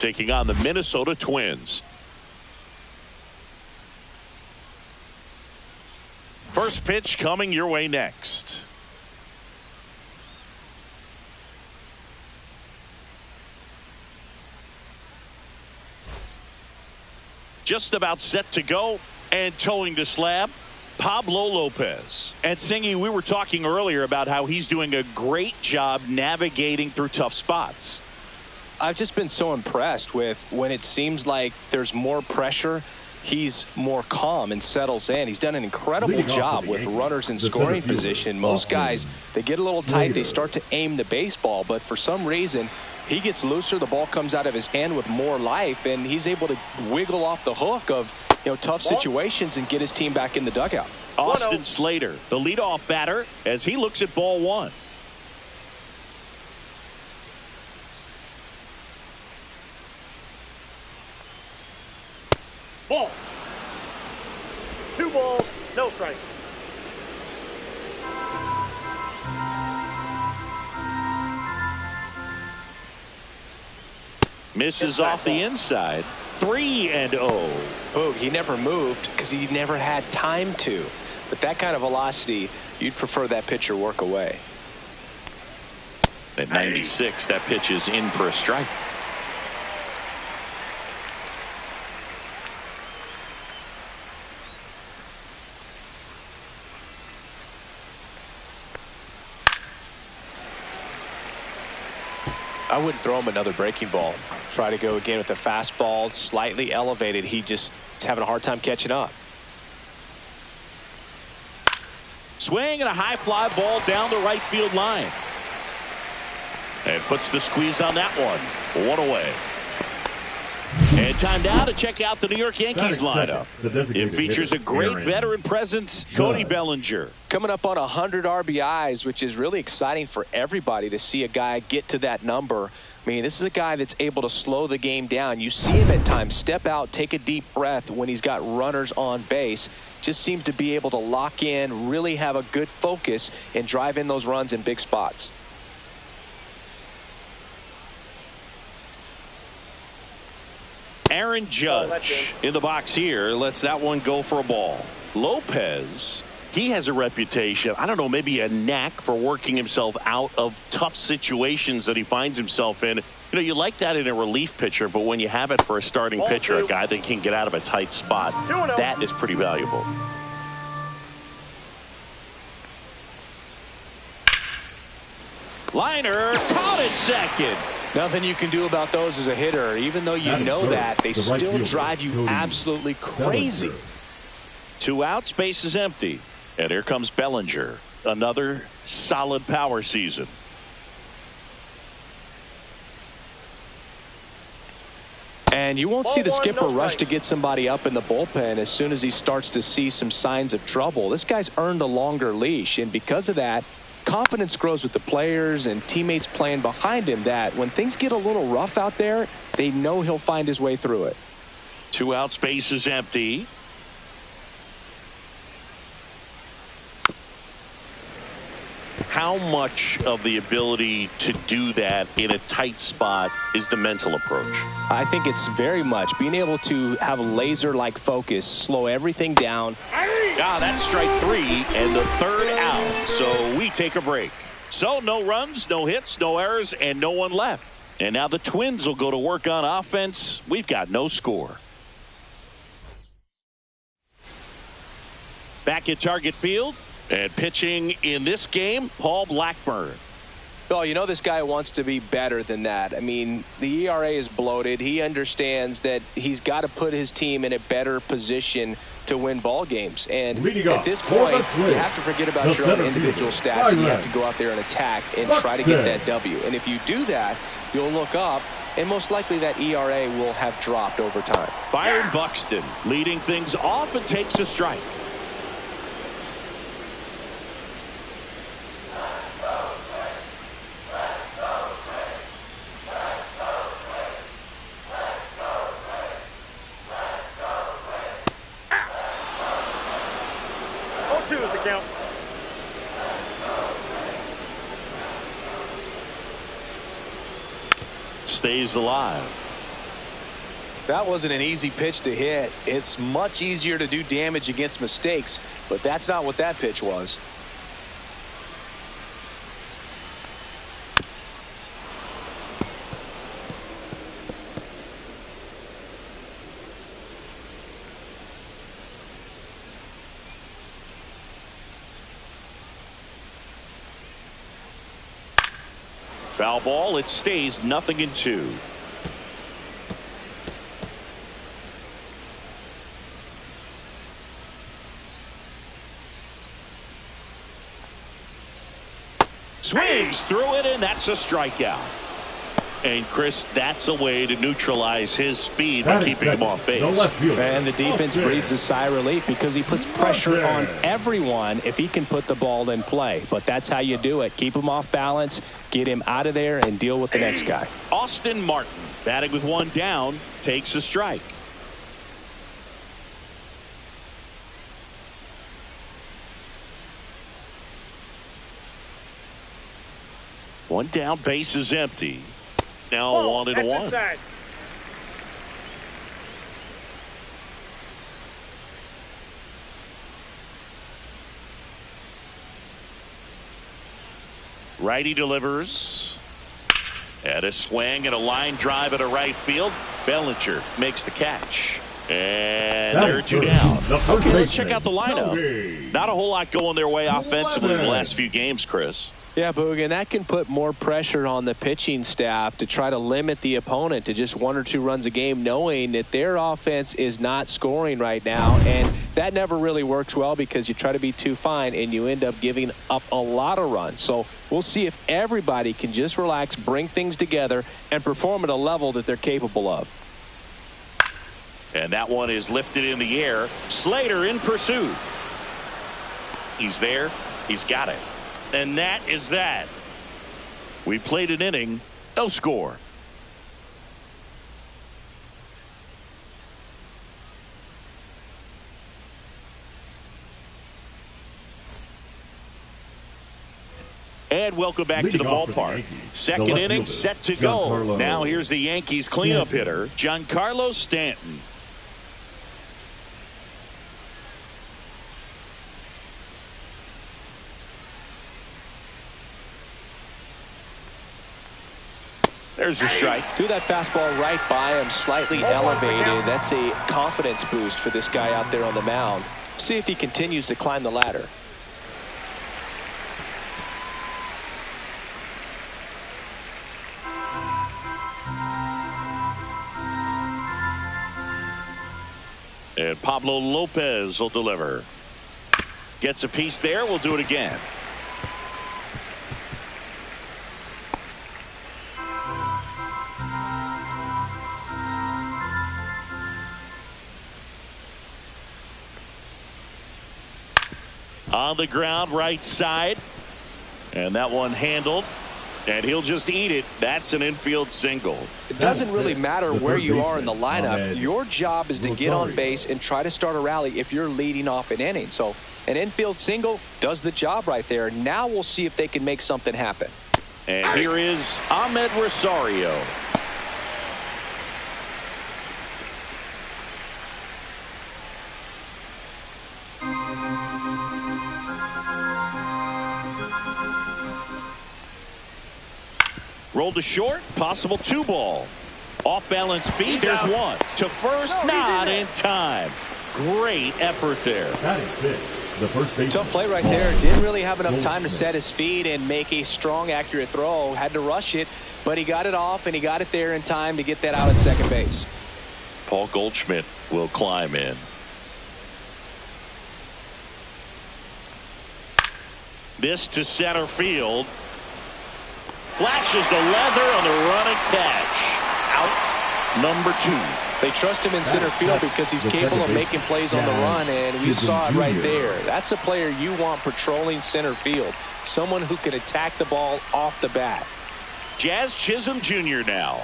taking on the Minnesota Twins. First pitch coming your way next. Just about set to go, and towing the slab, Pablo Lopez. And Singy, we were talking earlier about how he's doing a great job navigating through tough spots. I've just been so impressed with when it seems like there's more pressure, he's more calm and settles in. He's done an incredible job with runners in scoring position. Most guys, they get a little tight, they start to aim the baseball, but for some reason, he gets looser, the ball comes out of his hand with more life, and he's able to wiggle off the hook of tough situations and get his team back in the dugout. Austin Slater, the leadoff batter, as he looks at ball one. Ball. 2 balls, no strike. Misses off the inside. 3-0. Boog, he never moved because he never had time to. But that kind of velocity, you'd prefer that pitcher work away. At 96, that pitch is in for a strike. I wouldn't throw him another breaking ball. Try to go again with the fastball, slightly elevated. He just is having a hard time catching up. Swing and a high fly ball down the right field line. And puts the squeeze on that one. 1 away. And time now to check out the New York Yankees lineup. It features a great veteran presence, Cody Bellinger. Coming up on 100 RBIs, which is really exciting for everybody to see a guy get to that number. I mean, this is a guy that's able to slow the game down. You see him at times step out, take a deep breath when he's got runners on base. Just seems to be able to lock in, really have a good focus, and drive in those runs in big spots. Aaron Judge in the box here lets that one go for a ball. Lopez, he has a reputation, I don't know, maybe a knack for working himself out of tough situations that he finds himself in. You like that in a relief pitcher, but when you have it for a starting pitcher, a guy that can get out of a tight spot, that is pretty valuable. Liner caught at second. Nothing you can do about those as a hitter. Even though you know that, they still drive you absolutely crazy. 2 outs, base is empty. And here comes Bellinger. Another solid power season. And you won't see the skipper rush to get somebody up in the bullpen as soon as he starts to see some signs of trouble. This guy's earned a longer leash, and because of that, confidence grows with the players and teammates playing behind him, that when things get a little rough out there, they know he'll find his way through it. 2 outs, base is empty. How much of the ability to do that in a tight spot is the mental approach? I think it's very much being able to have a laser-like focus, slow everything down. That's strike 3 and the 3rd out. So we take a break. So no runs, no hits, no errors, and no one left. And now the Twins will go to work on offense. We've got no score. Back at Target Field. And pitching in this game, Paul Blackburn. Well, you know this guy wants to be better than that. I mean, the ERA is bloated. He understands that he's got to put his team in a better position to win ball games. And at this point, you have to forget about your own individual stats, and you have to go out there and attack and try to get that W. And if you do that, you'll look up, and most likely that ERA will have dropped over time. Byron Buxton leading things off and takes a strike. Stays alive. That wasn't an easy pitch to hit. It's much easier to do damage against mistakes, but that's not what that pitch was. Foul ball. It stays 0-2. Swings through it, and that's a strikeout. And Chris, that's a way to neutralize his speed by keeping him off base. And the defense breathes a sigh of relief because he puts pressure on everyone if he can put the ball in play. But that's how you do it. Keep him off balance, get him out of there, and deal with the next guy. Austin Martin, batting with one down, takes a strike. One down, base is empty. Now 1-1. Inside. Righty delivers. And a swing and a line drive at a right field. Bellinger makes the catch. And they're 2 down. Okay, let's check out the lineup. Not a whole lot going their way offensively in the last few games, Chris. Yeah, Boog, and that can put more pressure on the pitching staff to try to limit the opponent to just 1 or 2 runs a game, knowing that their offense is not scoring right now. And that never really works well because you try to be too fine and you end up giving up a lot of runs. So we'll see if everybody can just relax, bring things together, and perform at a level that they're capable of. And that one is lifted in the air. Slater in pursuit. He's there. He's got it. And that is that. We played an inning, no score. And welcome back to the ballpark. Second inning set to go. Now here's the Yankees cleanup hitter, Giancarlo Stanton. There's a strike. Threw that fastball right by him, slightly elevated. That's a confidence boost for this guy out there on the mound. See if he continues to climb the ladder. And Pablo Lopez will deliver. Gets a piece there. We'll do it again. On the ground, right side. And that one handled. And he'll just eat it. That's an infield single. It doesn't really matter where you are in the lineup. Your job is to get on base and try to start a rally if you're leading off an inning. So an infield single does the job right there. Now we'll see if they can make something happen. And here is Ahmed Rosario. Rolled to short, possible 2-ball. Off balance feed, there's one. To first, not in time. Great effort there. That is it. The first base. Tough play right there. Didn't really have enough time to set his feet and make a strong, accurate throw. Had to rush it, but he got it off and he got it there in time to get that out at second base. Paul Goldschmidt will climb in. This to center field. Flashes the leather on the running catch. Out number 2. They trust him in center field because he's capable of making plays on the run, and we saw it right there. That's a player you want patrolling center field. Someone who can attack the ball off the bat. Jazz Chisholm Jr. now.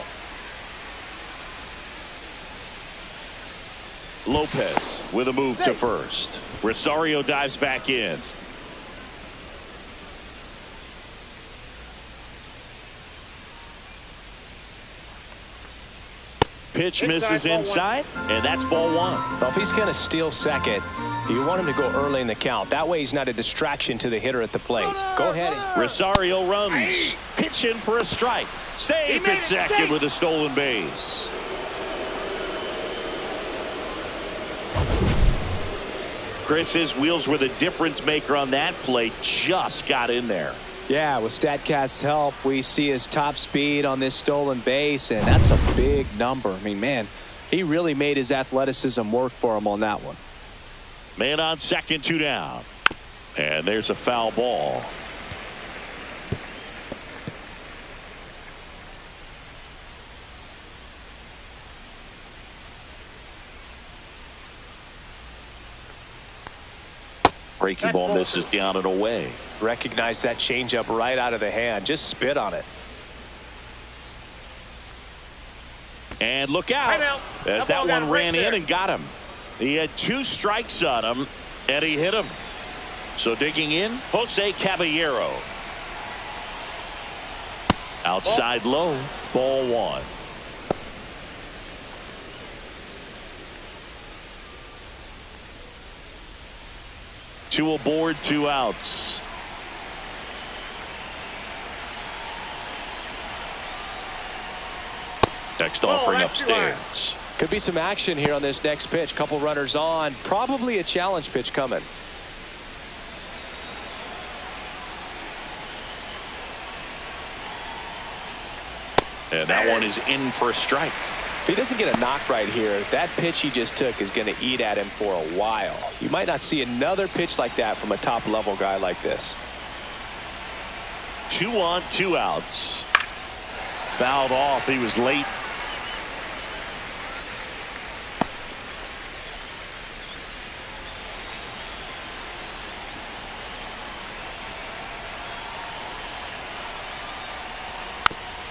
Lopez with a move to first. Rosario dives back in. Pitch misses inside, and that's ball one. Well, if he's going to steal second, you want him to go early in the count. That way he's not a distraction to the hitter at the plate. Go ahead. Rosario runs. Pitch in for a strike. Safe at second with a stolen base. Chris, his wheels were the difference maker on that play. Just got in there. Yeah, with StatCast's help, we see his top speed on this stolen base, and that's a big number. I mean, man, he really made his athleticism work for him on that one. Man on second, 2 down. And there's a foul ball. Breaking ball misses down and away. Recognize that changeup right out of the hand. Just spit on it. And look out. As that one ran in and got him. He had 2 strikes on him, and he hit him. So digging in, Jose Caballero. Outside low, ball 1. Two aboard, 2 outs. Next offering upstairs. Could be some action here on this next pitch. Couple runners on. Probably a challenge pitch coming. And that one is in for a strike. If he doesn't get a knock right here, that pitch he just took is going to eat at him for a while. You might not see another pitch like that from a top level guy like this. 2 on, 2 outs. Fouled off. He was late.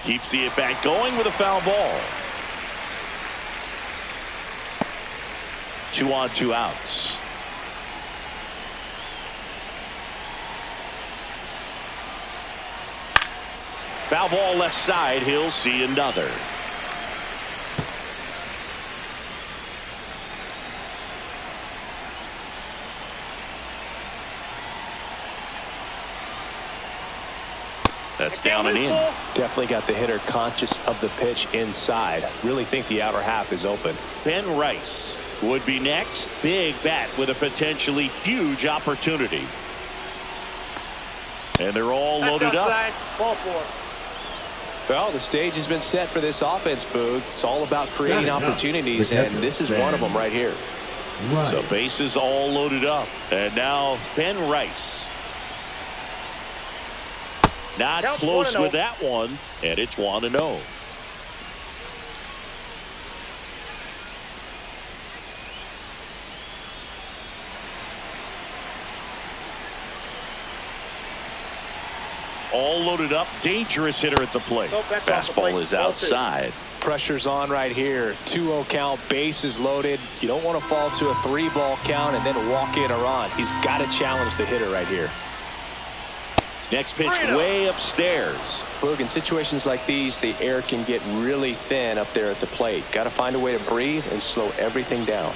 Keeps the at-bat going with a foul ball. 2 on, 2 outs. Foul ball left side. He'll see another. That's down and in. Definitely got the hitter conscious of the pitch inside. Really think the outer half is open. Ben Rice would be next. Big bat with a potentially huge opportunity. And they're all loaded up. Ball 4. Well, the stage has been set for this offense, Boog. It's all about creating opportunities, and this is one of them right here. Right. So bases all loaded up. And now Ben Rice. Not Count close 1-0. with that one, and it's 1-0. All loaded up. Dangerous hitter at the plate. Fastball is outside. Pressure's on right here. 2-0 count, bases loaded. You don't want to fall to a 3-ball count and then walk in or on. He's got to challenge the hitter right here. Next pitch way upstairs. Boog, in situations like these, the air can get really thin up there at the plate. Got to find a way to breathe and slow everything down.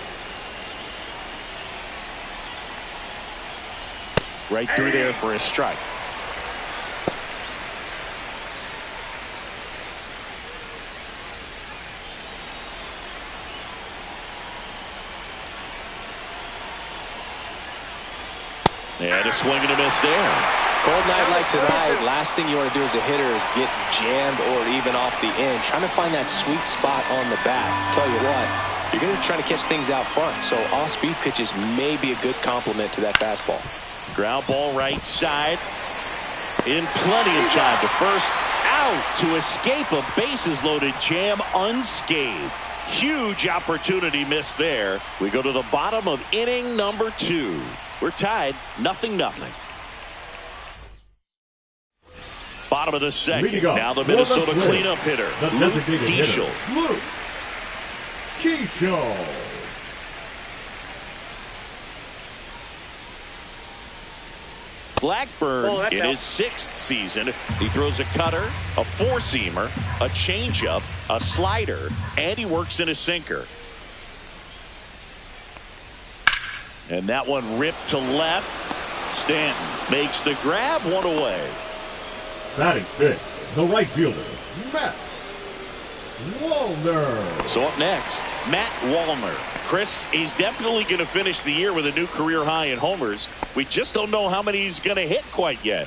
Right through there for a strike. And a swing and a miss there. Cold night like tonight, last thing you want to do as a hitter is get jammed or even off the end. Trying to find that sweet spot on the bat. Tell you what, you're going to try to catch things out front, so off-speed pitches may be a good complement to that fastball. Ground ball right side. In plenty of time to first. Out to escape a bases loaded jam unscathed. Huge opportunity missed there. We go to the bottom of inning number 2. We're tied 0-0. Bottom of the second. Now the Minnesota cleanup hitter, Luke Keeschel. Luke Keeschel. Blackburn in his 6th season. He throws a cutter, a four-seamer, a changeup, a slider, and he works in a sinker. And that one ripped to left. Stanton makes the grab, one away. Batting fifth, the right fielder, Matt Wallner. So up next, Matt Wallner. Chris, he's definitely going to finish the year with a new career high in homers. We just don't know how many he's going to hit quite yet.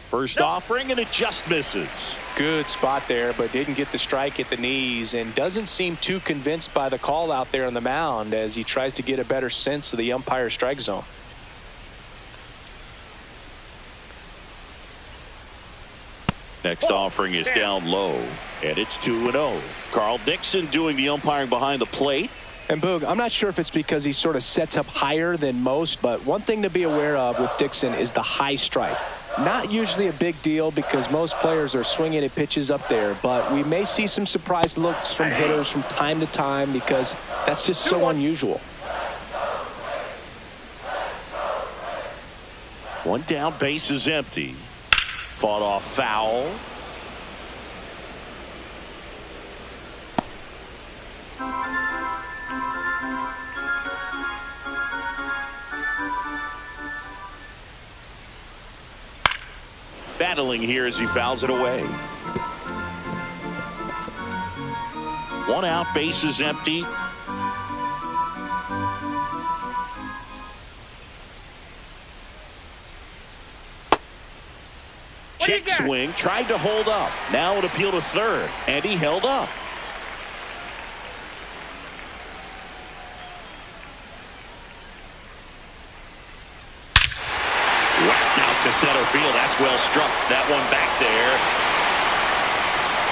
First offering, and it just misses. Good spot there, but didn't get the strike at the knees, and doesn't seem too convinced by the call out there on the mound as he tries to get a better sense of the umpire strike zone. Next offering is down low, and it's 2-0. Carl Dixon doing the umpiring behind the plate. And Boog, I'm not sure if it's because he sort of sets up higher than most, but one thing to be aware of with Dixon is the high strike. Not usually a big deal because most players are swinging at pitches up there, but we may see some surprise looks from hitters from time to time because that's just so unusual. One down, base is empty. Fought off foul. Battling here as he fouls it away. One out, base is empty. Check swing, tried to hold up. Now an appeal to third, and he held up. Right out to center field. That's well struck. That one back there.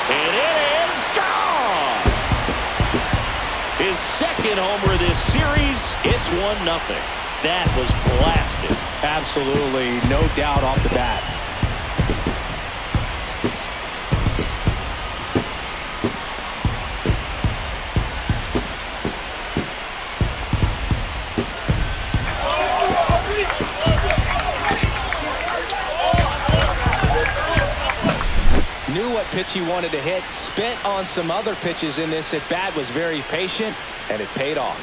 And it is gone. His second homer this series. It's 1-0. That was blasted. Absolutely, no doubt off the bat. Knew what pitch he wanted to hit, spent on some other pitches in this at bat, was very patient, and it paid off.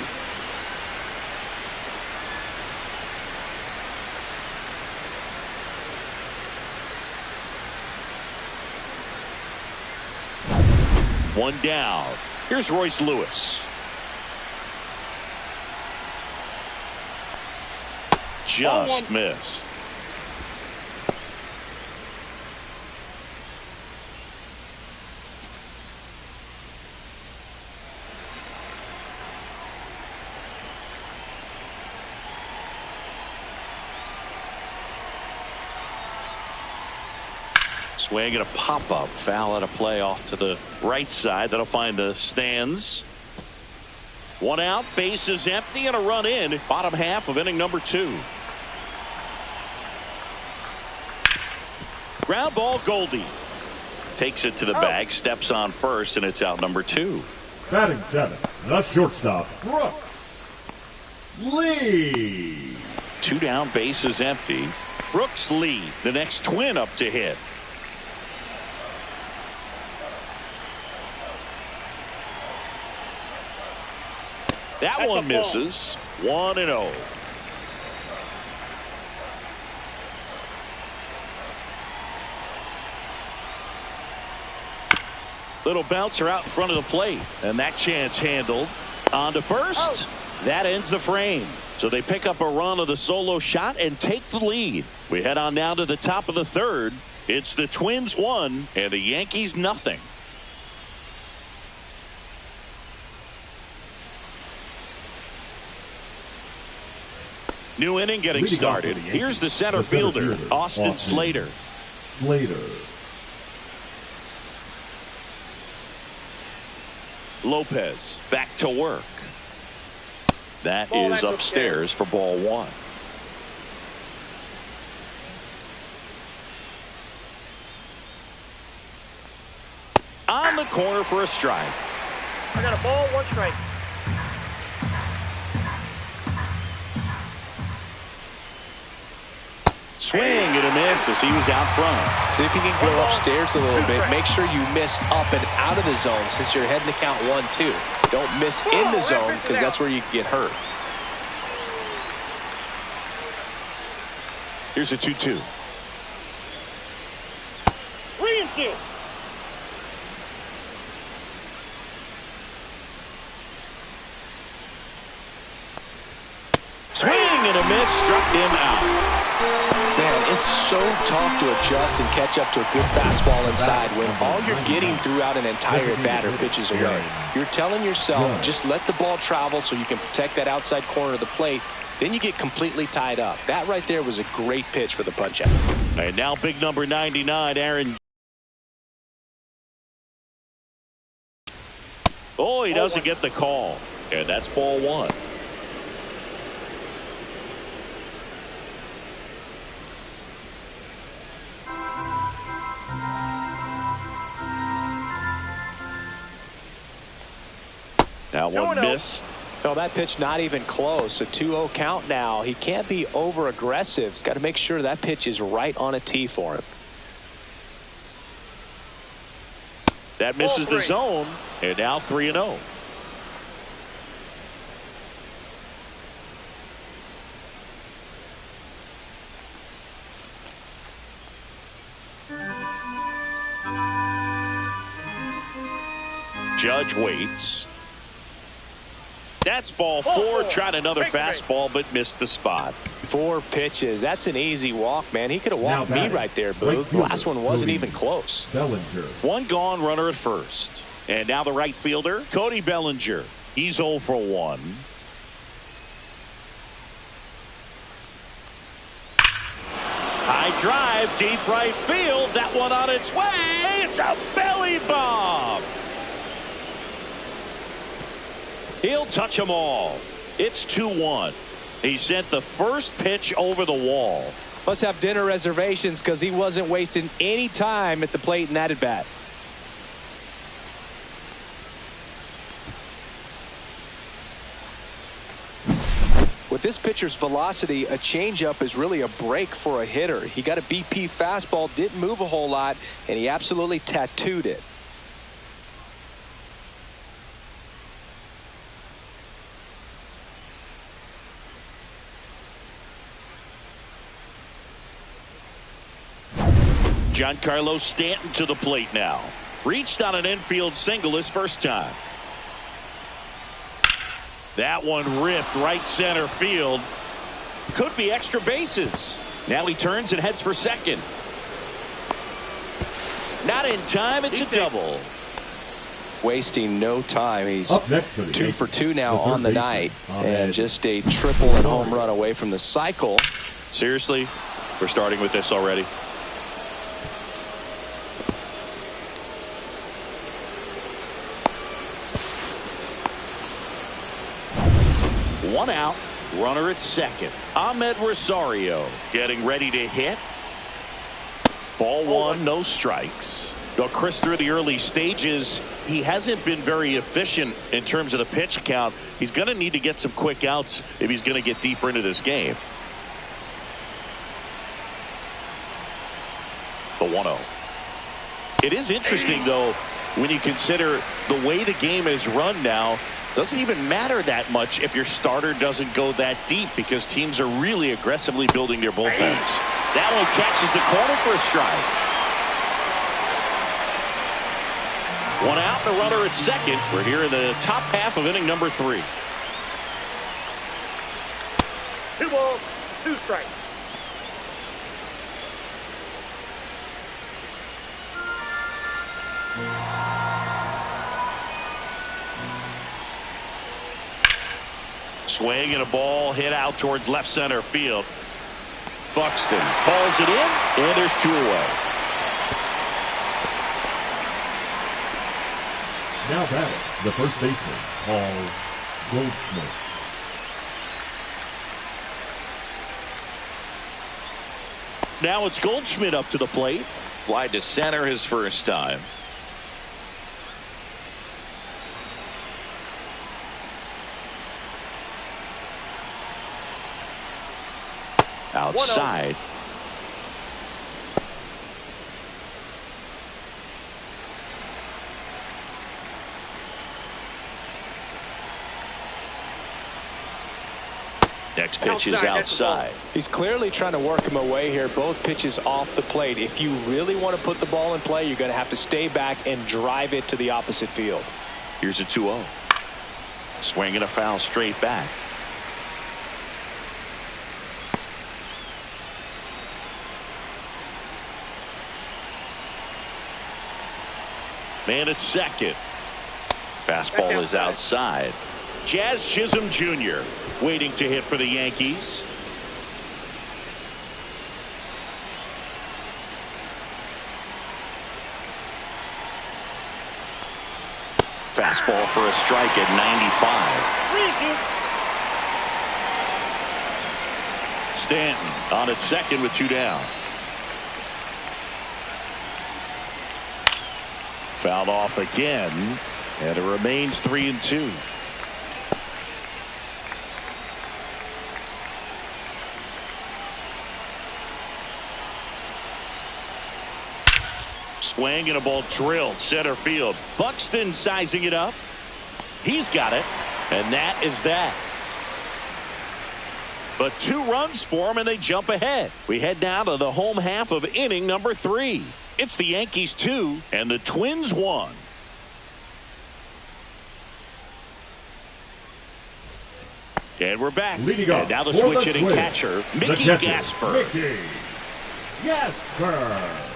One down. Here's Royce Lewis. Just missed. Swing and a pop-up foul at a play off to the right side. That'll find the stands. One out, base is empty, and a run in. Bottom half of inning number 2. Ground ball, Goldie. Takes it to the bag, steps on first, and it's out number 2. Batting 7, the shortstop, Brooks Lee. 2 down, base is empty. Brooks Lee, the next twin up to hit. That one misses. 1-0. Little bouncer out in front of the plate, and that chance handled. On to first. That ends the frame. So they pick up a run of the solo shot and take the lead. We head on down to the top of the third. It's the Twins 1 and the Yankees nothing. New inning getting started. Here's the center fielder, Austin Slater. Lopez back to work. That is upstairs for ball 1. On the corner for a strike. I got a ball, 1 strike. Swing and a miss as he was out front. See if you can go upstairs a little bit. Make sure you miss up and out of the zone since you're heading to count 1-2. Don't miss in the zone because that's where you can get hurt. Here's a 2-2. 3-2. Swing and a miss, struck him out. Man, it's so tough to adjust and catch up to a good fastball inside when all you're getting throughout an entire batter pitches away. You're telling yourself, just let the ball travel so you can protect that outside corner of the plate. Then you get completely tied up. That right there was a great pitch for the punch out. And now big number 99, Aaron. Oh, he doesn't get the call. And that's ball 1. That one missed. No, that pitch not even close. A 2-0 count now. He can't be over aggressive. He's got to make sure that pitch is right on a tee for him. That misses the zone. And now 3-0. Judge waits. That's ball 4. Tried another fastball, but missed the spot. 4 pitches. That's an easy walk, man. He could have walked me right there, Boo. The last one wasn't even close. Bellinger. One gone, runner at first. And now the right fielder, Cody Bellinger. He's 0 for 1. High drive, deep right field. That one on its way. It's a belly bomb. He'll touch them all. It's 2-1. He sent the first pitch over the wall. Must have dinner reservations because he wasn't wasting any time at the plate in that at bat. With this pitcher's velocity, a changeup is really a break for a hitter. He got a BP fastball, didn't move a whole lot, and he absolutely tattooed it. Giancarlo Stanton to the plate now. Reached on an infield single his first time. That one ripped right center field. Could be extra bases. Now he turns and heads for second. Not in time. It's a double. Wasting no time. He's Up next for the 2 for 2 now on the night. And Ahmed. just a triple and home run away from the cycle. Seriously, we're starting with this already. One out, runner at second. Ahmed Rosario getting ready to hit. Ball 1, no strikes. Well, Chris, through the early stages, he hasn't been very efficient in terms of the pitch count. He's going to need to get some quick outs if he's going to get deeper into this game. The 1-0. It is interesting, though, when you consider the way the game is run now. Doesn't even matter that much if your starter doesn't go that deep because teams are really aggressively building their bullpens. That one catches the corner for a strike. One out, the runner at second. We're here in the top half of inning number 3. 2 balls, 2 strikes. Swing and a ball hit out towards left center field. Buxton hauls it in, and there's 2 away. Now batting, the first baseman, Paul Goldschmidt. Now it's Goldschmidt up to the plate. Fly to center his first time. Outside. Next pitch is outside. He's clearly trying to work him away here. Both pitches off the plate. If you really want to put the ball in play, you're going to have to stay back and drive it to the opposite field. Here's a 2-0. Swinging a foul straight back. Man at second. Fastball is outside. Jazz Chisholm Jr. waiting to hit for the Yankees. Fastball for a strike at 95. Stanton on at second with 2 down. Fouled off again, and it remains 3-2. Swing and a ball drilled center field. Buxton sizing it up. He's got it, and that is that. But 2 runs for him, and they jump ahead. We head down to the home half of inning number 3. It's the Yankees 2 and the Twins 1. And we're back. And now the switch hitting catcher, Mickey Gasper. Mickey Gasper.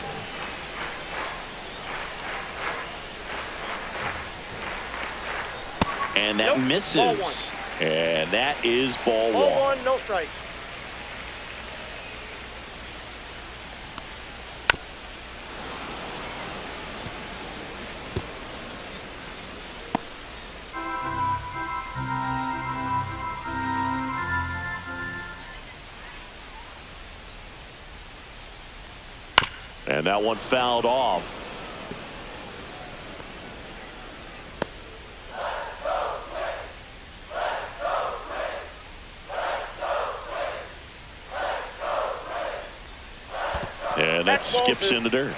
And that misses. And that is ball 1. Ball 1, no strike. And that one fouled off. And that skips in the dirt.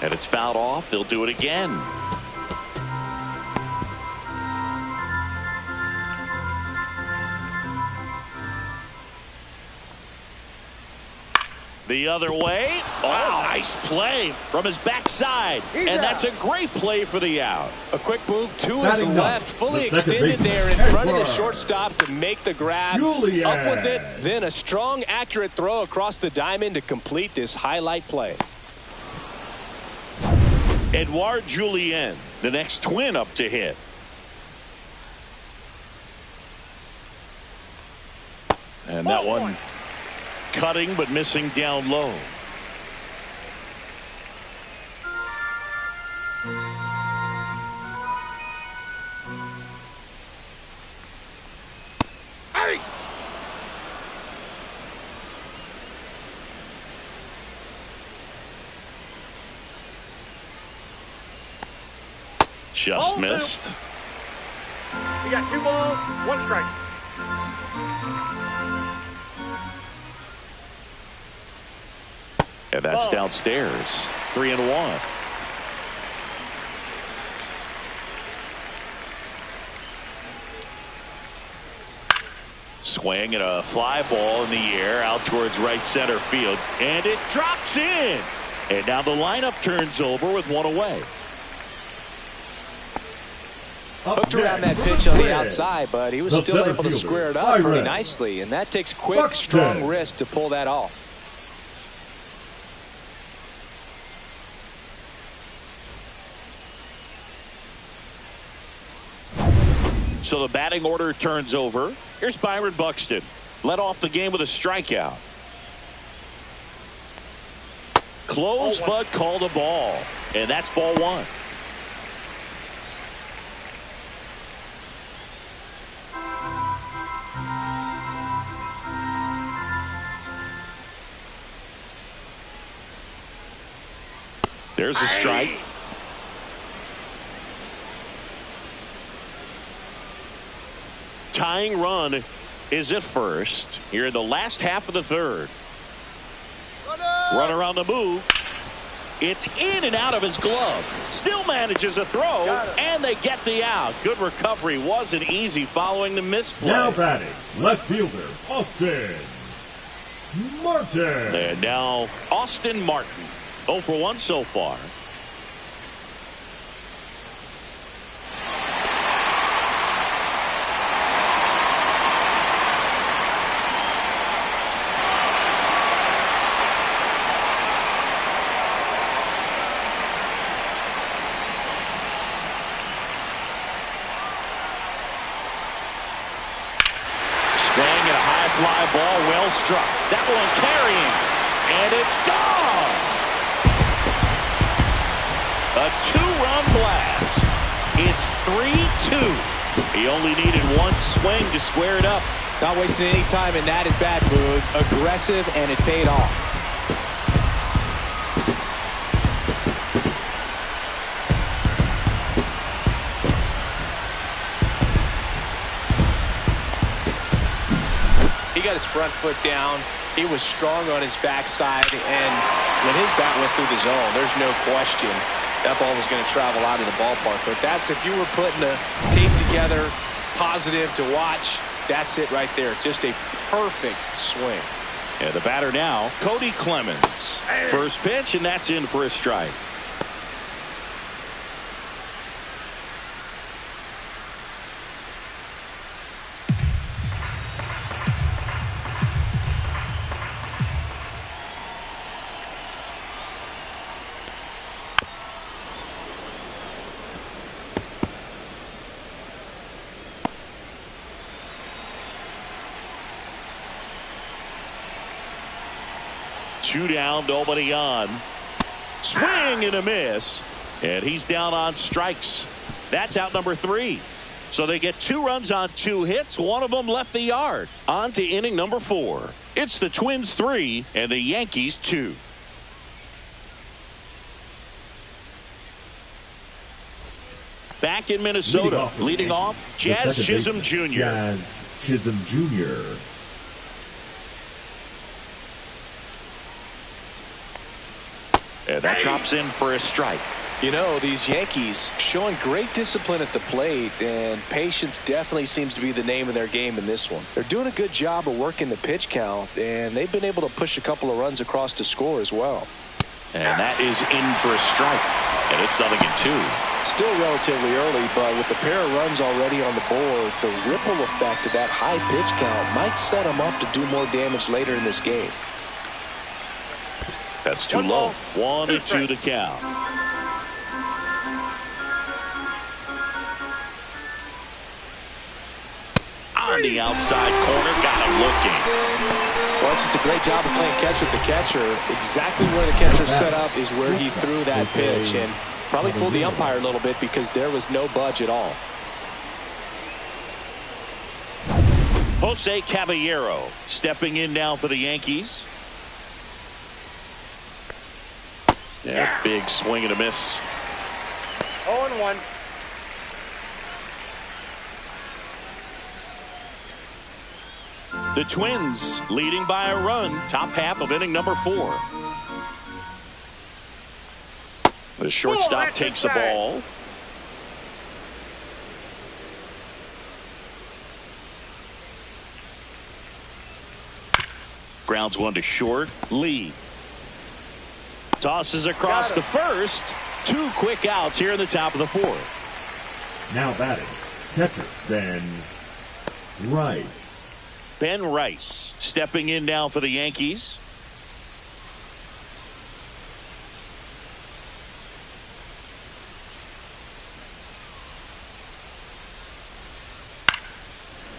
And it's fouled off. They'll do it again. The other way. Oh, nice play from his backside. And that's a great play for the out. A quick move to his left, fully extended there in front of the shortstop to make the grab. Up with it, then a strong, accurate throw across the diamond to complete this highlight play. Edouard Julien, the next Twin up to hit. And that one cutting but missing down low. Just missed. You got 2 balls, 1 strike. And that's downstairs. 3-1. Swing and a fly ball in the air out towards right center field. And it drops in. And now the lineup turns over with 1 away. Hooked around that pitch on the outside, but he was still able to square it up pretty nicely. And that takes quick, strong wrist to pull that off. So the batting order turns over. Here's Byron Buxton. Led off the game with a strikeout. Close, but called a ball. And that's ball 1. There's a strike. Tying run is at first here in the last half of the 3rd. Runner on the move It's in and out of his glove. Still manages a throw, and they get the out. Good recovery. Wasn't easy following the misplay. Now batting, left fielder, Austin Martin. And now Austin Martin. 0 for 1 so far. Fly ball, well struck. That one carrying, and it's gone. A two-run blast. It's 3-2. He only needed one swing to square it up. Not wasting any time in that at-bat, Boog. Aggressive, and it paid off. He got his front foot down. He was strong on his backside, and when his bat went through the zone, there's no question that ball was going to travel out of the ballpark. But that's, if you were putting the tape together, positive to watch, that's it right there. Just a perfect swing. And the batter now, Cody Clemens. First pitch, and that's in for a strike. Two down, nobody on. Swing and a miss. And he's down on strikes. That's out number 3. So they get 2 runs on 2 hits. One of them left the yard. On to inning number 4. It's the Twins 3 and the Yankees 2. Back in Minnesota, leading off, Jazz Chisholm Jr. Jazz Chisholm Jr. And that drops in for a strike. You know, these Yankees showing great discipline at the plate, and patience definitely seems to be the name of their game in this one. They're doing a good job of working the pitch count, and they've been able to push a couple of runs across to score as well. And that is in for a strike. And it's 0-2. Still relatively early, but with the pair of runs already on the board, the ripple effect of that high pitch count might set them up to do more damage later in this game. That's too low. 1-2 to count. On the outside corner, got him looking. Well, it's just a great job of playing catch with the catcher. Exactly where the catcher set up is where he threw that pitch, and probably fooled the umpire a little bit because there was no budge at all. Jose Caballero stepping in now for the Yankees. Yeah, big swing and a miss. 0-1. The Twins leading by a run, top half of inning number 4. The shortstop takes the ball. Grounds one to short. Lee tosses across the first. 2 quick outs here in the top of the 4th. Now batting, catcher Ben Rice. Ben Rice stepping in now for the Yankees.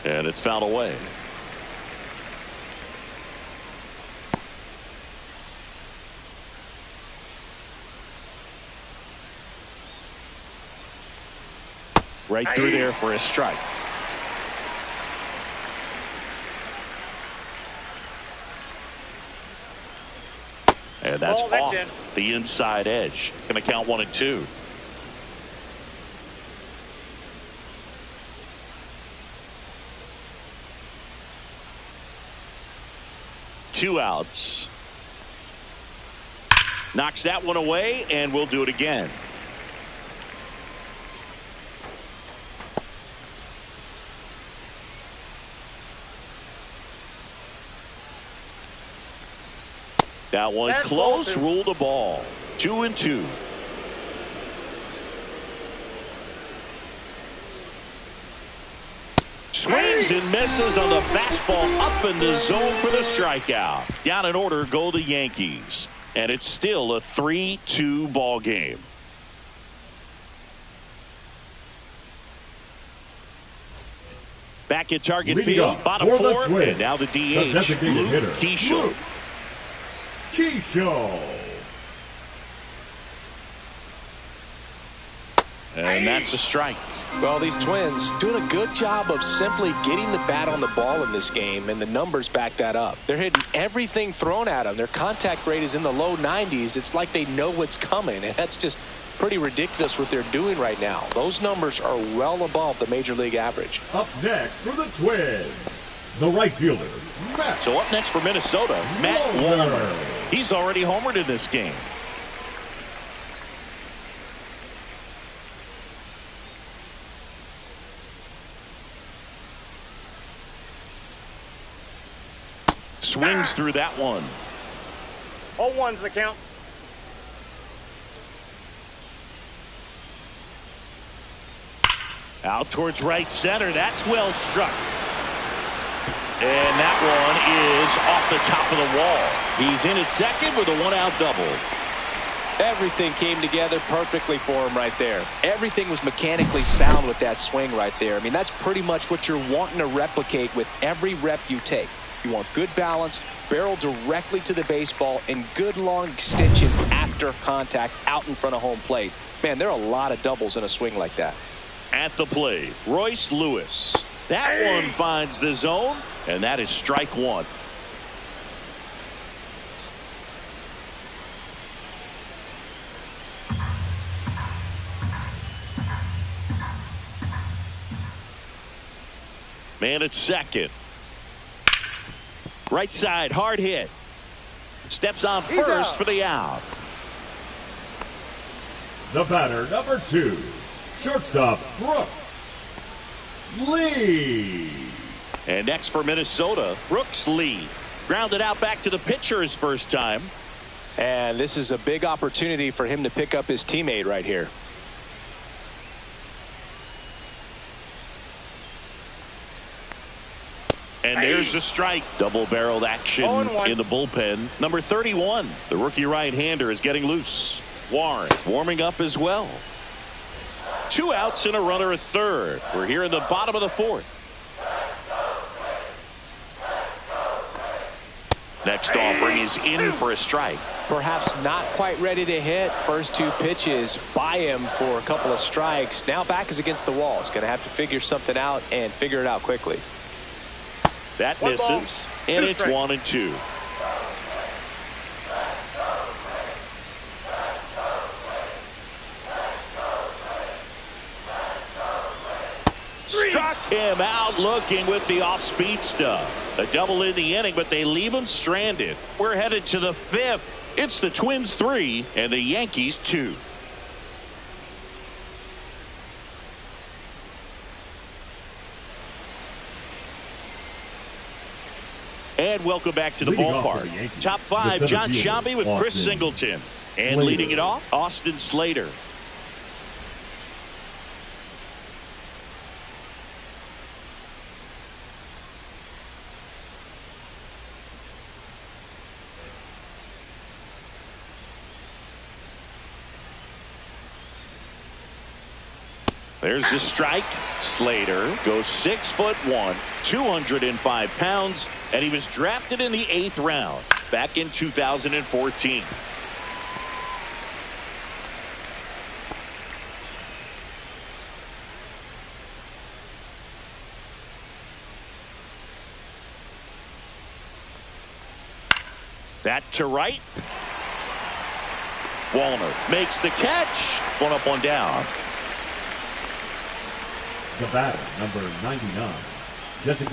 And it's fouled away. Right through there for a strike. And that's off the inside edge. Going to count 1-2. Two outs. Knocks that one away, and we'll do it again. That one That's close, ball 2. ruled a ball. 2-2. Swings and misses on the fastball up in the zone for the strikeout. Down in order go the Yankees. And it's still a 3-2 ball game. Back at target Leading field, up bottom for the four, Twins, and now the the DH, designated Luke hitter, Keishel. Luke Keishel. And that's a strike. Well, these Twins doing a good job of simply getting the bat on the ball in this game, and the numbers back that up. They're hitting everything thrown at them. Their contact rate is in the low 90s. It's like they know what's coming, and that's just pretty ridiculous what they're doing right now. Those numbers are well above the major league average. Up next for the Twins, the right fielder, Matt. So up next for Minnesota, Matt Walner. He's already homered in this game. Swings through that one. 0-1's the count. Out towards right center. That's well struck. And that one is off the top of the wall. He's in at second with a one-out double. Everything came together perfectly for him right there. Everything was mechanically sound with that swing right there. I mean, that's pretty much what you're wanting to replicate with every rep you take. You want good balance, barrel directly to the baseball, and good long extension after contact out in front of home plate. Man, there are a lot of doubles in a swing like that. At the plate, Royce Lewis. That one finds the zone, and that is strike one. Man at second. Right side, hard hit. Steps on first for the out. The batter, number 2, shortstop, Brooks Lee. And next for Minnesota, Brooks Lee. Grounded out back to the pitcher his first time. And this is a big opportunity for him to pick up his teammate right here. And there's the strike. Double-barreled action in the bullpen. Number 31, the rookie right-hander, is getting loose. Warren warming up as well. 2 outs and a runner at third. We're here in the bottom of the fourth. Next offering is in for a strike. Perhaps not quite ready to hit. First 2 pitches by him for a couple of strikes. Now back is against the wall. He's going to have to figure something out and figure it out quickly. That misses, and it's 1-2. Struck him out looking with the off-speed stuff. A double in the inning, but they leave him stranded. We're headed to the 5th. It's the Twins 3 and the Yankees 2. And welcome back to the ballpark. Top 5, John Sciambi with Chris Singleton. And leading it off, Austin Slater. There's the strike. Slater goes 6'1", 205 pounds, and he was drafted in the 8th round back in 2014. That to right. Walner makes the catch. One up, one down. The batter, number 99.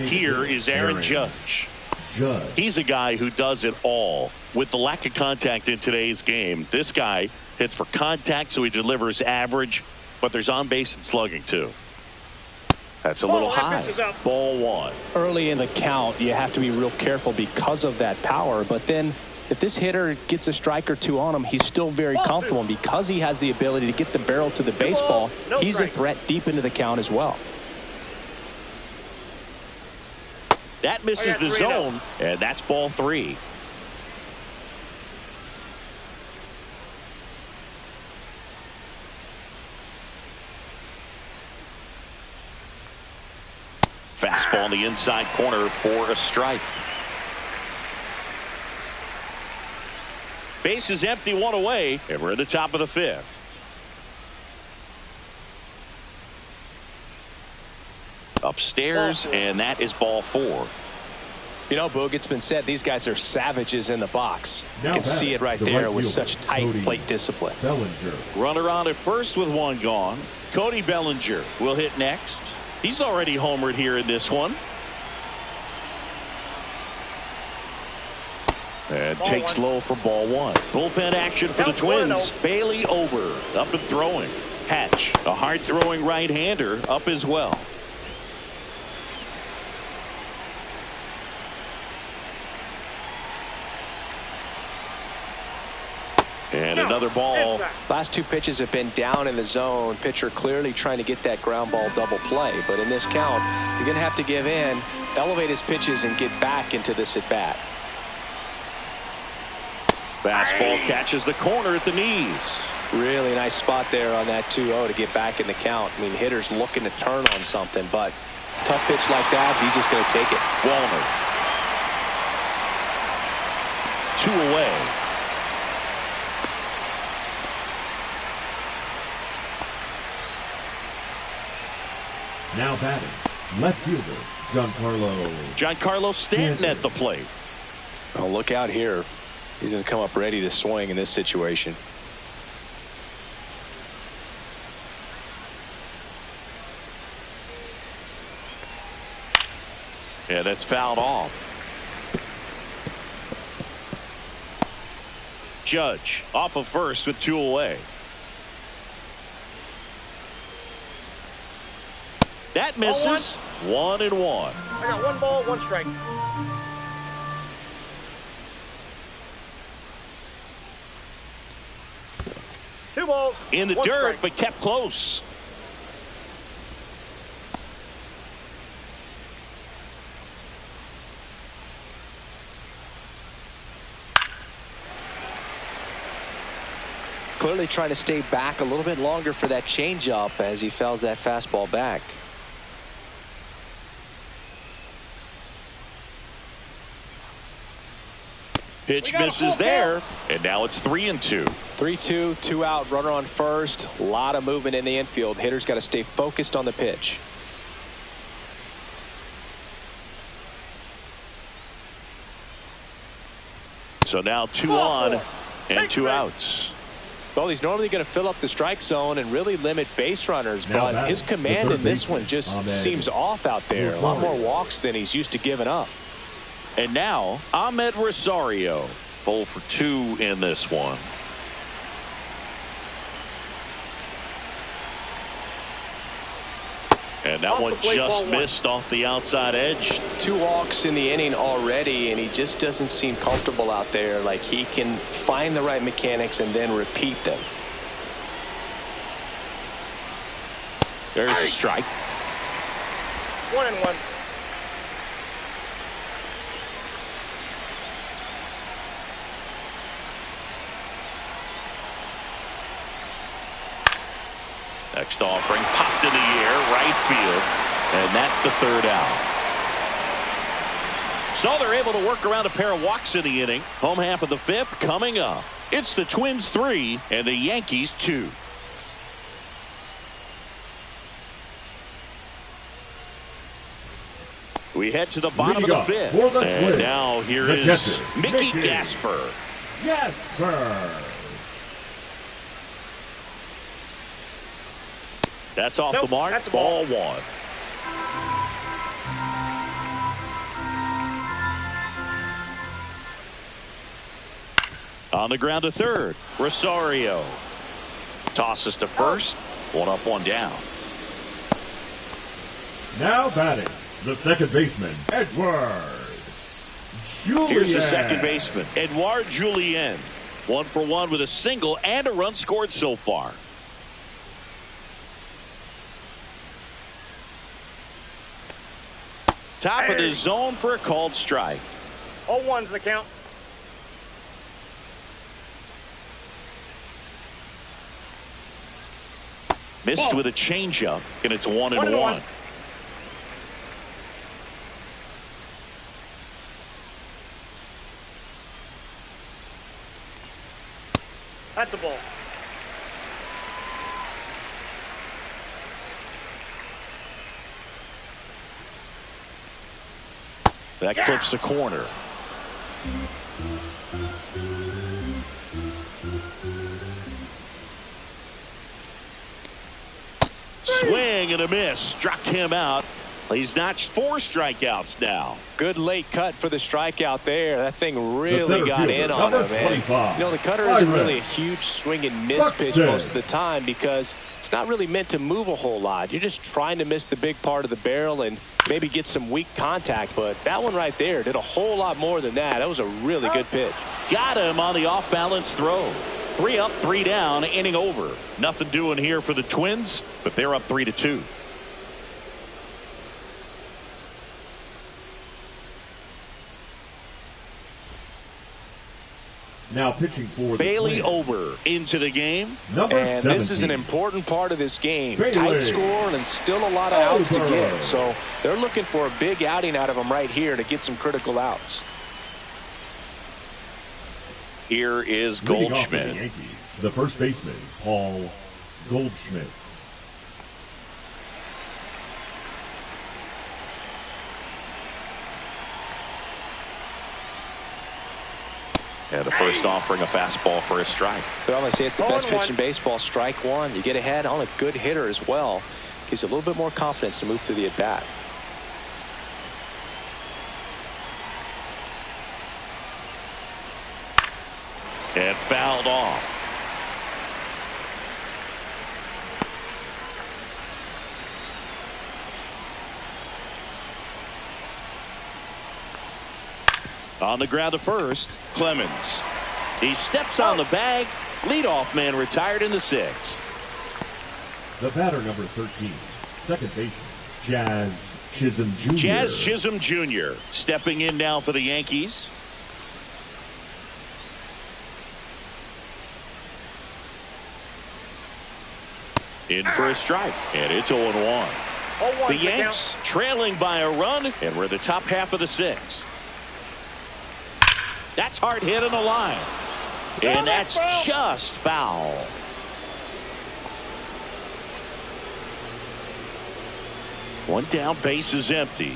Here is Aaron Judge. Judge. He's a guy who does it all. With the lack of contact in today's game, this guy hits for contact, so he delivers average, but there's on base and slugging too. That's a little high. Ball one. Early in the count, you have to be real careful because of that power, but then if this hitter gets a strike or two on him, he's still very comfortable, and because he has the ability to get the barrel to the baseball, he's a threat deep into the count as well. That misses the zone, and that's ball three. Fastball in the inside corner for a strike. Base is empty, one away, and we're at the top of the fifth. Upstairs, and that is ball four. You know, Boog, it's been said these guys are savages in the box. You can see it right there with such tight plate discipline. Bellinger. Runner on at first with one gone. Cody Bellinger will hit next. He's already homered here in this one. And takes low for ball one. Bullpen action for the Twins. Bailey Ober up and throwing. Hatch, a hard throwing right-hander, up as well. And another ball. Last two pitches have been down in the zone. Pitcher clearly trying to get that ground ball double play. But in this count, you're going to have to give in, elevate his pitches, and get back into this at bat. Fastball catches the corner at the knees. Really nice spot there on that 2-0 to get back in the count. I mean, hitters looking to turn on something, but tough pitch like that, he's just going to take it. Wallner. 2 away. Now batting, left fielder, Giancarlo Stanton at the plate. Oh, look out here. He's going to come up ready to swing in this situation. And it's fouled off. Judge off of first with 2 away. That misses. 1-1. I got 1 ball, 1 strike. Two balls. In the dirt, but kept close. Clearly trying to stay back a little bit longer for that changeup as he fouls that fastball back. Pitch misses there, and now it's 3-2. 3-2, 2 out, runner on first. A lot of movement in the infield. Hitters got to stay focused on the pitch. So now 2 on and 2 outs. Well, he's normally going to fill up the strike zone and really limit base runners, but his command in this one just seems off out there. A lot more walks than he's used to giving up. And now Ahmed Rosario, 0 for 2 in this one. And that one just missed off the outside edge. 2 walks in the inning already, and he just doesn't seem comfortable out there. Like he can find the right mechanics and then repeat them. There's a strike. 1-1. Next offering popped in the air, right field, and that's the 3rd out. So they're able to work around a pair of walks in the inning. Home half of the 5th coming up. It's the Twins 3 and the Yankees 2. We head to the bottom of the 5th, and now here is Mickey Gasper. Gasper. That's off the mark. That's ball 1. On the ground to third. Rosario tosses to first. One up, one down. Now batting, the second baseman, Edward Julien. Here's the second baseman, Edouard Julien. 1 for 1 with a single and a run scored so far. Top of the zone for a called strike. 0-1's the count. Missed with a changeup, and it's 1-1. That's a ball. That clips the corner. Swing and a miss. Struck him out. He's notched 4 strikeouts now. Good late cut for the strikeout there. That thing really got in on him, man. You know, the cutter isn't really a huge swing and miss pitch most of the time because it's not really meant to move a whole lot. You're just trying to miss the big part of the barrel and maybe get some weak contact. But that one right there did a whole lot more than that. That was a really good pitch. Got him on the off-balance throw. 3 up, 3 down, inning over. Nothing doing here for the Twins, but they're up 3-2. Now pitching for the Bailey Twins. Ober into the game. Number and 17. This is an important part of this game. Bailey. Tight score and still a lot of outs to get. So they're looking for a big outing out of him right here to get some critical outs. Here is Leading off for the Goldschmidt. Yankees, the first baseman, Paul Goldschmidt. And the first offering a fastball for a strike. Well, they say it's the best 0-1. pitch in baseball. Strike one. You get ahead on a good hitter as well. Gives you a little bit more confidence to move through the at-bat. And fouled off. On the ground to first, Clemens. He steps on the bag. Leadoff man retired in the 6th. The batter, number 13, second baseman, Jazz Chisholm Jr. Jazz Chisholm Jr. stepping in now for the Yankees. In for a strike, and it's 0-1. 0-1's The the Yanks count. trailing by a run, and we're the top half of the 6th. That's hard hit on the line. And that's just foul. One down, base is empty.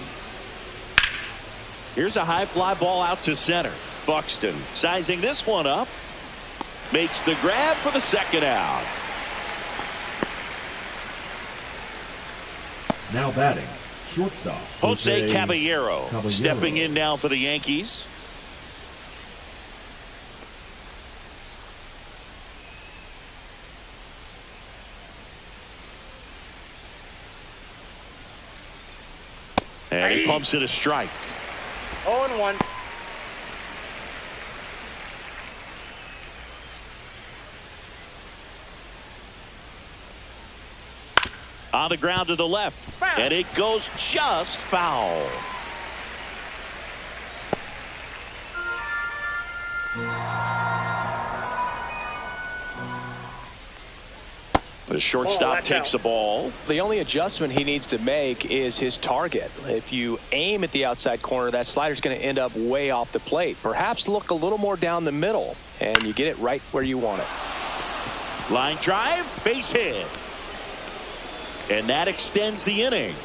Here's a high fly ball out to center. Buxton sizing this one up. Makes the grab for the second out. Now batting, shortstop, Jose Caballero stepping in now for the Yankees. And he pumps it a strike. 0-1. On the ground to the left. Foul. And it goes just foul. The shortstop takes the ball. The only adjustment he needs to make is his target. If you aim at the outside corner, that slider's going to end up way off the plate. Perhaps look a little more down the middle, and you get it right where you want it. Line drive, base hit. And that extends the inning.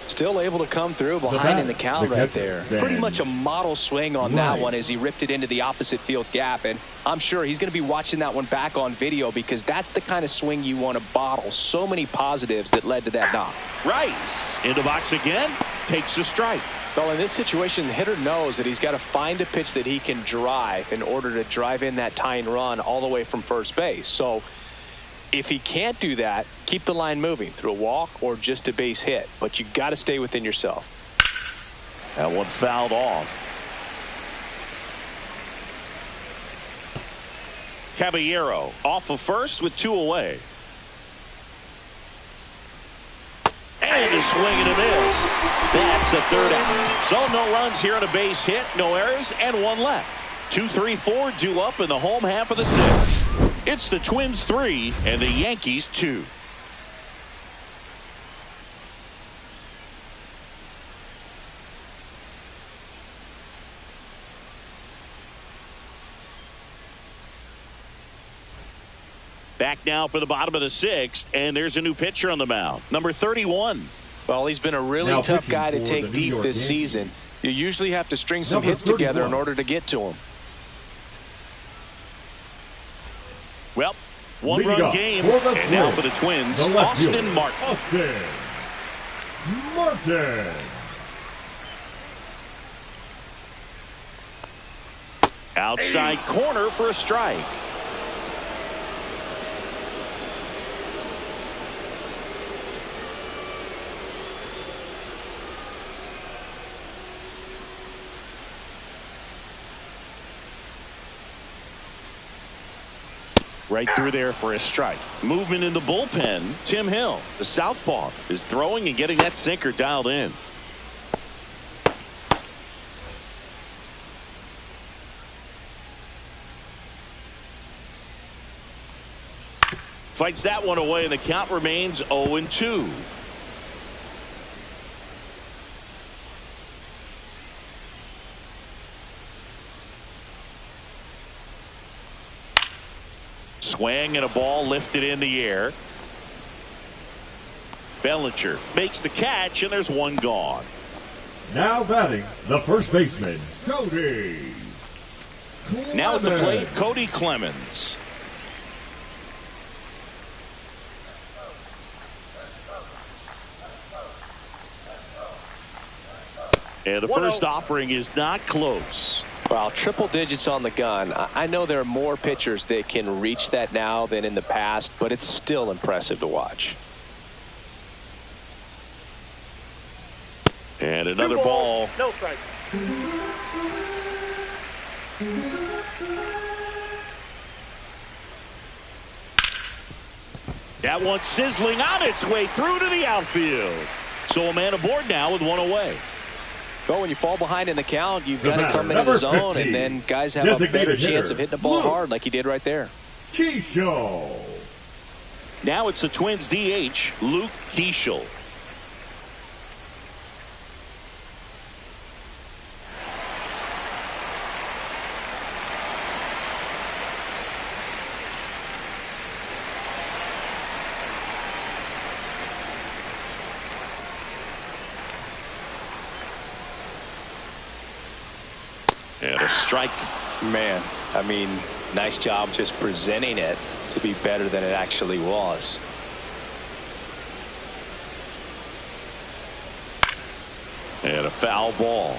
Still able to come through behind in the count right there. Pretty much a model swing on that one as he ripped it into the opposite field gap. And I'm sure he's going to be watching that one back on video because that's the kind of swing you want to bottle. So many positives that led to that knock. Rice in the box again. Takes a strike. Well, in this situation, the hitter knows that he's got to find a pitch that he can drive in order to drive in that tying run all the way from first base. So if he can't do that, keep the line moving through a walk or just a base hit. But you got to stay within yourself. That one fouled off. Caballero off of first with 2 away. And a swing and a miss. That's the 3rd out. So no runs here on a base hit, no errors, and 1 left. 2, 3, 4 due up in the home half of the 6th. It's the Twins 3 and the Yankees 2. Back now for the bottom of the 6th, and there's a new pitcher on the mound, number 31. Well, he's been a really tough guy to take deep this season. You usually have to string some hits together in order to get to him. Well, 1-run game, and now for the Twins, Austin Martin. Outside corner for a strike. Right through there for a strike. Movement in the bullpen. Tim Hill, the southpaw, is throwing and getting that sinker dialed in. Fights that one away, and the count remains 0-2. Swing and a ball lifted in the air. Bellinger makes the catch, and there's 1 gone. Now batting, the first baseman, Cody Clemens. Now at the plate, Cody Clemens. And the first offering is not close. Wow, triple digits on the gun. I know there are more pitchers that can reach that now than in the past, but it's still impressive to watch. And another ball. No strike. That one sizzling on its way through to the outfield. So a man aboard now with 1 away. Well, when you fall behind in the count, you've got to come into the zone, 15, and then guys have a better chance of hitting the ball hard like he did right there. Keishel. Now it's the Twins DH, Luke Keishel. And a strike. Man, I mean, nice job just presenting it to be better than it actually was. And a foul ball.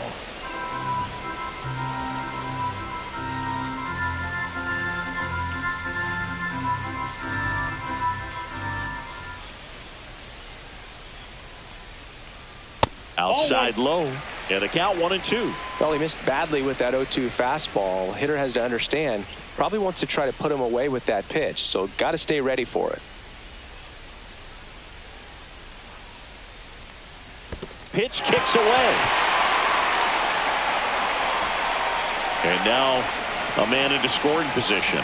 Outside low. And a count 1-2. Well, he missed badly with that 0-2 fastball. Hitter has to understand, probably wants to try to put him away with that pitch, so got to stay ready for it. Pitch kicks away. And now a man into scoring position.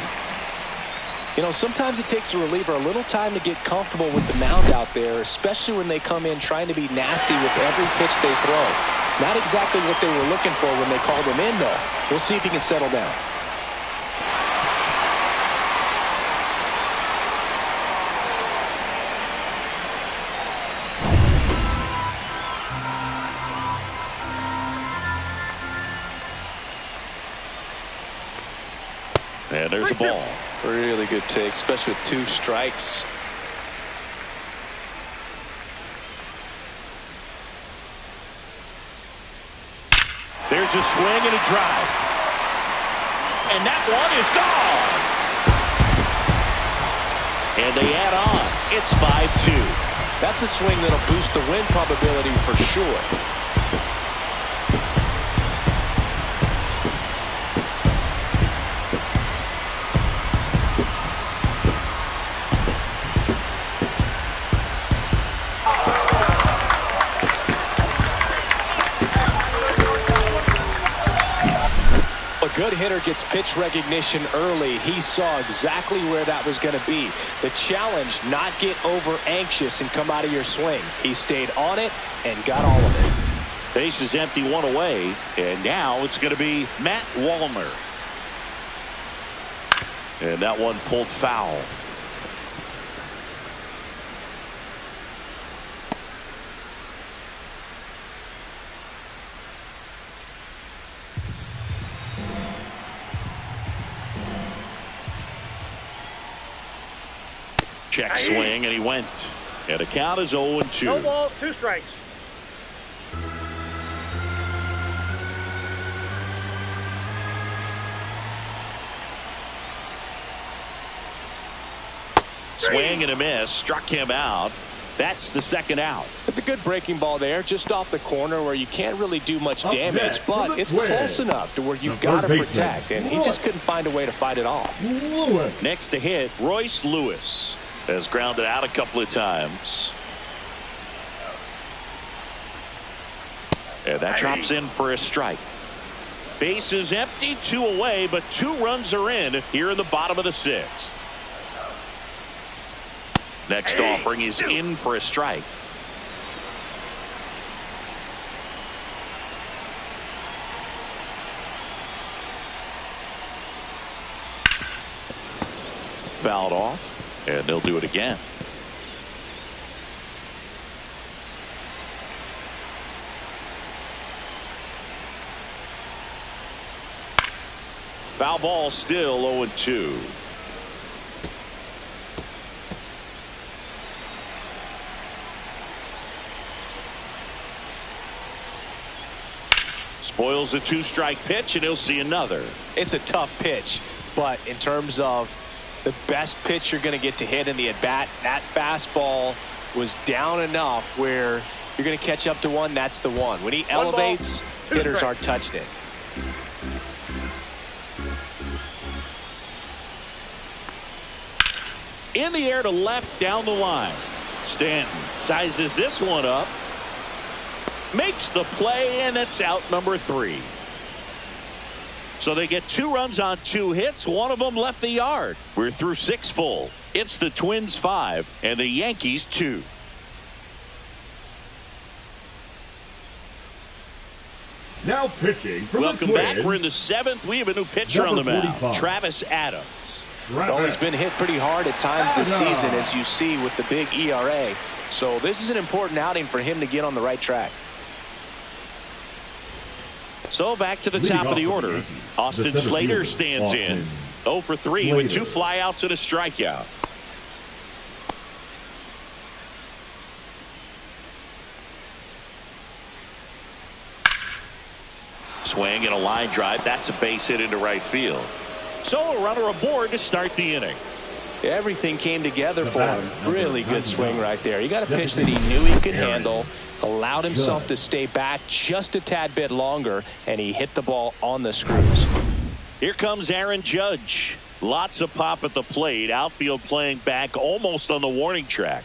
You know, sometimes it takes a reliever a little time to get comfortable with the mound out there, especially when they come in trying to be nasty with every pitch they throw. Not exactly what they were looking for when they called him in, though. We'll see if he can settle down. And there's a ball. Really good take, especially with 2 strikes. There's a swing and a drive. And that one is gone. And they add on. It's 5-2. That's a swing that'll boost the win probability for sure. A good hitter gets pitch recognition early. He saw exactly where that was going to be. The challenge, not get over anxious and come out of your swing. He stayed on it and got all of it. Base is empty, one away, and now it's going to be Matt Wallner. And that one pulled foul. Check swing, and he went. And the count is 0-2. No balls, 2 strikes. Swing and a miss. Struck him out. That's the second out. It's a good breaking ball there, just off the corner where you can't really do much damage, but it's close enough to where you've got to protect, and he just couldn't find a way to fight it off. Next to hit, Royce Lewis has grounded out a couple of times. And that drops in for a strike. Base is empty, 2 away, but 2 runs are in here in the bottom of the 6th. Next offering is in for a strike. Fouled off, and they'll do it again. Foul ball, still 0-2. Spoils a 2-strike pitch, and he'll see another. It's a tough pitch, but in terms of the best pitch you're going to get to hit in the at-bat, that fastball was down enough where you're going to catch up to one. That's the one. When he elevates, hitters aren't touched it. In the air to left, down the line. Stanton sizes this one up. Makes the play, and it's out number 3. So they get 2 runs on 2 hits. One of them left the yard. We're through 6 full. It's the Twins 5 and the Yankees 2. Now pitching from Welcome the Twins. back. We're in the 7th. We have a new pitcher on the mound. Travis Adams. Well, he's been hit pretty hard at times this season, as you see with the big ERA. So this is an important outing for him to get on the right track. So back to the top of the order. Austin Slater stands in. 0 for 3 with 2 flyouts and a strikeout. Swing and a line drive. That's a base hit into right field. So a runner aboard to start the inning. Everything came together for him. Really good swing right there. He got a pitch that he knew he could handle, allowed himself to stay back just a tad bit longer, and he hit the ball on the screws. Here comes Aaron Judge. Lots of pop at the plate. Outfield playing back almost on the warning track.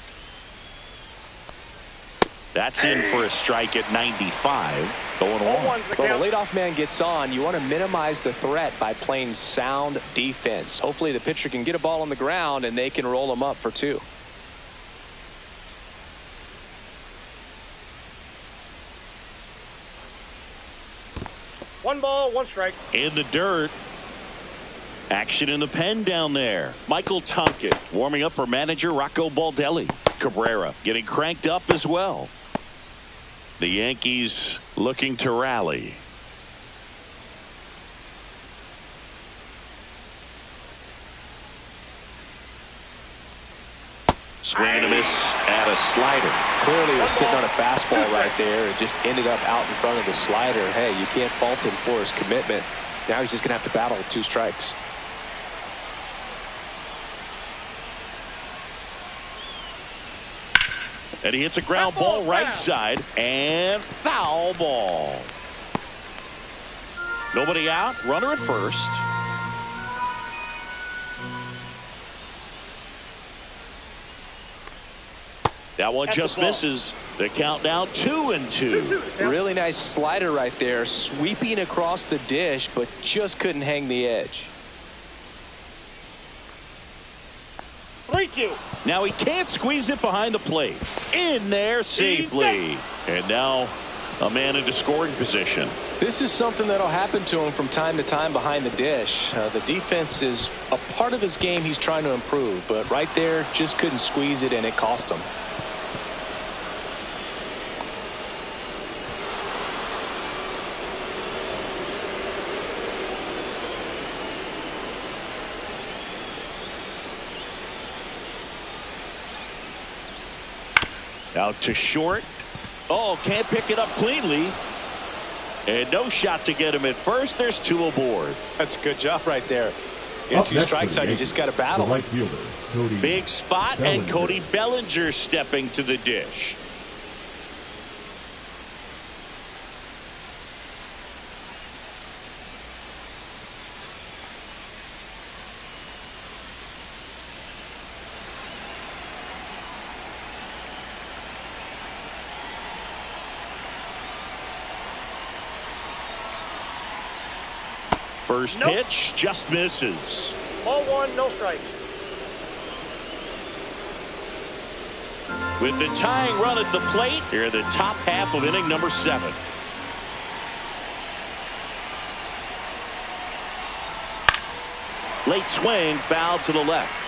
That's in for a strike at 95. Going on. Well, the leadoff man gets on. You want to minimize the threat by playing sound defense. Hopefully the pitcher can get a ball on the ground and they can roll him up for 2. One ball, 1 strike. In the dirt. Action in the pen down there. Michael Tonkin warming up for manager Rocco Baldelli. Cabrera getting cranked up as well. The Yankees looking to rally. Swing and a miss at a slider. Clearly was sitting on a fastball right there and just ended up out in front of the slider. Hey, you can't fault him for his commitment. Now he's just going to have to battle with 2 strikes. And he hits a ground ball right side and foul ball. Nobody out. Runner at first. That one just misses. The count now 2-2. Really nice slider right there, sweeping across the dish, but just couldn't hang the edge. 3-2. Now he can't squeeze it behind the plate. In there safely. And now a man into scoring position. This is something that'll happen to him from time to time behind the dish. The defense is a part of his game he's trying to improve, but right there just couldn't squeeze it, and it cost him. Out to short. Oh, can't pick it up cleanly. And no shot to get him at first. There's 2 aboard. That's a good job right there. Get 2 strikes out, you just got to battle. The right fielder, Cody Big spot, Bellinger. and Cody Bellinger stepping to the dish. First pitch just misses. Ball 1, no strikes. With the tying run at the plate, here in the top half of inning number 7. Late swing, foul to the left.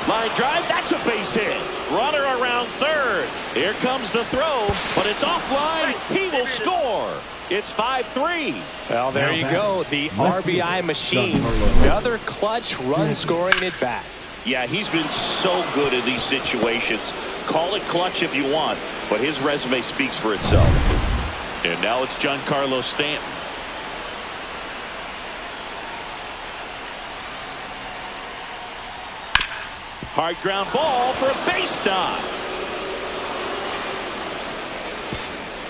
Line drive, that's a base hit. Runner around third. Here comes the throw, but it's offline. He will score. It's 5-3. Well, there you go. The RBI machine. Another clutch run scoring at bat. Yeah, he's been so good in these situations. Call it clutch if you want, but his resume speaks for itself. And now it's Giancarlo Stanton. Hard ground ball for a base knock.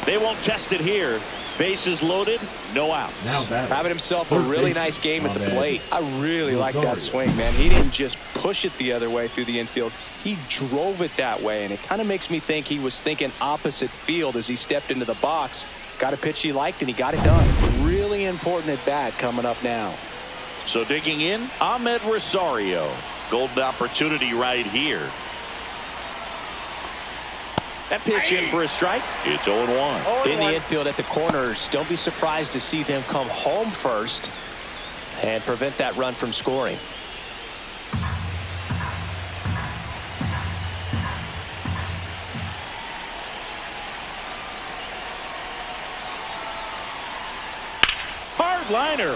They won't test it here. Bases loaded, no outs. Having himself a really nice game at the plate. I really like that swing, man. He didn't just push it the other way through the infield. He drove it that way, and it kind of makes me think he was thinking opposite field as he stepped into the box. Got a pitch he liked, and he got it done. Really important at bat coming up now. So digging in, Ahmed Rosario. Golden opportunity right here. That pitch in for a strike. It's 0-1. In the infield at the corners, don't be surprised to see them come home first and prevent that run from scoring. Hard liner.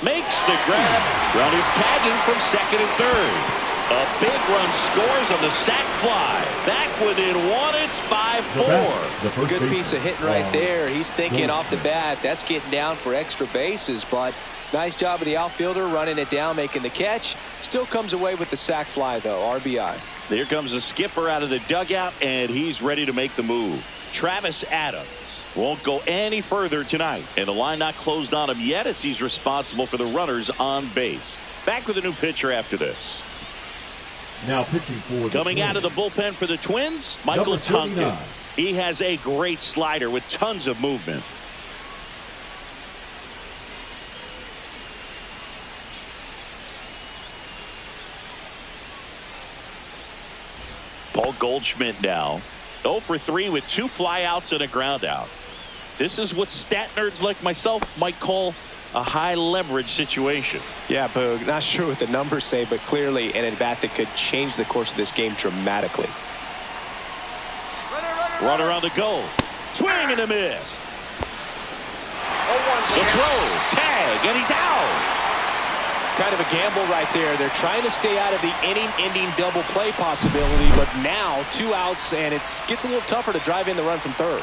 Makes the grab. Runners tagging from second and third. A big run scores on the sac fly. Back within 1. It's 5-4. Good piece of hitting right there. He's thinking off the bat, that's getting down for extra bases, but nice job of the outfielder running it down, making the catch. Still comes away with the sac fly, though. RBI. Here comes the skipper out of the dugout, and he's ready to make the move. Travis Adams won't go any further tonight, and the line not closed on him yet as he's responsible for the runners on base. Back with a new pitcher after this. Now pitching for coming out of the bullpen for the Twins, Michael Tonkin. He has a great slider with tons of movement. Paul Goldschmidt now 0 for 3 with 2 flyouts and a ground out. This is what stat nerds like myself might call a high leverage situation. Yeah, Boog, not sure what the numbers say, but clearly an at-bat that could change the course of this game dramatically. Runner on the go. Swing and a miss. The throw, tag, and he's out. Kind of a gamble right there. They're trying to stay out of the inning-ending double play possibility, but now 2 outs, and it gets a little tougher to drive in the run from third.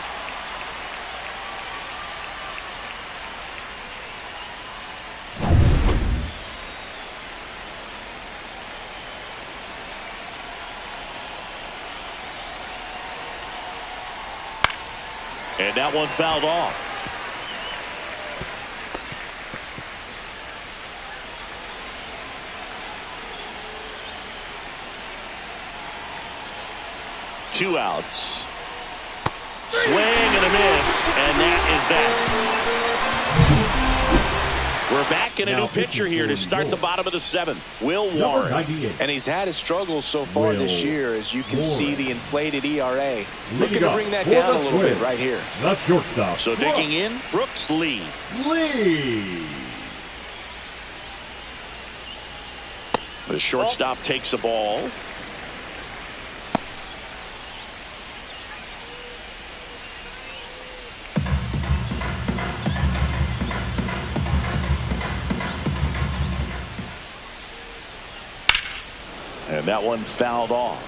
And that one fouled off. Two outs. Swing and a miss, and that is that. We're back in a new pitcher here to start the bottom of the 7th. Will Warren. And he's had his struggles so far this year, as you can see the inflated ERA. Looking to bring that down a little bit right here. The shortstop. So digging in, Brooks Lee. The shortstop takes the ball. And that one fouled off.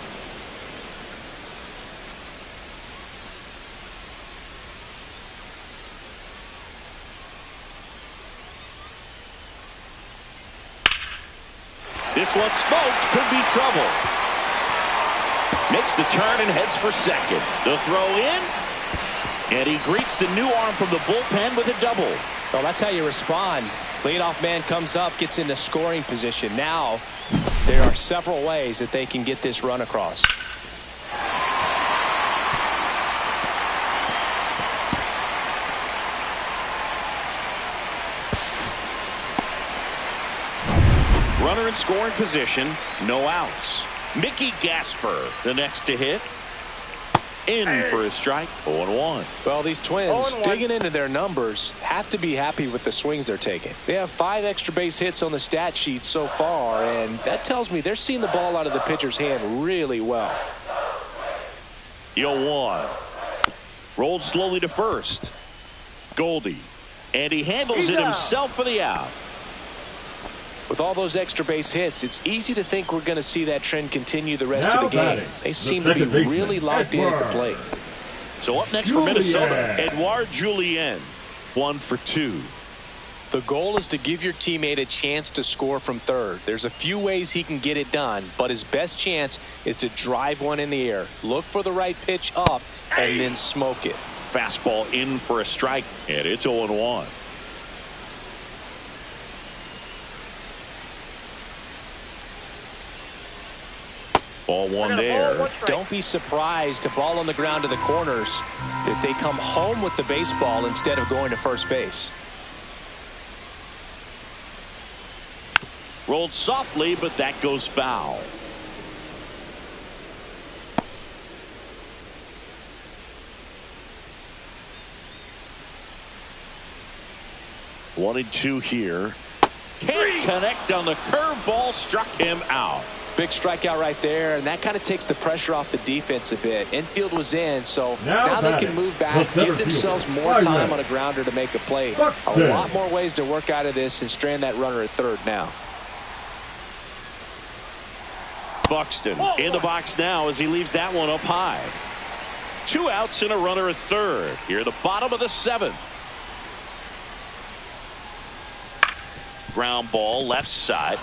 This one smoked, could be trouble. Makes the turn and heads for second. The throw in, and he greets the new arm from the bullpen with a double. Well, that's how you respond. Leadoff man comes up, gets into scoring position. Now there are several ways that they can get this run across. Runner in scoring position, no outs. Mickey Gasper, the next to hit. In for a strike, 0-1. Well, these Twins, digging into their numbers, have to be happy with the swings they're taking. They have 5 extra base hits on the stat sheet so far, and that tells me they're seeing the ball out of the pitcher's hand really well. 0-1. Rolled slowly to first. Goldie. And he handles it himself for the out. With all those extra base hits, it's easy to think we're going to see that trend continue the rest of the game. They seem to be really locked in at the plate. So up next for Minnesota, Edouard Julien, 1 for 2. The goal is to give your teammate a chance to score from third. There's a few ways he can get it done, but his best chance is to drive one in the air. Look for the right pitch up and then smoke it. Fastball in for a strike, and it's 0-1. Ball one there. Don't be surprised to ball on the ground to the corners if they come home with the baseball instead of going to first base. Rolled softly, but that goes foul. One and two here. Can't connect on the curveball, struck him out. Big strikeout right there, and that kind of takes the pressure off the defense a bit. Infield was in, so now they can move back, give themselves more time on a grounder to make a play. A lot more ways to work out of this and strand that runner at third now. Buxton in the box now as he leaves that one up high. 2 outs and a runner at third. Here at the bottom of the 7th. Ground ball left side.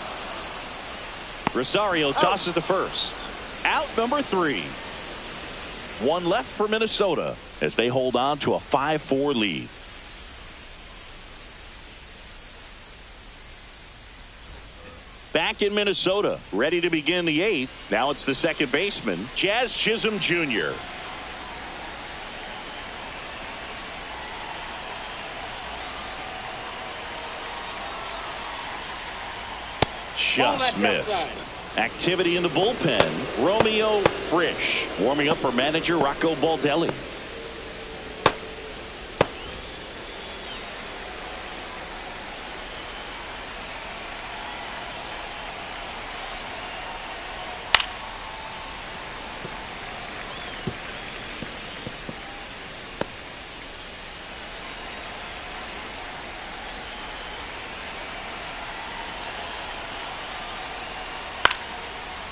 Rosario tosses to first. Out number 3. 1 left for Minnesota as they hold on to a 5-4 lead. Back in Minnesota, ready to begin the 8th. Now it's the second baseman, Jazz Chisholm Jr. Just missed. Activity in the bullpen. Romeo Frisch warming up for manager Rocco Baldelli.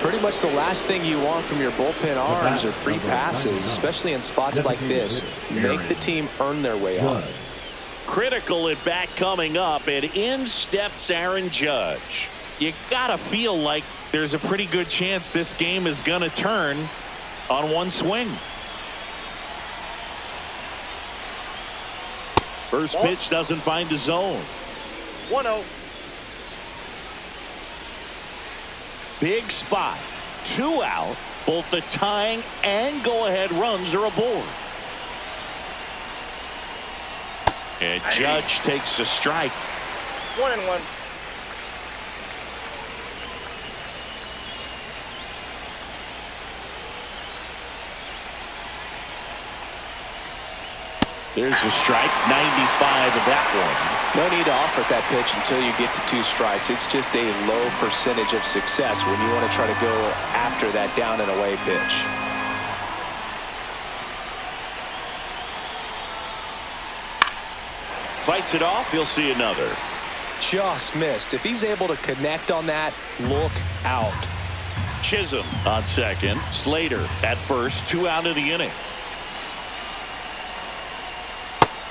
Pretty much the last thing you want from your bullpen arms are free passes, especially in spots like this. Make the team earn their way out. Critical at bat coming up, and in steps Aaron Judge. You gotta feel like there's a pretty good chance this game is gonna turn on one swing. First pitch doesn't find the zone. 1-0. Big spot. 2 out. Both the tying and go-ahead runs are aboard. And Judge takes a strike. 1-1. There's a strike. 95 of that one. No need to offer that pitch until you get to 2 strikes. It's just a low percentage of success when you want to try to go after that down and away pitch. Fights it off. He'll see another. Just missed. If he's able to connect on that, look out. Chisholm on second. Slater at first. 2 out of the inning.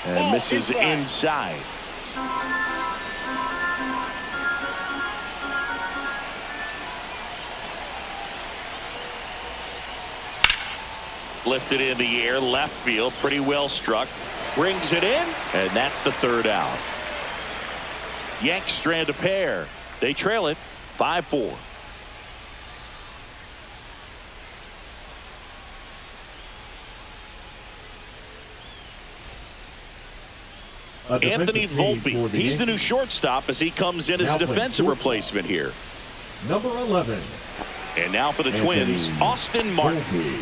And misses inside. Lifted in the air, left field, pretty well struck. Brings it in, and that's the 3rd out. Yanks strand a pair. They trail it 5-4. Anthony Volpe, he's the new shortstop as he comes in as a defensive replacement here. Number 11. And now for the Twins, Austin Martin.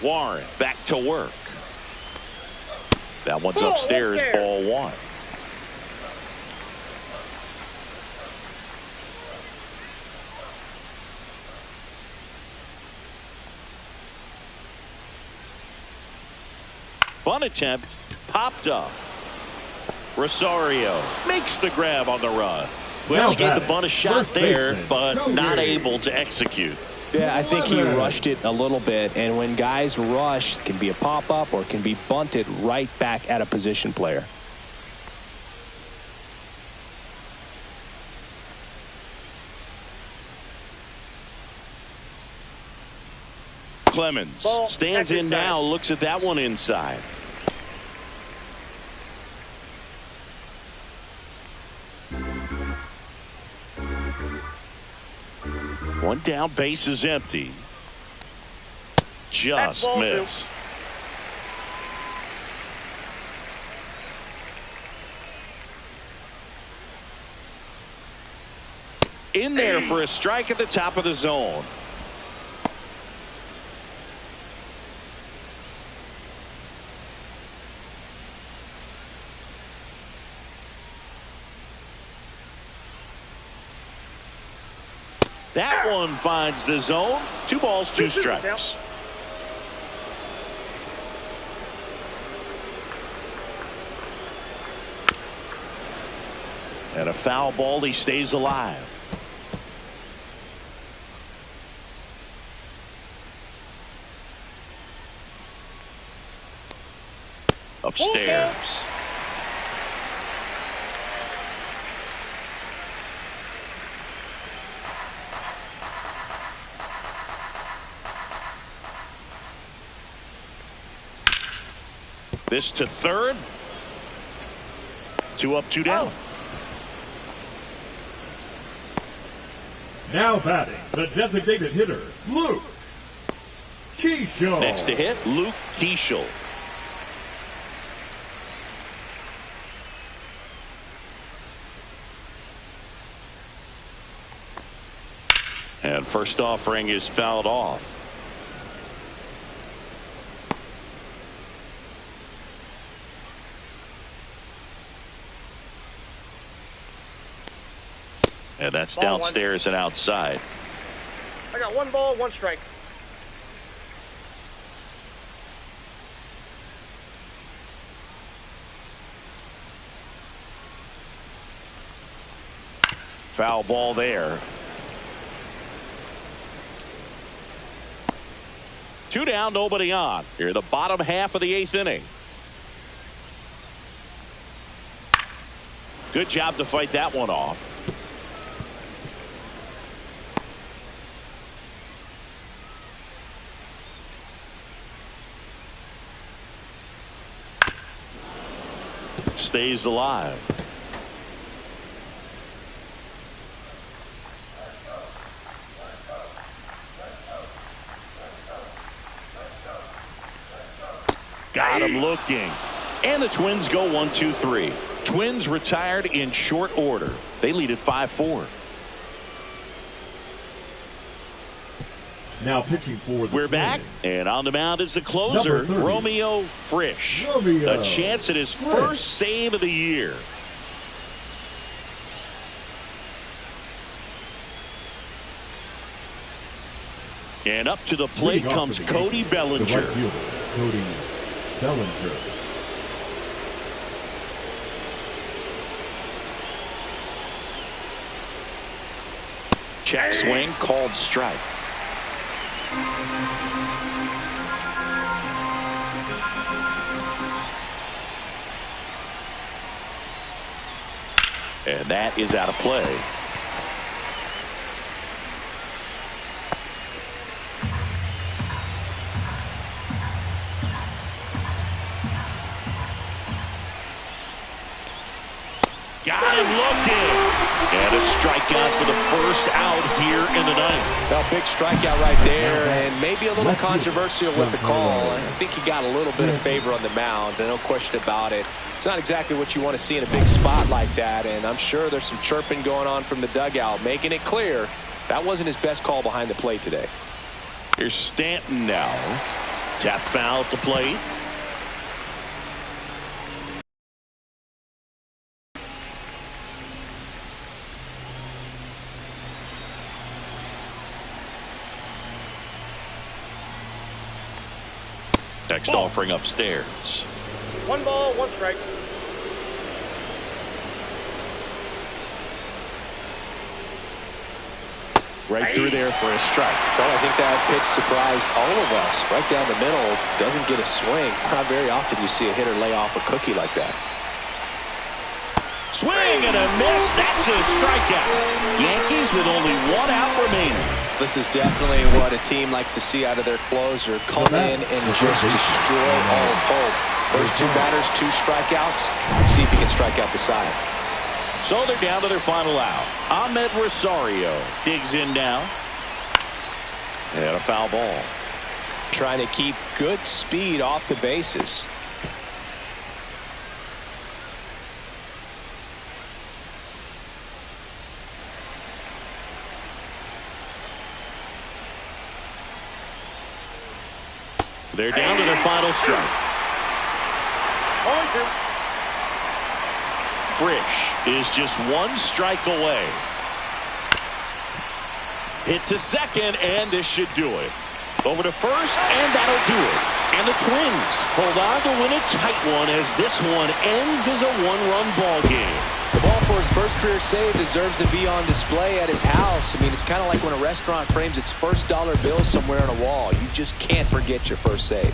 Warren back to work. That one's upstairs, ball 1. Bunt attempt popped up. Rosario makes the grab on the run. Well, he gave the bunt a shot there, but not able to execute. Yeah, I think he rushed it a little bit, and when guys rush, it can be a pop-up or it can be bunted right back at a position player. Clemens stands in now, looks at that one inside. One down, base is empty. Just missed. In there for a strike at the top of the zone. That one finds the zone. 2 balls, 2 strikes. And a foul ball. He stays alive. Upstairs. This to third. 2 up, 2 down. Now batting, the designated hitter, Luke Keeschel. Next to hit, Luke Keeschel. And first offering is fouled off. And that's downstairs and outside. I got 1 ball, 1 strike. Foul ball there. 2 down, nobody on. Here in the bottom half of the 8th inning. Good job to fight that one off. Stays alive. Got him looking. And the Twins go 1-2-3. Twins retired in short order. They lead at 5-4. Now pitching for the We're back, Twins. and on the mound is the closer, Number 30. Romeo Frisch. Romeo A chance at his Frisch. first save of the year. And up to the plate Leading off comes for the Cody Yankees, Bellinger. The right fielder, Cody Bellinger. Check swing, called strike. And that is out of play. Got him looking. And a strikeout for the first out here in the ninth. Well, big strikeout right there, and maybe a little controversial with the call. I think he got a little bit of favor on the mound, no question about it. It's not exactly what you want to see in a big spot like that, and I'm sure there's some chirping going on from the dugout, making it clear that wasn't his best call behind the plate today. Here's Stanton now. Tap foul at the plate. Next offering upstairs. 1 ball, 1 strike. Right through there for a strike. Well, I think that pitch surprised all of us. Right down the middle, doesn't get a swing. Not very often you see a hitter lay off a cookie like that. Swing and a miss. That's a strikeout. Yankees with only 1 out remaining. This is definitely what a team likes to see out of their closer. Come in and just destroy all hope. First 2 batters, 2 strikeouts. Let's see if he can strike out the side. So they're down to their final out. Ahmed Rosario digs in now. And a foul ball. Trying to keep good speed off the bases. They're down to their final strike. 0-2. Frisch is just 1 strike away. Hit to second, and this should do it. Over to first, and that'll do it. And the Twins hold on to win a tight one as this one ends as a 1-run ball game. The ball for his first career save deserves to be on display at his house. I mean, it's kind of like when a restaurant frames its first dollar bill somewhere on a wall. You just can't forget your first save.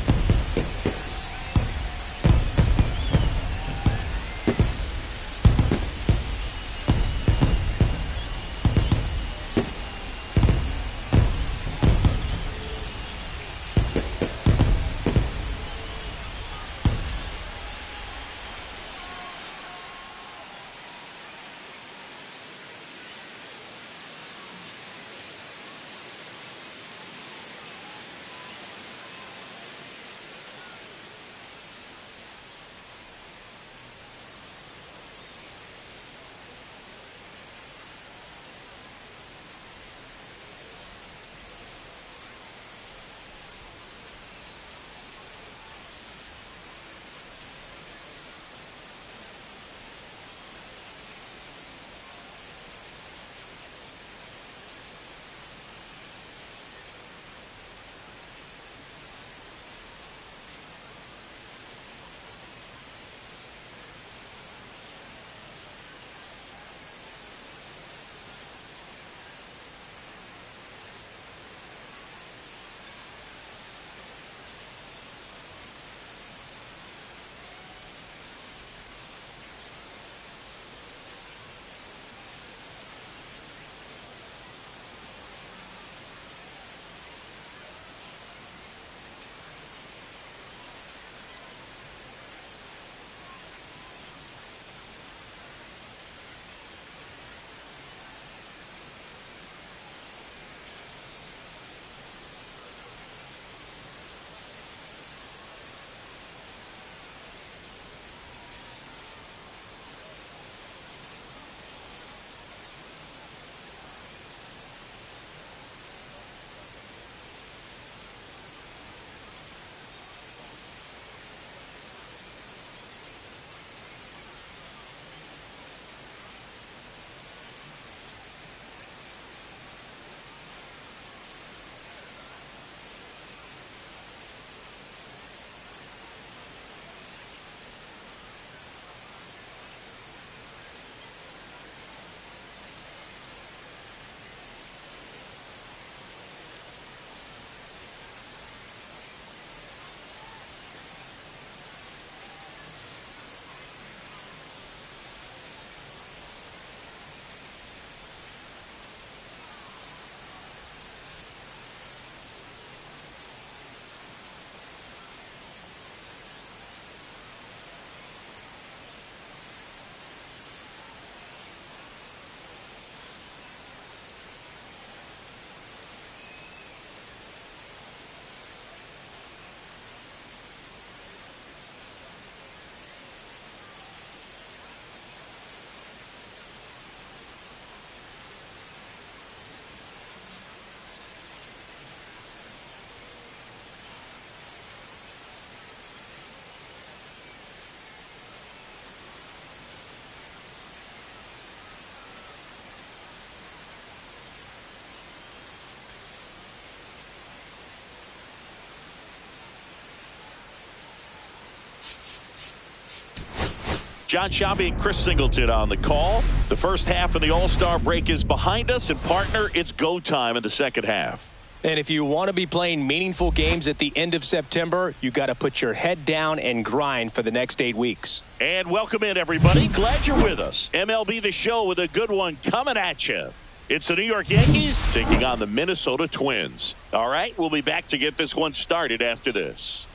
John Sciambi and Chris Singleton on the call. The first half of the All-Star break is behind us, and partner, it's go time in the second half. And if you want to be playing meaningful games at the end of September, you got to put your head down and grind for the next 8 weeks. And welcome in, everybody. Glad you're with us. MLB The Show with a good one coming at you. It's the New York Yankees taking on the Minnesota Twins. All right, we'll be back to get this one started after this.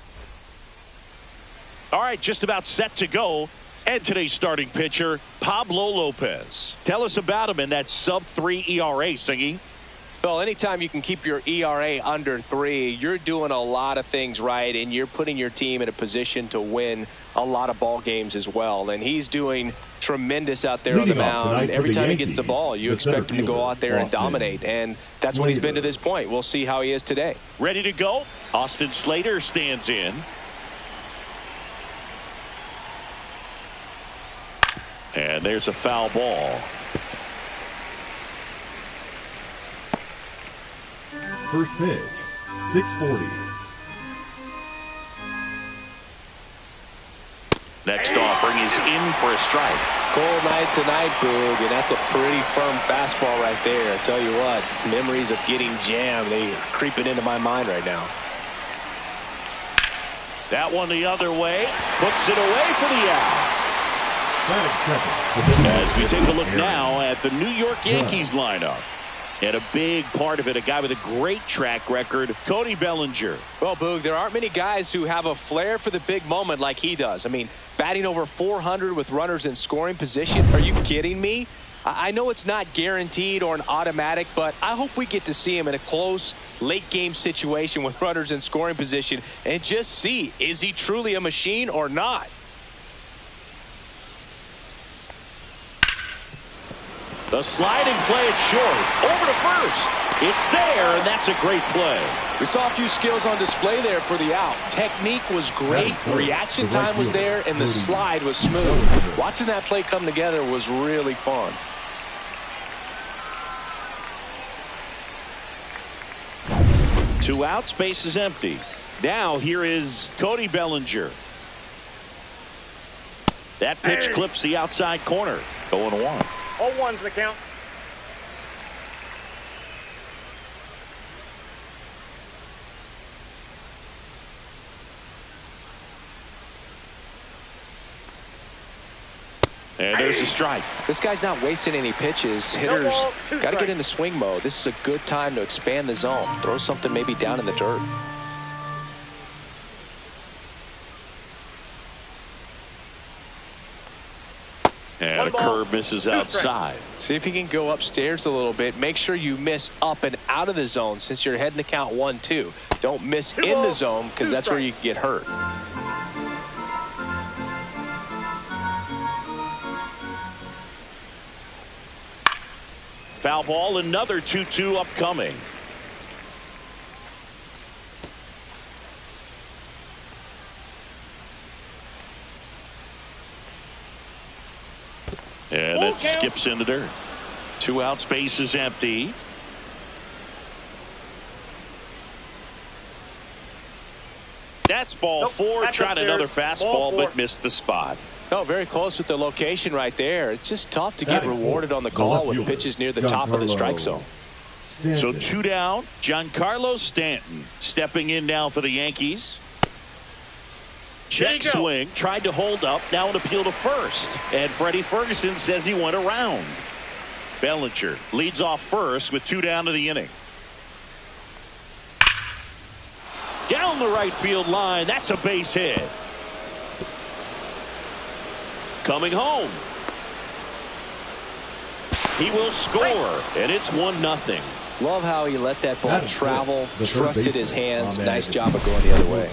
All right, just about set to go. And today's starting pitcher, Pablo Lopez. Tell us about him in that sub-3 ERA, Singy. Well, anytime you can keep your ERA under 3, you're doing a lot of things right, and you're putting your team in a position to win a lot of ball games as well. And he's doing tremendous out there on the mound. Every time he gets the ball, you expect him to go out there and dominate, and that's what he's been to this point. We'll see how he is today. Ready to go? Austin Slater stands in. And there's a foul ball. First pitch, 640. Next offering is in for a strike. Cold night tonight, Boog, and that's a pretty firm fastball right there. I tell you what, memories of getting jammed, they are creeping into my mind right now. That one the other way, puts it away for the out. As we take a look now at the New York Yankees lineup. And a big part of it, a guy with a great track record, Cody Bellinger. Well, Boog, there aren't many guys who have a flair for the big moment like he does. I mean, batting over 400 with runners in scoring position. Are you kidding me? I know it's not guaranteed or an automatic, but I hope we get to see him in a close, late-game situation with runners in scoring position and just see, is he truly a machine or not? The sliding play it short. Over to first. It's there, and that's a great play. We saw a few skills on display there for the out. Technique was great. Reaction time was there, and the slide was smooth. Watching that play come together was really fun. Two out, space is empty. Now here is Cody Bellinger. That pitch clips the outside corner. 0-1. 0-1's the count. And there's a strike. This guy's not wasting any pitches. Hitters got to get into swing mode. This is a good time to expand the zone. Throw something maybe down in the dirt. And a curve misses outside. See if you can go upstairs a little bit. Make sure you miss up and out of the zone since you're heading the count 1-2. Don't miss in the zone because that's where you can get hurt. Foul ball, another 2-2 upcoming. And it skips in the dirt. 2 out, space is empty. That's ball 4. Tried another fastball, but missed the spot. Oh, very close with the location right there. It's just tough to get rewarded on the call with pitches near the top of the strike zone. So 2 down. Giancarlo Stanton stepping in now for the Yankees. Check swing, tried to hold up, now an appeal to first. And Freddie Ferguson says he went around. Bellinger leads off first with 2 down to the inning. Down the right field line, that's a base hit. Coming home. He will score, and it's 1-0. Love how he let that ball travel, trusted his hands. Nice job of going the other way.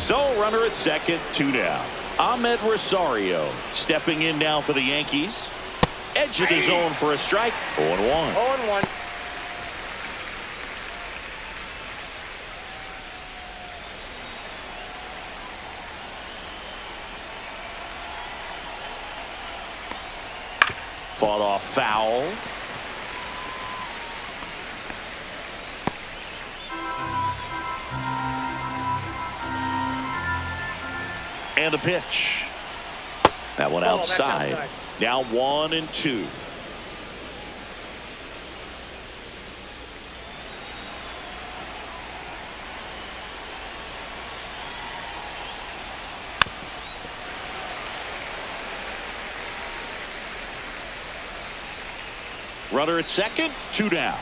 So runner at second, 2 down. Ahmed Rosario stepping in now for the Yankees. Edge of the zone for a strike. 0-1. 0-1. Fought off foul. And the pitch. That one Ball, that's outside. outside. Now 1-2. Runner at second, 2 down.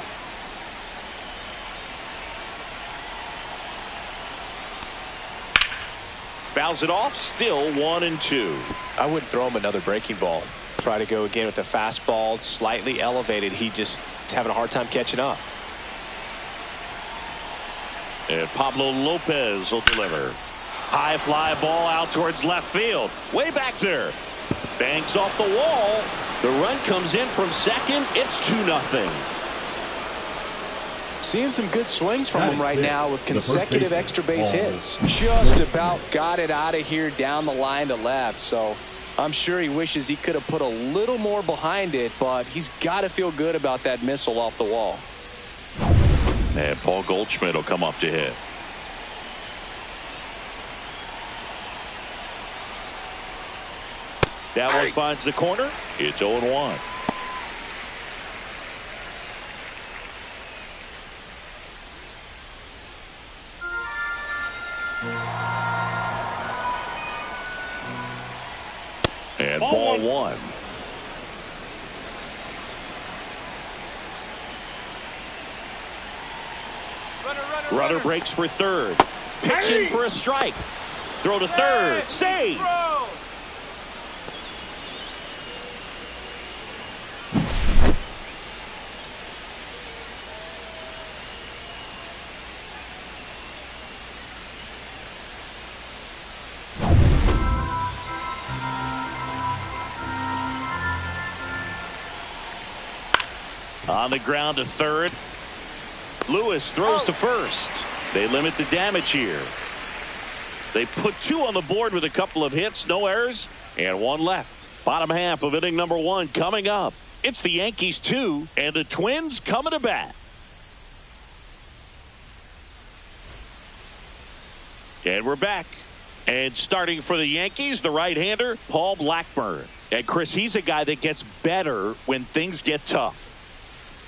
Fouls it off, still 1-2. I wouldn't throw him another breaking ball. Try to go again with the fastball, slightly elevated. He just is having a hard time catching up. And Pablo Lopez will deliver. High fly ball out towards left field. Way back there. Bangs off the wall. The run comes in from second. It's 2-0. Seeing some good swings from him right now with consecutive extra base hits. Ball. Just about got it out of here down the line to left. So I'm sure he wishes he could have put a little more behind it, but he's got to feel good about that missile off the wall. And Paul Goldschmidt will come up to hit. That one finds the corner. It's 0-1. And ball one. Runner breaks for third. Pitching for a strike. Throw to third. Save. On the ground to third. Lewis throws to first. They limit the damage here. They put 2 on the board with a couple of hits, no errors, and 1 left. Bottom half of inning number 1 coming up. It's the Yankees 2 and the Twins coming to bat. And we're back. And starting for the Yankees, the right-hander, Paul Blackburn. And Chris, he's a guy that gets better when things get tough.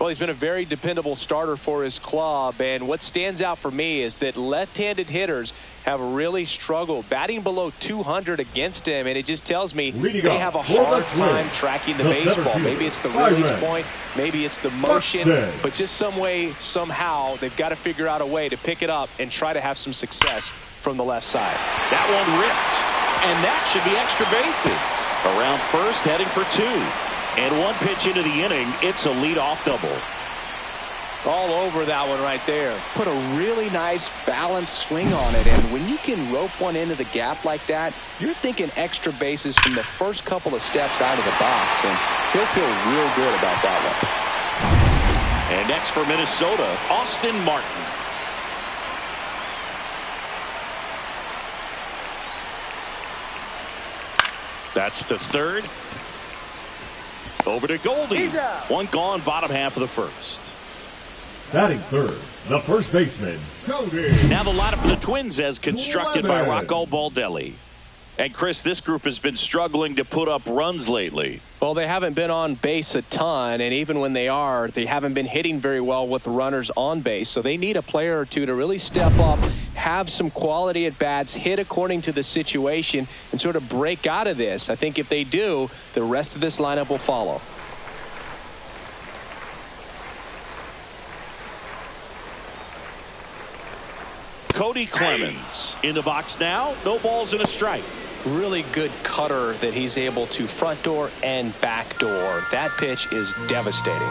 Well, he's been a very dependable starter for his club, and what stands out for me is that left-handed hitters have really struggled batting below 200 against him, and it just tells me they have a hard time tracking the baseball. Maybe it's the release point, maybe it's the motion, but just some way, somehow, they've got to figure out a way to pick it up and try to have some success from the left side. That one ripped, and that should be extra bases. Around first, heading for 2. And 1 pitch into the inning, it's a leadoff double. All over that one right there. Put a really nice balanced swing on it, and when you can rope one into the gap like that, you're thinking extra bases from the first couple of steps out of the box, and he'll feel real good about that one. And next for Minnesota, Austin Martin. That's to third. Over to Goldie. 1 gone, bottom half of the first. Batting third, the first baseman, Cody. Now the lineup for the Twins as constructed by Rocco Baldelli. And Chris, this group has been struggling to put up runs lately. Well, they haven't been on base a ton, and even when they are, they haven't been hitting very well with runners on base. So they need a player or two to really step up, have some quality at bats, hit according to the situation, and sort of break out of this. I think if they do, the rest of this lineup will follow. Cody Clemens in the box now. No balls and a strike. Really good cutter that he's able to front door and back door. That pitch is devastating.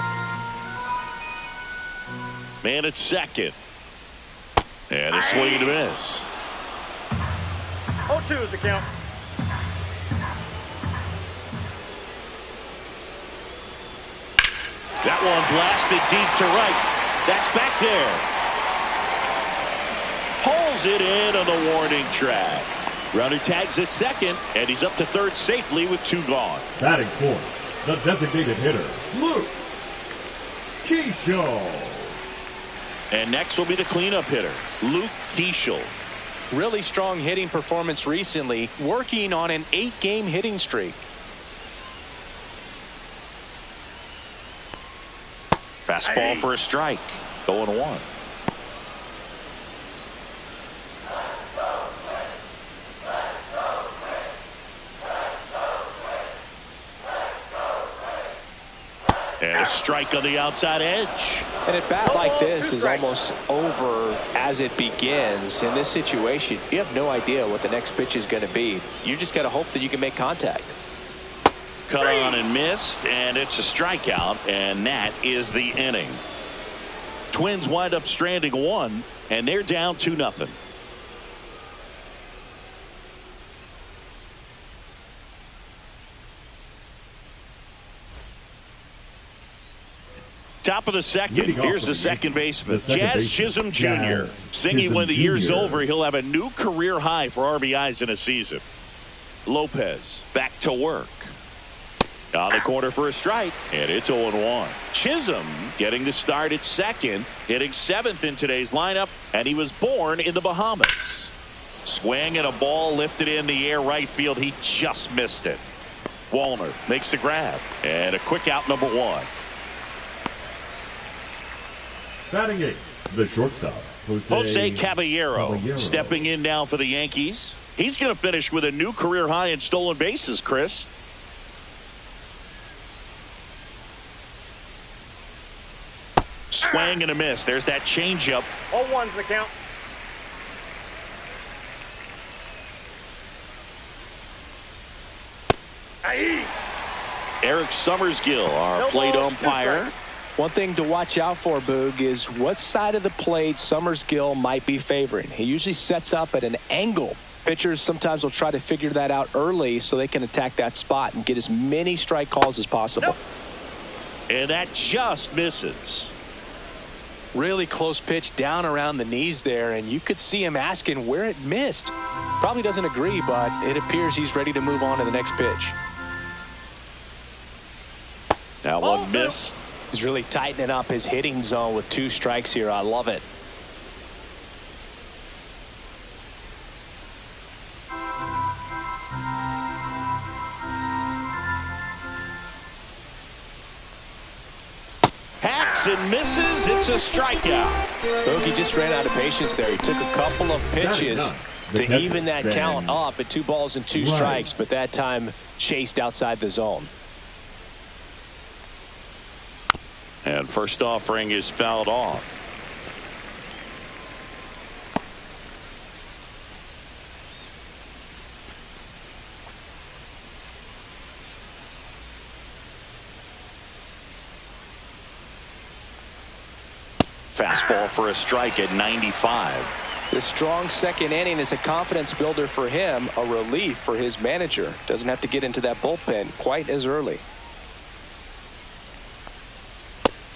Man at second. And a swing and a miss. 0-2 is the count. That one blasted deep to right. That's back there. Pulls it in on the warning track. Runner tags at second, and he's up to third safely with 2 gone. Batting fourth, the designated hitter, Luke Keeschel. And next will be the cleanup hitter, Luke Keeschel. Really strong hitting performance recently, working on an 8-game hitting streak. Fastball for a strike. 0-1. And a strike on the outside edge. And at bat like this is almost over as it begins. In this situation, you have no idea what the next pitch is going to be. You just got to hope that you can make contact. Cut on and missed, and it's a strikeout, and that is the inning. Twins wind up stranding one, and they're down 2-0. Top of the second. Here's the second baseman, Jazz Chisholm Jr. Singing when the year's over, he'll have a new career high for RBIs in a season. Lopez back to work. On the corner for a strike, and it's 0-1. Chisholm getting the start at second, hitting 7th in today's lineup, and he was born in the Bahamas. Swing and a ball lifted in the air right field. He just missed it. Wallner makes the grab, and a quick out, number 1. Batting 8, the shortstop, Jose Caballero stepping in now for the Yankees. He's going to finish with a new career high in stolen bases, Chris. Swing and a miss. There's that changeup. 0-1's the count. Eric Summersgill, our plate umpire. One thing to watch out for, Boog, is what side of the plate Summersgill might be favoring. He usually sets up at an angle. Pitchers sometimes will try to figure that out early so they can attack that spot and get as many strike calls as possible. And that just misses. Really close pitch down around the knees there, and you could see him asking where it missed. Probably doesn't agree, but it appears he's ready to move on to the next pitch. That one missed. He's really tightening up his hitting zone with 2 strikes here. I love it. And misses. It's a strikeout. Bogey just ran out of patience there. He took a couple of pitches to even that count up at 2 balls and 2 strikes, but that time chased outside the zone. And first offering is fouled off. Fastball for a strike at 95. The strong second inning is a confidence builder for him, a relief for his manager. Doesn't have to get into that bullpen quite as early.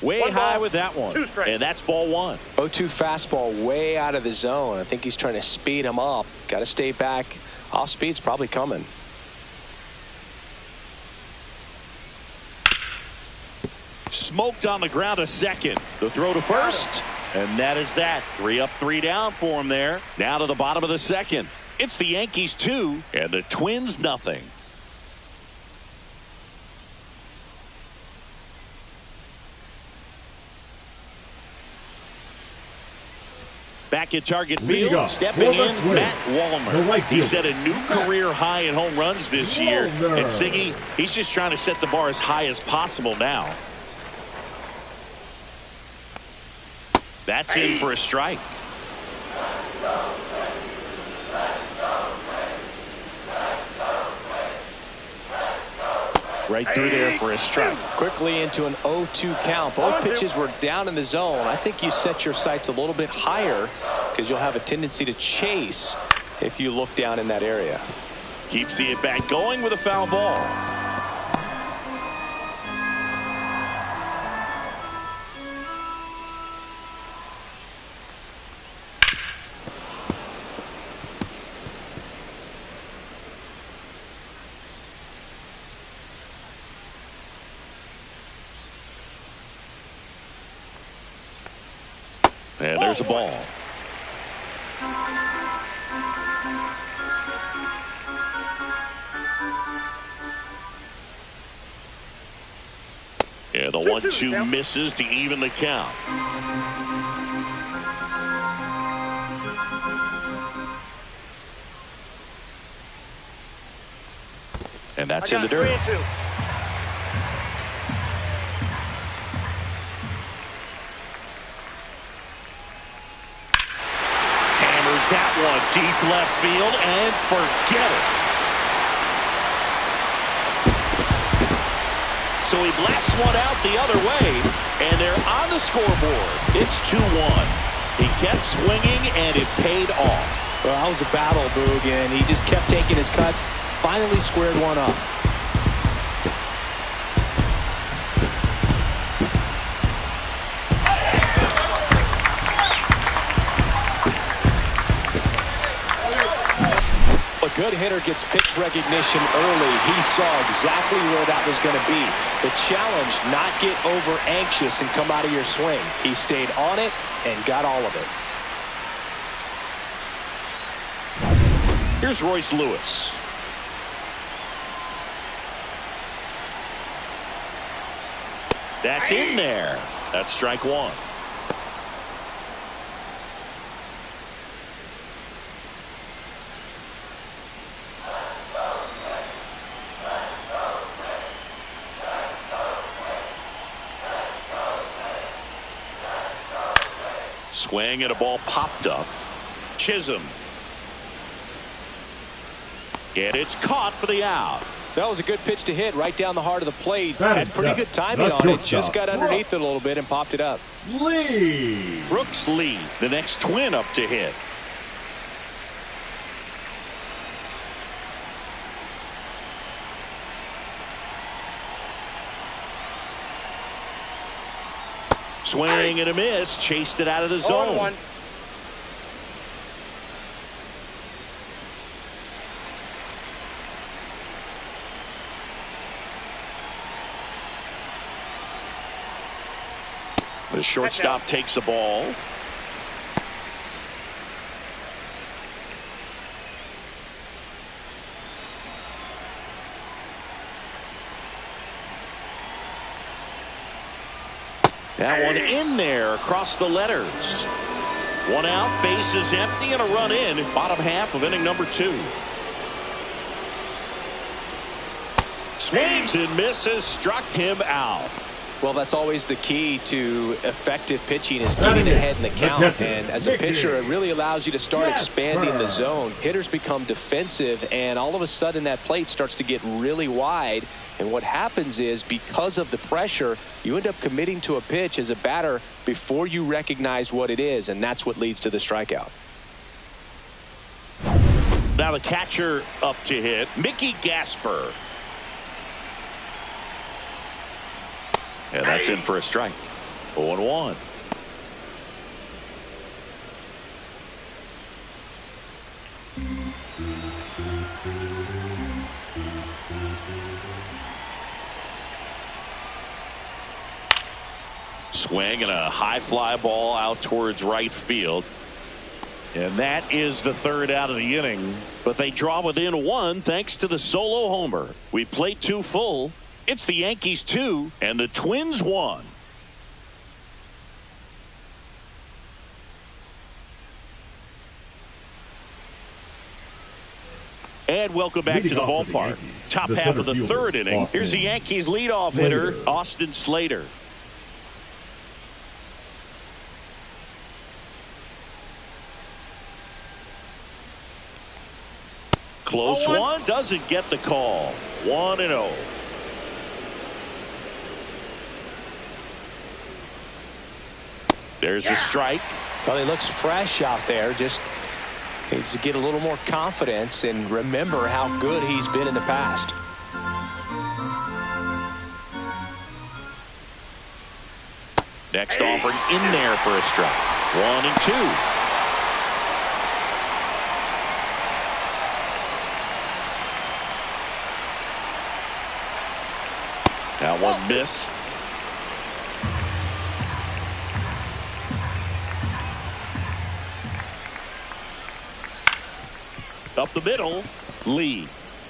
Way high with that one. And that's ball 1. 0-2 fastball way out of the zone. I think he's trying to speed him up. Got to stay back. Off speed's probably coming. Smoked on the ground to second. The throw to first. And that is that. 3 up, 3 down for him there. Now to the bottom of the second. It's the Yankees 2 and the Twins nothing. Back at Target Field, stepping in, Matt Wallner. He set a new career high in home runs this year. And Siggy, he's just trying to set the bar as high as possible now. That's in for a strike. Right through there for a strike. Quickly into an 0-2 count. Both pitches were down in the zone. I think you set your sights a little bit higher because you'll have a tendency to chase if you look down in that area. Keeps the at-bat going with a foul ball. And there's a ball. Yeah, the 1-2 misses to even the count. And that's in the dirt. 3-2. Hammers that one deep left field and forget it. So he blasts one out the other way, and they're on the scoreboard. It's 2-1. He kept swinging, and it paid off. Well, that was a battle, Boog, and he just kept taking his cuts. Finally squared one up. A good hitter gets pitch recognition early. He saw exactly where that was going to be. The challenge, not get over anxious and come out of your swing. He stayed on it and got all of it. Here's Royce Lewis. That's in there. That's strike one. Swing and a ball popped up. Chisholm. And it's caught for the out. That was a good pitch to hit right down the heart of the plate. Batting Had pretty good timing on it. Just got underneath it a little bit and popped it up. Lee. Brooks Lee, the next twin up to hit. Swing and a miss. Chased it out of the zone. 0-1. The shortstop takes the ball. That one in there across the letters. One out, bases empty, and a run in. Bottom half of inning number 2. Swings and misses, struck him out. Well, that's always the key to effective pitching, is getting ahead in the count. And as a pitcher, it really allows you to start expanding the zone. Hitters become defensive, and all of a sudden that plate starts to get really wide. And what happens is, because of the pressure, you end up committing to a pitch as a batter before you recognize what it is, and that's what leads to the strikeout. Now the catcher up to hit, Mickey Gasper. And that's in for a strike. 0-1. Swing and a high fly ball out towards right field. And that is the third out of the inning. But they draw within 1 thanks to the solo homer. We played 2 full. It's the Yankees 2 and the Twins 1. And welcome back to the ballpark. Top half of the third inning. Here's the Yankees leadoff hitter, Austin Slater. Close one, doesn't get the call. 1-0. There's a strike. Well, he looks fresh out there. Just needs to get a little more confidence and remember how good he's been in the past. Next offering in there for a strike. 1-2. That one missed. Up the middle, Lee.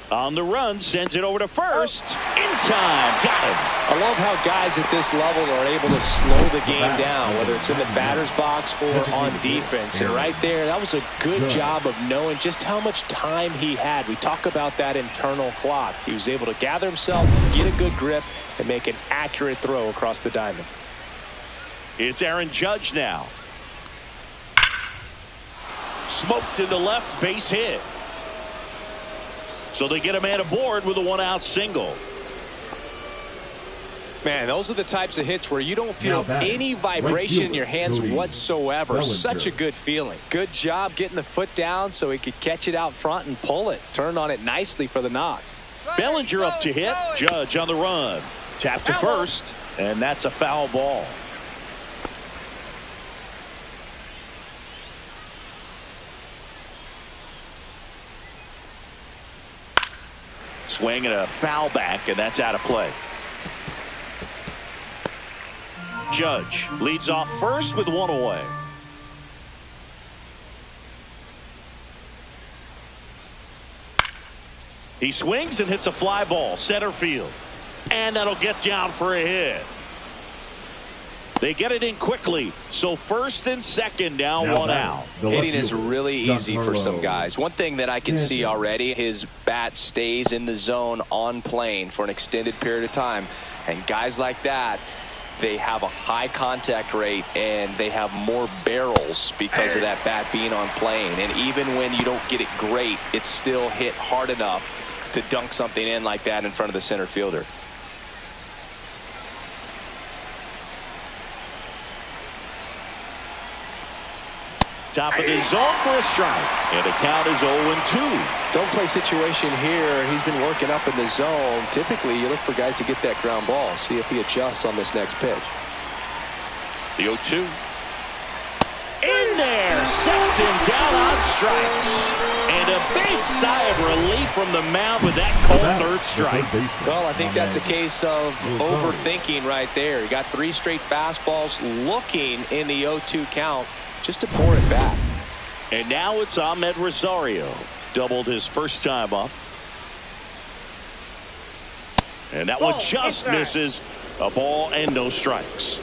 On the run, sends it over to first. In time. Got him. I love how guys at this level are able to slow the game down, whether it's in the batter's box or on defense. And right there, that was a good job of knowing just how much time he had. We talk about that internal clock. He was able to gather himself, get a good grip, and make an accurate throw across the diamond. It's Aaron Judge now. Smoked into left, base hit. So they get a man aboard with a one-out single. Man, those are the types of hits where you don't feel any vibration in your hands whatsoever. Such a good feeling. Good job getting the foot down so he could catch it out front and pull it. Turned on it nicely for the knock. Bellinger up to hit. Judge on the run. Tap to first, and that's a foul ball. Swing and a foul back, and that's out of play. Judge leads off first with one away. He swings and hits a fly ball center field, and that'll get down for a hit. They get it in quickly, so first and second now one out. Hitting is really easy for some guys. One thing that I can see already, his bat stays in the zone on plane for an extended period of time. And guys like that, they have a high contact rate and they have more barrels because of that bat being on plane. And even when you don't get it great, it's still hit hard enough to dunk something in like that in front of the center fielder. Top of the zone for a strike. And the count is 0-2. Don't play situation here. He's been working up in the zone. Typically, you look for guys to get that ground ball. See if he adjusts on this next pitch. The 0-2. In there. Sets him down on strikes. And a big sigh of relief from the mound with that cold third strike. Well, I think that's a case of overthinking right there. He got 3 straight fastballs looking in the 0-2 count. Just to pour it back. And now it's Ahmed Rosario. Doubled his first time up. And that one just misses. A ball and no strikes.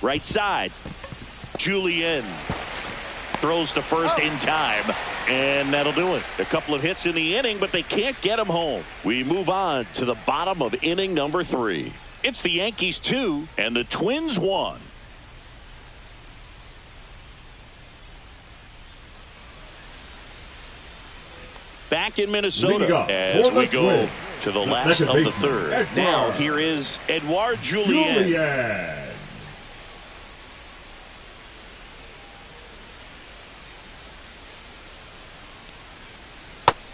Right side. Julian throws to first in time, and that'll do it. A couple of hits in the inning, but they can't get him home. We move on to the bottom of inning number 3. It's the Yankees 2 and the Twins 1. Back in Minnesota as we go to the last of the third. Now here is Edouard Julien.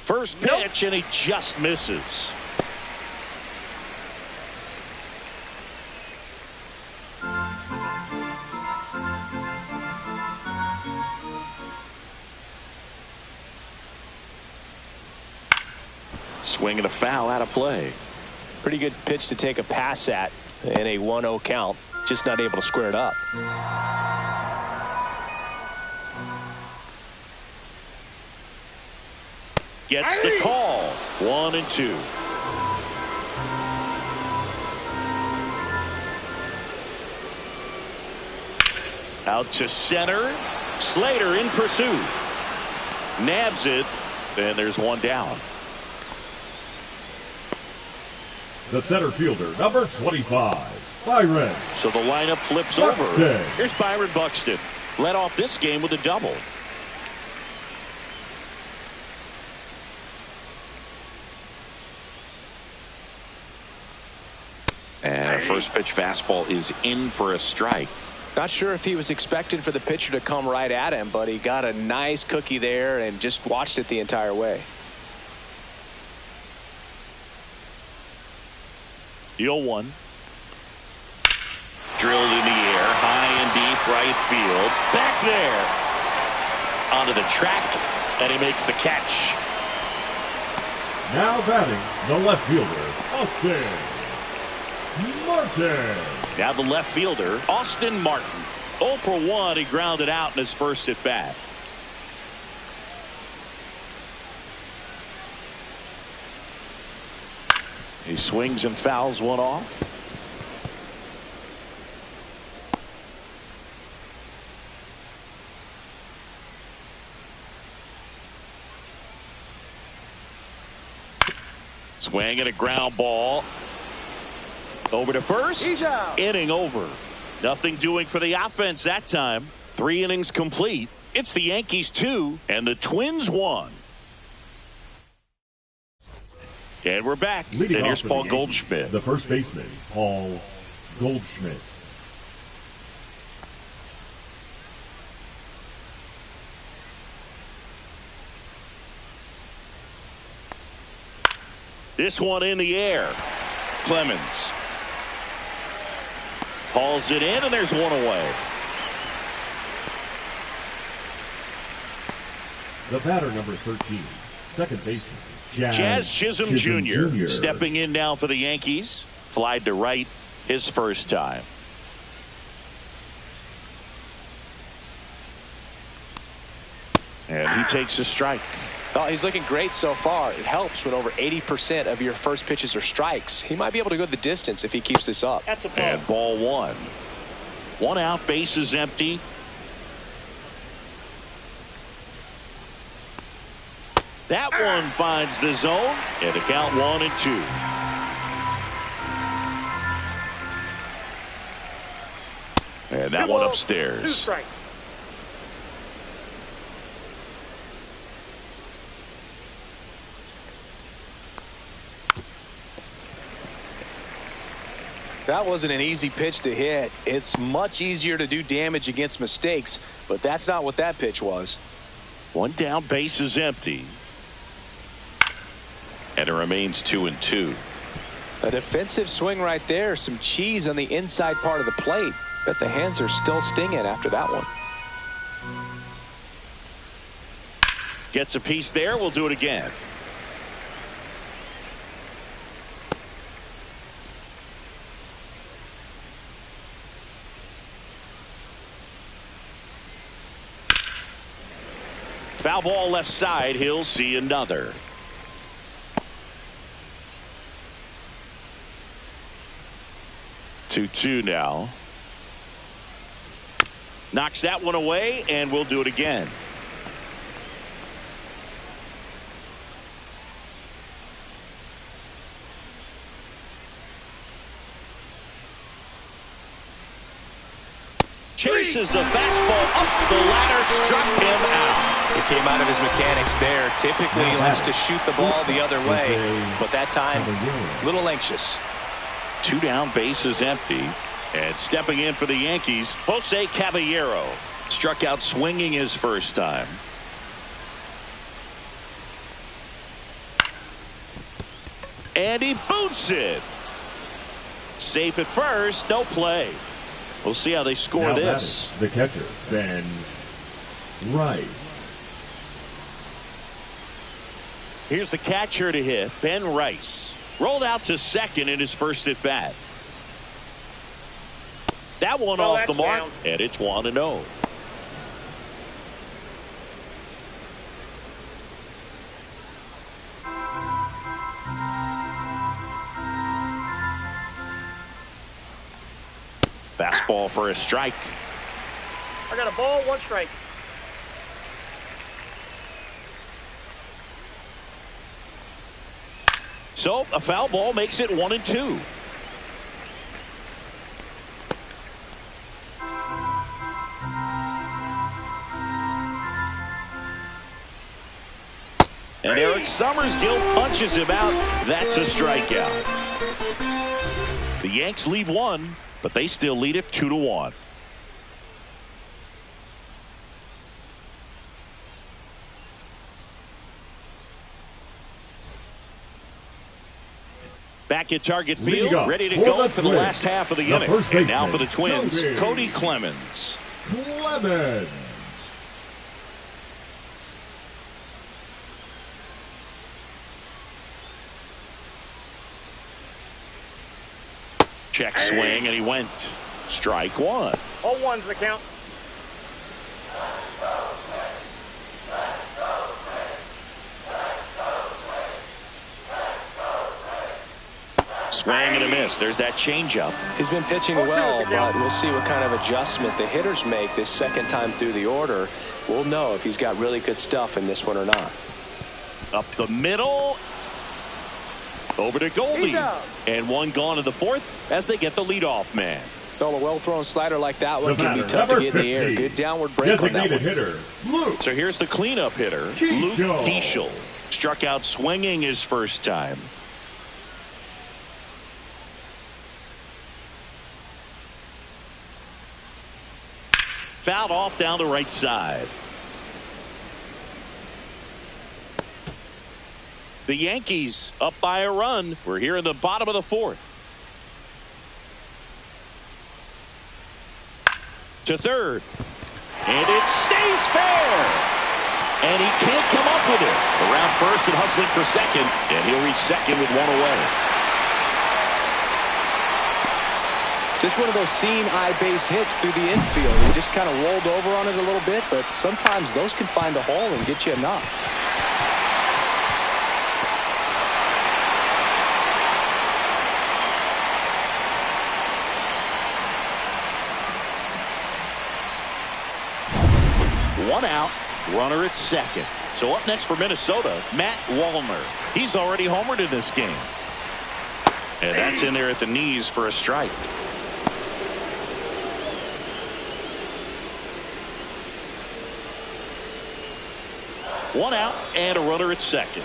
First pitch, and he just misses. Swing and a foul out of play. Pretty good pitch to take a pass at in a 1-0 count. Just not able to square it up. Gets the call. 1-2. Out to center. Slater in pursuit. Nabs it. And there's one down. The center fielder, number 25, Byron. So the lineup flips over. Here's Byron Buxton. Led off this game with a double. And a first pitch fastball is in for a strike. Not sure if he was expecting for the pitcher to come right at him, but he got a nice cookie there and just watched it the entire way. The 0-1. Drilled in the air, high and deep right field. Back there. Onto the track, and he makes the catch. Now batting, the left fielder, Austin Martin. Now the left fielder, Austin Martin. 0 for 1, he grounded out in his first at bat. He swings and fouls one off. Swing and a ground ball. Over to first. He's out. Inning over. Nothing doing for the offense that time. 3 innings complete. It's the Yankees 2 and the Twins 1. And we're back. Leading and here's off for Paul the Yankees, Goldschmidt. the first baseman, Paul Goldschmidt. This one in the air. Clemens hauls it in, and there's one away. The batter, number 13, second baseman, Jazz Chisholm Jr. stepping in now for the Yankees. Flied to right his first time. And he takes a strike. Oh, he's looking great so far. It helps when over 80% of your first pitches are strikes. He might be able to go the distance if he keeps this up. That's a ball. And ball 1. 1 out, bases empty. That one finds the zone, and the count 1-2. And that one upstairs. 2 strikes. That wasn't an easy pitch to hit. It's much easier to do damage against mistakes, but that's not what that pitch was. 1 down, bases empty. And it remains 2-2. A defensive swing right there. Some cheese on the inside part of the plate. Bet the hands are still stinging after that one. Gets a piece there. We'll do it again. Foul ball left side. He'll see another. Two now. Knocks that one away, and we'll do it again. Chases the fastball up the ladder, struck him out. It came out of his mechanics there. Typically he likes to shoot the ball the other way, but that time a little anxious. 2 down, bases empty. And stepping in for the Yankees, Jose Caballero. Struck out swinging his first time. And he boots it. Safe at first, no play. We'll see how they score now this. Batting, the catcher, Ben Rice. Here's the catcher to hit, Ben Rice. Rolled out to second in his first at bat. That one off the mark, down. and it's 1-0. Fastball for a strike. I got a ball, 1 strike. So a foul ball makes it 1-2. And Eric Summersgill punches him out. That's a strikeout. The Yanks leave 1, but they still lead it 2-1. Back at target field, ready to for go the for the Twins, last half of the the inning. first And now baseman, for the Twins, Cody Clemens. Clemens. Check swing, and he went. Strike one. 0-1's the count. Swing and a miss. There's that changeup. He's been pitching well, but we'll see what kind of adjustment the hitters make this second time through the order. We'll know if he's got really good stuff in this one or not. Up the middle. Over to Goldie. And one gone to the fourth as they get the leadoff man. Well, a well-thrown slider like that one can be batter, tough to get in the 15, air. Good downward break on that one. hitter, Luke. So here's the cleanup hitter, Luke Keeschel. Struck out swinging his first time. Fouled off down the right side. The Yankees up by a run. We're here in the bottom of the fourth. To third. And it stays fair. And he can't come up with it. Around first and hustling for second. And he'll reach second with one away. Just one of those seeing eye base hits through the infield. He just kind of rolled over on it a little bit, but sometimes those can find a hole and get you a knock. One out, runner at second. So up next for Minnesota, Matt Wallner. He's already homered in this game. And that's in there at the knees for a strike. One out and a runner at second.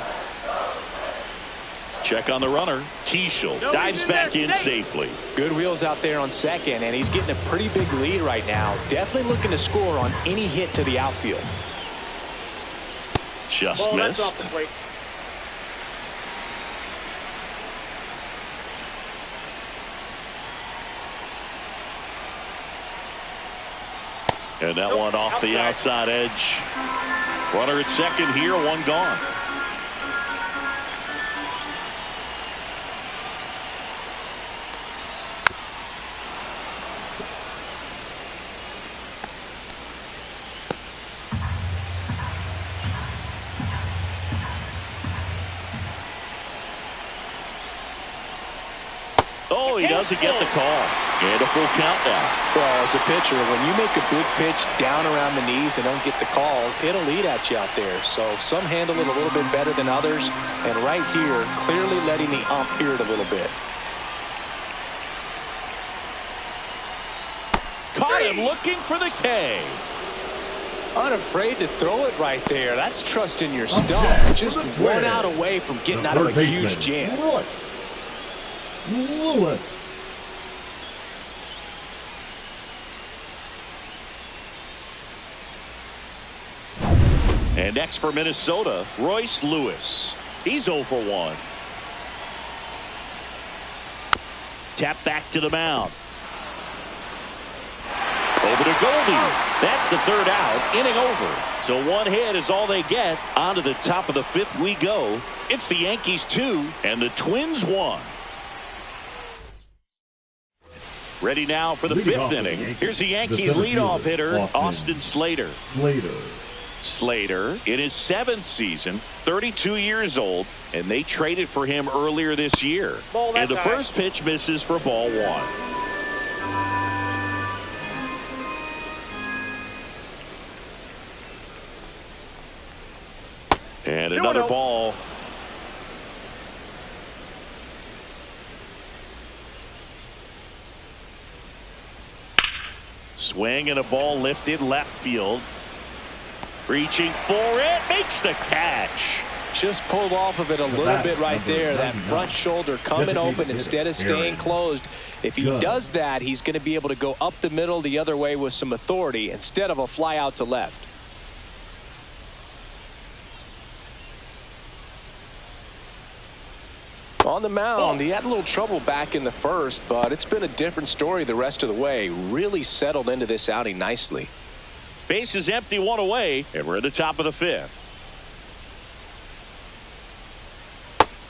Check on the runner. Keeschel dives back in safely. Good wheels out there on second, and he's getting a pretty big lead right now. Definitely looking to score on any hit to the outfield. Just That's off missed. the plate. And that one off the outside edge. Runner at second here, one gone. Oh, he doesn't get the call. And a full count now. Well, as a pitcher, when you make a big pitch down around the knees and don't get the call, it'll eat at you out there. So some handle it a little bit better than others. And right here, clearly letting the ump hear it a little bit. Caught him looking for the K. Unafraid to throw it right there. That's trusting your stump. Just one out away from getting out of a huge jam. Lewis. And next for Minnesota, Royce Lewis. He's 0 for 1. Tap back to the mound. Over to Goldie. That's the third out. Inning over. So one hit is all they get. On to the top of the fifth we go. It's the Yankees 2 and the Twins 1. Ready now for the fifth inning. Here's the Yankees leadoff hitter, Austin Slater. Slater in his 7th season, 32 years old, and they traded for him earlier this year. And the first pitch misses for ball one. And another ball. Swing and a ball lifted left field. Reaching for it, makes the catch. Just pulled off of it a little bit right there. That front shoulder coming open instead of staying closed. If he does that, he's going to be able to go up the middle the other way with some authority instead of a fly out to left. On the mound, he had a little trouble back in the first, but it's been a different story the rest of the way. Really settled into this outing nicely. Base is empty, one away, and we're at the top of the fifth.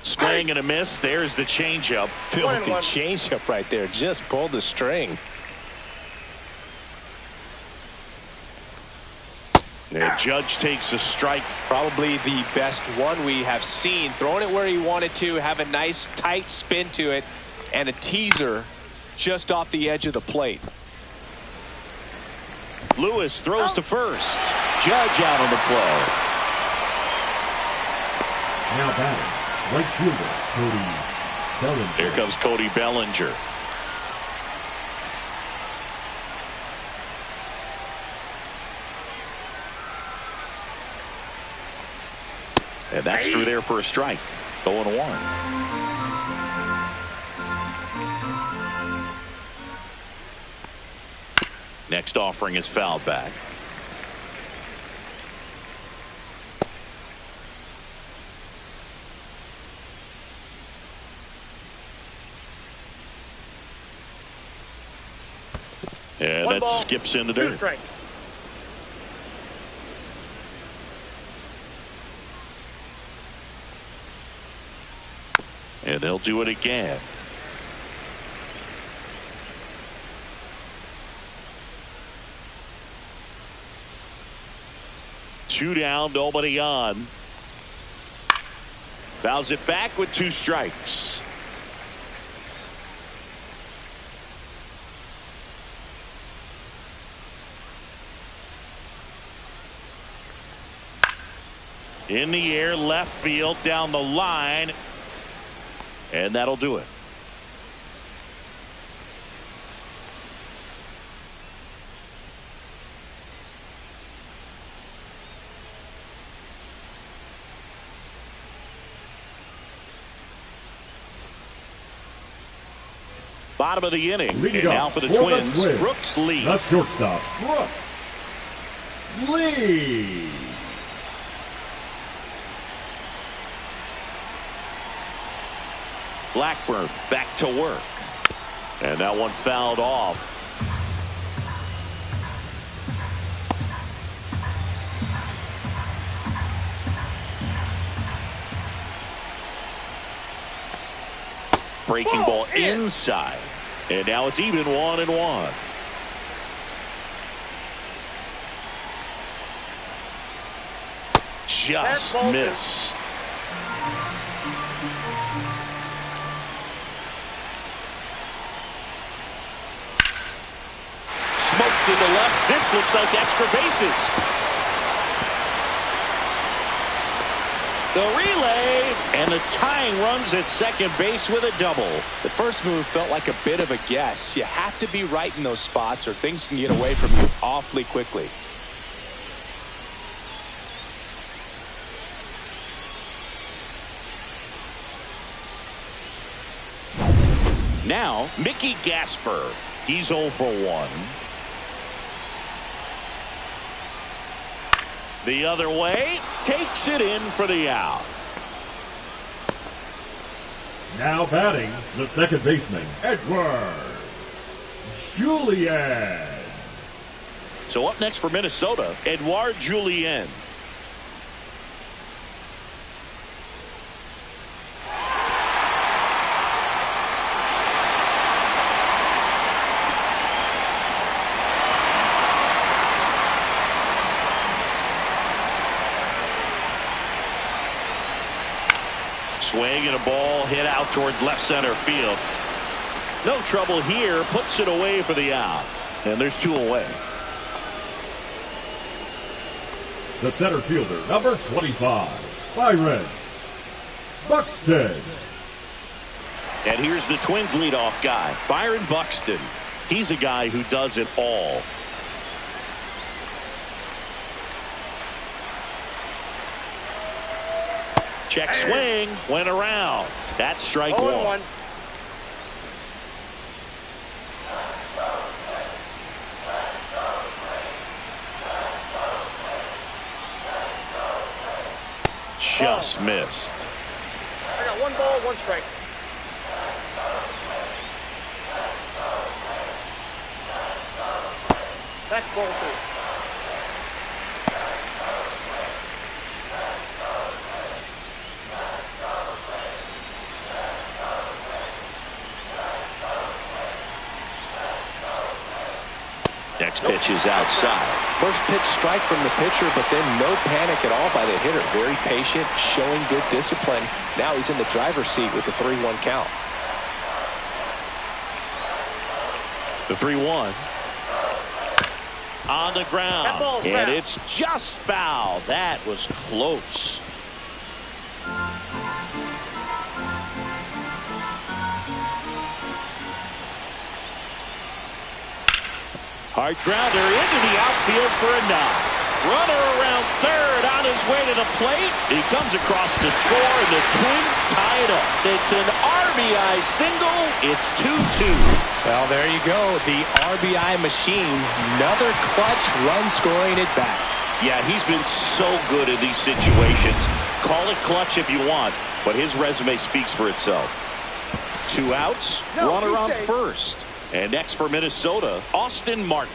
Swing and a miss. There's the changeup. Filthy changeup right there. Just pulled the string. And Judge takes a strike. Probably the best one we have seen. Throwing it where he wanted to, have a nice tight spin to it, and a teaser just off the edge of the plate. Lewis throws to first. Judge out on the play. Now batting, right fielder Cody Bellinger. Here comes Cody Bellinger. And that's through there for a strike. 0-1. Next offering is fouled back. And that skips into dirt. Strike. And they'll do it again. Two down, nobody on. Fouls it back with 2 strikes. In the air, left field, down the line. And that'll do it. Bottom of the inning. And now for the Twins, Brooks Lee. The shortstop, Brooks Lee. Blackburn back to work. And that one fouled off. Breaking ball inside. And now it's even 1-1. Just missed. Smoked to the left. This looks like extra bases. The relay and the tying runs at second base with a double. The first move felt like a bit of a guess. You have to be right in those spots or things can get away from you awfully quickly. Now, Mickey Gasper. He's 0 for 1. The other way, takes it in for the out. Now batting, the second baseman, Edward Julien. So up next for Minnesota, Edouard Julien. Swing and a ball hit out towards left center field. No trouble here. Puts it away for the out. And there's 2 away. The center fielder, number 25, Byron Buxton. And here's the Twins leadoff guy, Byron Buxton. He's a guy who does it all. Check swing, went around. That's strike 1. Just missed. I got 1 ball, 1 strike. That's ball 2. Next pitch is outside. First pitch strike from the pitcher, but then no panic at all by the hitter. Very patient, showing good discipline. Now he's in the driver's seat with the 3-1 count. The 3-1. On the ground. And it's just foul. That was close. Hard grounder into the outfield for a knock. Runner around third on his way to the plate. He comes across to score, and the Twins tie it up. It's an RBI single. It's 2-2. Well, there you go. The RBI machine. Another clutch run scoring at bat. Yeah, he's been so good in these situations. Call it clutch if you want, but his resume speaks for itself. 2 outs, runner on first. And next for Minnesota, Austin Martin.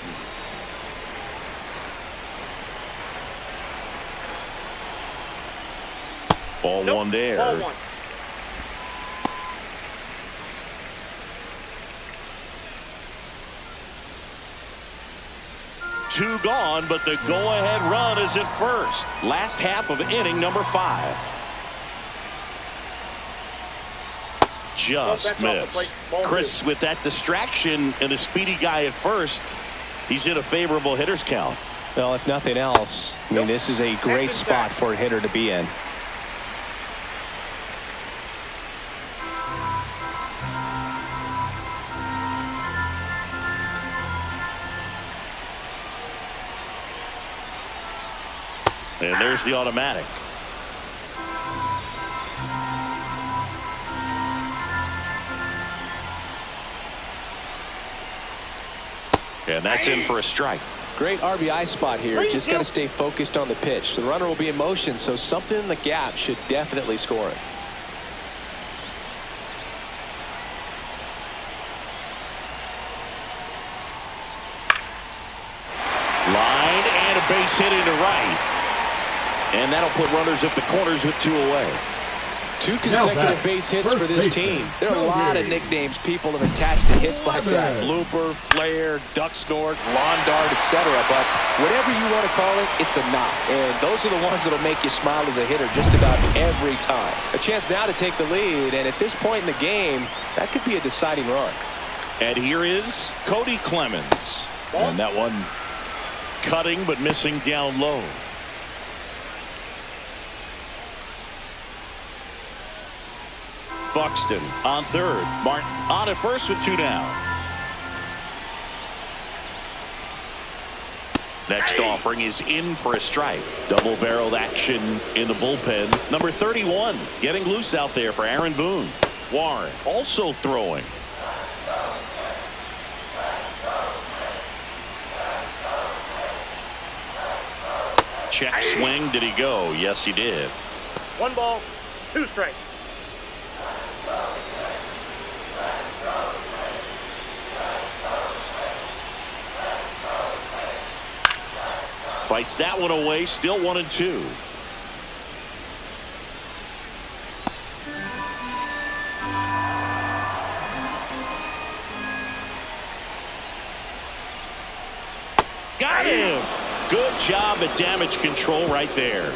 Ball 1 there. Ball 1. Two gone, but the go-ahead run is at first. Last half of inning number 5. Just missed. Chris, with that distraction and a speedy guy at first, he's in a favorable hitter's count. Well, if nothing else, I mean, this is a great spot for a hitter to be in. And there's the automatic. And that's in for a strike. Great RBI spot here. Just got to stay focused on the pitch. The runner will be in motion, so something in the gap should definitely score it. Line and a base hit into right. And that'll put runners at the corners with 2 away. 2 consecutive base hits for this team. There are a lot of nicknames people have attached to hits like that. Blooper, flare, duck snort, lawn dart, etc. But whatever you want to call it, it's a knock. And those are the ones that'll make you smile as a hitter just about every time. A chance now to take the lead, and at this point in the game, that could be a deciding run. And here is Cody Clemens. And that one cutting but missing down low. Buxton on third. Martin on at first with 2 down. Next offering is in for a strike. Double-barreled action in the bullpen. Number 31 getting loose out there for Aaron Boone. Warren also throwing. Check swing. Did he go? Yes, he did. 1 ball, 2 strikes. Fights that one away. Still 1-2. Got him. Good job at damage control right there.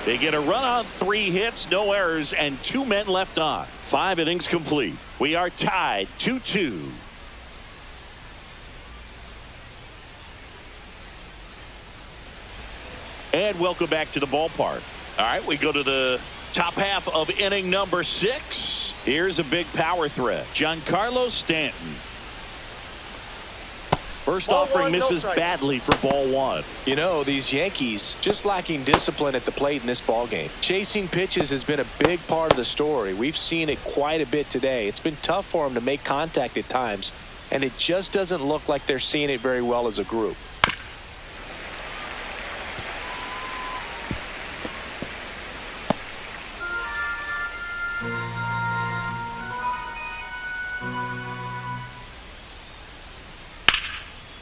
They get a run on 3 hits, no errors, and 2 men left on. 5 innings complete. We are tied 2-2. And welcome back to the ballpark. All right, we go to the top half of inning number 6. Here's a big power threat. Giancarlo Stanton. First offering misses badly for ball 1. You know, these Yankees just lacking discipline at the plate in this ballgame. Chasing pitches has been a big part of the story. We've seen it quite a bit today. It's been tough for them to make contact at times, and it just doesn't look like they're seeing it very well as a group.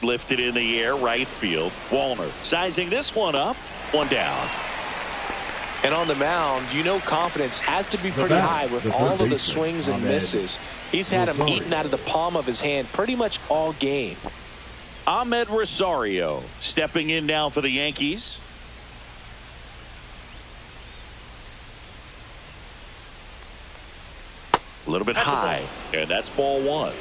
lifted in the air, right field. Wallner sizing this one up. One down. And on the mound, you know confidence has to be pretty high with all of the swings and misses. He's had them eaten out of the palm of his hand pretty much all game. Ahmed Rosario stepping in now for the Yankees. A little bit high, and that's ball one.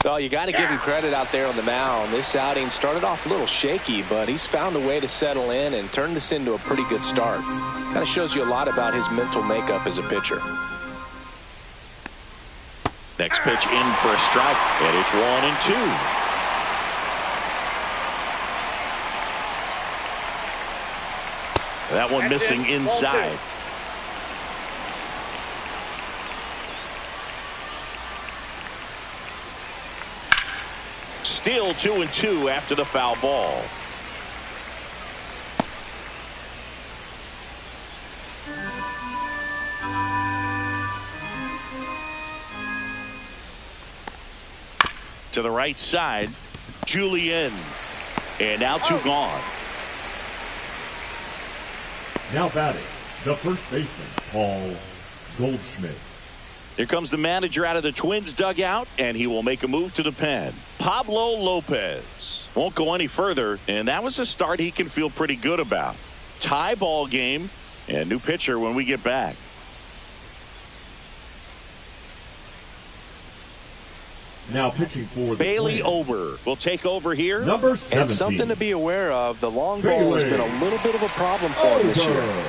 Well, you got to give him credit out there on the mound. This outing started off a little shaky, but he's found a way to settle in and turn this into a pretty good start. Kind of shows you a lot about his mental makeup as a pitcher. Next pitch in for a strike, and it's 1-2. That one missing inside. Still 2-2 after the foul ball. To the right side, Julian, and now two gone. Now batting, the first baseman, Paul Goldschmidt. Here comes the manager out of the Twins dugout, and he will make a move to the pen. Pablo Lopez won't go any further, and that was a start he can feel pretty good about. Tie ball game, and new pitcher when we get back. Now pitching for the Bailey Twins, Ober will take over here. number 17. And something to be aware of, the long ball has been a little bit of a problem for him this year.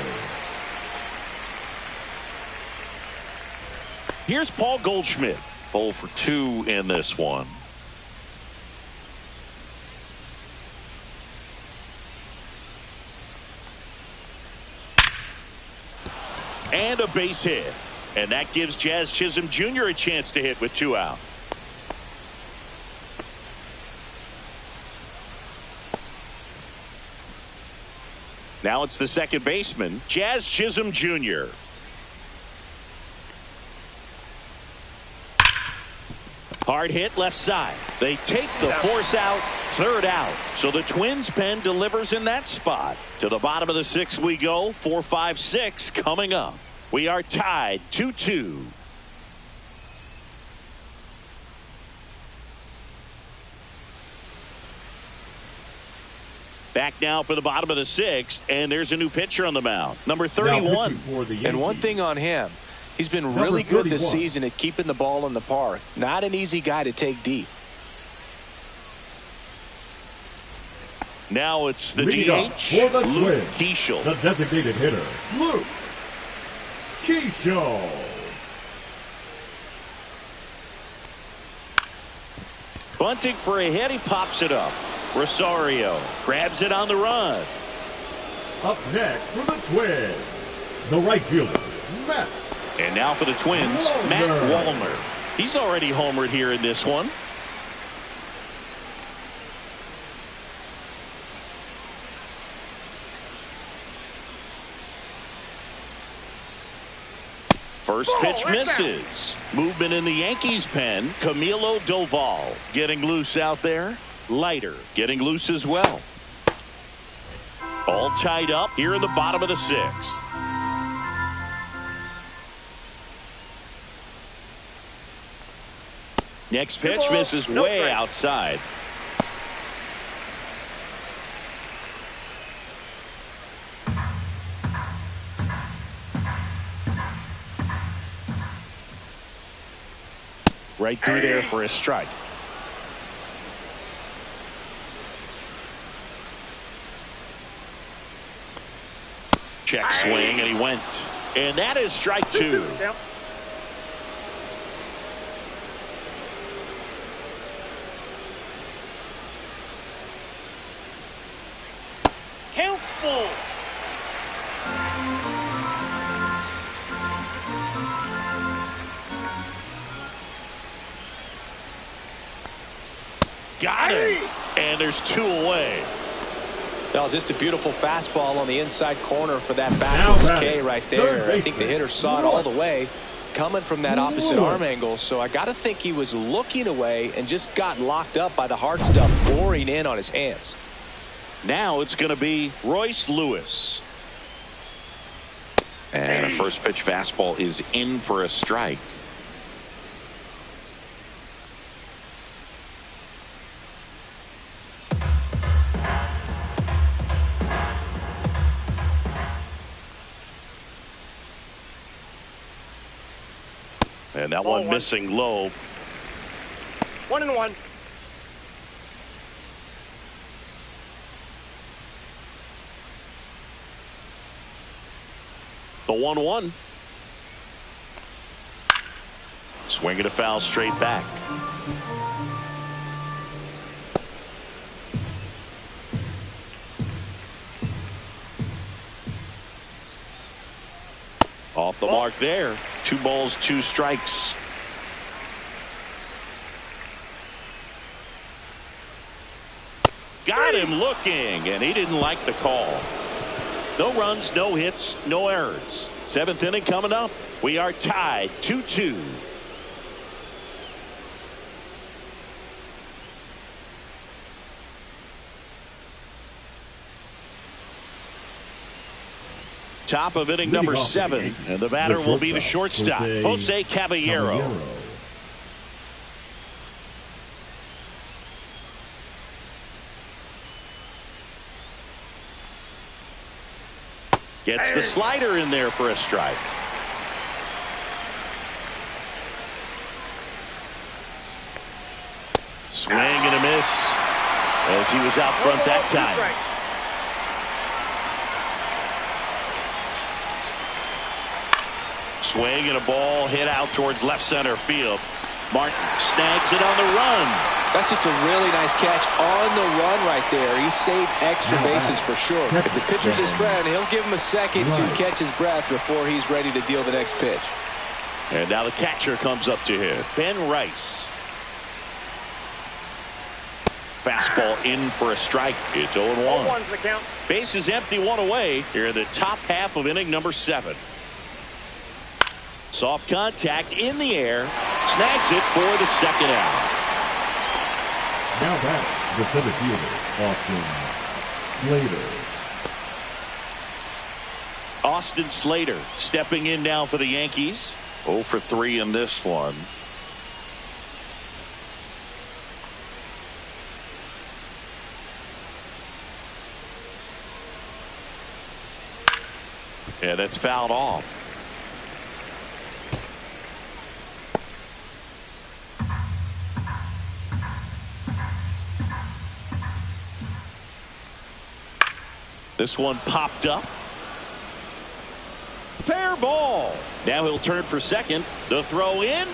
Here's Paul Goldschmidt. 0 for 2 in this one. And a base hit. And that gives Jazz Chisholm Jr. a chance to hit with 2 out. Now it's the second baseman, Jazz Chisholm Jr. Hard hit left side. They take the force out, third out. So the Twins pen delivers in that spot. To the bottom of the 6th we go. 4, 5, 6 coming up. We are tied 2-2. Back now for the bottom of the 6th, and there's a new pitcher on the mound. Number 31. And one thing on him, he's been really good this season at keeping the ball in the park. Not an easy guy to take deep. Now it's the Lead DH, for the Luke Twins, Keeschel. the designated hitter, Luke Keeschel. Bunting for a hit, he pops it up. Rosario grabs it on the run. Up next for the Twins, the right fielder, Matt. And now for the Twins, Matt Wallner. He's already homered here in this one. First pitch misses. Movement in the Yankees pen. Camilo Doval getting loose out there. Leiter getting loose as well. All tied up here in the bottom of the 6th. Next pitch misses way outside. Right through there for a strike. Check swing, and he went. And that is strike 2. Count full. Got him. And there's 2 away. Well, just a beautiful fastball on the inside corner for that backwards K right there. I think the hitter saw it all the way. coming from that opposite arm angle, so I got to think he was looking away and just got locked up by the hard stuff pouring in on his hands. Now it's going to be Royce Lewis. And a first pitch fastball is in for a strike. And that one missing low. 1-1. The 1-1. Swing and a foul straight back. Off the mark there. 2 balls, 2 strikes. Got him looking, and he didn't like the call. No runs, no hits, no errors. 7th inning coming up. We are tied 2-2. Top of inning number 7, and the batter will be the shortstop, Jose Caballero. Gets the slider in there for a strike. Swing and a miss as he was out front that time. Swing and a ball hit out towards left center field. Martin snags it on the run. That's just a really nice catch on the run right there. He saved extra bases for sure. If the pitcher's his friend, he'll give him a second to catch his breath before he's ready to deal the next pitch. And now the catcher comes up to him, Ben Rice. Fastball in for a strike. It's 0-1. 0-1's the count. Base is empty, 1 away here in the top half of inning number 7. Soft contact in the air. Snags it for the second out. Now back, the center fielder, Austin Slater. Austin Slater stepping in now for the Yankees. 0 for 3 in this one. Yeah, that's fouled off. This one popped up. Fair ball. Now he'll turn for second. The throw in.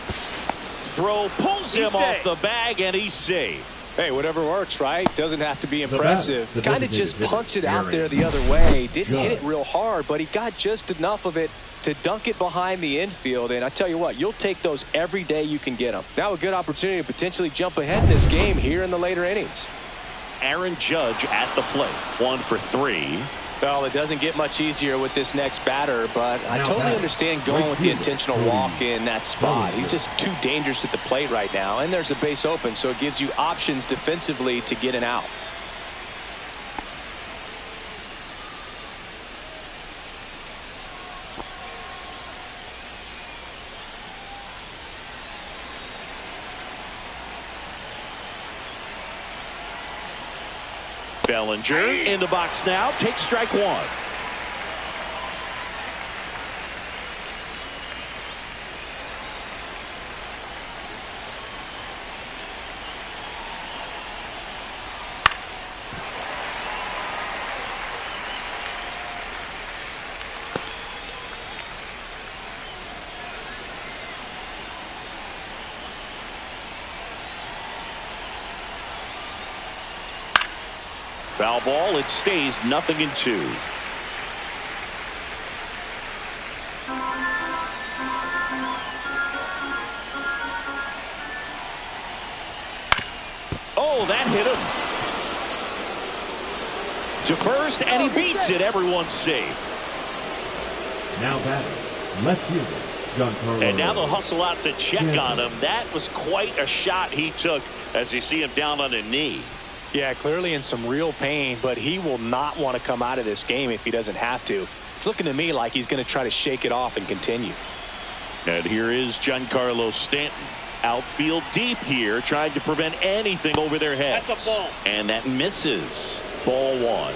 Throw pulls him off the bag, and he's safe. Hey, whatever works, right? Doesn't have to be impressive. Kind of just punts it out there the other way. Didn't hit it real hard, but he got just enough of it to dunk it behind the infield. And I tell you what, you'll take those every day you can get them. Now a good opportunity to potentially jump ahead in this game here in the later innings. Aaron Judge at the plate. 1 for 3. Well, it doesn't get much easier with this next batter, but I totally understand going with the intentional walk in that spot. He's just too dangerous at the plate right now, and there's a base open, so it gives you options defensively to get an out. Bellinger in the box now. Takes strike 1. Foul ball. It stays 0-2. Oh, that hit him. To first, and he beats it. Everyone's safe. Now batting, left fielder, And now they'll hustle out to check on him. That was quite a shot he took as you see him down on a knee. Yeah, clearly in some real pain, but he will not want to come out of this game if he doesn't have to. It's looking to me like he's going to try to shake it off and continue. And here is Giancarlo Stanton. Outfield deep here, trying to prevent anything over their heads. That's a ball. And that misses. Ball one.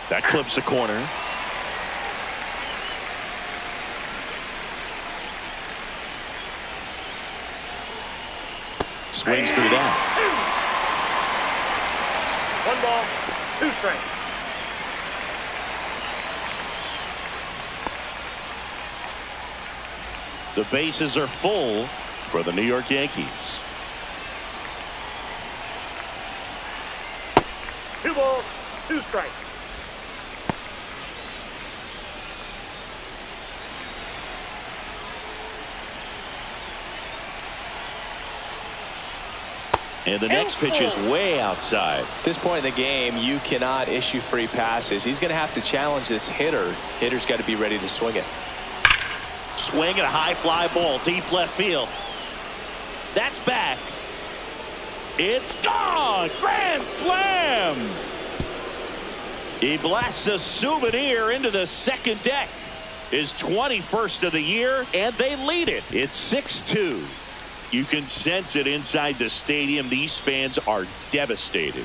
That clips the corner. Swings through that. 1 ball, 2 strikes. The bases are full for the New York Yankees. 2 balls, 2 strikes. And the next pitch is way outside. At this point in the game, you cannot issue free passes. He's going to have to challenge this hitter. Hitter's got to be ready to swing it. Swing at a high fly ball, deep left field. That's back. It's gone. Grand slam. He blasts a souvenir into the second deck. His 21st of the year, and they lead it. It's 6-2. You can sense it inside the stadium. These fans are devastated.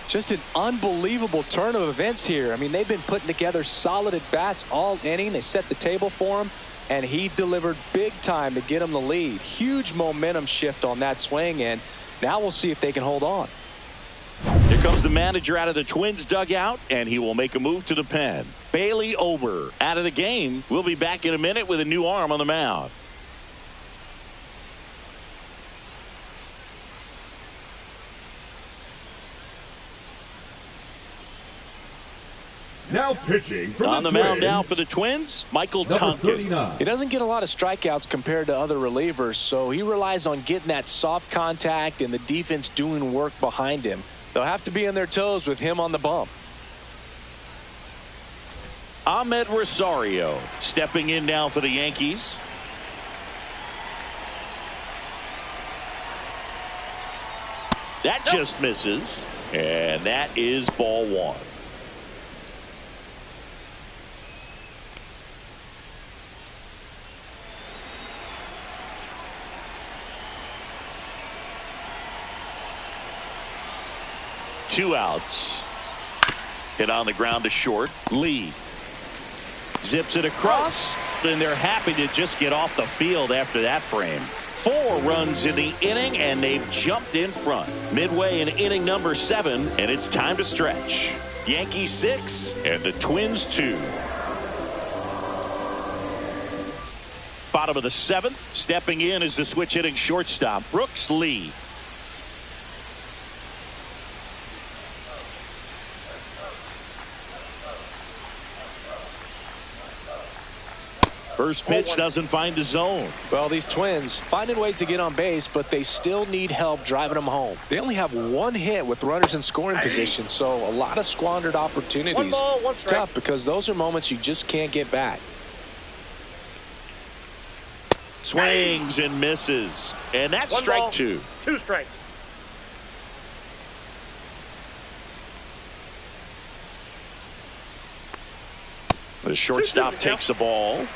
Just an unbelievable turn of events here. I mean, they've been putting together solid at bats all inning. They set the table for him, and he delivered big time to get him the lead. Huge momentum shift on that swing, and now we'll see if they can hold on. Here comes the manager out of the Twins dugout, and he will make a move to the pen. Bailey Ober out of the game. We'll be back in a minute with a new arm on the mound. Now pitching for on the mound now for the Twins, Michael Tonkin. He doesn't get a lot of strikeouts compared to other relievers, so he relies on getting that soft contact and the defense doing work behind him. They'll have to be on their toes with him on the bump. Ahmed Rosario stepping in now for the Yankees. That just misses, and that is ball one. Two outs. Hit on the ground to short. Lee zips it across, and they're happy to just get off the field after that frame. 4 runs in the inning, and they've jumped in front. Midway in inning number 7, and it's time to stretch. Yankees 6 and the Twins 2. Bottom of the 7th. Stepping in is the switch hitting shortstop, Brooks Lee. First pitch doesn't find the zone. Well, these Twins finding ways to get on base, but they still need help driving them home. They only have 1 hit with runners in scoring position, so a lot of squandered opportunities. 1 ball, 1 it's strike. tough because those are moments you just can't get back. Swings and misses, and that's 1 strike ball, 2. 2 strikes. The shortstop takes the ball.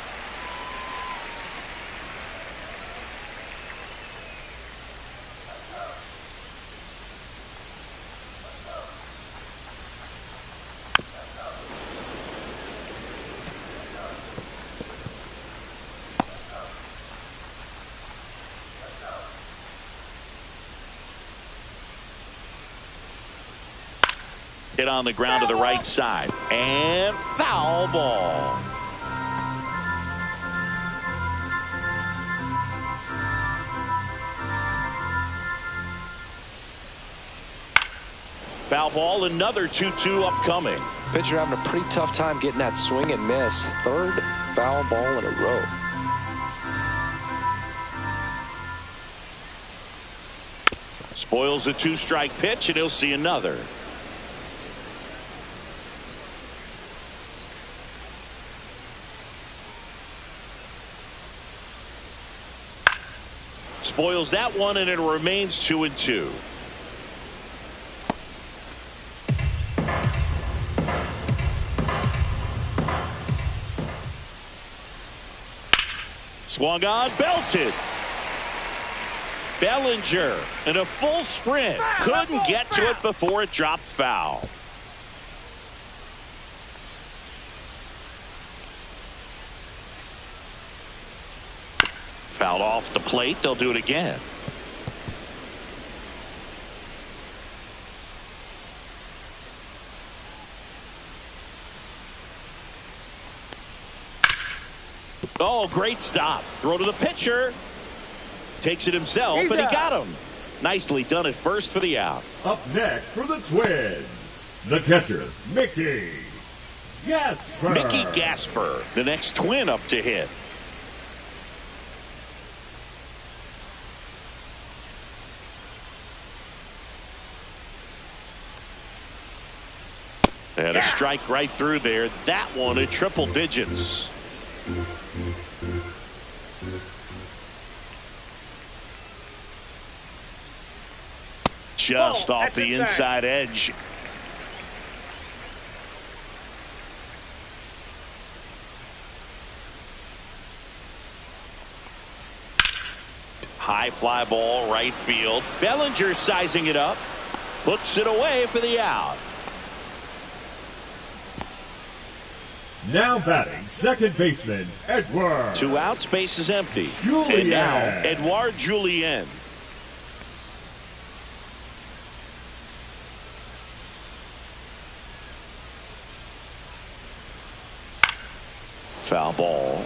Hit on the ground to the right side, and foul ball. Foul ball, another 2-2 upcoming. Pitcher having a pretty tough time getting that swing and miss. Third foul ball in a row. Spoils a 2-strike pitch, and he'll see another. Spoils that one, and it remains 2-2. Swung on, belted. Bellinger in a full sprint. Couldn't get to it before it dropped foul. Fouled off the plate. They'll do it again. Oh, great stop. Throw to the pitcher. Takes it himself, and he got him. Nicely done at first for the out. Up next for the Twins, the catcher, Mickey Gasper. Mickey Gasper, the next Twin up to hit. And a strike right through there. That one at triple digits. Just off the inside edge. High fly ball, right field. Bellinger sizing it up. Hooks it away for the out. Now batting, second baseman, Edward. 2 outs, base is empty. Julien. And now, Edouard Julien. Foul ball.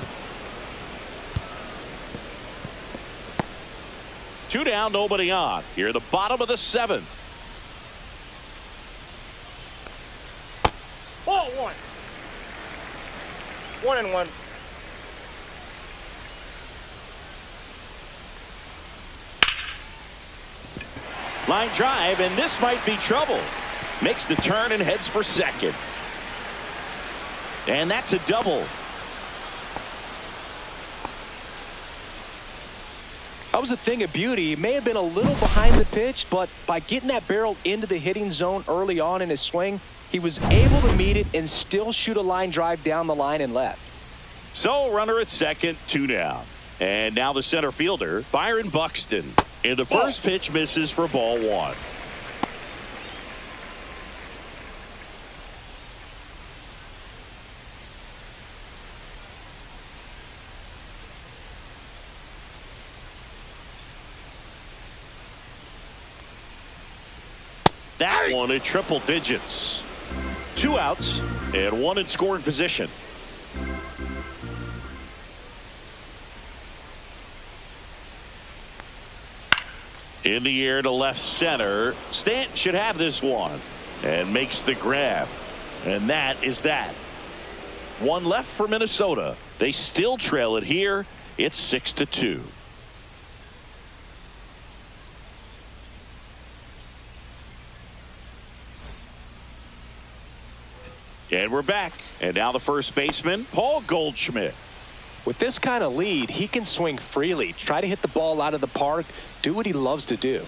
2 down, nobody on. Here at the bottom of the 7th. Ball 1. 1-1. Line drive, and this might be trouble. Makes the turn and heads for second. And that's a double. That was a thing of beauty. He may have been a little behind the pitch, but by getting that barrel into the hitting zone early on in his swing, he was able to meet it and still shoot a line drive down the line and left. So runner at second, 2 down. And now the center fielder, Byron Buxton. And the first pitch misses for ball 1. That one at triple digits. 2 outs and 1 in scoring position. In the air to left center. Stanton should have this one and makes the grab. And that is that. 1 left for Minnesota. They still trail it here. It's 6-2. And we're back. And now the first baseman, Paul Goldschmidt. With this kind of lead, he can swing freely, try to hit the ball out of the park, do what he loves to do.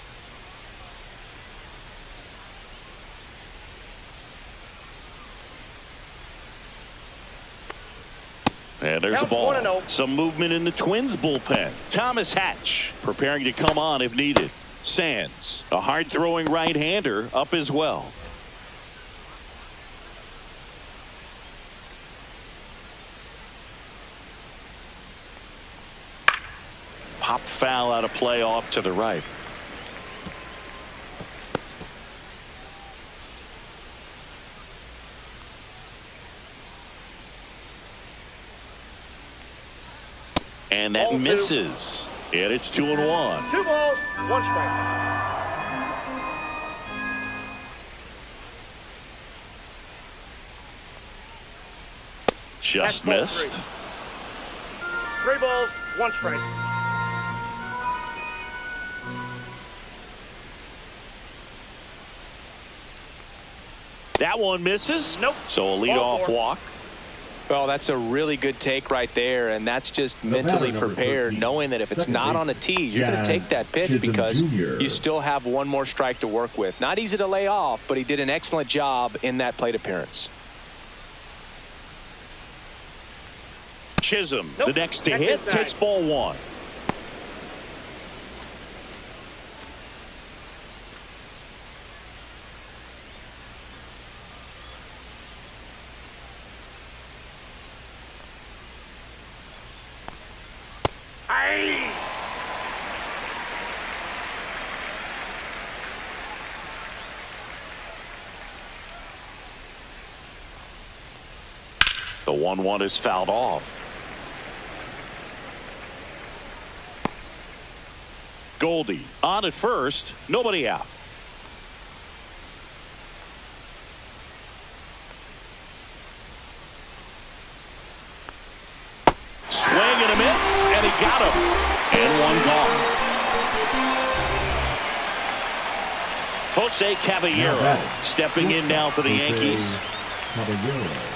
And there's a ball. Some movement in the Twins bullpen. Thomas Hatch preparing to come on if needed. Sands, a hard throwing right-hander, up as well. Pop foul out of play off to the right. And that misses. And it's 2-1. 2 balls, 1 strike. Just ball missed. 3 balls, 1 strike. That one misses. Nope. So a leadoff walk. Well, that's a really good take right there, and that's just mentally prepared, 13, knowing that if it's not on a tee, you're going to take that pitch because you still have one more strike to work with. Not easy to lay off, but he did an excellent job in that plate appearance. Chisholm, Nope. the next to That's hit, inside. takes ball 1. Aye. The 1-1 is fouled off. Goldie on at first, nobody out. Swing and a miss, and he got him. And 1 gone. Jose Caballero stepping in now for the Yankees. Caballero.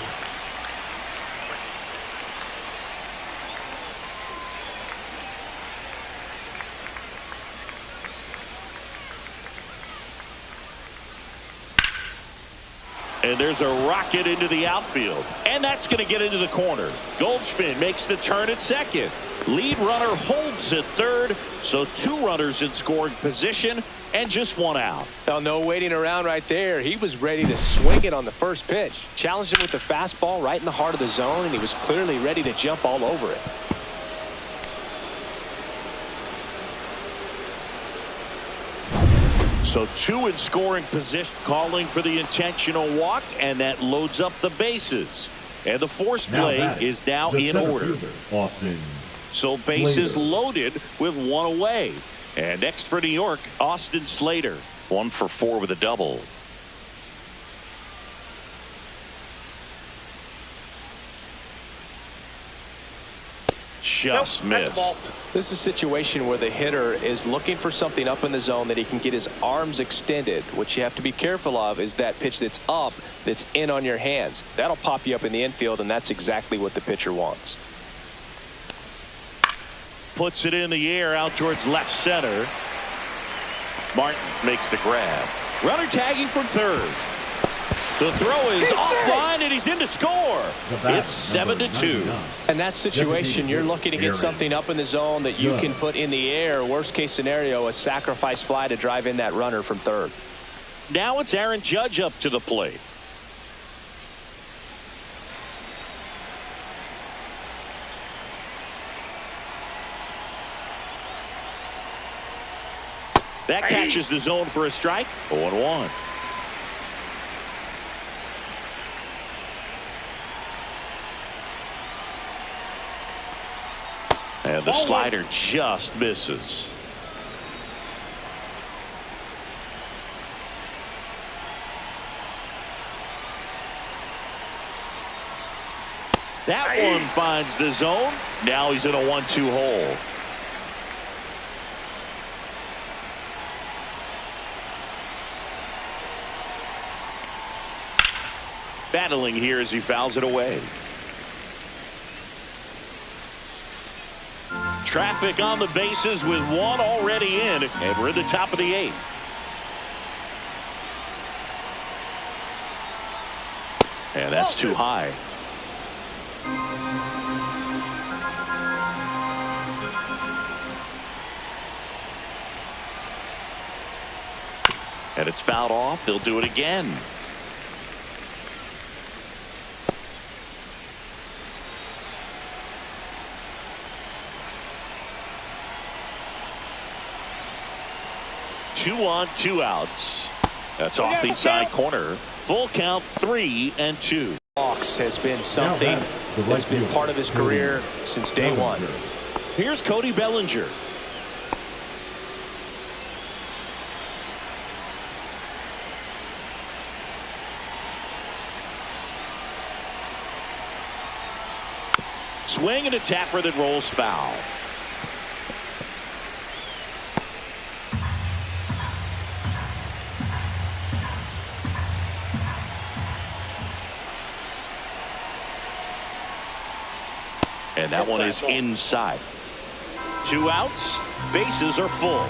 And there's a rocket into the outfield. And that's going to get into the corner. Goldschmidt makes the turn at second. Lead runner holds at third. So 2 runners in scoring position and just 1 out. Well, no waiting around right there. He was ready to swing it on the first pitch. Challenged him with the fastball right in the heart of the zone, and he was clearly ready to jump all over it. So 2 in scoring position, calling for the intentional walk, and that loads up the bases. And the force play is now in order. Austin. So bases Slater. loaded with 1 away. And next for New York, Austin Slater. 1 for 4 with a double. Just Nope, that's a ball. missed. This is a situation where the hitter is looking for something up in the zone that he can get his arms extended. What you have to be careful of is that pitch that's up, that's in on your hands. That'll pop you up in the infield, and that's exactly what the pitcher wants. Puts it in the air out towards left center. Martin makes the grab. Runner tagging from third. The throw is offline, and he's in to score. It's 7-2. In that situation, you're looking to get something up in the zone that you can put in the air. Worst case scenario, a sacrifice fly to drive in that runner from third. Now it's Aaron Judge up to the plate. That catches the zone for a strike. 0-1. And the slider just misses. That one finds the zone. Now he's in a 1-2 hole. Battling here as he fouls it away. Traffic on the bases with 1 already in, and we're at the top of the 8th. And that's too high. And it's fouled off. They'll do it again. Two on, 2 outs. That's off the inside corner. Full count, 3-2. Hawks has been something that's been part of his career since day one. Here's Cody Bellinger. swing and a tapper that rolls foul. And that one is inside. 2 outs. Bases are full.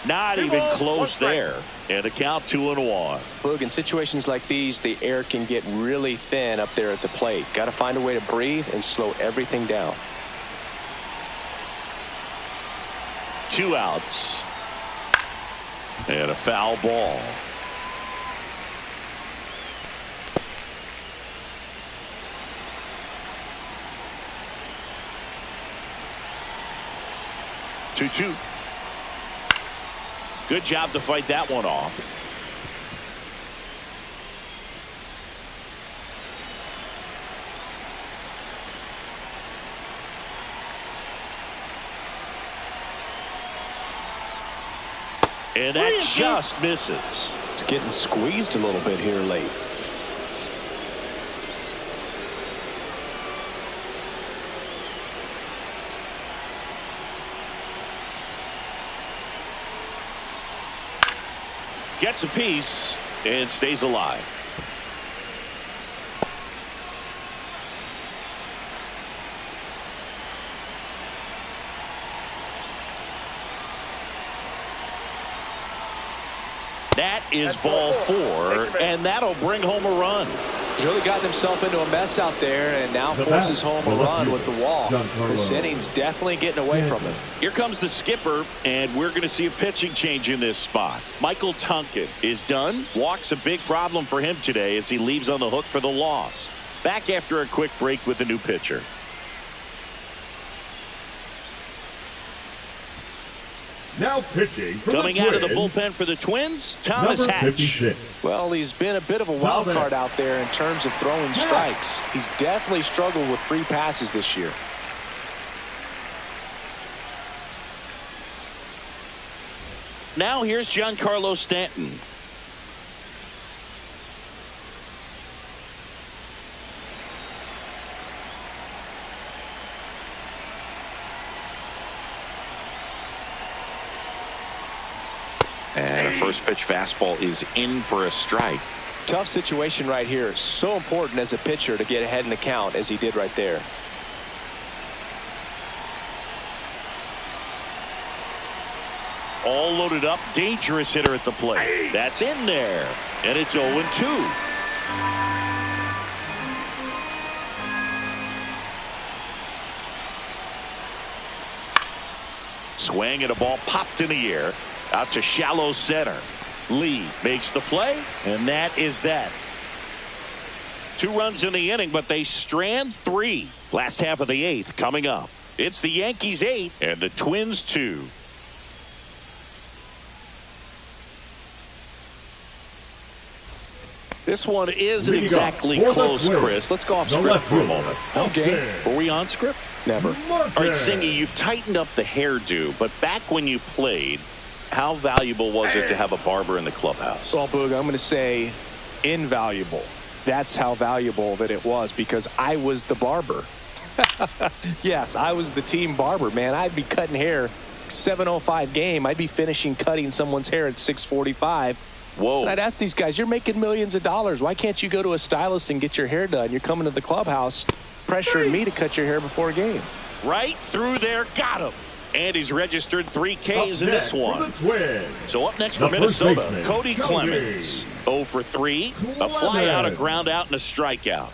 Not even close there. And a count 2-1. Boog, in situations like these, the air can get really thin up there at the plate. Got to find a way to breathe and slow everything down. 2 outs. And a foul ball. Two. Good job to fight that one off. And that just misses. It's getting squeezed a little bit here late. Gets a piece and stays alive. That is ball 4, and that'll bring home a run. He's really gotten himself into a mess out there and now forces home a run with the wall. This inning's definitely getting away from him. Here comes the skipper, and we're going to see a pitching change in this spot. Michael Tunkin is done. Walk's a big problem for him today as he leaves on the hook for the loss. Back after a quick break with a new pitcher. Now pitching for Coming out of the bullpen for the Twins, Thomas Hatch. 56. Well, he's been a bit of a wild card out there in terms of throwing strikes. He's definitely struggled with free passes this year. Now here's Giancarlo Stanton. And a first pitch fastball is in for a strike. Tough situation right here. So important as a pitcher to get ahead in the count as he did right there. All loaded up. Dangerous hitter at the plate. That's in there. And it's 0-2. Swing and a ball popped in the air. Out to shallow center. Lee makes the play, and that is that. 2 runs in the inning, but they strand 3. Last half of the 8th coming up. It's the Yankees 8 and the Twins 2. This one isn't exactly close, Chris. Let's go off script for a moment. Okay. Were we on script? Never. All right, Singy, you've tightened up the hairdo, but back when you played, how valuable was it to have a barber in the clubhouse? Well, Boog, I'm going to say invaluable. That's how valuable that it was because I was the barber. Yes, I was the team barber, man. I'd be cutting hair 7:05 game. I'd be finishing cutting someone's hair at 6:45. Whoa. And I'd ask these guys, you're making millions of dollars. Why can't you go to a stylist and get your hair done? You're coming to the clubhouse pressuring me to cut your hair before a game. Right through there. Got him. And he's registered 3 Ks in this one. So up next for Minnesota, Cody Clemens. 0 for 3. A fly out, a ground out, and a strikeout.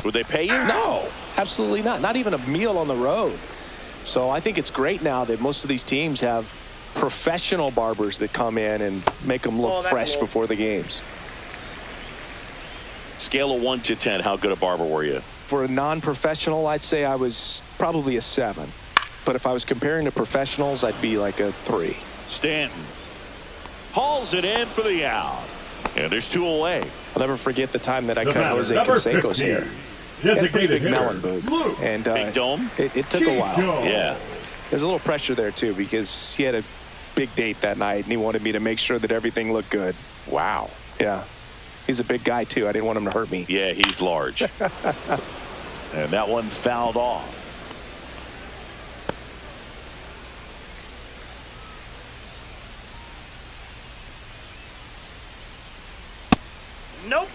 Would they pay you? No, absolutely not. Not even a meal on the road. So I think it's great now that most of these teams have professional barbers that come in and make them look fresh before the games. Scale of 1 to 10, how good a barber were you? For a non-professional, I'd say I was probably a 7. But if I was comparing to professionals, I'd be like a 3. Stanton hauls it in for the out. And there's 2 away. I'll never forget the time that I cut Jose Canseco's hair. Had a pretty Designated big melon, hitter, but Luke. and Big dome? it took a while. Show. Yeah. There's a little pressure there too because he had a big date that night and he wanted me to make sure that everything looked good. Wow. Yeah, he's a big guy too. I didn't want him to hurt me. Yeah, he's large. And that one fouled off. Nope.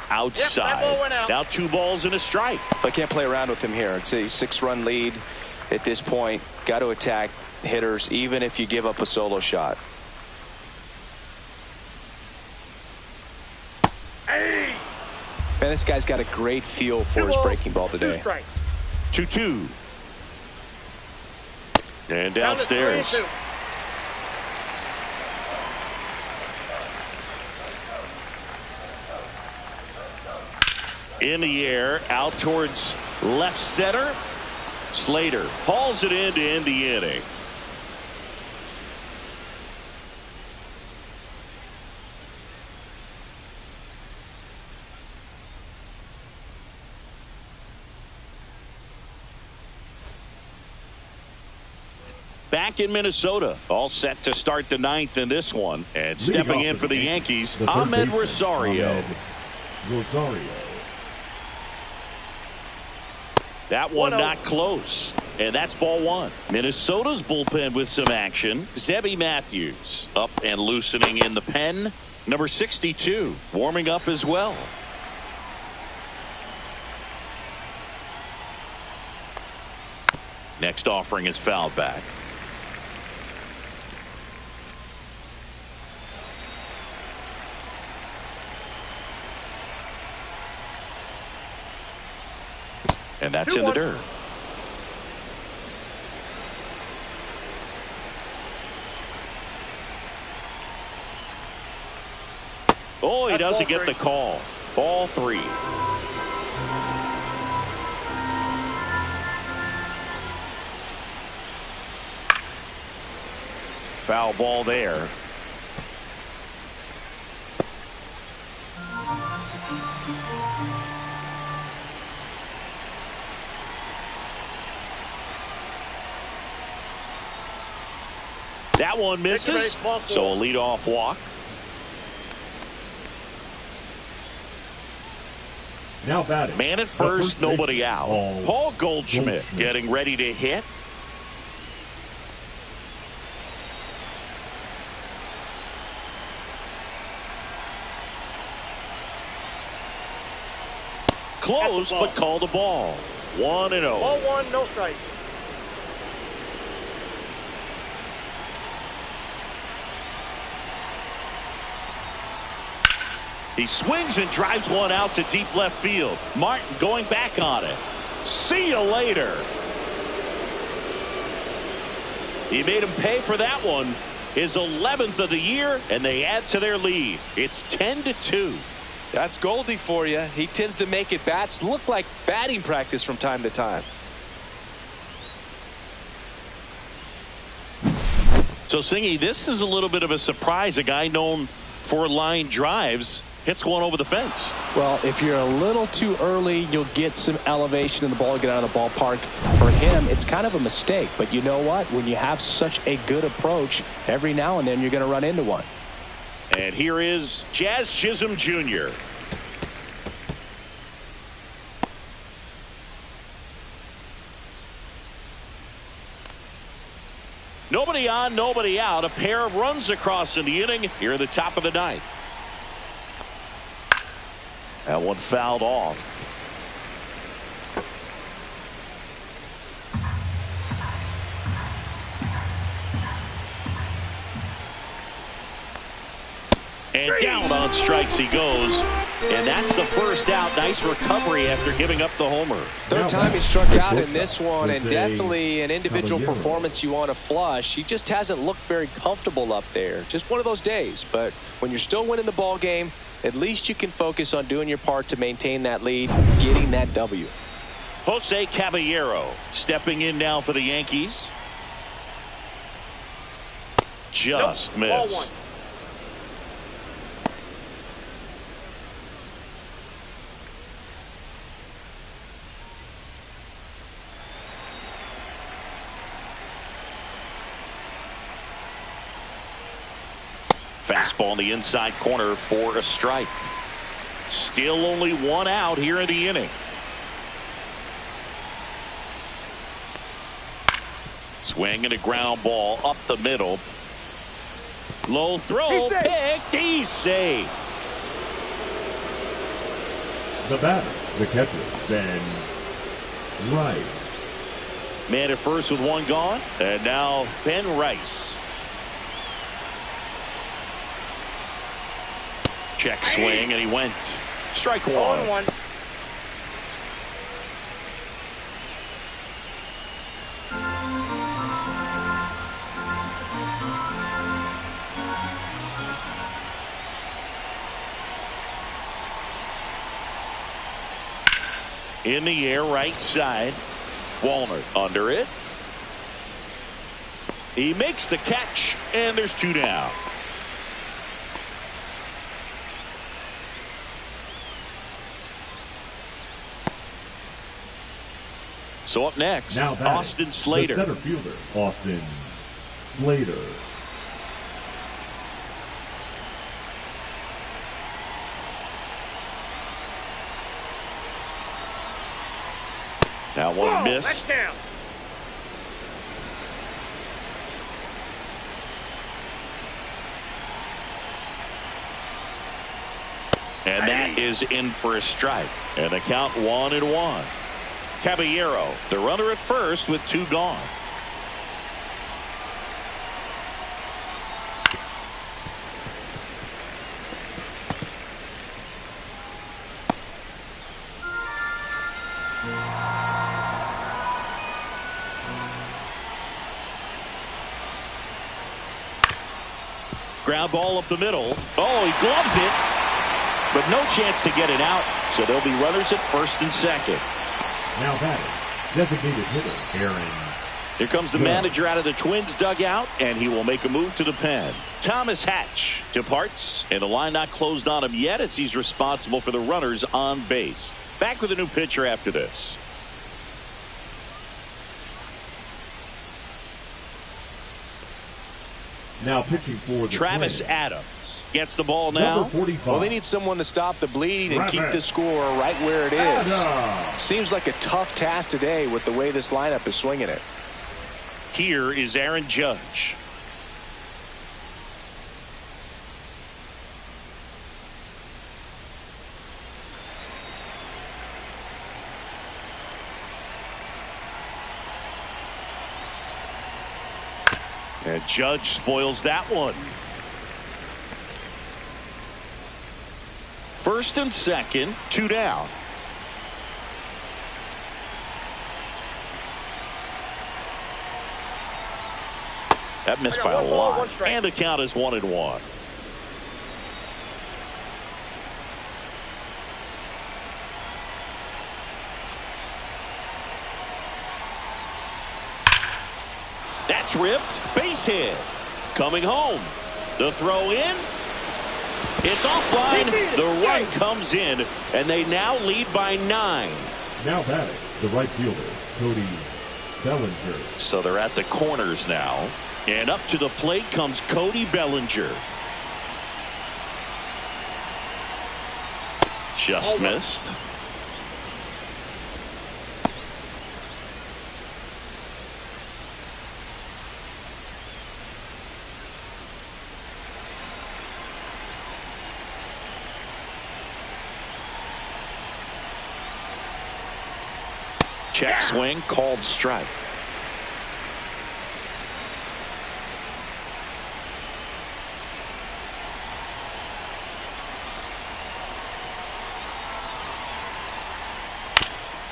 Outside. Yep, that ball went out. Now 2 balls and a strike. I can't play around with him here. It's a 6-run lead at this point. Got to attack hitters even if you give up a solo shot. Hey. Man, this guy's got a great feel for 2 his balls, breaking ball 2 today. strikes. 2-2. And Down to 3 and downstairs. 2. In the air, out towards left center. Slater hauls it in to end the inning. Back in Minnesota, all set to start the 9th in this one. And stepping in for the Yankees, Ahmed Rosario. That one not close. And that's ball 1. Minnesota's bullpen with some action. Zebby Matthews up and loosening in the pen. Number 62 warming up as well. Next offering is fouled back. And that's in the dirt. Oh, he doesn't get the call. Ball 3. Foul ball there. That one misses. So a leadoff walk. Now batting. Man at first, nobody out. Paul Goldschmidt getting ready to hit. Close, but called a ball. 1-0. Ball 1, no strike. He swings and drives one out to deep left field. Martin going back on it. See you later. He made him pay for that one. His 11th of the year, and they add to their lead. It's 10-2. That's Goldie for you. He tends to make it bats look like batting practice from time to time. So, Singy, this is a little bit of a surprise. A guy known for line drives hits one over the fence. Well, if you're a little too early, you'll get some elevation in the ball, get out of the ballpark. For him, it's kind of a mistake. But you know what? When you have such a good approach, every now and then you're going to run into one. And here is Jazz Chisholm Jr. Nobody on, nobody out. A pair of runs across in the inning here in the top of the 9th. That one fouled off. And down on strikes he goes. And that's the first out. Nice recovery after giving up the homer. Third time he struck out in this one, and definitely an individual performance you want to flush. He just hasn't looked very comfortable up there. Just one of those days. But when you're still winning the ball game, at least you can focus on doing your part to maintain that lead, getting that W. Jose Caballero stepping in now for the Yankees. Just missed. Fastball in the inside corner for a strike. Still only one out here in the inning. Swing and a ground ball up the middle. Low throw, picked, he's safe. The batter, the catcher, Ben Rice. Man at first with one gone, and now Ben Rice. Check swing, and he went. Strike one. In the air, right side. Walner under it. He makes the catch, and there's two down. So up next, Austin Slater. The center fielder, Austin Slater. That one missed. And that is in for a strike. And the count 1-1. Caballero, the runner at first with two gone. Ground ball up the middle. Oh, he gloves it, but no chance to get it out. So there'll be runners at first and second. Now batting, designated hitter, Aaron. Here comes the manager out of the Twins dugout, and he will make a move to the pen. Thomas Hatch departs, and the line not closed on him yet as he's responsible for the runners on base. Back with a new pitcher after this. Now pitching for the Travis Twins. Adams gets the ball now. Well, they need someone to stop the bleeding and keep the score right where it is. Seems like a tough task today with the way this lineup is swinging it. Here is Aaron Judge. And Judge spoils that one. First and second, two down. That missed by a lot. And the count is 1-1. That's ripped. Base hit. Coming home. The throw in. It's offline. The run comes in, and they now lead by 9. Now batting, the right fielder, Cody Bellinger. So they're at the corners now. And up to the plate comes Cody Bellinger. Just missed. Check swing, called strike.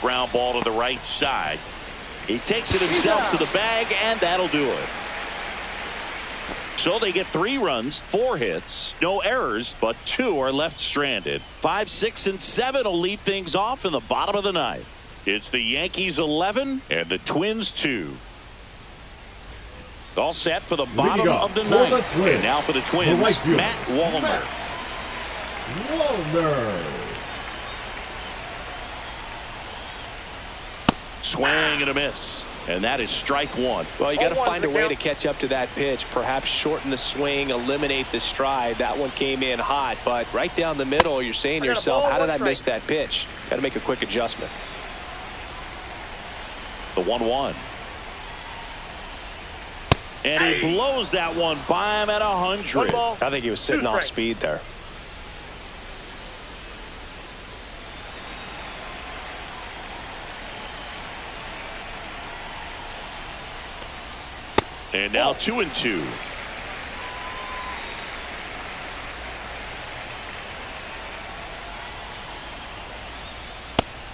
Ground ball to the right side. He takes it himself to the bag, and that'll do it. So they get 3 runs, 4 hits, no errors, but 2 are left stranded. 5, 6, and 7 will lead things off in the bottom of the 9th. It's the Yankees 11 and the Twins 2. All set for the bottom of the ninth. And now for the Twins, Matt Wallner. Swing and a miss. And that is strike one. Well, you got to find a way to catch up to that pitch. Perhaps shorten the swing, eliminate the stride. That one came in hot, but right down the middle, you're saying to yourself, how did I miss that pitch? Got to make a quick adjustment. The 1-1. And he blows that one by him at 100. I think he was sitting off speed there. And now 2-2.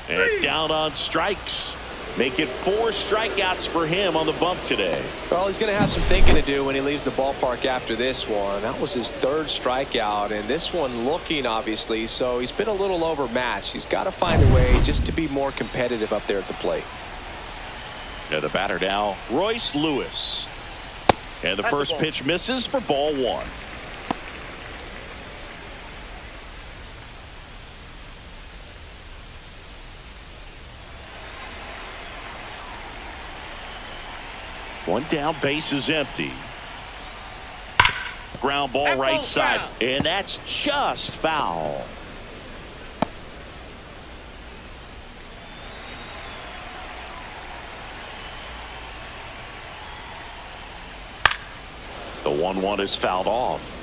And down on strikes. Make it 4 strikeouts for him on the bump today. Well, he's going to have some thinking to do when he leaves the ballpark after this one. That was his 3rd strikeout, and this one looking, obviously, so he's been a little overmatched. He's got to find a way just to be more competitive up there at the plate. And the batter now, Royce Lewis. And the first pitch misses for ball 1. One down, base is empty. Ground ball right side, and that's just foul. The 1-1 is fouled off.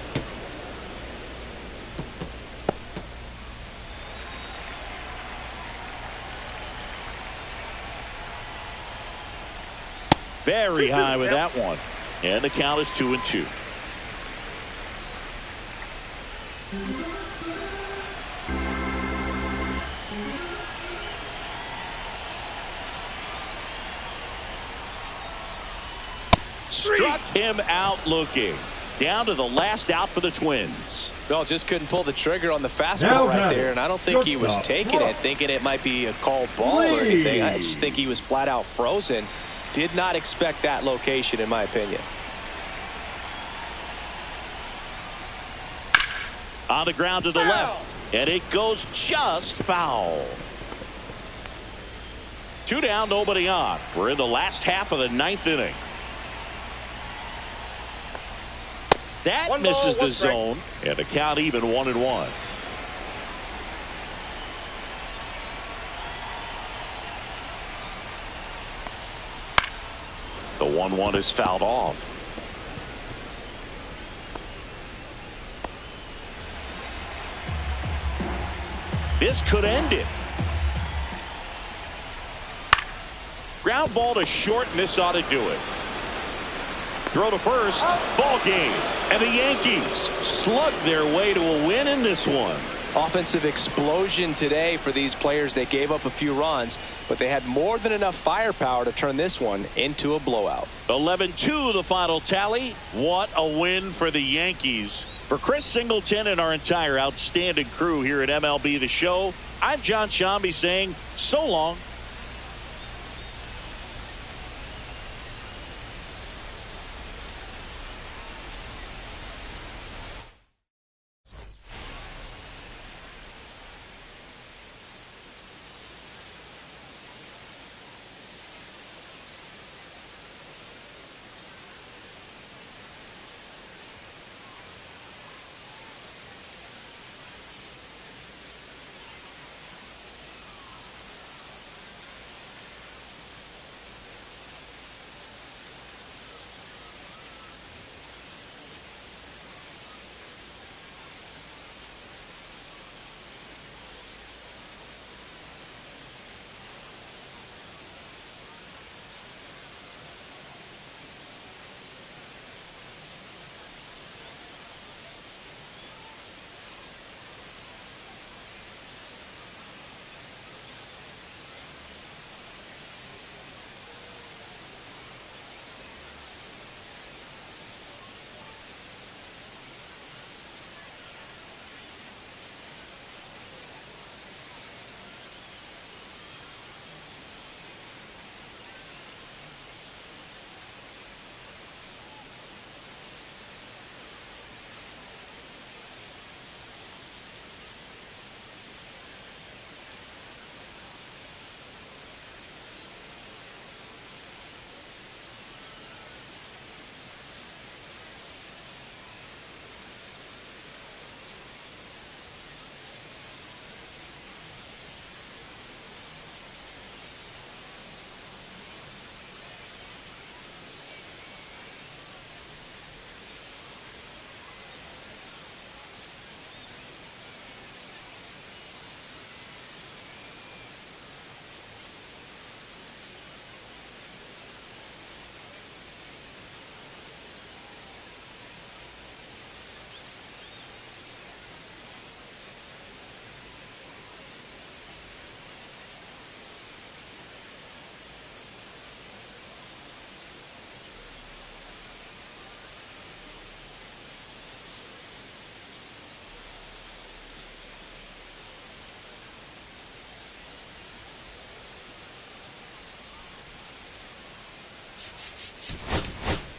Very high with that one. And the count is 2-2. Struck him out looking. Down to the last out for the Twins. Well, just couldn't pull the trigger on the fastball right there, and I don't think he was taking it, thinking it might be a called ball or anything. I just think he was flat out frozen. Did not expect that location, in my opinion. On the ground to the left, and it goes just foul. 2 down, nobody on. We're in the last half of the 9th inning. That misses the zone, and the count even 1-1. The 1-1 is fouled off. This could end it. Ground ball to short, and this ought to do it. Throw to first, ball game. And the Yankees slug their way to a win in this one. Offensive explosion today for these players. They gave up a few runs, but they had more than enough firepower to turn this one into a blowout. 11-2 the final tally. What a win for the Yankees. For Chris Singleton and our entire outstanding crew here at MLB The Show, I'm John Shambi saying so long.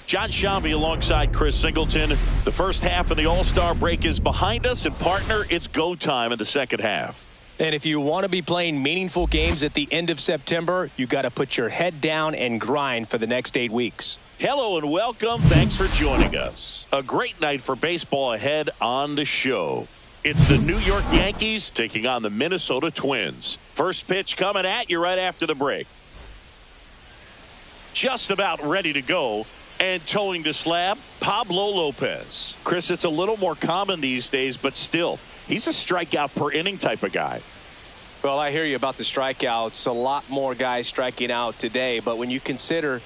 John Shambi alongside Chris Singleton. The first half of the All-Star break is behind us, and partner, it's go time in the second half. And if you want to be playing meaningful games at the end of September, you got to put your head down and grind for the next 8 weeks. Hello and welcome. Thanks for joining us. A great night for baseball ahead on the show. It's the New York Yankees taking on the Minnesota Twins. First pitch coming at you right after the break. Just about ready to go. And towing the slab, Pablo Lopez. Chris, it's a little more common these days, but still, he's a strikeout per inning type of guy. Well, I hear you about the strikeouts. A lot more guys striking out today, but when you consider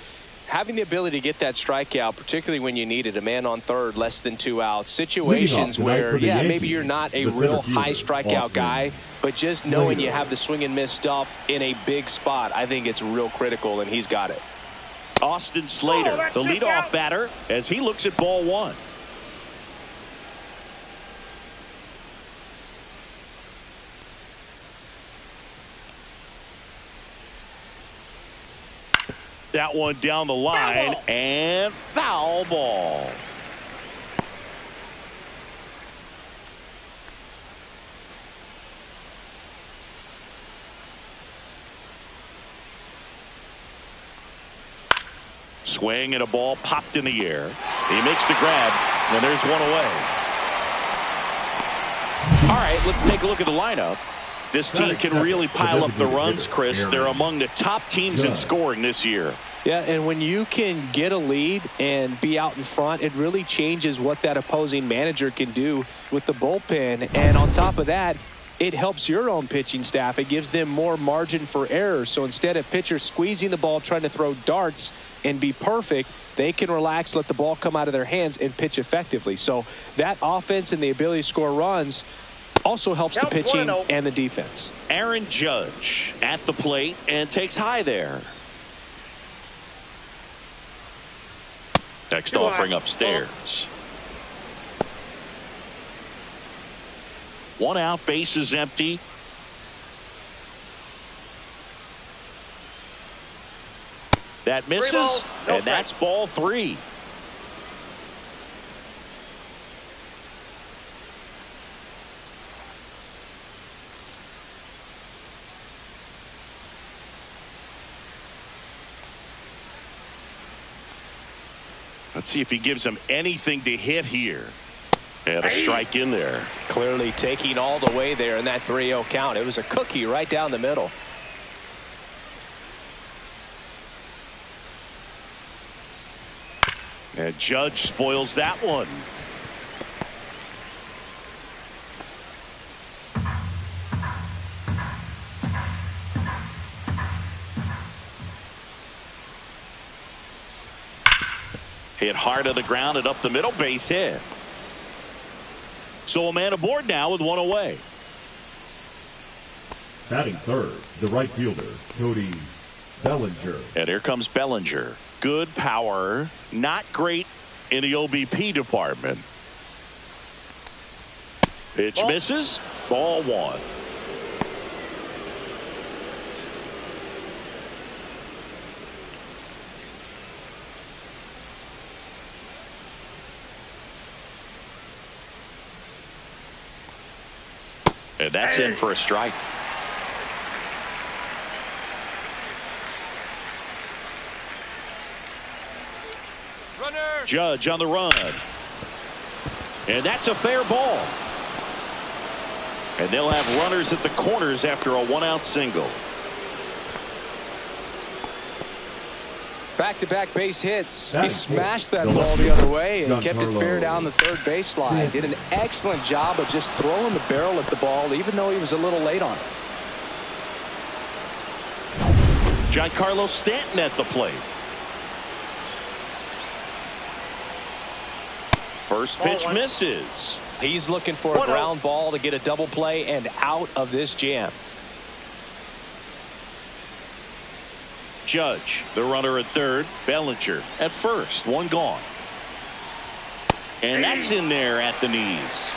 having the ability to get that strikeout, particularly when you need it, a man on third, less than 2 outs, situations where, yeah, maybe you're not a real high strikeout guy, but just knowing you have the swing and miss stuff in a big spot, I think it's real critical, and he's got it. Austin Slater, the leadoff batter, as he looks at ball one. That one down the line, and foul ball. Swing and a ball popped in the air. He makes the grab, and there's one away. All right, let's take a look at the lineup. This team can really pile up the runs, Chris. They're among the top teams in scoring this year. Yeah, and when you can get a lead and be out in front, it really changes what that opposing manager can do with the bullpen. And on top of that, it helps your own pitching staff. It gives them more margin for error. So instead of pitchers squeezing the ball, trying to throw darts and be perfect, they can relax, let the ball come out of their hands, and pitch effectively. So that offense and the ability to score runs also helps the pitching and the defense. Aaron Judge at the plate and takes high there. Next offering upstairs. One out, base is empty. That misses, and that's ball 3. Let's see if he gives him anything to hit here. And a strike in there. Clearly taking all the way there in that 3-0 count. It was a cookie right down the middle. And Judge spoils that one. Hit hard to the ground and up the middle, base hit. So a man aboard now with one away. Batting third, the right fielder, Cody Bellinger. And here comes Bellinger. Good power, not great in the OBP department. Pitch misses, ball 1. And that's in for a strike. Runner. Judge on the run. And that's a fair ball. And they'll have runners at the corners after a 1-out single. Back-to-back base hits. He smashed that ball the other way and kept it fair down the third baseline. Did an excellent job of just throwing the barrel at the ball, even though he was a little late on it. Giancarlo Stanton at the plate. First pitch misses. He's looking for a ground ball to get a double play and out of this jam. Judge, the runner at third. Bellinger at first. One gone. And that's in there at the knees.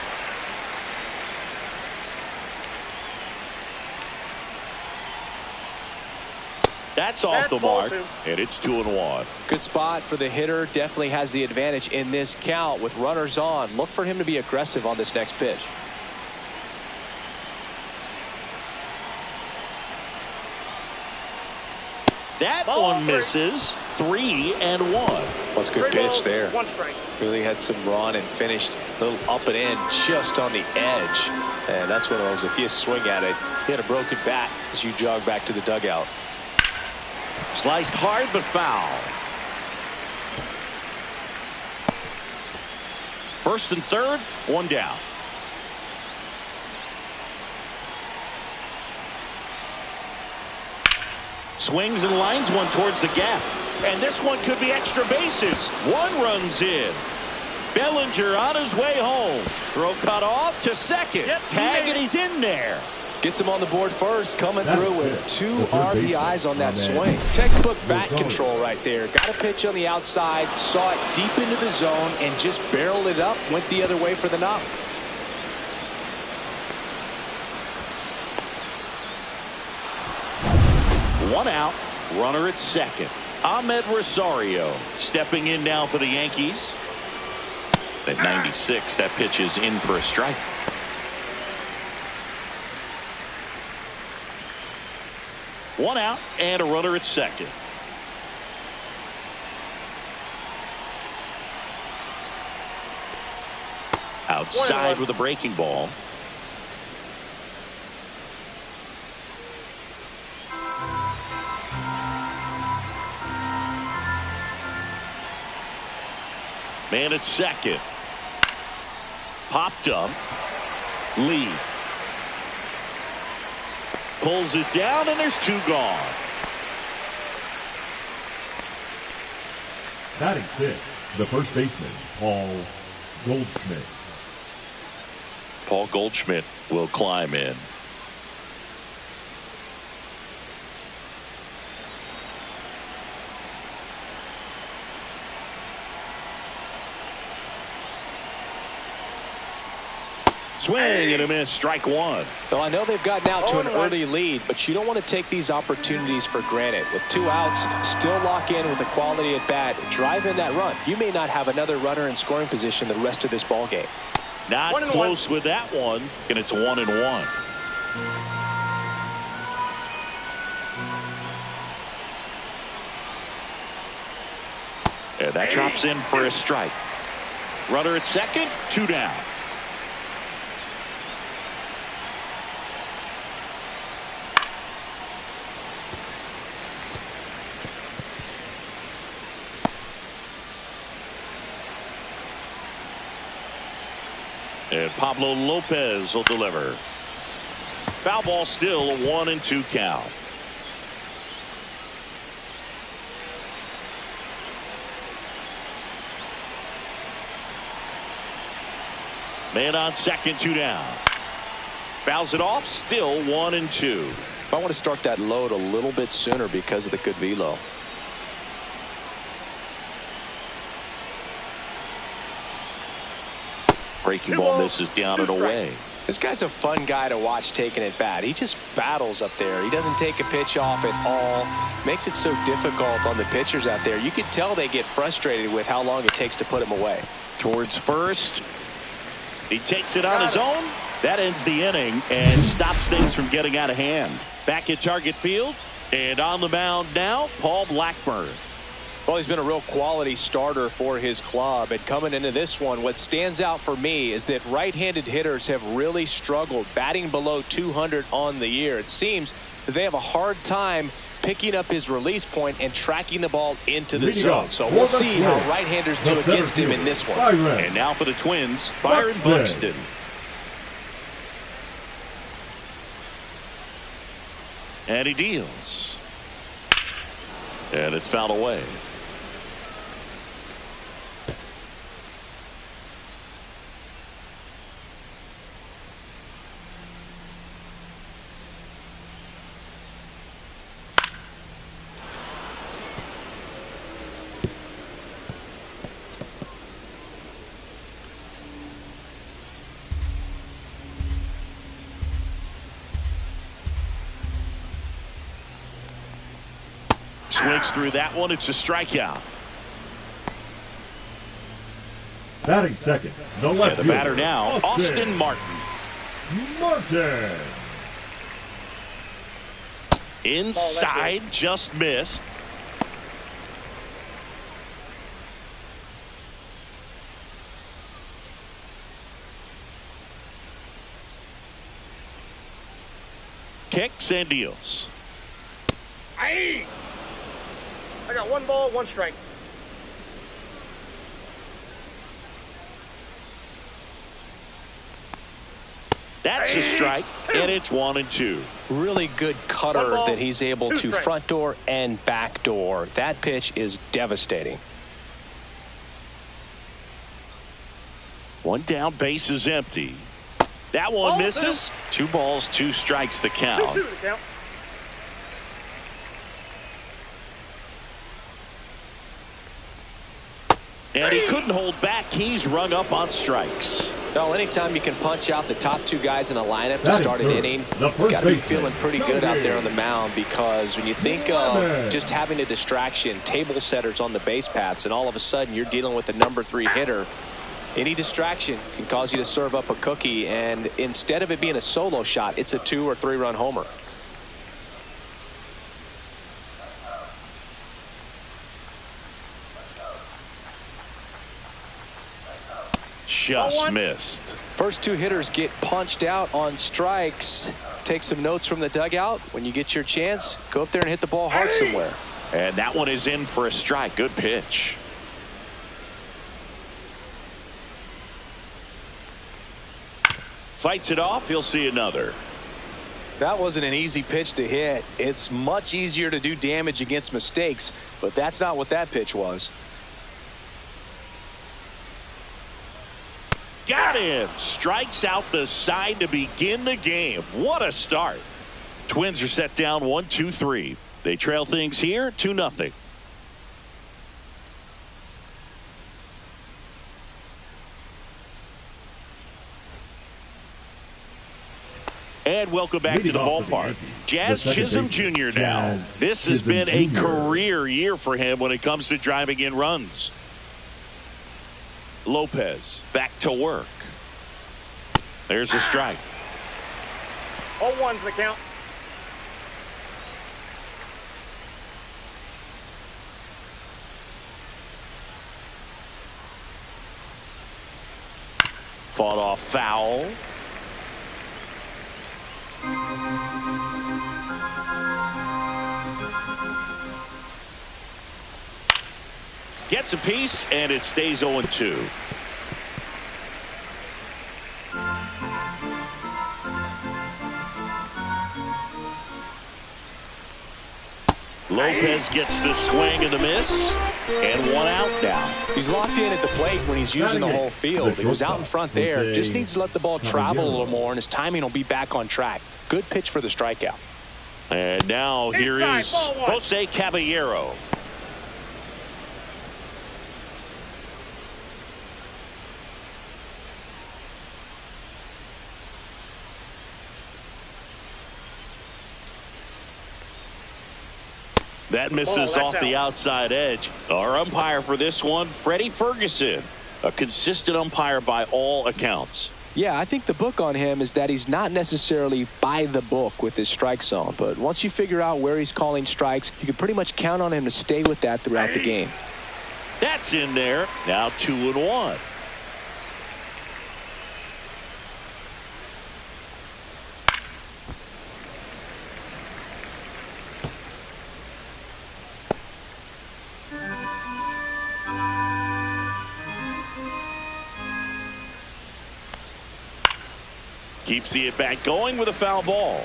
That's off the ball mark, two. and it's 2-1. Good spot for the hitter. Definitely has the advantage in this count with runners on. Look for him to be aggressive on this next pitch. That Ball one three. misses. 3-1. That's a good 3 pitch balls, there. 1 strike. Really had some run and finished a little up and in just on the edge. And that's one of those, if you swing at it, you had a broken bat as you jog back to the dugout. Sliced hard but foul. First and third, 1 down. Swings and lines one towards the gap. And this one could be extra bases. 1 run's in. Bellinger on his way home. Throw cut off to second. Yep, Tag, and he's in there. Gets him on the board first, coming That's through with it. 2 The third RBIs on that baseman. swing. Textbook bat Gonzalez. control right there. Got a pitch on the outside, saw it deep into the zone, and just barreled it up, went the other way for the knock. One out, runner at second. Ahmed Rosario stepping in now for the Yankees. At 96, that pitch is in for a strike. One out and a runner at second. Outside 1-1. with a breaking ball. Man at second. Popped up. Lee. Pulls it down, and there's 2 gone. Batting 6, the first baseman, Paul Goldschmidt. Paul Goldschmidt will climb in. Swing and a miss. Strike 1. Well, I know they've gotten out to an 0-1. early lead, but you don't want to take these opportunities for granted. With 2 outs, still lock in with a quality at bat, drive in that run. You may not have another runner in scoring position the rest of this ball game. Not 1-1. close with that one, and it's 1-1. And that drops in for a strike. Runner at second, 2 down. And Pablo Lopez will deliver. Foul ball, still a 1-2 count. Man on second, 2 down. Fouls it off, still 1-2. I want to start that load a little bit sooner because of the good velo. Breaking 2 ball balls, misses down 2 and away. This guy's a fun guy to watch taking at bat. He just battles up there. He doesn't take a pitch off at all. Makes it so difficult on the pitchers out there. You can tell they get frustrated with how long it takes to put him away. Towards first. He takes it on his own. That ends the inning and stops things from getting out of hand. Back at Target Field and on the mound now, Paul Blackburn. Well, he's been a real quality starter for his club, and coming into this one, what stands out for me is that right-handed hitters have really struggled, batting below 200 on the year. It seems that they have a hard time picking up his release point and tracking the ball into the Leading zone. off, So we'll see how Buxton. right-handers do The center against him in fielder, this one. Byron. And now for the Twins, Byron Buxton. Buxton. And he deals. And it's fouled away. swings through that one. It's a strikeout. Batting second, the left The fielder, batter now, Austin Martin. Inside, just missed. Kicks and deals. I got 1 ball, 1 strike. That's a strike, and it's 1-2. Really good cutter ball, that he's able 2 to strikes. front door and back door. That pitch is devastating. One down, base is empty. That one Ball misses. 2 balls, 2 strikes the count. 2-2 the count. And he couldn't hold back. He's rung up on strikes. Well, anytime you can punch out the top 2 guys in a lineup to Batting start an third, inning, the you first got to be baseman, feeling pretty good out there on the mound, because when you think of just having a distraction, table setters on the base paths, and all of a sudden you're dealing with a number 3 hitter, any distraction can cause you to serve up a cookie, and instead of it being a solo shot, it's a 2 or 3 run homer. Just missed. First 2 hitters get punched out on strikes. Take some notes from the dugout. When you get your chance, go up there and hit the ball hard somewhere. And that one is in for a strike. Good pitch. Fights it off. He'll see another. That wasn't an easy pitch to hit. It's much easier to do damage against mistakes, but that's not what that pitch was. Got him. Strikes out the side to begin the game. What a start. Twins are set down 1-2-3. They trail things here 2-0. And welcome back to the ballpark. Jazz Chisholm Jr. now. This has been a career year for him when it comes to driving in runs. Lopez back to work. There's a strike. All 1's the count. Fought off foul. Gets a piece, and it stays 0-2. Lopez gets the swing and the miss, and 1 out now. He's locked in at the plate when he's using the whole field. He was out in front there. Just needs to let the ball travel a little more, and his timing will be back on track. Good pitch for the strikeout. And now here is Jose Caballero. That misses off the outside edge. Our umpire for this one, Freddie Ferguson, a consistent umpire by all accounts. Yeah, I think the book on him is that he's not necessarily by the book with his strike zone, but once you figure out where he's calling strikes, you can pretty much count on him to stay with that throughout the game. That's in there. Now 2-1. Keeps the at-bat going with a foul ball.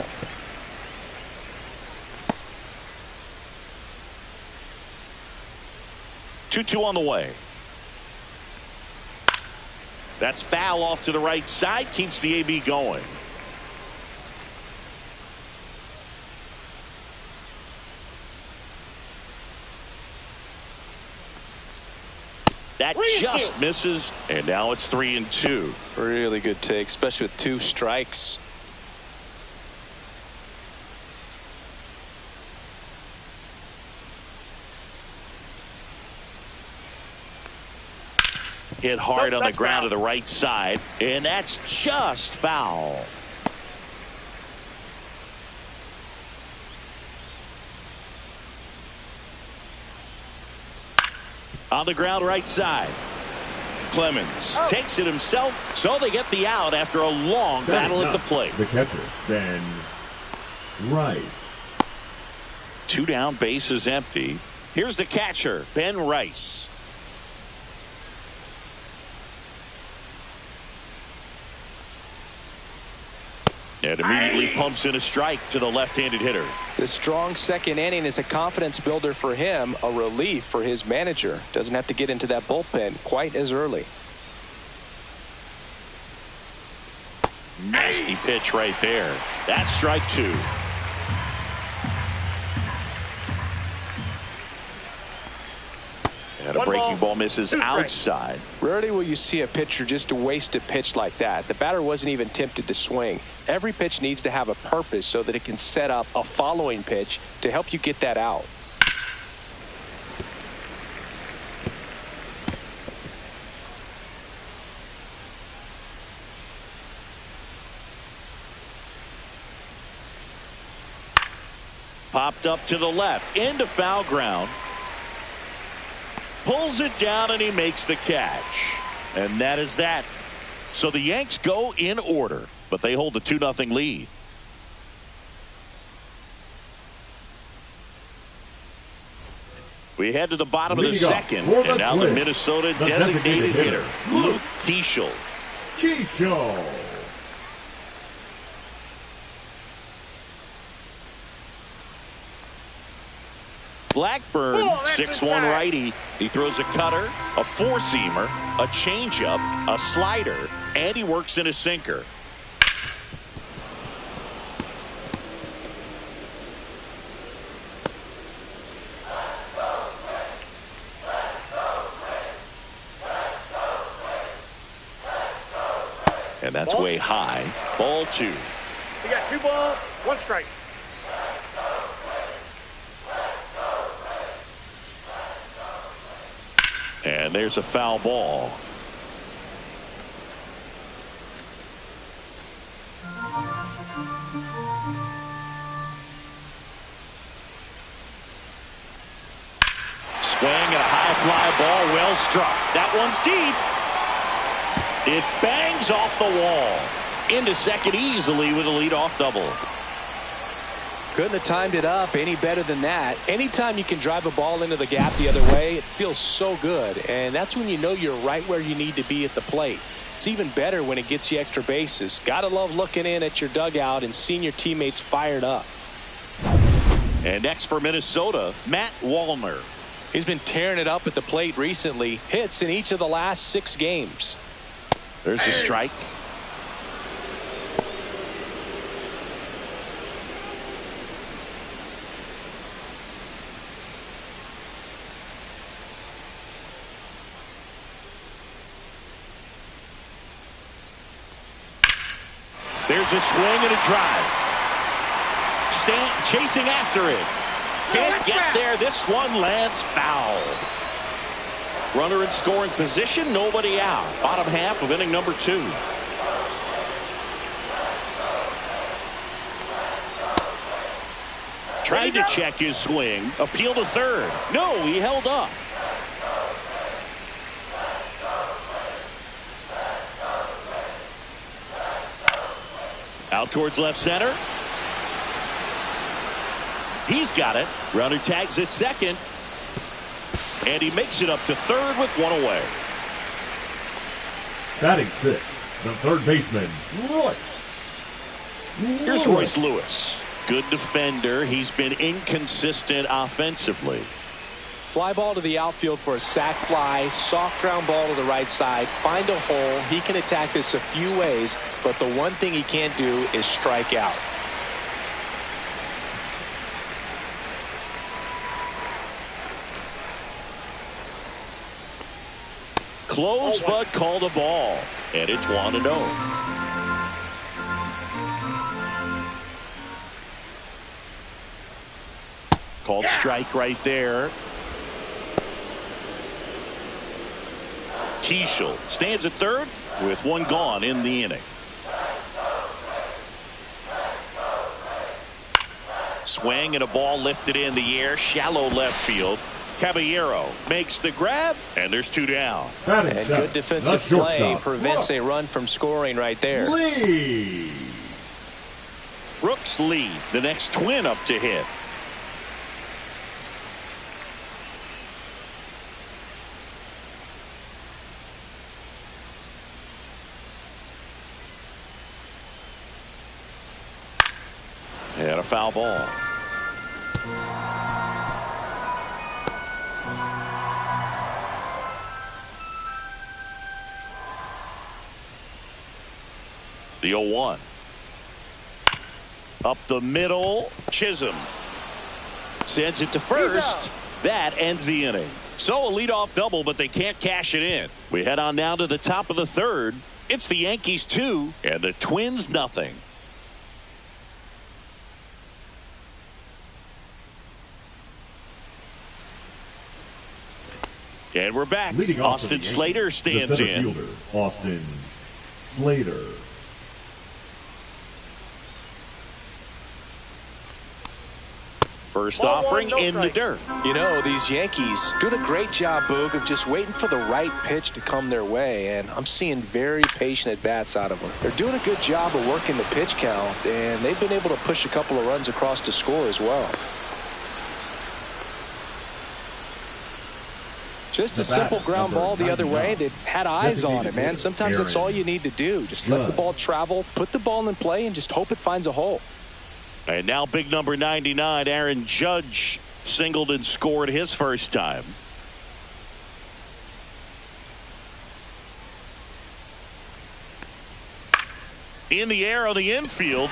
Two on the way. That's foul off to the right side. Keeps the AB going. That just misses, and now it's 3-2. Really good take, especially with 2 strikes. Hit hard on the ground foul. to the right side, and that's just foul. On the ground right side. Clemens takes it himself, so they get the out after a long battle at the plate. The catcher, Ben Rice. 2 down, bases empty. Here's the catcher, Ben Rice. And immediately pumps in a strike to the left-handed hitter. The strong second inning is a confidence builder for him, a relief for his manager. Doesn't have to get into that bullpen quite as early. Nasty pitch right there. That's strike 2. And a breaking ball misses outside. Rarely will you see a pitcher just waste a pitch like that. The batter wasn't even tempted to swing. Every pitch needs to have a purpose so that it can set up a following pitch to help you get that out. Popped up to the left into foul ground. Pulls it down and he makes the catch. And that is that. So the Yanks go in order, but they hold the 2-0 lead. We head to the bottom of the second, and now the Minnesota designated hitter, Luke Keeschel. Blackburn, 6'1" righty. He throws a cutter, a four-seamer, a changeup, a slider, and he works in a sinker. And that's way high. Ball 2. You got 2 balls, 1 strike. And there's a foul ball. Swing and a high fly ball, well struck. That one's deep. It bangs off the wall. Into second easily with a leadoff double. Couldn't have timed it up any better than that. Anytime you can drive a ball into the gap the other way, it feels so good. And that's when you know you're right where you need to be at the plate. It's even better when it gets you extra bases. Gotta love looking in at your dugout and seeing your teammates fired up. And next for Minnesota, Matt Wallner. He's been tearing it up at the plate recently. Hits in each of the last 6 games. There's a strike. There's a swing and a drive. Stanton chasing after it. Can't get there. This one lands foul. Runner in scoring position, nobody out. Bottom half of inning number 2. Tried to check his swing. Appeal to third. No, he held up. Out towards left center. He's got it. Runner tags at second. And he makes it up to third with 1 away. Batting 6, the third baseman, Royce. Here's Royce Lewis. Good defender. He's been inconsistent offensively. Fly ball to the outfield for a sac fly. Soft ground ball to the right side. Find a hole. He can attack this a few ways, but the one thing he can't do is strike out. Close, but called a ball. And it's 1-0. Called strike right there. Keishel stands at third with one gone in the inning. Swing and a ball lifted in the air, shallow left field. Caballero makes the grab, and there's two down. And good defensive play prevents a run from scoring right there. Brooks Lee, the next Twin up to hit. And a foul ball. The 0-1. Up the middle. Chisholm sends it to first. That ends the inning. So a leadoff double, but they can't cash it in. We head on now to the top of the third. It's the Yankees 2 and the Twins nothing. And we're back. Austin Slater stands in. Fielder, Austin Slater. First offering in the dirt. You know, these Yankees doing a great job, Boog, of just waiting for the right pitch to come their way, and I'm seeing very patient at-bats out of them. They're doing a good job of working the pitch count, and they've been able to push a couple of runs across to score as well. Just a simple ground ball the other way. They've had eyes on it, man. Sometimes that's all you need to do. Just let the ball travel, put the ball in play, and just hope it finds a hole. And now big number 99, Aaron Judge, singled and scored his first time. In the air on the infield.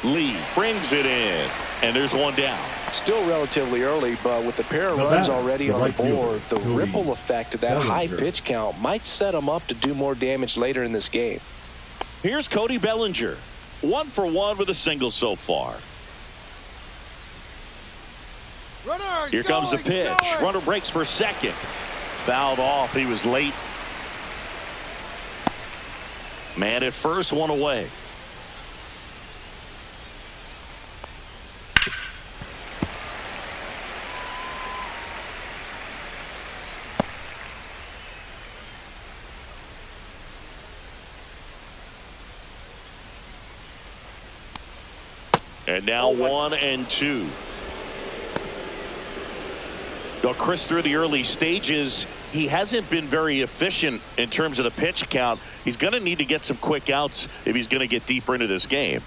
Lee brings it in, and there's one down. Still relatively early, but with the pair of runs already on the board, the ripple effect of that high pitch count might set them up to do more damage later in this game. Here's Cody Bellinger, 1 for 1 with a single so far. Here comes the pitch. Runner breaks for second. Fouled off. He was late. Man at first, one away. And now 1 and 2. Chris, through the early stages, he hasn't been very efficient in terms of the pitch count. He's going to need to get some quick outs if he's going to get deeper into this game.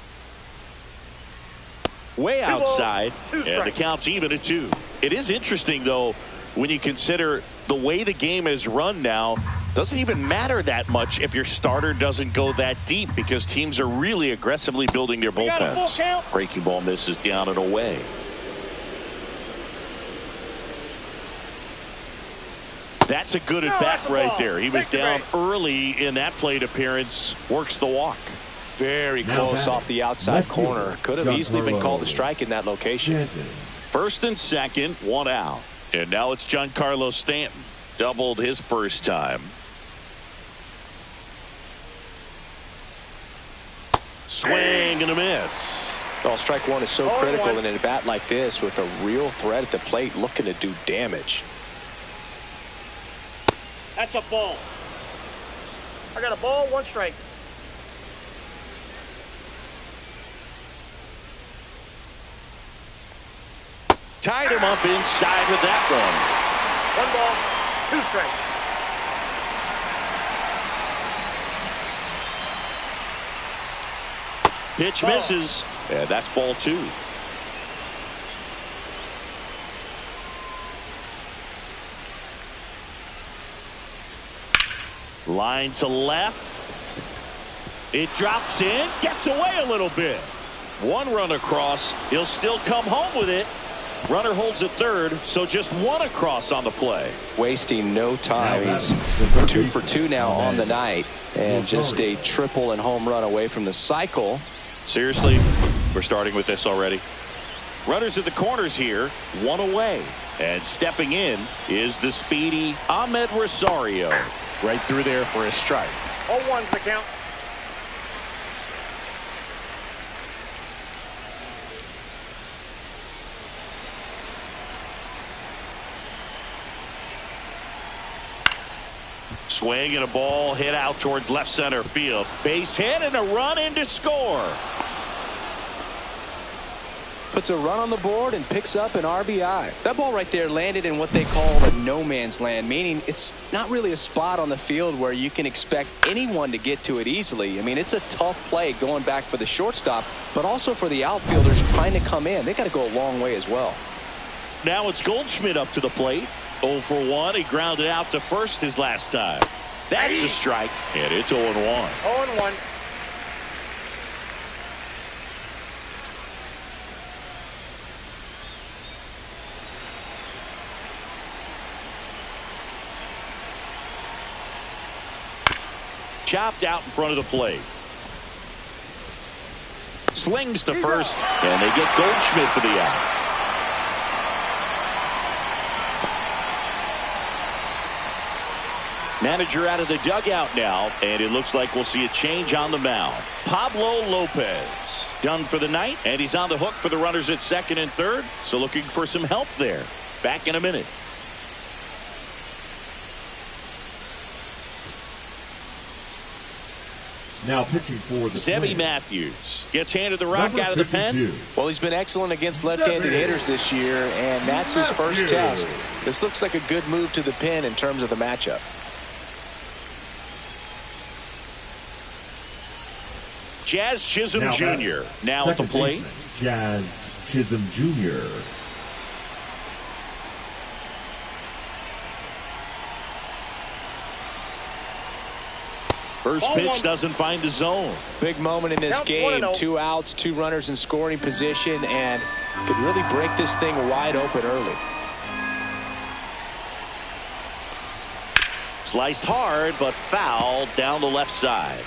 Way outside, and the count's even at 2. It is interesting, though, when you consider the way the game is run now. Doesn't even matter that much if your starter doesn't go that deep, because teams are really aggressively building their bullpens. Breaking ball misses down and away. That's a good at bat right there. He was down early in that plate appearance. Works the walk. Very close off the outside corner. Could have easily been called a strike in that location. First and second, 1 out. And now it's Giancarlo Stanton. Doubled his first time. Swing and a miss. Well, strike one is so critical in a bat like this, with a real threat at the plate looking to do damage. That's a ball. I got a ball, 1 strike. Tied him up inside with that one. 1 ball, 2 strikes. Pitch misses, and that's ball 2. Line to left. It drops in, gets away a little bit. 1 run across. He'll still come home with it. Runner holds at third, so just 1 across on the play. Wasting no time. He's 2 for 2 now on the night, and just a triple and home run away from the cycle. Seriously, we're starting with this already. Runners at the corners here, 1 away. And stepping in is the speedy Ahmed Rosario. Right through there for a strike. 0-1's the count. Swing and a ball hit out towards left center field. Base hit and a run in to score. Puts a run on the board and picks up an RBI. That ball right there landed in what they call a no man's land, meaning it's not really a spot on the field where you can expect anyone to get to it easily. I mean, it's a tough play going back for the shortstop, but also for the outfielders trying to come in. They got to go a long way as well. Now it's Goldschmidt up to the plate. 0 for 1. He grounded out to first his last time. That's a strike, and it's 0-1. 0-1. Chopped out in front of the plate. Slings to first, and they get Goldschmidt for the out. Manager out of the dugout now, and it looks like we'll see a change on the mound. Pablo Lopez done for the night, and he's on the hook for the runners at second and third, so looking for some help there. Back in a minute. Now pitching for the Sebby Twins, Matthews gets handed the rock number out of the pen. 52. Well, he's been excellent against left-handed hitters this year, and that's his first test. This looks like a good move to the pen in terms of the matchup. Jazz Chisholm Now Jr. now at the second plate. baseman, Jazz Chisholm Jr. First Ball pitch one. doesn't find the zone. Big moment in this Count game. 1-0. 2 outs, 2 runners in scoring position, and could really break this thing wide open early. Sliced hard, but foul down the left side.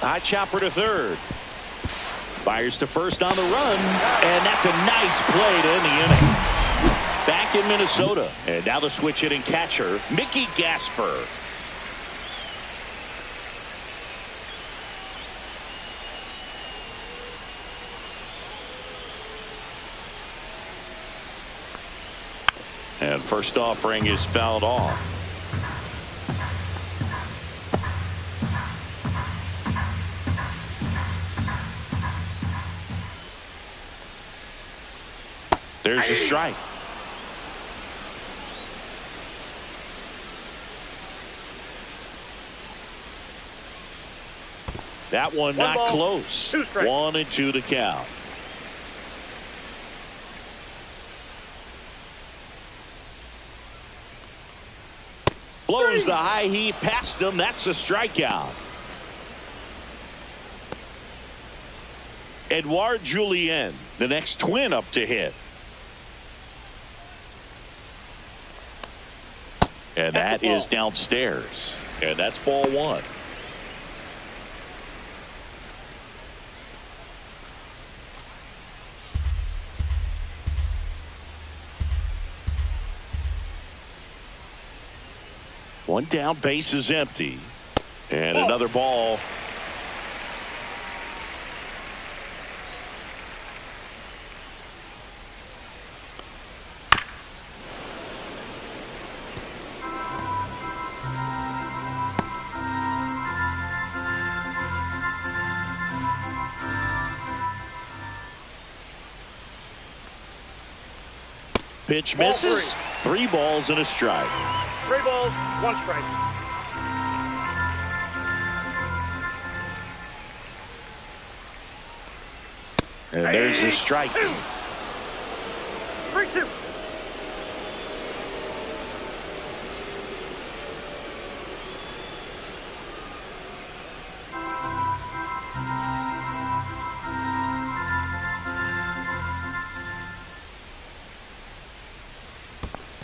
High chopper to third. Fires to first on the run, and that's a nice play to end the inning. Back in Minnesota, and now the switch hitting catcher, Mickey Gasper. And first offering is fouled off. There's a strike. That one not ball, close. 2 strikes. 1-2 to count. Blows the high heat past him. That's a strikeout. Edouard Julien, the next twin up to hit. And that is downstairs. And that's ball 1. One down, base is empty. And another ball. Pitch misses. 3 balls and a strike. 3 balls, 1 strike. And there's the strike. 3-2.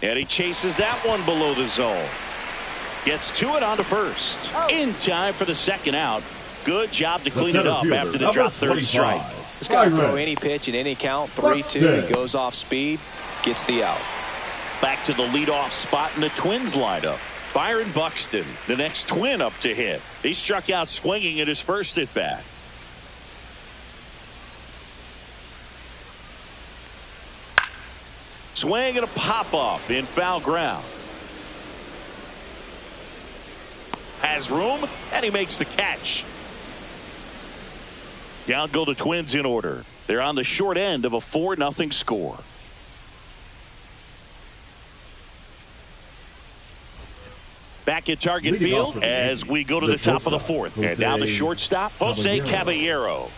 And he chases that one below the zone. Gets to it on to first. In time for the second out. Good job to clean it up after the drop third strike. He's got to throw any pitch in any count. 3-2. He goes off speed. Gets the out. Back to the leadoff spot in the Twins lineup. Byron Buxton, the next Twin up to hit. He struck out swinging at his first at bat. Swing and a pop up in foul ground. Has room and he makes the catch. Down go the Twins in order. They're on the short end of a 4-0 score. Back at Target Field as we go to the top of the fourth. And now the shortstop, Jose Caballero.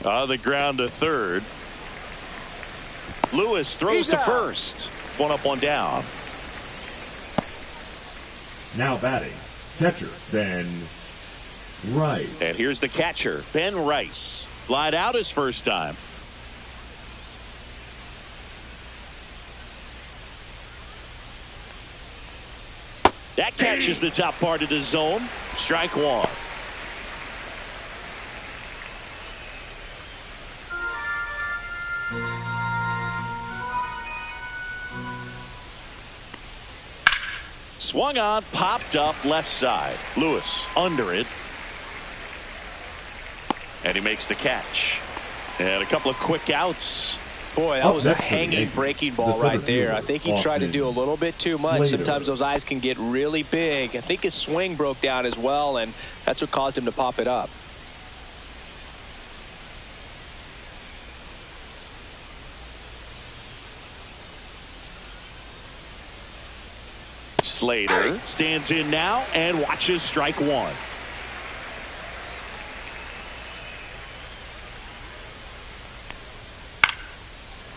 On the ground to third. Lewis throws to first. One up, one down. Now batting, catcher Ben Rice. And here's the catcher, Ben Rice. Flied out his first time. That catches the top part of the zone. Strike one. Swung on, popped up left side. Lewis under it. And he makes the catch. And a couple of quick outs. Boy, that was a hanging breaking ball right there. I think he tried to do a little bit too much. Sometimes those eyes can get really big. I think his swing broke down as well, and that's what caused him to pop it up. Slater stands in now and watches strike one.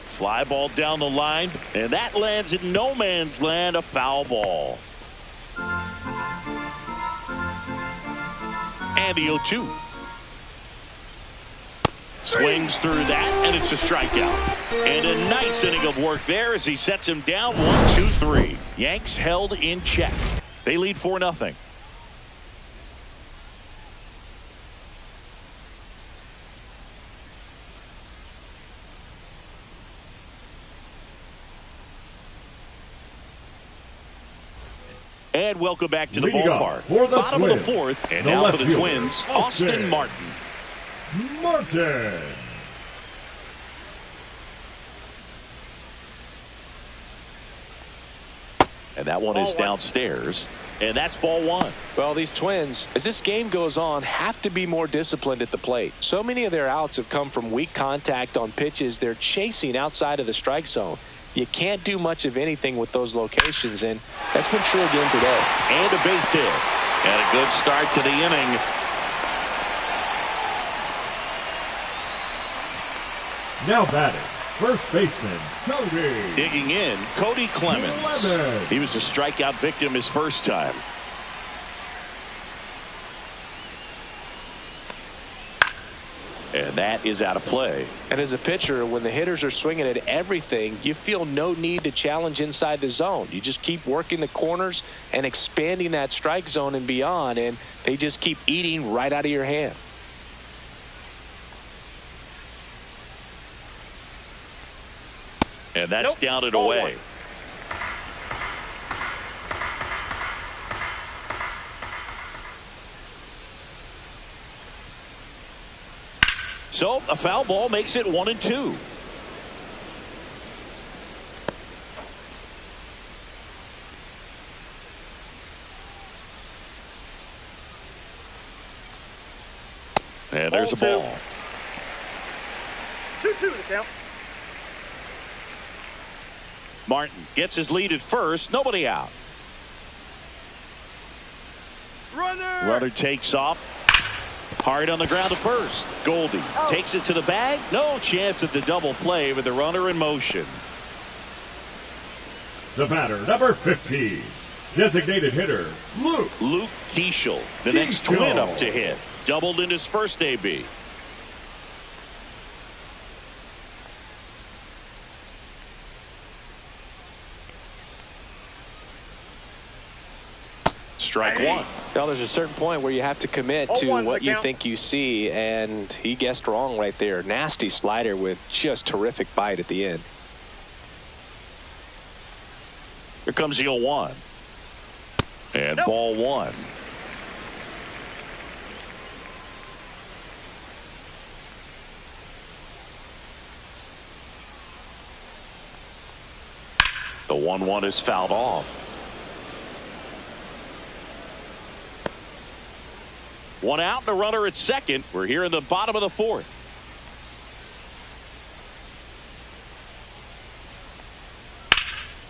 Fly ball down the line, and that lands in no man's land, a foul ball. And the 0-2. Swings through that, and it's a strikeout. And a nice inning of work there as he sets him down 1-2-3. Yanks held in check. They lead 4-0. And welcome back to the ballpark. Bottom of the fourth, and now for the Twins, Austin Martin. And that one is downstairs. And that's ball one. Well, these Twins, as this game goes on, have to be more disciplined at the plate. So many of their outs have come from weak contact on pitches they're chasing outside of the strike zone. You can't do much of anything with those locations, and that's been true again today. And a base hit. And a good start to the inning. Now batting, first baseman Cody. Digging in, Cody Clemens. He was a strikeout victim his first time. And that is out of play. And as a pitcher, when the hitters are swinging at everything, you feel no need to challenge inside the zone. You just keep working the corners and expanding that strike zone and beyond, and they just keep eating right out of your hand. And that's down and away. So a foul ball makes it 1-2. And there's a ball. 2-2 to count. Martin gets his lead at first. Nobody out. Runner takes off. Hard on the ground to first. Goldie takes it to the bag. No chance at the double play with the runner in motion. The batter, number 15. Designated hitter, Luke Keeschel, the next Twin up to hit. Doubled in his first AB. strike one. Well, there's a certain point where you have to commit to what you think you see, and he guessed wrong right there. Nasty slider with just terrific bite at the end. Here comes the 0-1. And ball one. The 1-1 is fouled off. One out and a runner at second. We're here in the bottom of the fourth.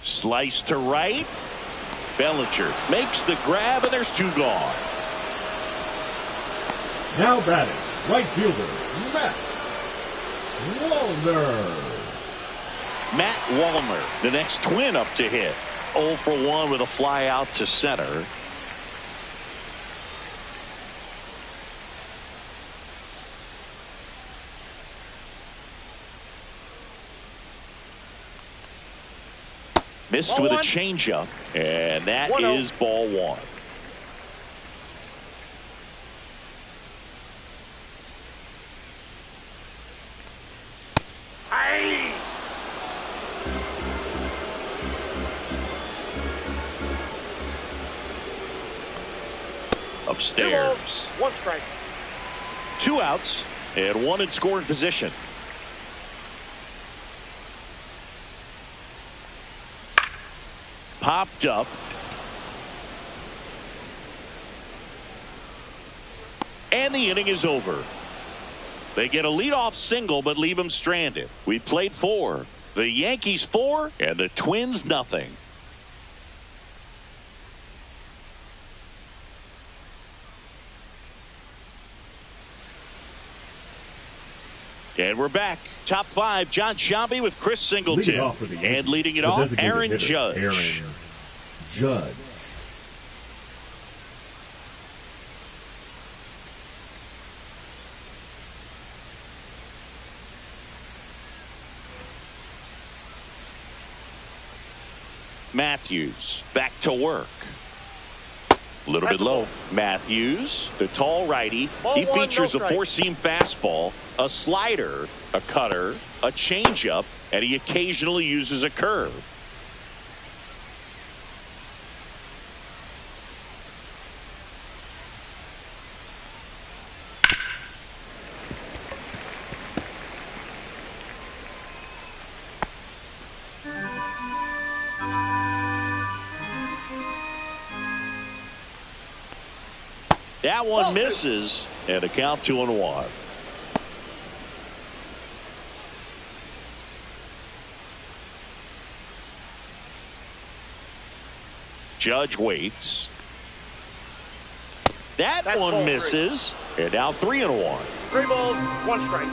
Slice to right. Bellinger makes the grab, and there's two gone. Now batting, right fielder, Matt Wallner. Matt Wallner, the next twin up to hit. 0 for 1 with a fly out to center. Missed with a changeup, and that is ball one. Upstairs. One strike. Two outs and one in scoring position. Popped up. And the inning is over. They get a leadoff single but leave him stranded. We played 4. The Yankees 4 and the Twins nothing. And we're back. Top 5, John Sciambi with Chris Singleton. And leading it off, Aaron Judge. Aaron Judge. Matthews back to work. A little bit low. Matthews, the tall righty. He features a four-seam fastball, a slider, a cutter, a changeup, and he occasionally uses a curve. That one misses, and a count 2-1. Judge waits. That one misses, and now 3-1. 3 balls, 1 strike.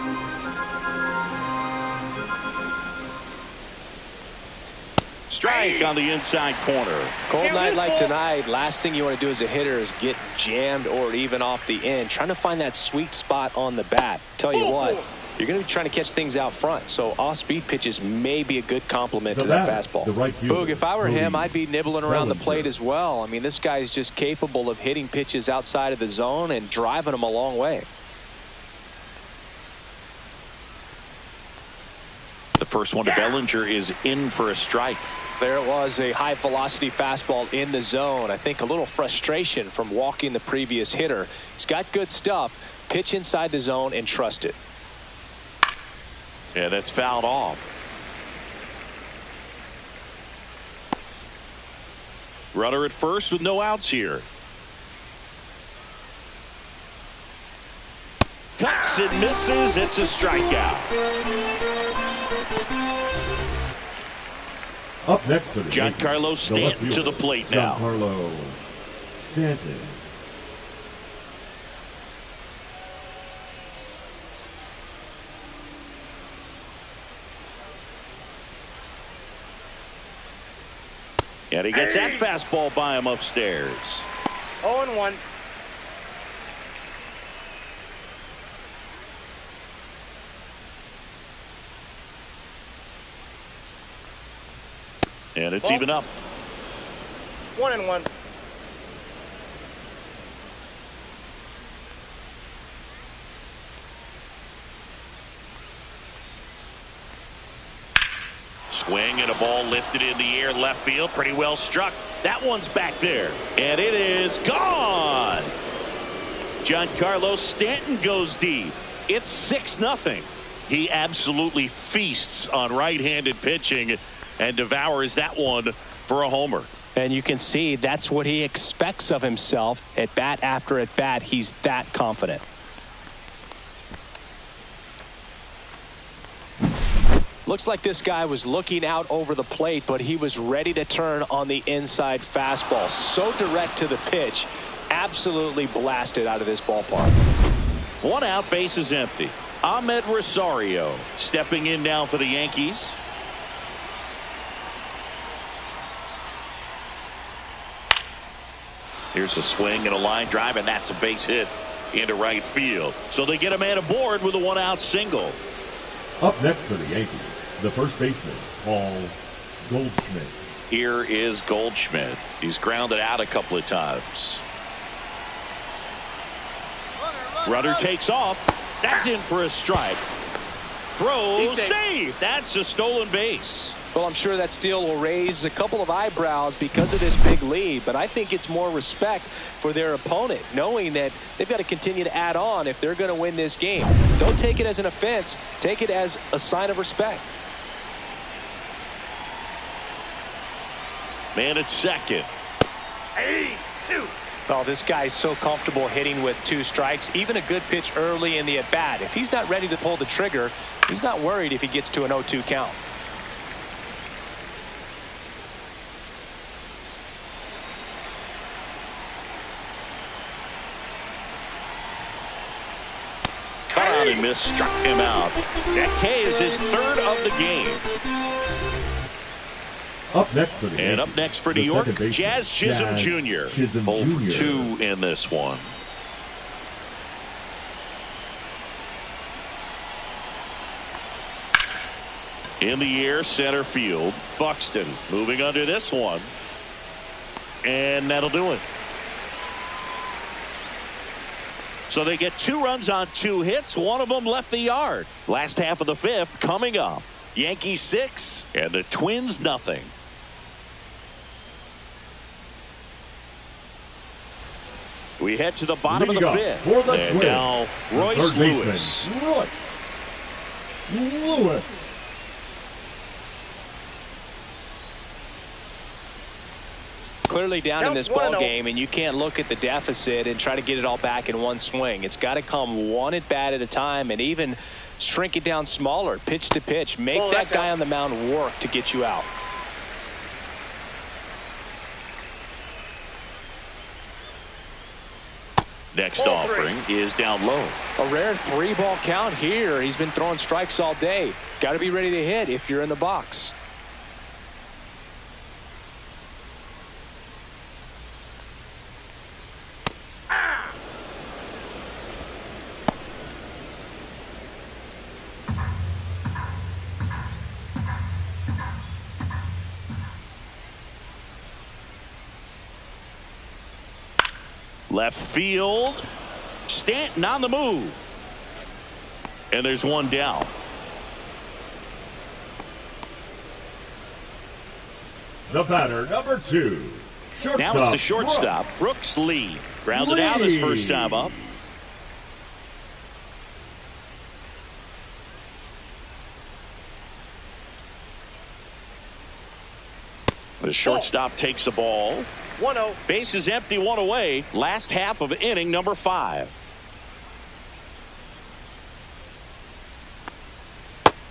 Strike on the inside corner. Cold night like tonight, last thing you want to do as a hitter is get jammed or even off the end. Trying to find that sweet spot on the bat. Tell you what, you're going to be trying to catch things out front, so off-speed pitches may be a good complement to that fastball. Boog, if I were him, I'd be nibbling around the plate as well. I mean, this guy is just capable of hitting pitches outside of the zone and driving them a long way. The first one to Bellinger is in for a strike. There it was, a high velocity fastball in the zone. I think a little frustration from walking the previous hitter. He's got good stuff. Pitch inside the zone and trust it. Yeah, that's fouled off. Runner at first with no outs here. Cuts and misses. It's a strikeout. Up next for the Giancarlo Stanton to the plate now. Giancarlo Stanton. And he gets that fastball by him upstairs. 0-1. And it's even up. 1-1. Swing and a ball lifted in the air left field. Pretty well struck. That one's back there. And it is gone. Giancarlo Stanton goes deep. It's 6-0. He absolutely feasts on right-handed pitching and devours that one for a homer. And you can see that's what he expects of himself at bat after at bat. He's that confident. Looks like this guy was looking out over the plate, but he was ready to turn on the inside fastball. So direct to the pitch. Absolutely blasted out of this ballpark. 1 out, base is empty. Ahmed Rosario stepping in now for the Yankees. Here's a swing and a line drive, and that's a base hit into right field. So they get a man aboard with a 1-out single. Up next for the Yankees, the first baseman, Paul Goldschmidt. Here is Goldschmidt. He's grounded out a couple of times. Runner takes off. That's in for a strike. Throws, save. That's a stolen base. Well, I'm sure that steal will raise a couple of eyebrows because of this big lead, but I think it's more respect for their opponent, knowing that they've got to continue to add on if they're going to win this game. Don't take it as an offense. Take it as a sign of respect. Man at second. Oh, this guy's so comfortable hitting with 2 strikes. Even a good pitch early in the at-bat. If he's not ready to pull the trigger, he's not worried if he gets to an 0-2 count. Cut out and missed, struck him out. That K is his 3rd of the game. Up next for the And Yankees, up next for New the York, second baseman, Jazz Chisholm Jr. 0 for 2 in this one. In the air, center field. Buxton moving under this one. And that'll do it. So they get 2 runs on 2 hits. One of them left the yard. Last half of the 5th coming up. Yankees 6 and the Twins nothing. We head to the bottom of the 5th. And now Royce Lewis. Lewis. Clearly down in this ball game, and you can't look at the deficit and try to get it all back in one swing. It's got to come one at bat at a time, and even shrink it down smaller, pitch to pitch. Make that guy on the mound work to get you out. Next offering is down low. A rare 3-ball count here. He's been throwing strikes all day. Got to be ready to hit if you're in the box. Left field. Stanton on the move. And there's one down. The batter, number 2. Shortstop, Now it's the shortstop, Brooks Lee. Grounded out his first time up. The shortstop takes the ball. 1-0. Base is empty, 1 away. Last half of inning number 5.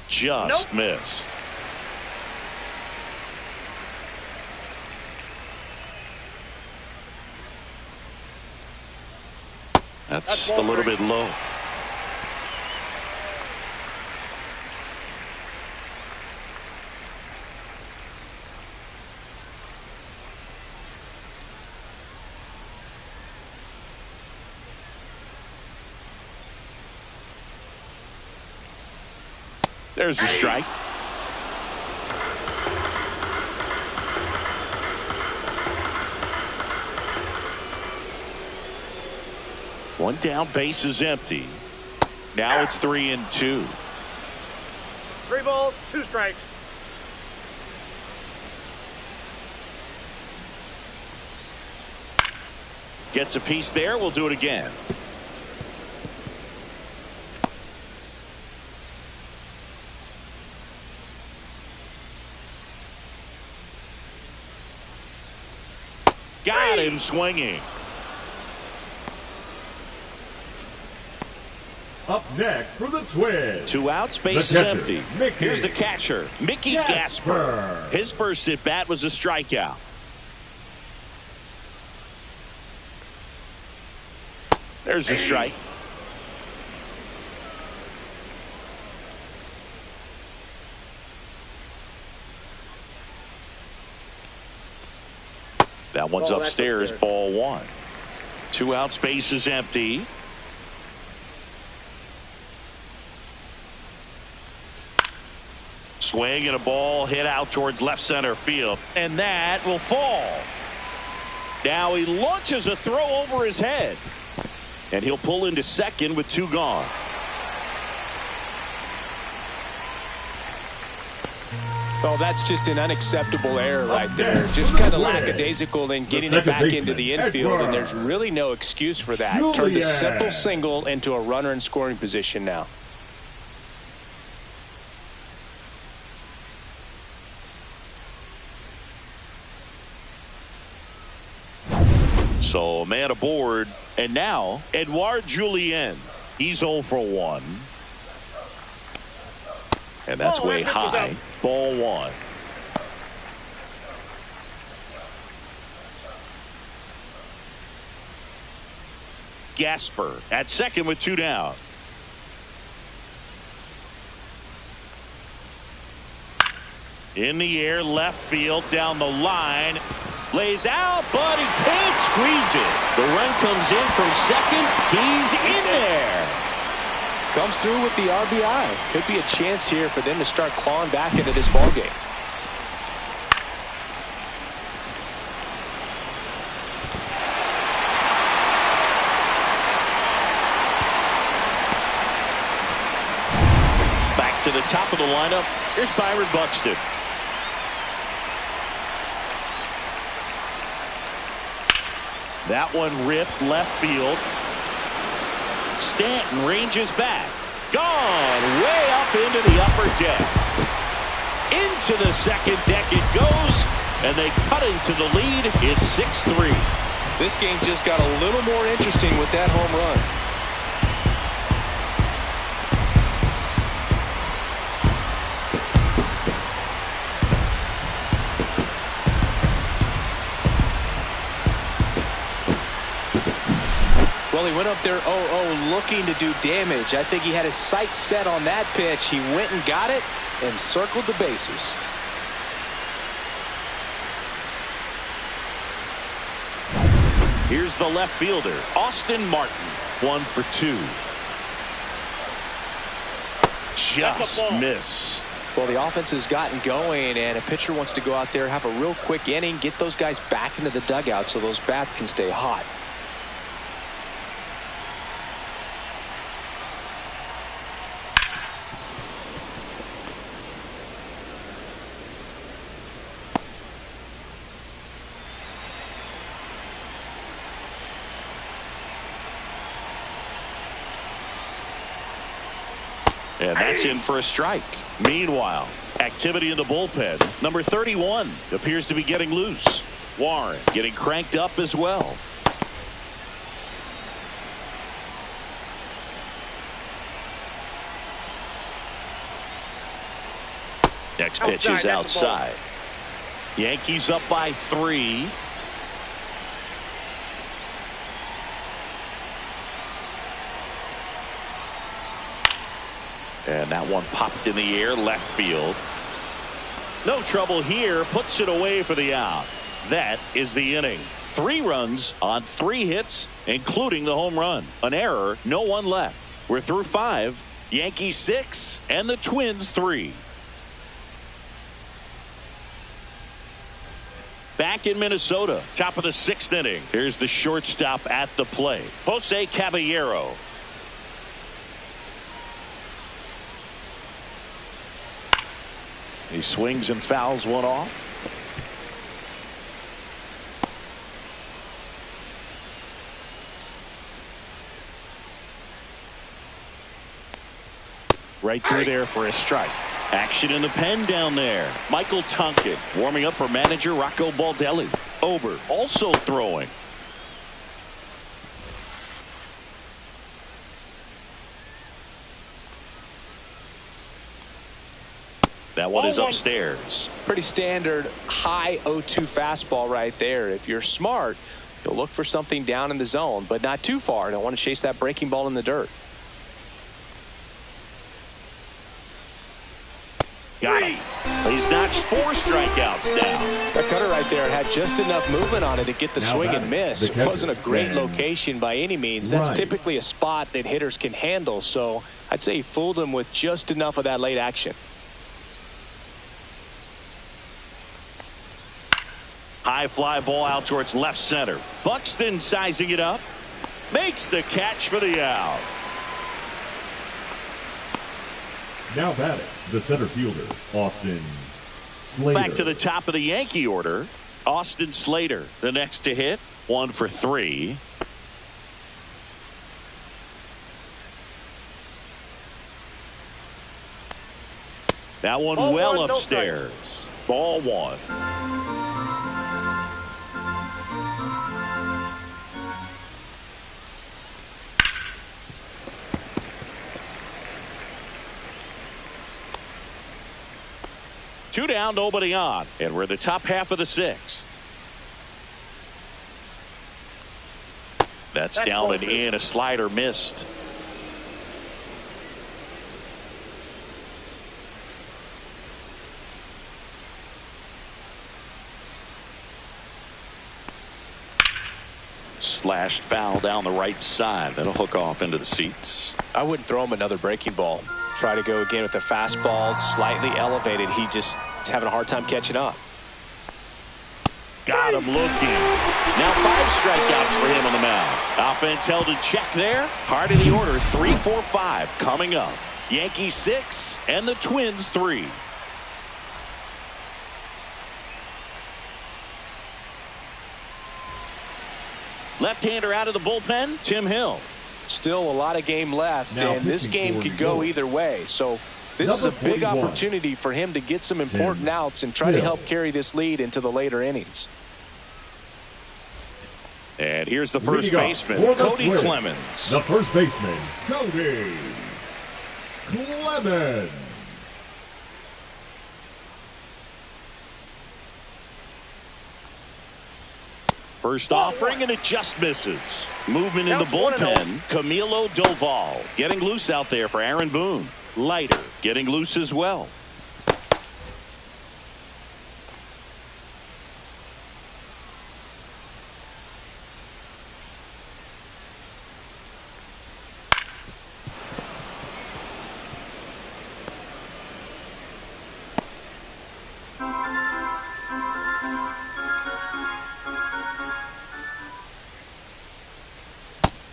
Just missed. That's a little bit low. There's the strike. One down, base is empty. Now it's 3-2. 3 balls, 2 strikes. Gets a piece there. We'll do it again. Got him swinging. Up next for the Twins. 2 outs, base is empty. Here's the catcher, Mickey Gasper. His first at bat was a strikeout. There's the strike. That one's upstairs, ball 1. 2 outs, base is empty. Swing and a ball hit out towards left center field, and that will fall. Now he launches a throw over his head, and he'll pull into second with 2 gone. Oh, that's just an unacceptable error right there. Just kind of lackadaisical in getting it back into the infield, and there's really no excuse for that. Turned a simple single into a runner in scoring position now. So a man aboard, and now Edouard Julien. He's 0 for 1. And that's way high. Ball 1. Gasper at second with 2 down. In the air, left field, down the line. Lays out, but he can't squeeze it. The run comes in from second. He's in there. Comes through with the RBI. Could be a chance here for them to start clawing back into this ballgame. Back to the top of the lineup. Here's Byron Buxton. That one ripped left field. Stanton ranges back. Gone way up into the upper deck. Into the second deck it goes, and they cut into the lead. It's 6-3. This game just got a little more interesting with that home run. Well, he went up there 0-0 looking to do damage. I think he had his sights set on that pitch. He went and got it and circled the bases. Here's the left fielder, Austin Martin. 1 for 2. Just missed. Well, the offense has gotten going, and a pitcher wants to go out there, have a real quick inning, get those guys back into the dugout so those bats can stay hot. And that's in for a strike. Meanwhile, activity in the bullpen. Number 31 appears to be getting loose. Warren getting cranked up as well. Next pitch is outside. Yankees up by 3. And that one popped in the air, left field. No trouble here, puts it away for the out. That is the inning. 3 runs on 3 hits, including the home run. An error, no one left. We're through 5. Yankees 6 and the Twins 3. Back in Minnesota, top of the 6th inning. Here's the shortstop at the plate, Jose Caballero. He swings and fouls one off. Right through there for a strike. Action in the pen down there. Michael Tonkin warming up for manager Rocco Baldelli. Ober also throwing. That one is upstairs. Pretty standard high 0-2 fastball right there. If you're smart, you'll look for something down in the zone, but not too far. Don't want to chase that breaking ball in the dirt. Got him. He's notched 4 strikeouts now. That cutter right there had just enough movement on it to get the swing and miss. It wasn't a great location by any means. That's typically a spot that hitters can handle. So I'd say he fooled him with just enough of that late action. High fly ball out towards left center. Buxton sizing it up. Makes the catch for the out. Now batting, the center fielder, Austin Slater. Back to the top of the Yankee order. Austin Slater, the next to hit. 1 for 3. That one well upstairs. Ball 1. Two down, nobody on, and we're in the top half of the 6th. That's down and in. A slider missed. Slashed foul down the right side. That'll hook off into the seats. I wouldn't throw him another breaking ball. Try to go again with the fastball, slightly elevated. He just is having a hard time catching up. Got him looking. Now 5 strikeouts for him on the mound. Offense held in check there. Heart of the order, 3-4-5 coming up. Yankees 6 and the Twins 3. Left-hander out of the bullpen, Tim Hill. Still a lot of game left, now, and this game could go either way. So this is a big opportunity for him to get some important outs and try to help carry this lead into the later innings. And here's the first baseman, Cody Clemens. The first baseman, Cody Clemens. First offering, and it just misses. Movement in the bullpen, Camilo Doval getting loose out there for Aaron Boone. Leiter getting loose as well.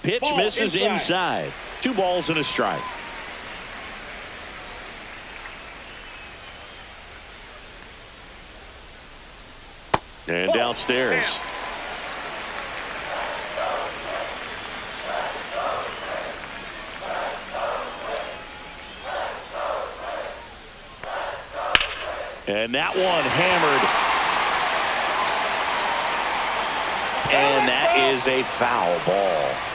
Pitch misses inside. 2 balls and a strike. And downstairs. And that one hammered. And that is a foul ball.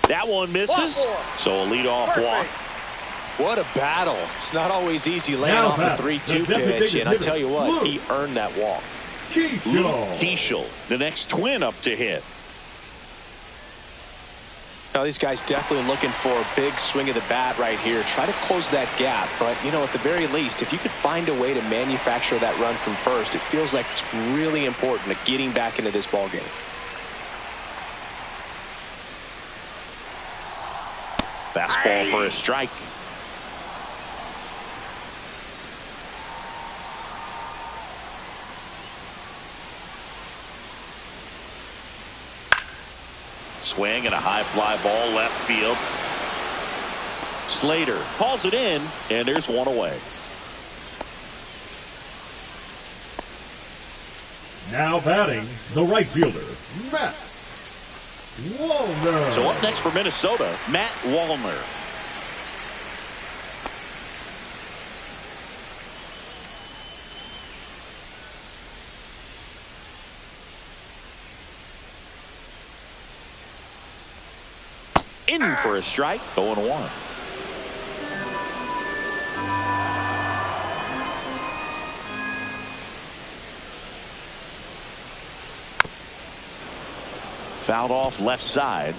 That one misses, so a leadoff walk. What a battle. It's not always easy laying off a 3-2 pitch, and I tell you what, he earned that walk. Luke Keeschel, the next Twin up to hit. Now, these guys definitely looking for a big swing of the bat right here. Try to close that gap, but, you know, at the very least, if you could find a way to manufacture that run from first, it feels like it's really important to getting back into this ball game. Fastball for a strike. Swing and a high fly ball left field. Slater hauls it in, and there's one away. Now batting, the right fielder, Matt Wallner. So up next for Minnesota, Matt Wallner. In for a strike, 0-1. Fouled off left side.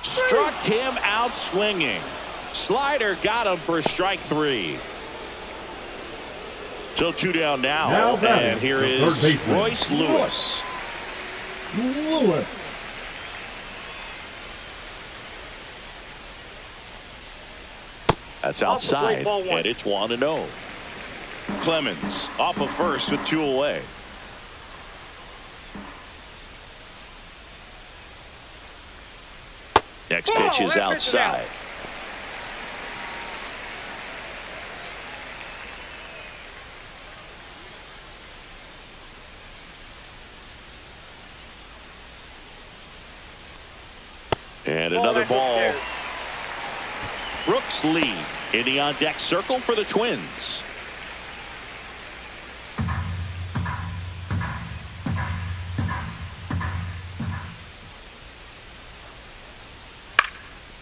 Struck him out swinging. Slider got him for strike 3. So 2 down now and here is Royce Lewis. That's outside, and it's 1-0. Clemens off of first with 2 away. Next pitch is outside. And another ball. Brooks lead in the on-deck circle for the Twins.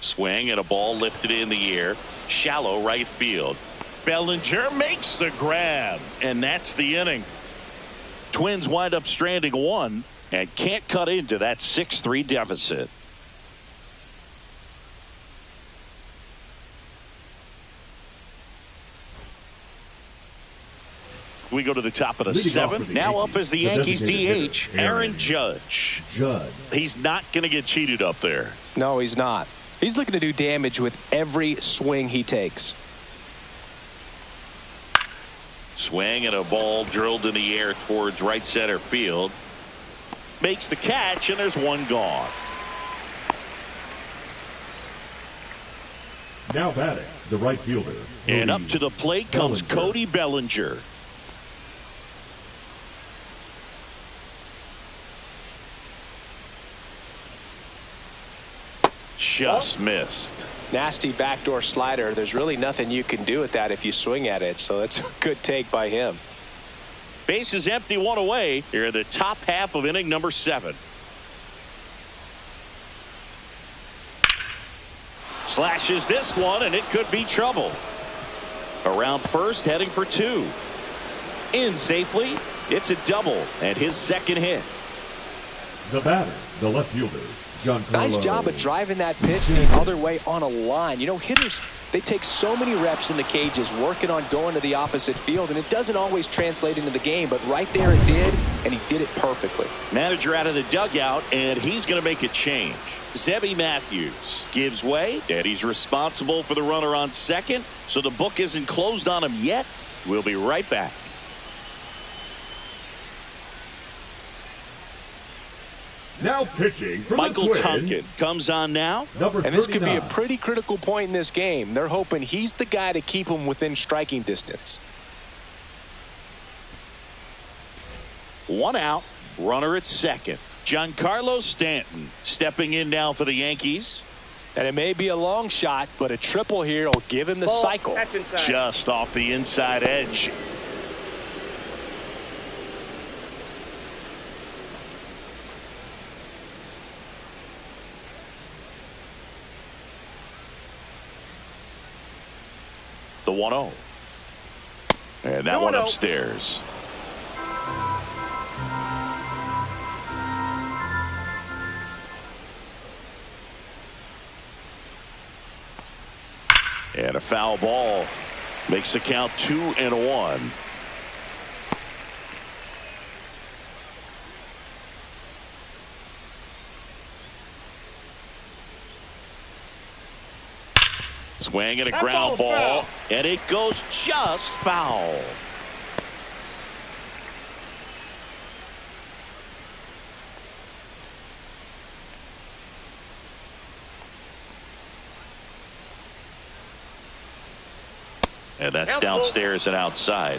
Swing and a ball lifted in the air. Shallow right field. Bellinger makes the grab, and that's the inning. Twins wind up stranding 1 and can't cut into that 6-3 deficit. We go to the top of the 7th. Now up is the Yankees DH, Aaron Judge. He's not going to get cheated up there. No, he's not. He's looking to do damage with every swing he takes. Swing and a ball drilled in the air towards right center field. Makes the catch, and there's 1 gone. Now batting, the right fielder. And up to the plate comes Cody Bellinger. Just missed. Nasty backdoor slider. There's really nothing you can do with that if you swing at it. So that's a good take by him. Base is empty, 1 away. Here in the top half of inning number 7. Slashes this one, and it could be trouble. Around first, heading for 2. In safely. It's a double, and his second hit. The batter, the left fielder. Nice job of driving that pitch the other way on a line. You know, hitters, they take so many reps in the cages working on going to the opposite field, and it doesn't always translate into the game, but right there it did, and he did it perfectly. Manager out of the dugout, and he's going to make a change. Zebby Matthews gives way, and he's responsible for the runner on second, so the book isn't closed on him yet. We'll be right back. Now pitching for Michael the Twins. Tonkin comes on now. And this could be a pretty critical point in this game. They're hoping he's the guy to keep them within striking distance. 1 out, runner at second. Giancarlo Stanton stepping in now for the Yankees. And it may be a long shot, but a triple here will give him the cycle. Just off the inside edge. The 1-0. And that one upstairs. And a foul ball makes the count 2-1. Swing and a ground ball, and it goes just foul. And that's downstairs and outside.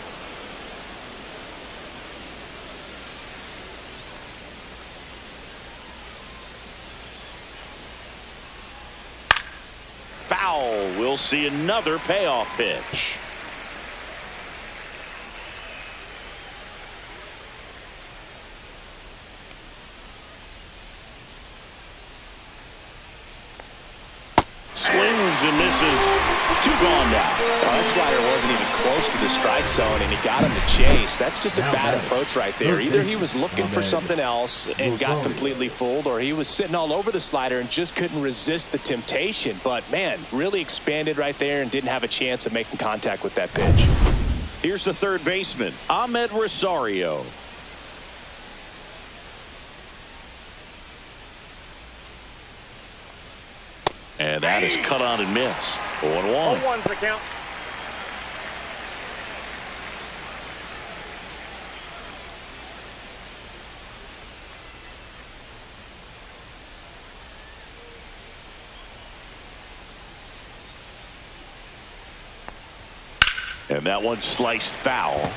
Foul. We'll see another payoff pitch. Swings and misses. Two gone now. That slider wasn't even close to the strike zone, and he got him to chase. That's just a bad approach right there. Either he was looking for something else and got completely fooled, or he was sitting all over the slider and just couldn't resist the temptation. But, man, really expanded right there and didn't have a chance of making contact with that pitch. Here's the third baseman, Ahmed Rosario. And that is cut on and missed. 0-1. 0-1's the count. And that one sliced foul.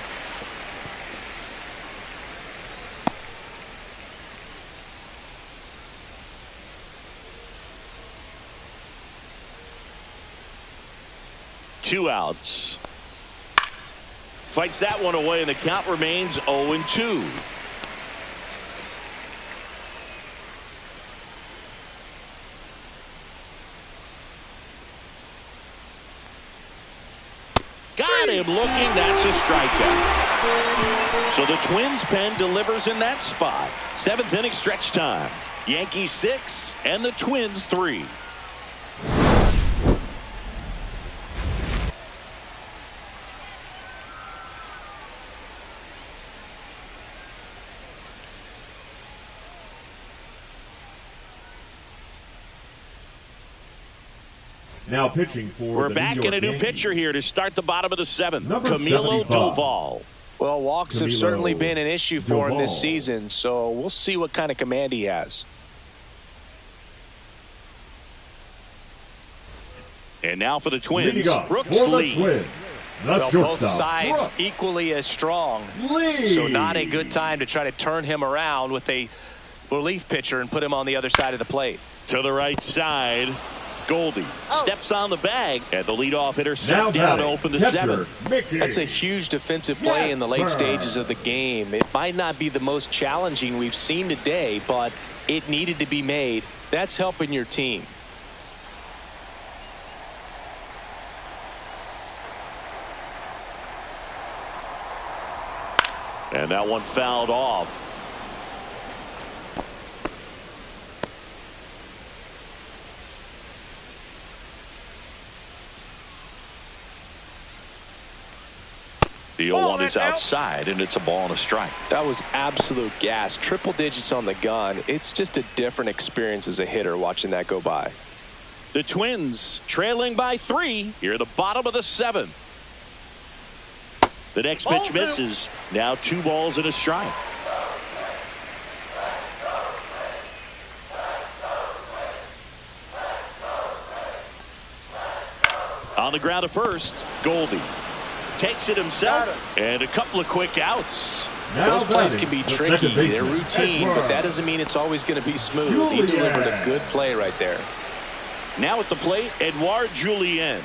Two outs. Fights that one away, and the count remains 0-2. Got him looking. That's a strikeout. So the Twins pen delivers in that spot. Seventh inning stretch time. Yankees 6 and the Twins 3. Now pitching for We're the back New York in a new Yankees. pitcher here to start the bottom of the seventh. Number Camilo 75. Doval. Well, walks have Camilo certainly been an issue for him this Doval. season, so we'll see what kind of command he has. And now for the Twins, Leading up Brooks for the Lee. Twins, the Well, both shortstop, sides Brooks equally as strong. Lee. So not a good time to try to turn him around with a relief pitcher and put him on the other side of the plate. To the right side, Goldie steps on the bag, and the leadoff hitter Now set down to batting, open the catcher, seventh. Mickey. That's a huge defensive play in the late stages of the game. It might not be the most challenging we've seen today, but it needed to be made. That's helping your team. And that one fouled off. The 0-1 is outside, and it's a ball and a strike. That was absolute gas. Triple digits on the gun. It's just a different experience as a hitter watching that go by. The Twins trailing by 3 here at the bottom of the seventh. The next pitch misses. Now 2 balls and a strike. On the ground to first, Goldie takes it himself, and a couple of quick outs. Now Those plays batting, can be the tricky. second baseman, They're routine, but that doesn't mean it's always going to be smooth. He delivered a good play right there. Now at the plate, Edouard Julien.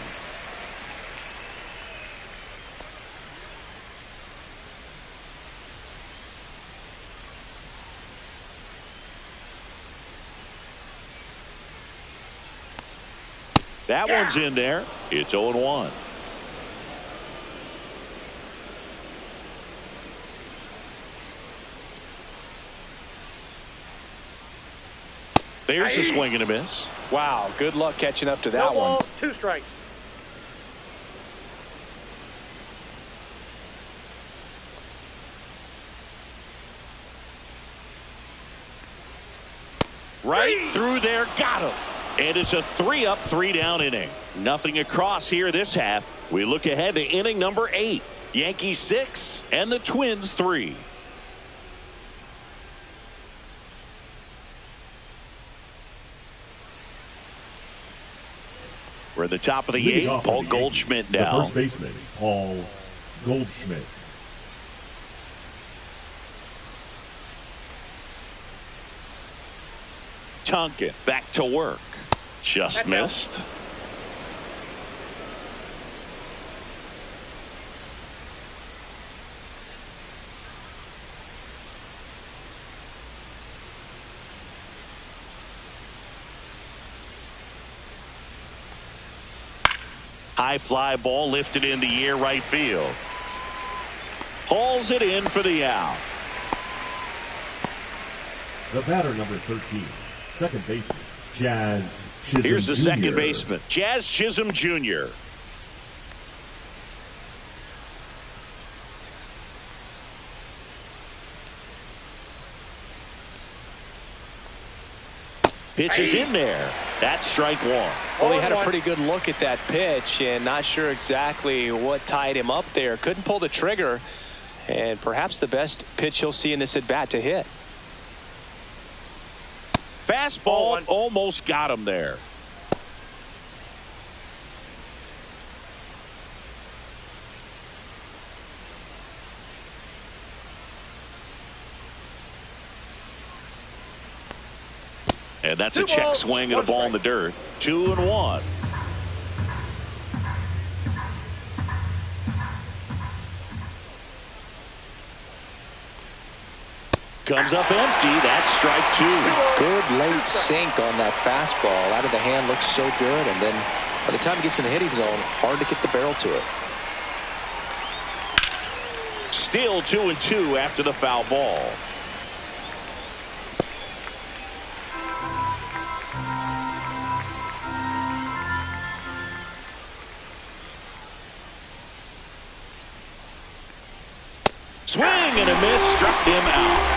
That one's in there. It's 0-1. There's a swing and a miss. Wow, good luck catching up to No that one. balls, 2 strikes. Right through there, got him. And it's a 3-up, 3-down inning. Nothing across here this half. We look ahead to inning number 8. Yankees 6 and the Twins 3. We're at the top of the Leading eighth. off Paul for the Goldschmidt Yankees, now. the first baseman, Paul Goldschmidt. Tonkin back to work. Just missed. High fly ball lifted in the air right field. Hauls it in for the out. The batter, number 13, second baseman, Jazz Chisholm Here's the Jr. second baseman, Jazz Chisholm Jr. Pitch is in there. That's strike one. Well, he had a pretty good look at that pitch and not sure exactly what tied him up there. Couldn't pull the trigger, and perhaps the best pitch he'll see in this at bat to hit. Fastball almost got him there. And that's a check swing and a ball in the dirt. 2-1. Comes up empty. That's strike two. Good late sink on that fastball. Out of the hand, looks so good, and then by the time he gets in the hitting zone, hard to get the barrel to it. Still 2-2 after the foul ball. Swing and a miss, struck him out.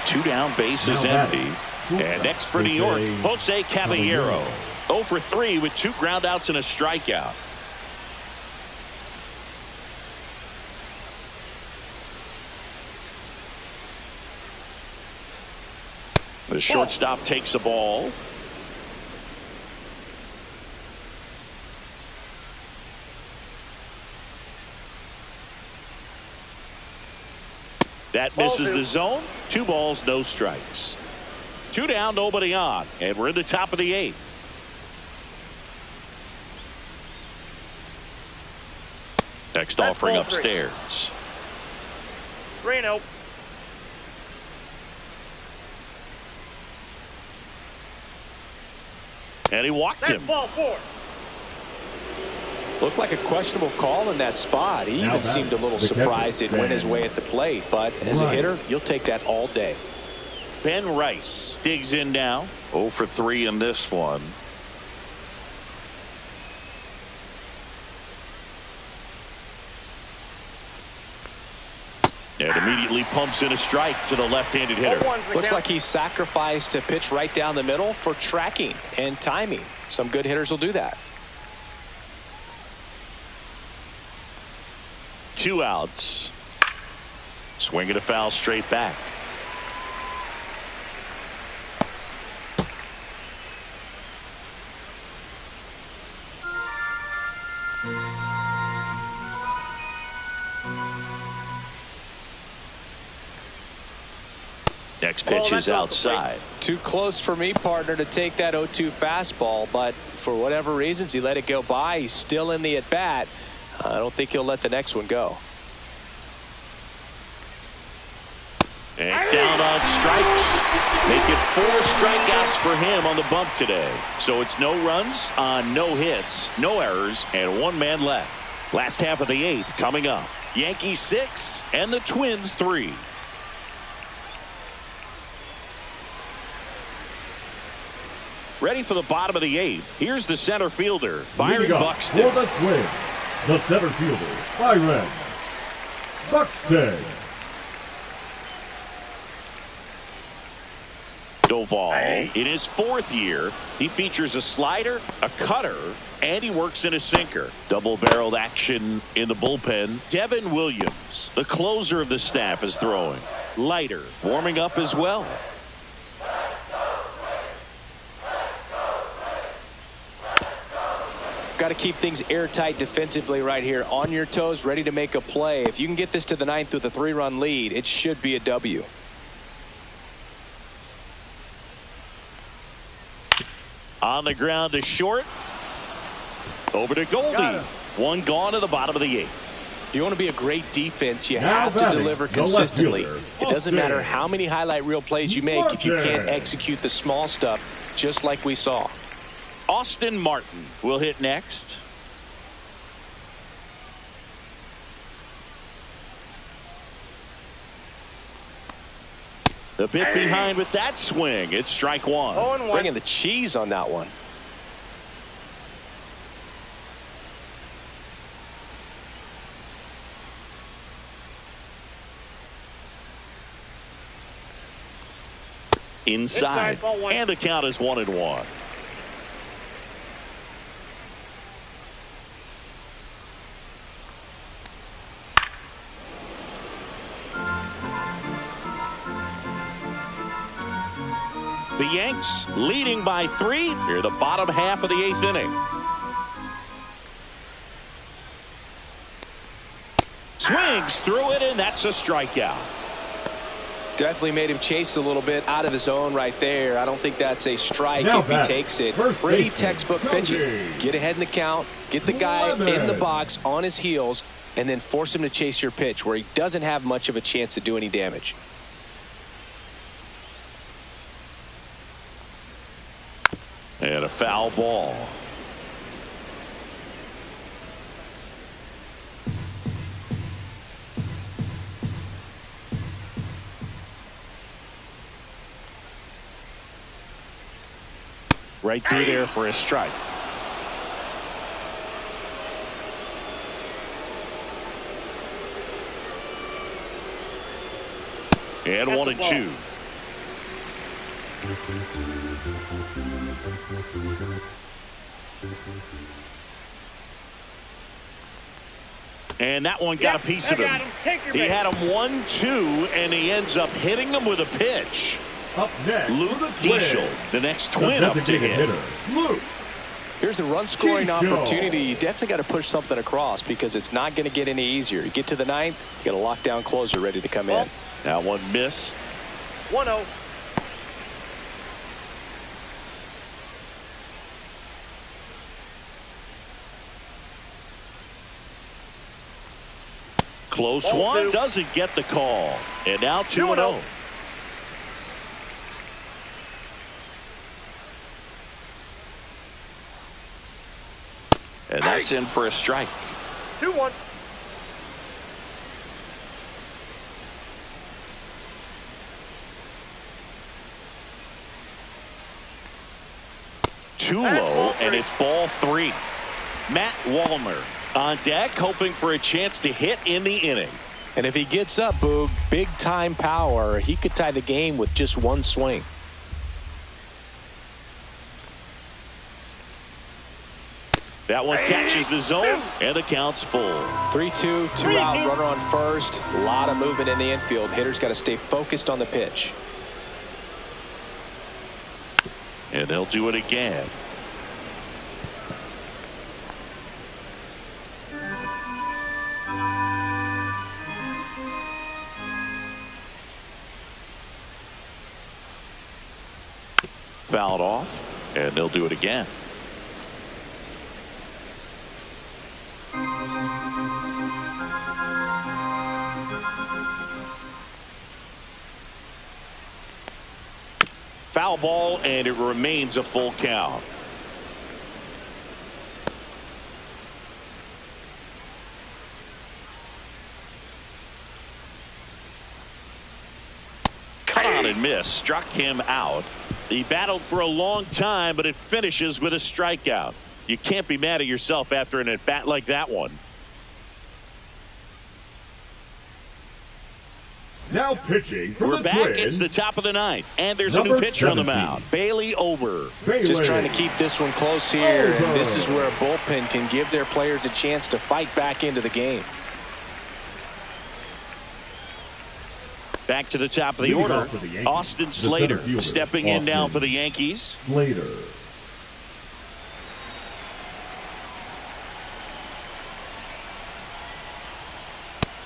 2 down, bases empty. And next for New York, Jose Caballero. 0 for 3 with 2 groundouts and a strikeout. The shortstop takes the ball. That misses the zone. 2 balls, no strikes. 2 down, nobody on. And we're in the top of the 8th. Next offering upstairs. 3-0. And he walked him. Ball 4. Looked like a questionable call in that spot. He even seemed a little surprised it went his way at the plate. But as a hitter, you'll take that all day. Ben Rice digs in now. 0 for 3 in this one. And immediately pumps in a strike to the left-handed hitter. Looks like he sacrificed a pitch right down the middle for tracking and timing. Some good hitters will do that. 2 outs. Swing and a foul straight back. Next pitch is outside. Too close for me, partner, to take that 0-2 fastball, but for whatever reasons he let it go by. He's still in the at-bat. I don't think he'll let the next one go. And down on strikes. Make it 4 strikeouts for him on the bump today. So it's no runs on no hits, no errors, and 1 man left. Last half of the 8th coming up. Yankees 6 and the Twins 3. Ready for the bottom of the 8th. Here's the center fielder, Byron Buxton. For the Twins, the center fielder, Byron Buxton. Doval, in his 4th year, he features a slider, a cutter, and he works in a sinker. Double-barreled action in the bullpen. Devin Williams, the closer of the staff, is throwing. Leiter warming up as well. Got to keep things airtight defensively right here. On your toes, ready to make a play. If you can get this to the ninth with a 3-run lead, it should be a W. On the ground to short. Over to Goldie. One gone to the bottom of the 8th. If you want to be a great defense, you have to deliver consistently. It doesn't matter how many highlight reel plays you make if you can't execute the small stuff, just like we saw. Austin Martin will hit next. The bit behind with that swing. It's strike one. Bringing the cheese on that one. Inside. And the count is 1-1. The Yanks leading by 3 near the bottom half of the 8th inning. Swings through it, and that's a strikeout. Definitely made him chase a little bit out of his own right there. I don't think that's a strike if he takes it. Pretty textbook pitching. Get ahead in the count, get the guy in the box on his heels, and then force him to chase your pitch where he doesn't have much of a chance to do any damage. And a foul ball. Right through there for a strike. And 1-2. And that one got a piece of him. He had him 1-2, and he ends up hitting him with a pitch. Up next, Luke Keishel, the next twin up to hit. Luke. Here's a run-scoring opportunity. You definitely got to push something across because it's not going to get any easier. You get to the ninth, you got a lockdown closer ready to come in. That one missed. 1-0. Close one, doesn't get the call. And now 2-0. And that's in for a strike. 2-1. Too low, and it's ball 3. Matt Wallner on deck, hoping for a chance to hit in the inning. And if he gets up, Boog, big time power, he could tie the game with just one swing. That one catches the zone, and the count's full. 3-2, 2 out, runner on first. A lot of movement in the infield. Hitters got to stay focused on the pitch. And they'll do it again. Fouled off, and they'll do it again. Foul ball, and it remains a full count. Cut on and miss, struck him out. He battled for a long time, but it finishes with a strikeout. You can't be mad at yourself after an at-bat like that one. Now pitching for We're the back. Twins. It's the top of the ninth, and there's a new pitcher on the mound. Bailey Ober. Just trying to keep this one close here. And this is where a bullpen can give their players a chance to fight back into the game. Back to the top of the order. Austin Slater stepping in now for the Yankees. Slater.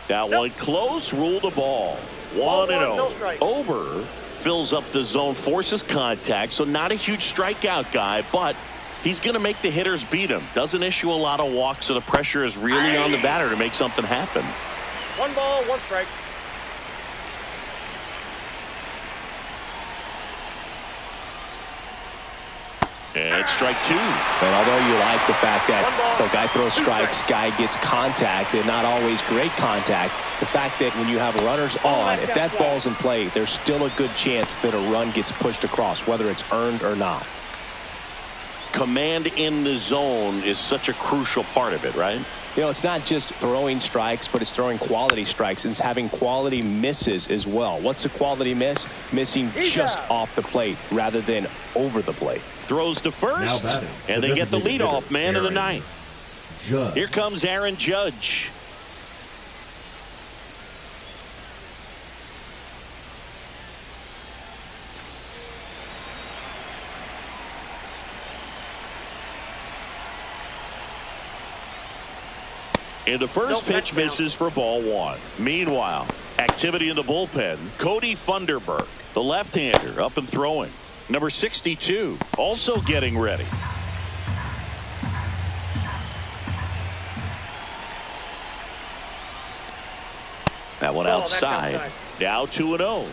That one close, rule the ball. 1-0. No strike. Ober fills up the zone, forces contact, so not a huge strikeout guy, but he's going to make the hitters beat him. Doesn't issue a lot of walks, so the pressure is really on the batter to make something happen. 1 ball, 1 strike. And it's strike 2. And although you like the fact that the guy throws strikes, guy gets contact, and not always great contact, the fact that when you have runners on, if that ball's in play, there's still a good chance that a run gets pushed across, whether it's earned or not. Command in the zone is such a crucial part of it, right? You know, it's not just throwing strikes, but it's throwing quality strikes and it's having quality misses as well. What's a quality miss? Missing just off the plate rather than over the plate. Throws to first, and they get the leadoff man of the night. Here comes Aaron Judge. And the first pitch misses for ball 1. Meanwhile, activity in the bullpen. Cody Funderburk, the left-hander, up and throwing. Number 62, also getting ready. That one outside. Now 2-0.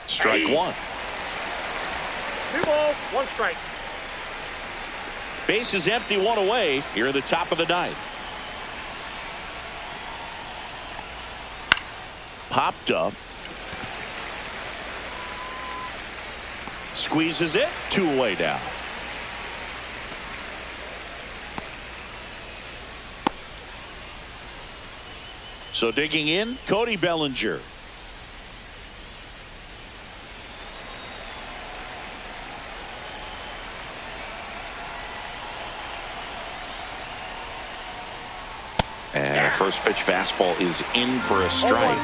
Strike 1. 2 balls, 1 strike. Base is empty, 1 away here at the top of the 9th. Popped up. Squeezes it. 2 away now. So digging in, Cody Bellinger. And a first pitch fastball is in for a strike.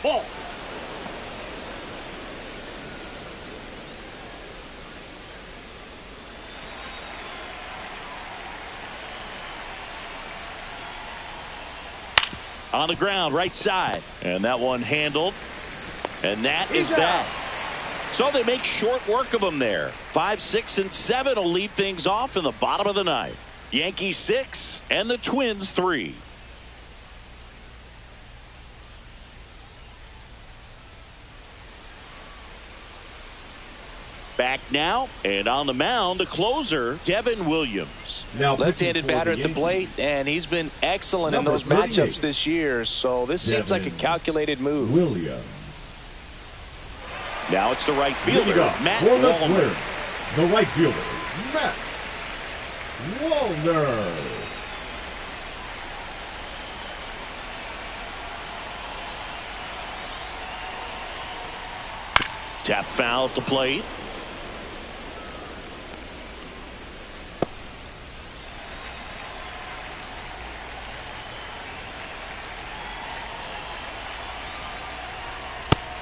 Ball. On the ground, right side. And that one handled. And that is that. So they make short work of him there. 5, 6, and 7 will lead things off in the bottom of the 9th. Yankees 6 and the Twins 3. Back now, and on the mound, the closer, Devin Williams. Now left-handed batter at the plate, and he's been excellent in those matchups this year, so this seems like a calculated move. Williams. Now it's the right fielder, Matt Wallner. The right fielder, Matt Wallner. Tap foul at the plate.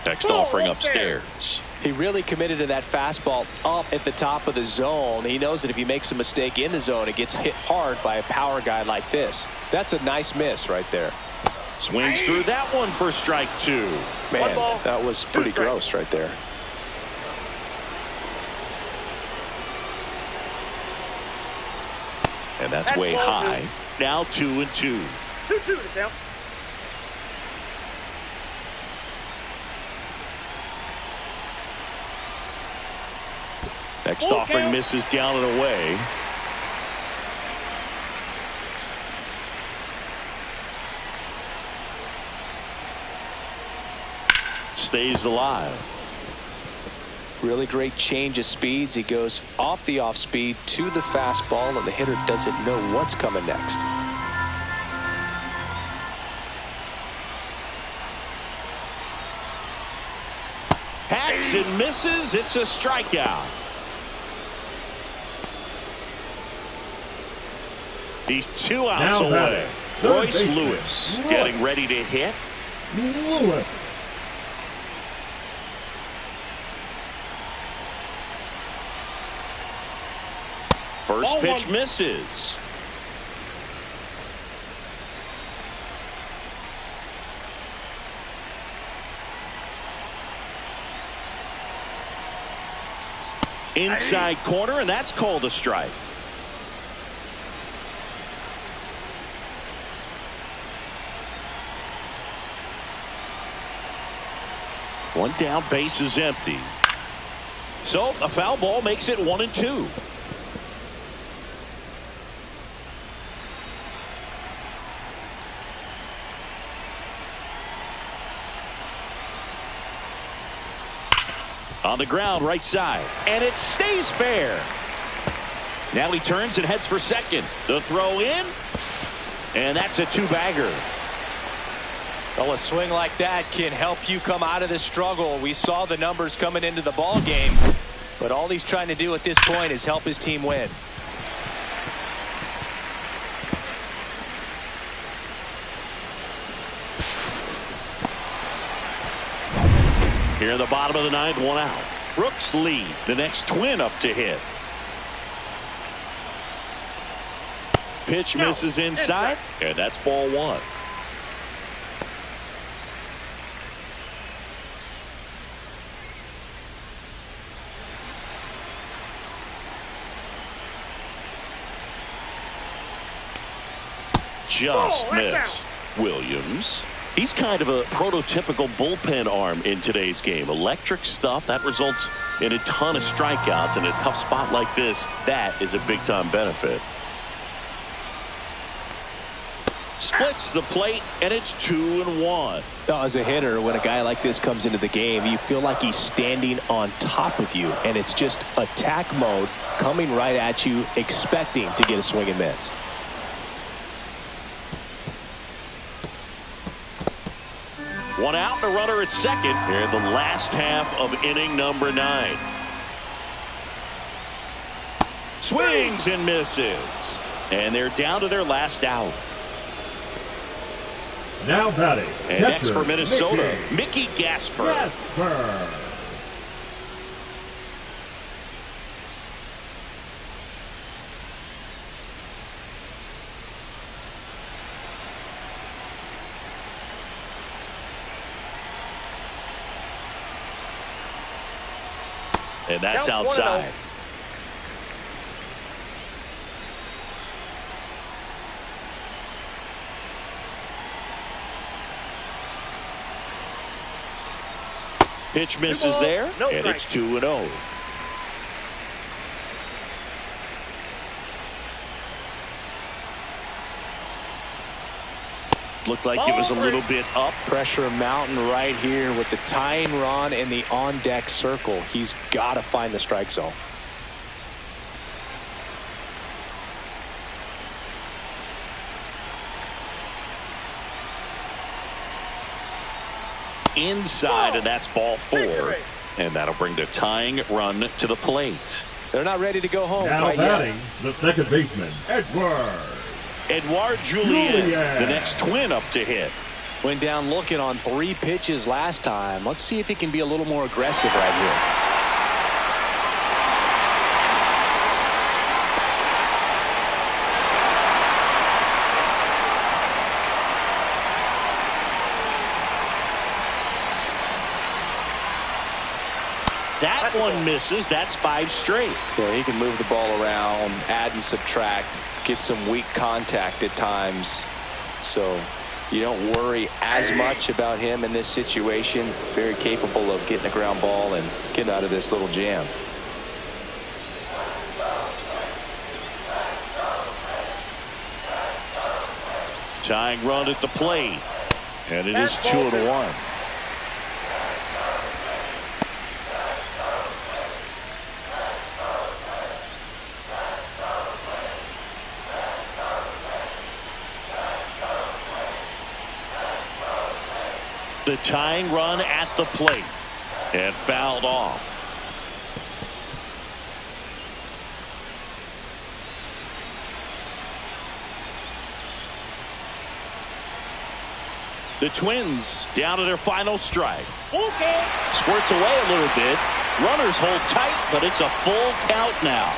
Next offering upstairs. He really committed to that fastball up at the top of the zone. He knows that if he makes a mistake in the zone, it gets hit hard by a power guy like this. That's a nice miss right there. Swings through that one for strike 2. Man, that was pretty gross right there. And that's way high. Now 2-2. 2-2 to count. Next offering misses down and away. Stays alive. Really great change of speeds. He goes off the off speed to the fastball, and the hitter doesn't know what's coming next. Hacks and misses. It's a strikeout. He's 2 outs away. Royce Lewis getting ready to hit. Lewis. First pitch misses. Inside corner, and that's called a strike. One down, base is empty. So a foul ball makes it 1-2. On the ground, right side, and it stays fair. Now he turns and heads for second. The throw in, and that's a two-bagger. Well, a swing like that can help you come out of this struggle. We saw the numbers coming into the ball game, but all he's trying to do at this point is help his team win. Here in the bottom of the ninth, one out. Brooks lead. The next Twin up to hit. Pitch misses inside, and that's ball one. Just missed. Williams. He's kind of a prototypical bullpen arm in today's game. Electric stuff that results in a ton of strikeouts. In a tough spot like this, that is a big-time benefit. Splits the plate, and it's 2-1. As a hitter, when a guy like this comes into the game, you feel like he's standing on top of you, and it's just attack mode coming right at you, expecting to get a swing and miss. One out and a runner at second here in the last half of inning number 9. Swings and misses. And they're down to their last out. Now batting. And next for Minnesota, Mickey Gasper. And that's outside. Pitch misses there, and it's 2-0. Looked like it was a little bit up. Pressure mountain right here with the tying run in the on-deck circle. He's got to find the strike zone. Inside, and that's ball 4. And that'll bring the tying run to the plate. They're not ready to go home now quite batting, yet. the second baseman, Edouard Julien, the next Twin up to hit. Went down looking on 3 pitches last time. Let's see if he can be a little more aggressive right here. That one misses. That's 5 straight. Yeah, he can move the ball around, add and subtract, get some weak contact at times. So you don't worry as much about him in this situation. Very capable of getting a ground ball and getting out of this little jam. Tying run at the plate. And it is 2-1. The tying run at the plate and fouled off. The Twins down to their final strike. Squirts away a little bit. Runners hold tight, but it's a full count now.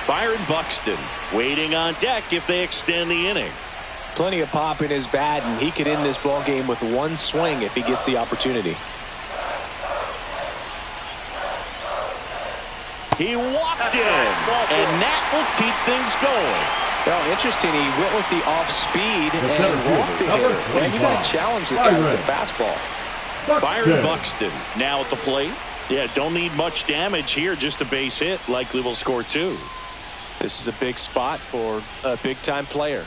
Byron Buxton waiting on deck if they extend the inning. Plenty of pop in his bat, and he could end this ball game with one swing if he gets the opportunity. He walked in, and that will keep things going. Well, interesting. He went with the off speed and walked the hitter. Man, you got to challenge the guy with the fastball. Byron Buxton now at the plate. Yeah, don't need much damage here, just a base hit. Likely will score 2. This is a big spot for a big-time player.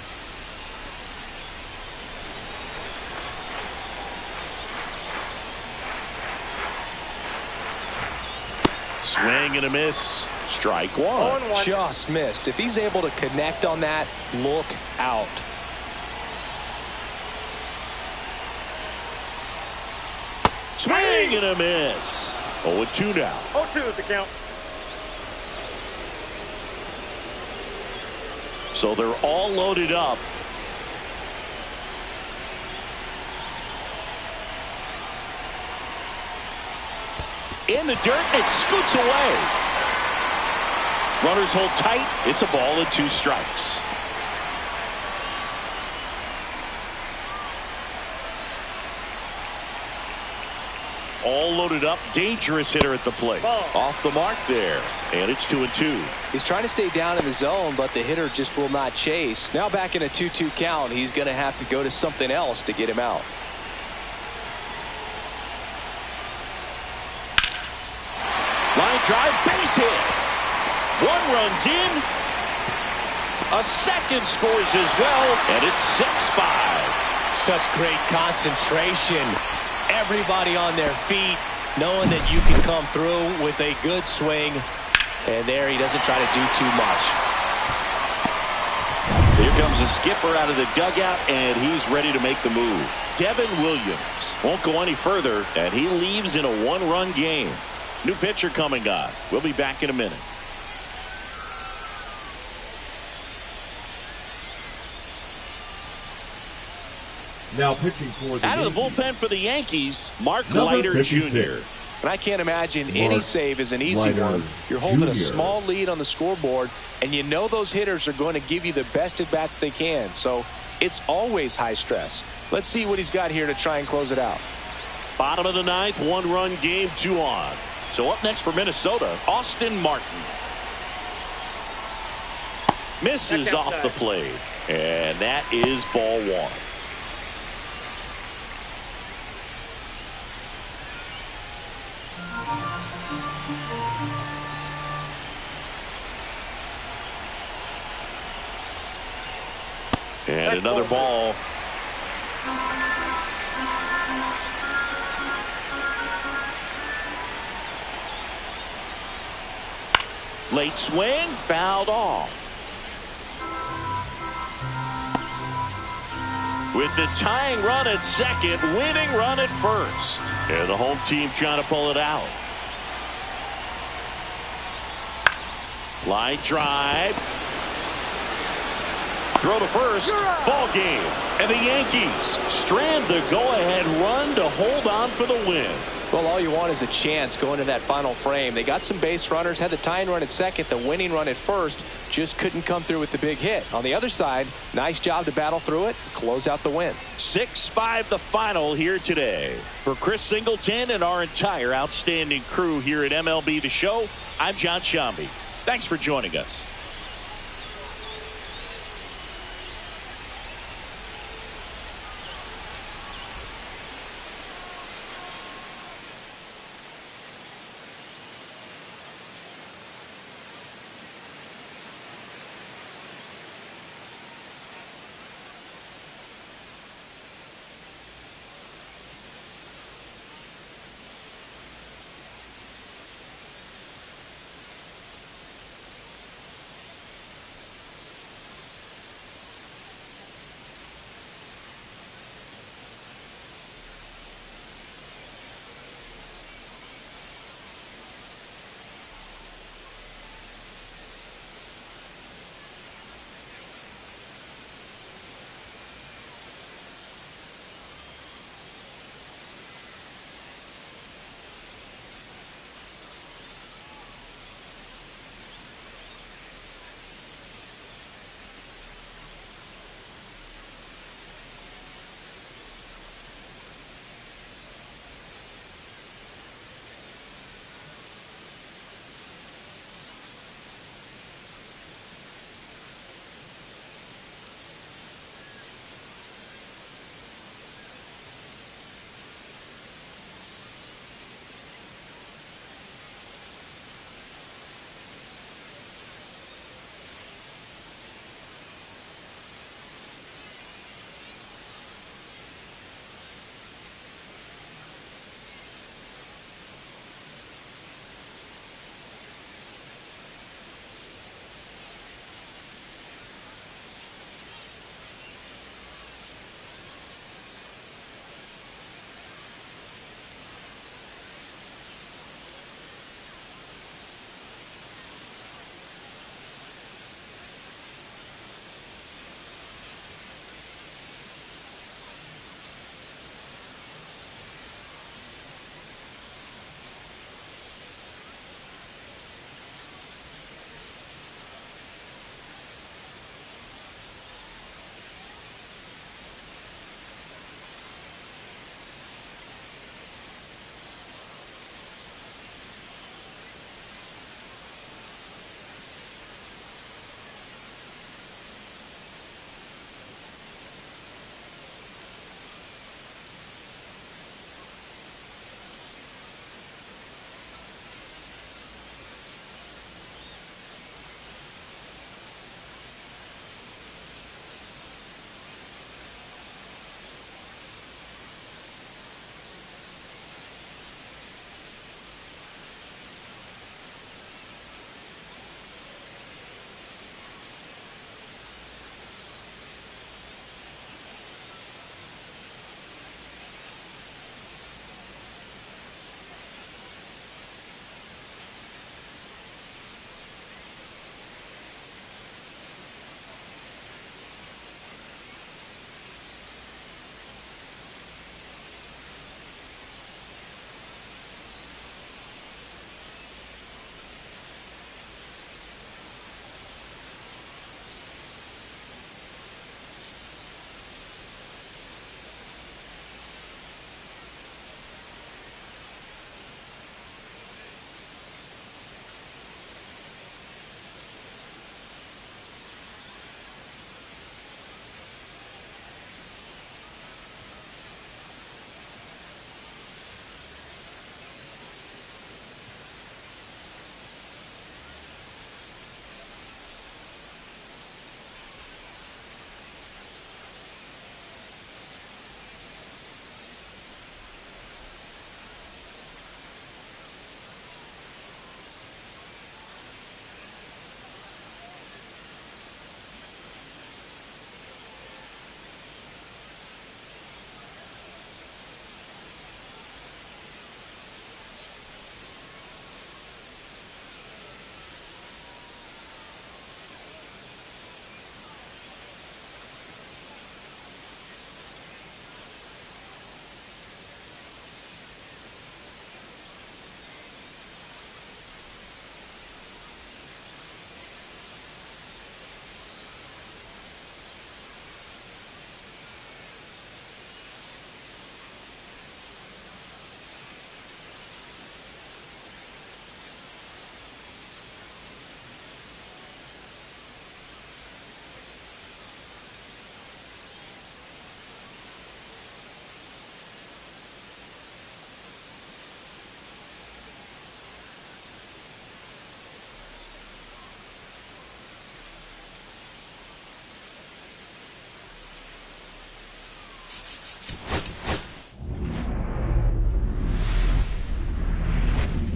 Swing and a miss. Strike 1. Just missed. If he's able to connect on that, look out. Swing and a miss. 0-2 now. 0-2 is the count. So they're all loaded up. In the dirt, and it scoots away. Runners hold tight. It's a ball and 2 strikes. All loaded up. Dangerous hitter at the plate. Off the mark there. And it's 2-2. He's trying to stay down in the zone, but the hitter just will not chase. Now back in a 2-2 count, he's going to have to go to something else to get him out. Line drive, base hit. 1 runs in. A second scores as well, and it's 6-5. Such great concentration. Everybody on their feet, knowing that you can come through with a good swing. And there he doesn't try to do too much. Here comes the skipper out of the dugout, and he's ready to make the move. Devin Williams won't go any further, and he leaves in a 1-run game. New pitcher coming on. We'll be back in a minute. Now pitching for the out of the Yankees, bullpen for the Yankees, Mark number Leiter 56. Jr. And I can't imagine any save is an easy Leiter one. You're holding a Jr. small lead on the scoreboard, and you know those hitters are going to give you the best at bats they can. So it's always high stress. Let's see what he's got here to try and close it out. Bottom of the 9th, 1-run game, 2 on. So up next for Minnesota, Austin Martin. Misses off the plate. And that is ball 1. And another ball. Late swing, fouled off. With the tying run at second, winning run at first. And the home team trying to pull it out. Line drive. Throw to first. Ball game. And the Yankees strand the go-ahead run to hold on for the win. Well, all you want is a chance going to that final frame. They got some base runners, had the tying run at second, the winning run at first, just couldn't come through with the big hit. On the other side, nice job to battle through it, close out the win. 6-5 the final here today. For Chris Singleton and our entire outstanding crew here at MLB The Show, I'm John Shambi. Thanks for joining us.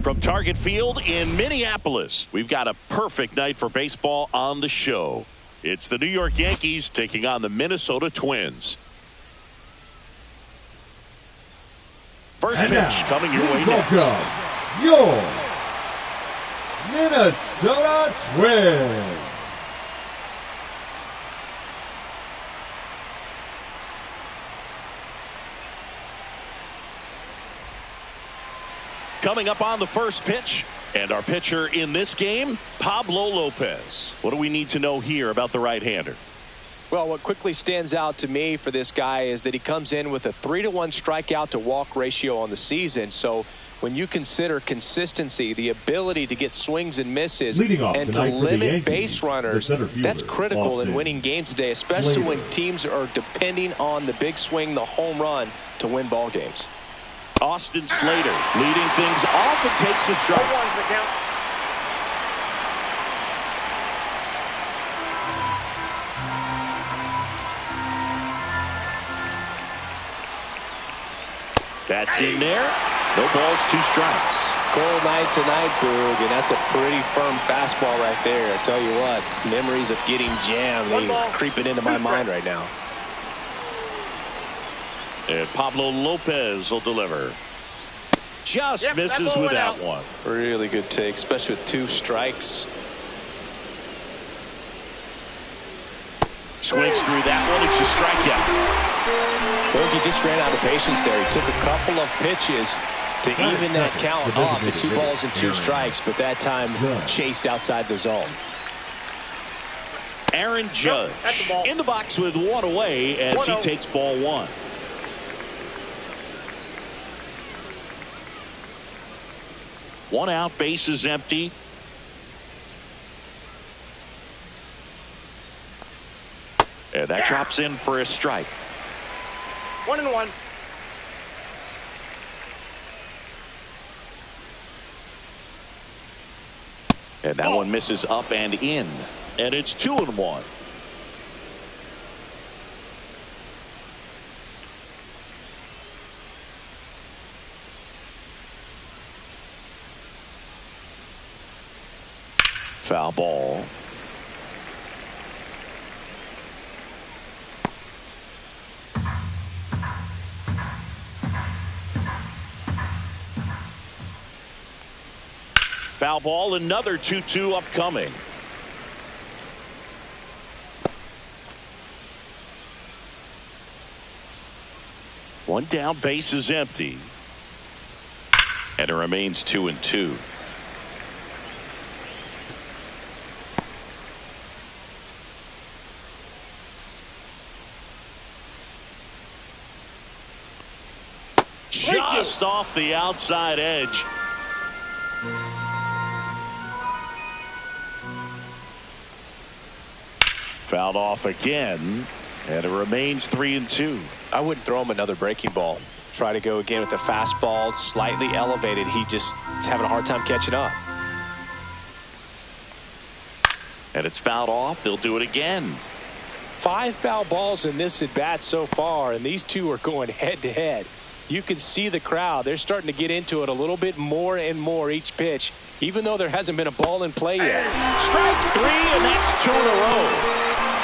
From Target Field in Minneapolis, we've got a perfect night for baseball on the show. It's the New York Yankees taking on the Minnesota Twins. First And pitch now, coming your way welcome next. Your Minnesota Twins. Coming up on the first pitch, and our pitcher in this game, Pablo Lopez. What do we need to know here about the right-hander? Well, what quickly stands out to me for this guy is that he comes in with a 3-to-1 strikeout to walk ratio on the season. So when you consider consistency, the ability to get swings and misses, and to limit base runners, that's critical in winning games today, especially when teams are depending on the big swing, the home run, to win ball games. Austin Slater leading things off and takes a strike. That's in there. No balls, 2 strikes. Cold night tonight, Boog, and that's a pretty firm fastball right there. I tell you what, memories of getting jammed, they creeping into my mind right now. And Pablo Lopez will deliver. Just misses with that one. Really good take, especially with 2 strikes. Swings through that one. It's a strikeout. Bogey just ran out of patience there. He took a couple of pitches to even that count off at 2 balls and 2 strikes, but that time chased outside the zone. Aaron Judge in the box with 1 away as he takes ball 1. One out, base is empty. And that drops in for a strike. 1-1. And that one misses up and in. And it's 2-1. Foul ball. Foul ball, another 2-2 upcoming. One down, base is empty. And it remains 2-2. Just off the outside edge. Fouled off again, and it remains 3-2. I wouldn't throw him another breaking ball. Try to go again with the fastball, slightly elevated. He just is having a hard time catching up. And it's fouled off. They'll do it again. 5 foul balls in this at bat so far, and these two are going head to head. You can see the crowd. They're starting to get into it a little bit more and more each pitch, even though there hasn't been a ball in play yet. Strike 3, and that's 2 in a row.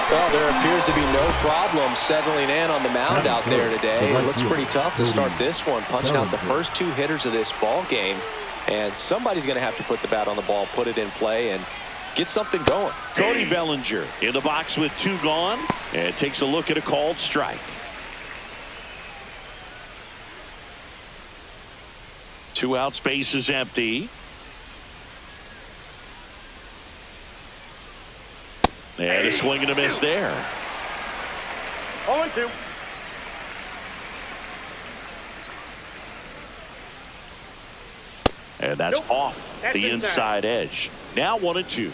Well, there appears to be no problem settling in on the mound out there today. It looks pretty tough to start this one, punching out the first 2 hitters of this ball game. And somebody's going to have to put the bat on the ball, put it in play, and get something going. Cody Bellinger in the box with 2 gone, and takes a look at a called strike. 2 outs, base is empty. And a swing and a miss there. 0-2. And that's off the inside edge. Now 1-2.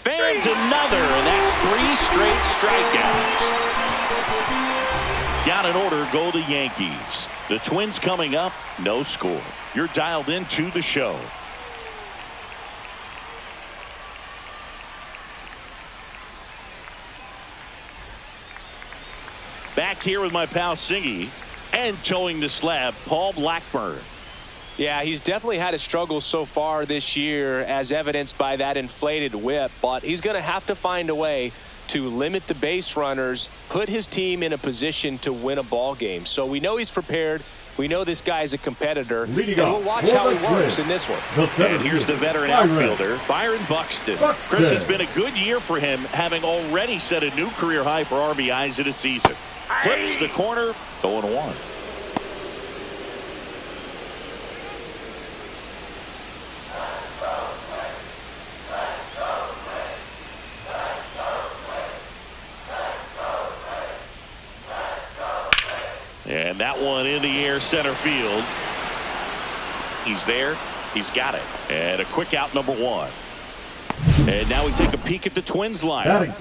Fans another, and that's 3 straight strikeouts. Got an order, go the Yankees. The Twins coming up, no score. You're dialed into the show. Back here with my pal Singy, and towing the slab, Paul Blackburn. Yeah, he's definitely had a struggle so far this year, as evidenced by that inflated whip, but he's going to have to find a way to limit the base runners, put his team in a position to win a ball game. So we know he's prepared. We know this guy's a competitor, and we'll watch how he works in this one. And here's the veteran outfielder, Byron Buxton. Chris, has been a good year for him, having already set a new career high for RBIs in a season. Flips the corner, 0-1. And that one in the air, center field. He's there. He's got it. And a quick out, number 1. And now we take a peek at the Twins line.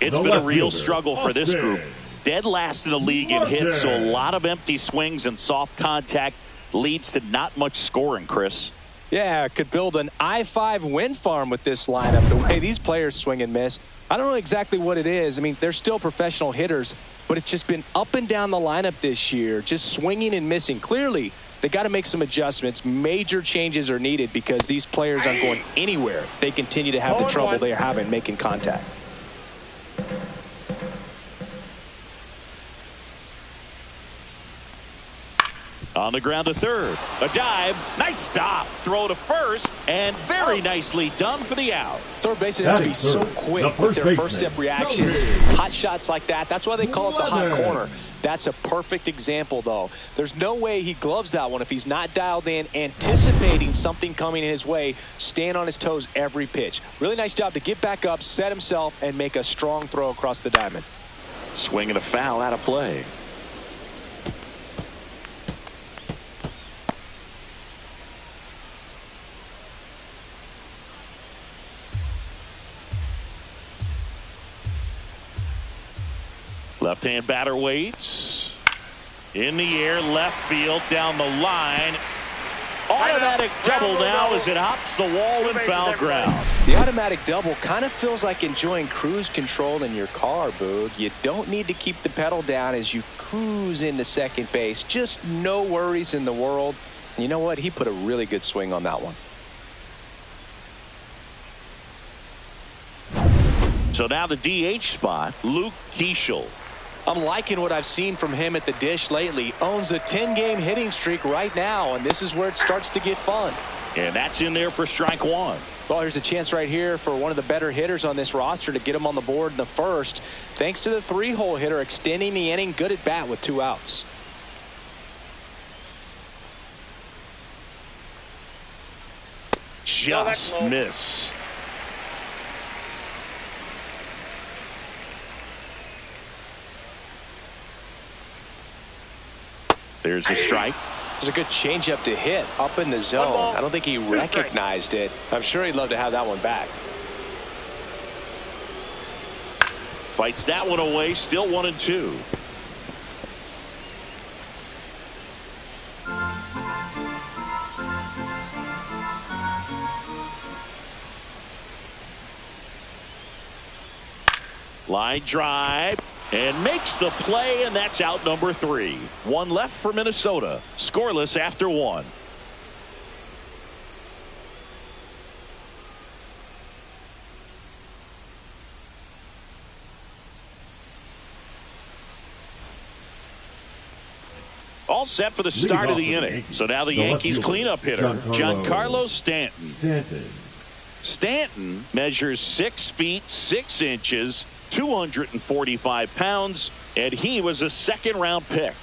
It's been a real struggle for this group. Dead last in the league in hits, so a lot of empty swings and soft contact leads to not much scoring, Chris. Yeah, could build an I-5 wind farm with this lineup. The way these players swing and miss, I don't know exactly what it is. I mean, they're still professional hitters, but it's just been up and down the lineup this year, just swinging and missing. Clearly, they got to make some adjustments. Major changes are needed because these players aren't going anywhere. They continue to have the trouble they are having making contact. On the ground to third. A dive. Nice stop. Throw to first. And very nicely done for the out. Third basemen have to be so quick with their first step reactions. Hot shots like that. That's why they call it the hot corner. That's a perfect example, though. There's no way he gloves that one if he's not dialed in, anticipating something coming in his way, staying on his toes every pitch. Really nice job to get back up, set himself, and make a strong throw across the diamond. Swing and a foul out of play. Left-hand batter waits. In the air, left field, down the line. Automatic double now as it hops the wall and foul ground. The automatic double kind of feels like enjoying cruise control in your car, Boog. You don't need to keep the pedal down as you cruise into second base. Just no worries in the world. You know what? He put a really good swing on that one. So now the DH spot, Luke Keeschel. I'm liking what I've seen from him at the dish lately. Owns a 10-game hitting streak right now, and this is where it starts to get fun. And that's in there for strike 1. Well, here's a chance right here for one of the better hitters on this roster to get him on the board in the first. Thanks to the 3-hole hitter extending the inning. Good at bat with 2 outs. Just missed. There's a strike. It was a good changeup to hit up in the zone. I don't think he recognized it. I'm sure he'd love to have that one back. Fights that one away. Still 1-2. Line drive. And makes the play, and that's out number 3. 1 left for Minnesota. Scoreless after 1. All set for the start of the inning. So now the Yankees cleanup hitter, Giancarlo Stanton. Stanton measures 6 feet 6 inches, 245 pounds, and he was a 2nd-round pick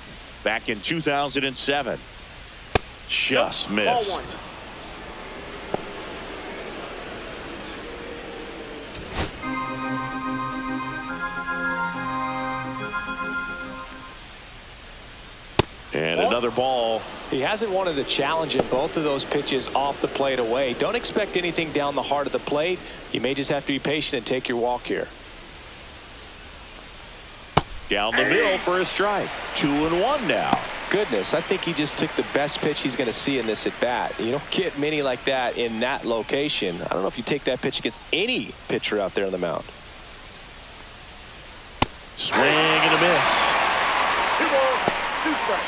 back in 2007. Just missed. And another ball. He hasn't wanted a challenge in both of those pitches off the plate away. Don't expect anything down the heart of the plate. You may just have to be patient and take your walk here. Down the middle for a strike. 2-1 now. Goodness, I think he just took the best pitch he's going to see in this at bat. You don't get many like that in that location. I don't know if you take that pitch against any pitcher out there on the mound. Swing and a miss. strike.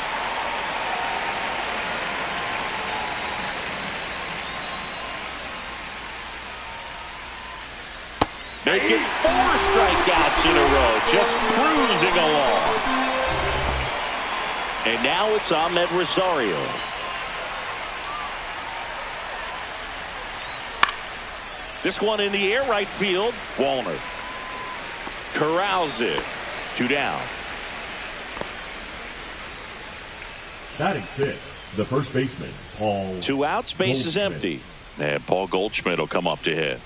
Making 4 strikeouts in a row, just cruising along. And now it's Ahmed Rosario. This one in the air, right field. Wallner corrals it. 2 down. Batting 6, the first baseman, Paul. 2 outs, base is empty. And Paul Goldschmidt will come up to hit.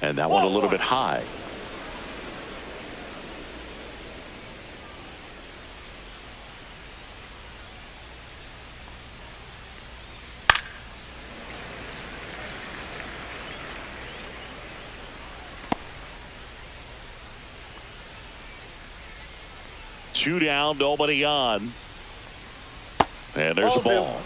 And that one a little bit high. Two down, nobody on. And there's a ball.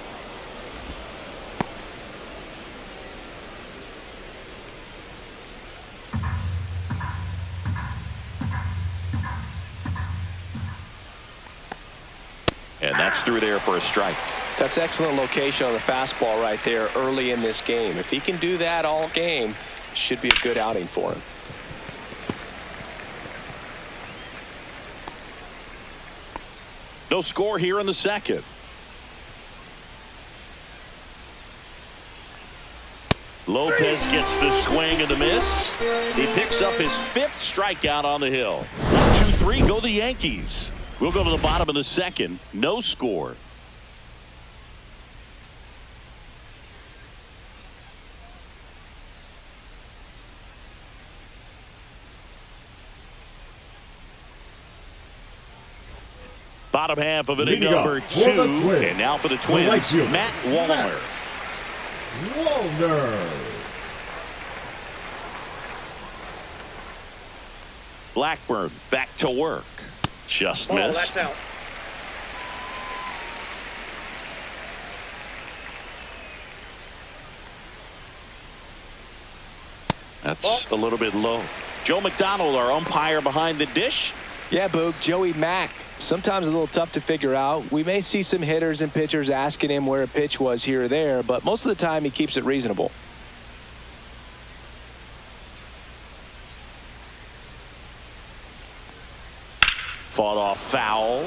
And that's through there for a strike. That's excellent location on the fastball right there early in this game. If he can do that all game, it should be a good outing for him. No score here in the second. Lopez gets the swing and the miss. He picks up his 5th strikeout on the hill. 1-2-3, go the Yankees. We'll go to the bottom of the second. No score. Bottom half of inning number 2. And now for the Twins, Matt Wallner. Blackburn back to work. Just missed. That's out. That's a little bit low. Joe McDonald, our umpire behind the dish. Yeah, Boog, Joey Mack. Sometimes a little tough to figure out. We may see some hitters and pitchers asking him where a pitch was here or there, but most of the time he keeps it reasonable. Fought off foul.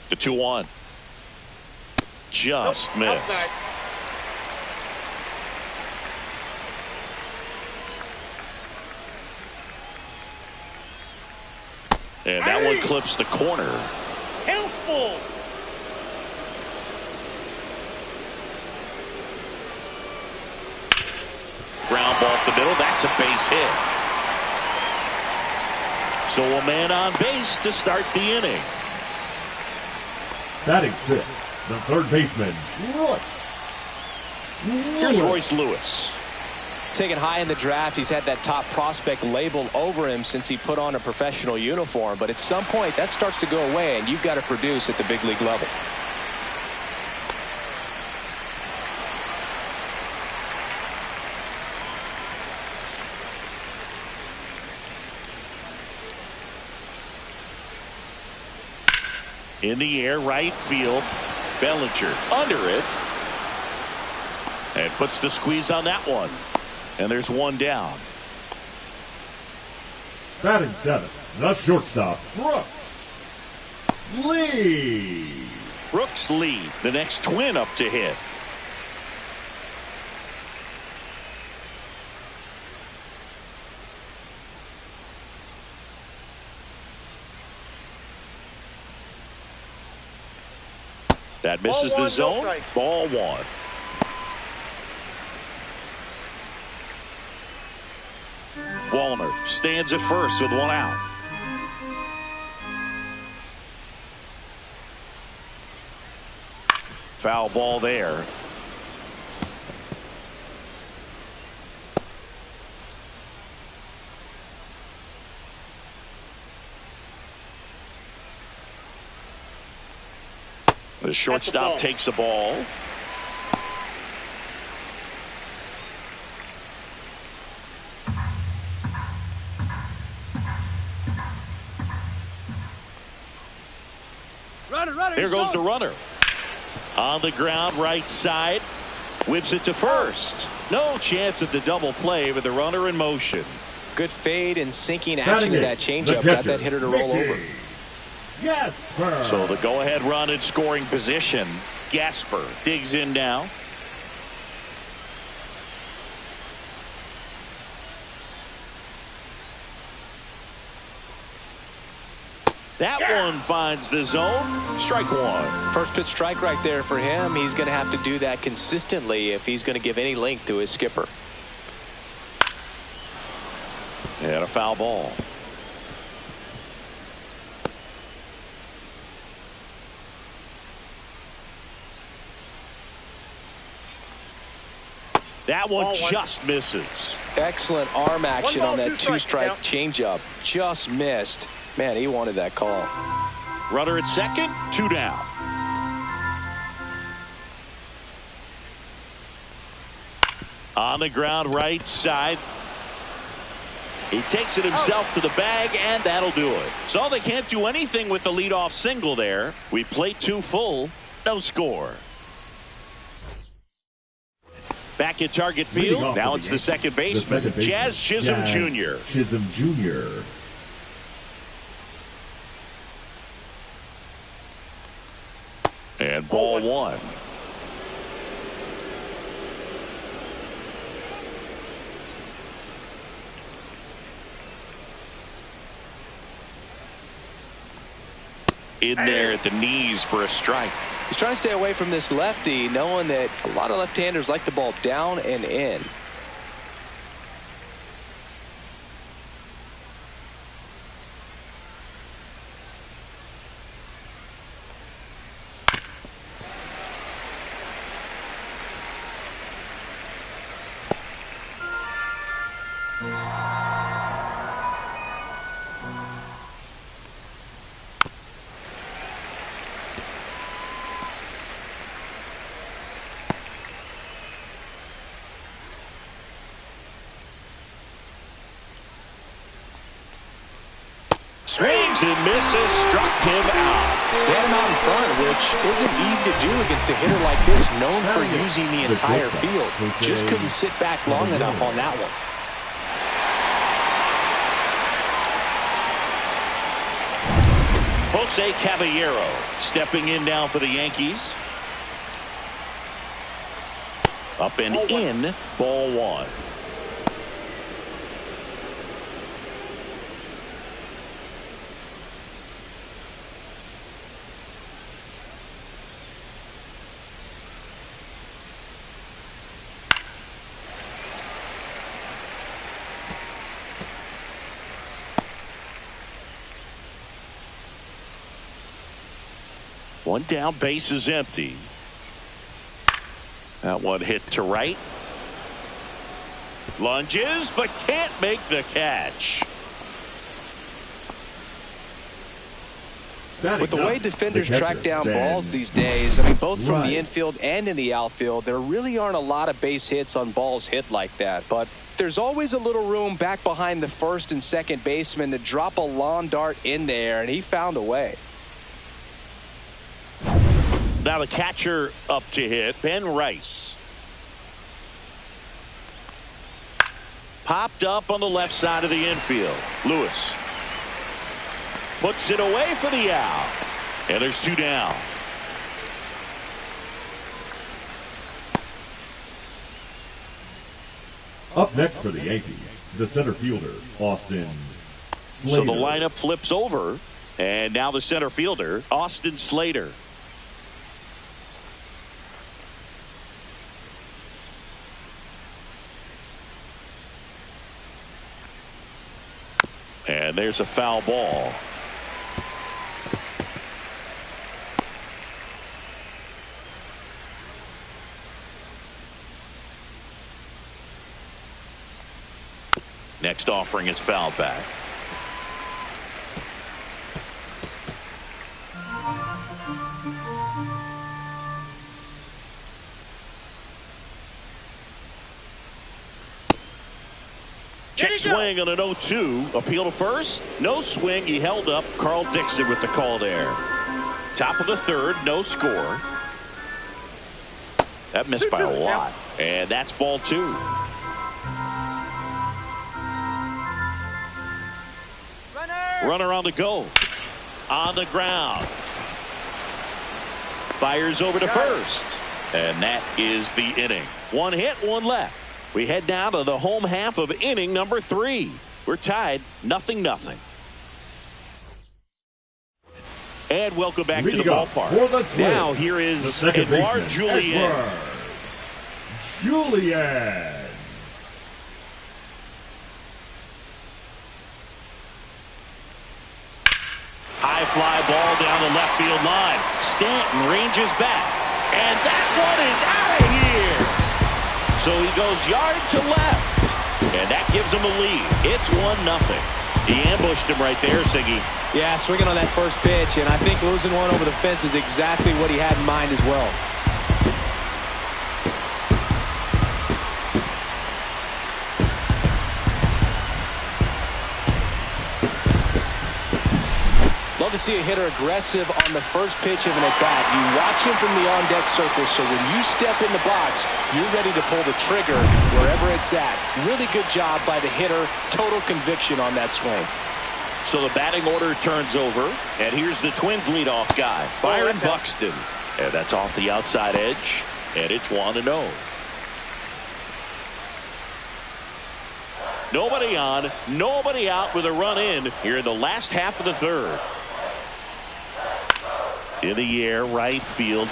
The 2-1. Just missed. Outside. And that one clips the corner. Helpful. Ground ball up the middle. That's a base hit. So a man on base to start the inning. Batting 6, the third baseman, Royce. Here's Royce Lewis. Taken high in the draft, he's had that top prospect label over him since he put on a professional uniform. But at some point, that starts to go away, and you've got to produce at the big league level. In the air, right field. Bellinger under it. And puts the squeeze on that one. And there's one down. Batting 7, the shortstop, Brooks Lee. Brooks Lee, the next Twin up to hit. That misses the zone. Ball 1. Wallner stands at first with 1 out. Foul ball there. The shortstop takes the ball. Here goes the runner. On the ground, right side. Whips it to first. No chance at the double play with the runner in motion. Good fade and sinking action to that changeup. Got that hitter to roll over. Gasper. So the go-ahead run in scoring position. Gasper digs in now. That one finds the zone. Strike one. First pitch strike right there for him. He's going to have to do that consistently if he's going to give any length to his skipper. And a foul ball. That one just misses. Excellent arm action on that two-strike changeup. Just missed. Man, he wanted that call. Runner at second, 2 down. On the ground, right side. He takes it himself to the bag, and that'll do it. So they can't do anything with the leadoff single there. We played 2 full, no score. Back at target field. Now it's the second baseman, Jazz Chisholm Jr. Chisholm Jr. And ball 1. In there at the knees for a strike. He's trying to stay away from this lefty, knowing that a lot of left-handers like the ball down and in. Swings and misses, struck him out. They had him out in front, which isn't easy to do against a hitter like this, known for using the entire field. Just couldn't sit back long enough on that one. Jose Caballero stepping in now for the Yankees. Up and in, ball 1. One down, base is empty. That one hit to right. Lunges, but can't make the catch. With the way defenders track down balls these days, I mean, both from the infield and in the outfield, there really aren't a lot of base hits on balls hit like that. But there's always a little room back behind the first and second baseman to drop a lawn dart in there, and he found a way. Now the catcher up to hit, Ben Rice. Popped up on the left side of the infield. Lewis puts it away for the out. And there's 2 down. Up next for the Yankees, the center fielder, Austin Slater. So the lineup flips over, and now the center fielder, Austin Slater. And there's a foul ball. Next offering is fouled back. swing on an 0-2. Appeal to first. No swing. He held up. Carl Dixon with the call there. Top of the third. No score. That missed by a lot. And that's ball 2. Runner on the go. On the ground. Fires over to first. And that is the inning. 1 hit, 1 left. We head now to the home half of inning number 3. We're tied 0-0. And welcome back to the ballpark. Now here is Edouard Julien. High fly ball down the left field line. Stanton ranges back. And that one is out of here. So he goes yard to left. And that gives him a lead. It's 1-0. He ambushed him right there, Siggy. Yeah, swinging on that first pitch, and I think losing one over the fence is exactly what he had in mind as well. Love to see a hitter aggressive on the first pitch of an at-bat. You watch him from the on-deck circle, so when you step in the box, you're ready to pull the trigger wherever it's at. Really good job by the hitter. Total conviction on that swing. So the batting order turns over, and here's the Twins leadoff guy, Byron Buxton. And that's off the outside edge, and it's 1-0. Nobody on, nobody out with a run in here in the last half of the third. In the air, right field.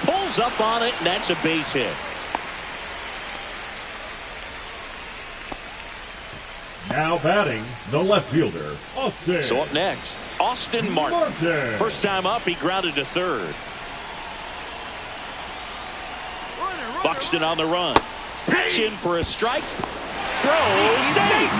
Pulls up on it, and that's a base hit. Now batting, the left fielder, Austin. So up next, Austin Martin. First time up, he grounded to third. Buxton on the run. Pitch in for a strike. Throw, safe.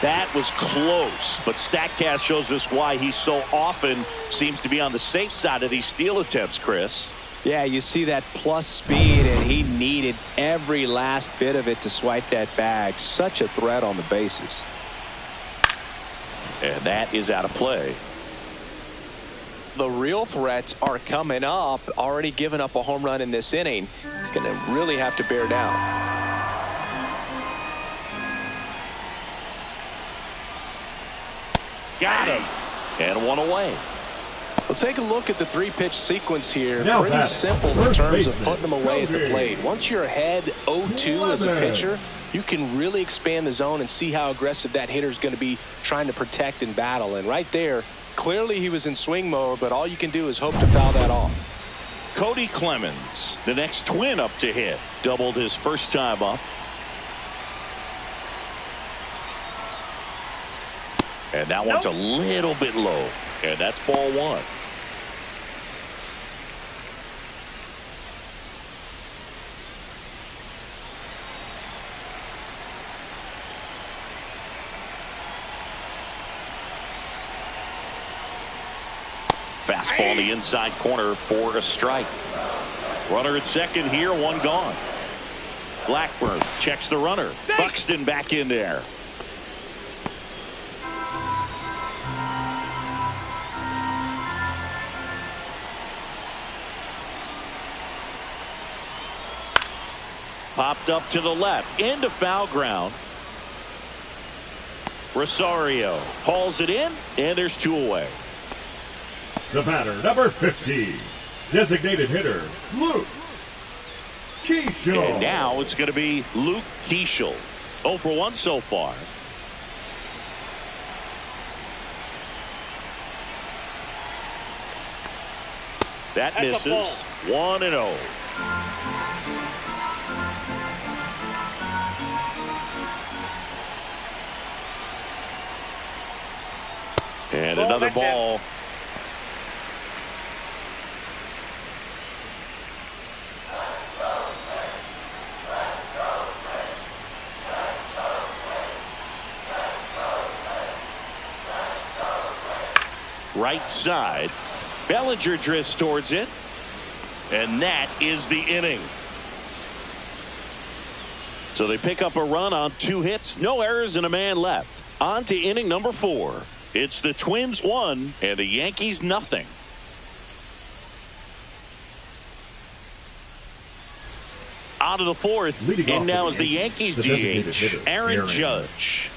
That was close, but StatCast shows us why he so often seems to be on the safe side of these steal attempts, Chris. Yeah, you see that plus speed, and he needed every last bit of it to swipe that bag. Such a threat on the bases. And that is out of play. The real threats are coming up. Already given up a home run in this inning. He's going to really have to bear down. Got him. And one away. Well, take a look at the 3-pitch sequence here. Now Pretty simple in terms of putting them away at the Cody. plate. Once you're ahead 0-2 as a pitcher, you can really expand the zone and see how aggressive that hitter is going to be trying to protect and battle. And right there, clearly he was in swing mode, but all you can do is hope to foul that off. Cody Clemens, the next Twin up to hit. Doubled his first time up. And that one's a little bit low. And that's ball 1. Fastball in the inside corner for a strike. Runner at second here, one gone. Blackburn checks the runner. Buxton back in there. Popped up to the left into foul ground. Rosario hauls it in, and there's 2 away. The batter, number 15, designated hitter, Luke Keeschel. And now it's going to be Luke Keeschel. 0 for 1 so far. That misses. 1-0. And another ball. Right side. Bellinger drifts towards it. And that is the inning. So they pick up a run on 2 hits, no errors, and a man left. On to inning number 4. It's the Twins 1 and the Yankees nothing. On to the 4th, and now is the Yankees DH, Aaron Judge.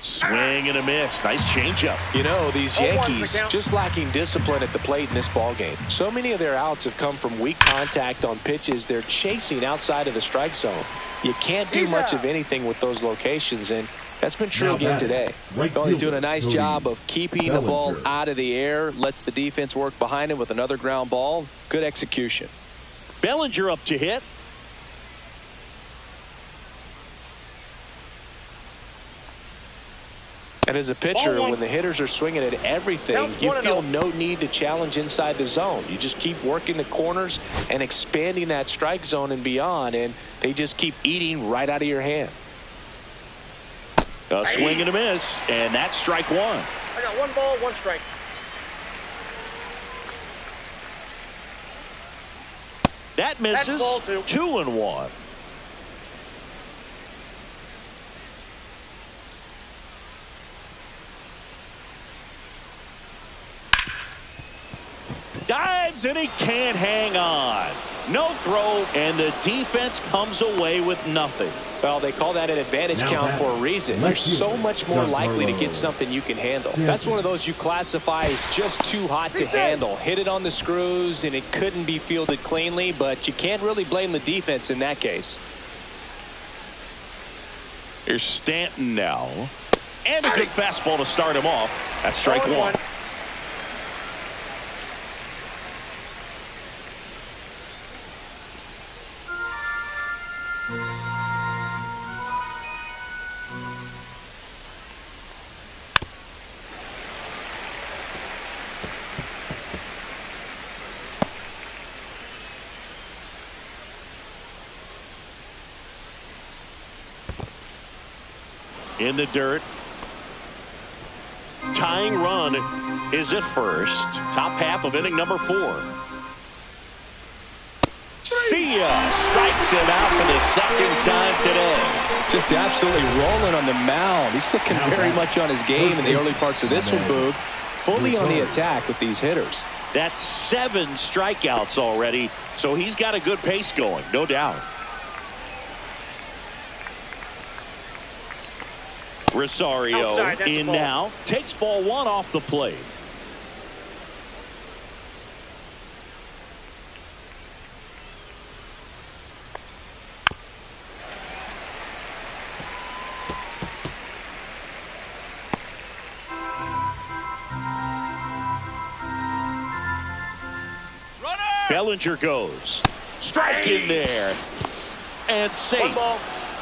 Swing and a miss. Nice changeup. You know, these Yankees just lacking discipline at the plate in this ballgame. So many of their outs have come from weak contact on pitches they're chasing outside of the strike zone. You can't do much of anything with those locations, and that's been true again today. Well, he's doing a nice job of keeping the ball out of the air, lets the defense work behind him with another ground ball. Good execution. Bellinger up to hit. And as a pitcher, when the hitters are swinging at everything, you feel no need to challenge inside the zone. You just keep working the corners and expanding that strike zone and beyond, and they just keep eating right out of your hand. A swing and a miss, and that's strike 1. I got 1 ball, 1 strike. That misses. 2-1. Dives, and he can't hang on. No throw, and the defense comes away with nothing. Well, they call that an advantage count for a reason. You're so much more likely to get something you can handle. That's one of those you classify as just too hot to handle. Hit it on the screws, and it couldn't be fielded cleanly, but you can't really blame the defense in that case. Here's Stanton now. And a good fastball to start him off. That's strike 1. In the dirt. Tying run is at first. Top half of inning number 4. See ya! Strikes him out for the 2nd time today. Just absolutely rolling on the mound. He's looking very much on his game in the early parts of this one, Boog. Fully on the attack with these hitters. That's 7 strikeouts already, so he's got a good pace going, no doubt. Rosario in now, takes ball 1 off the plate. Bellinger goes. Strike in there. And safe.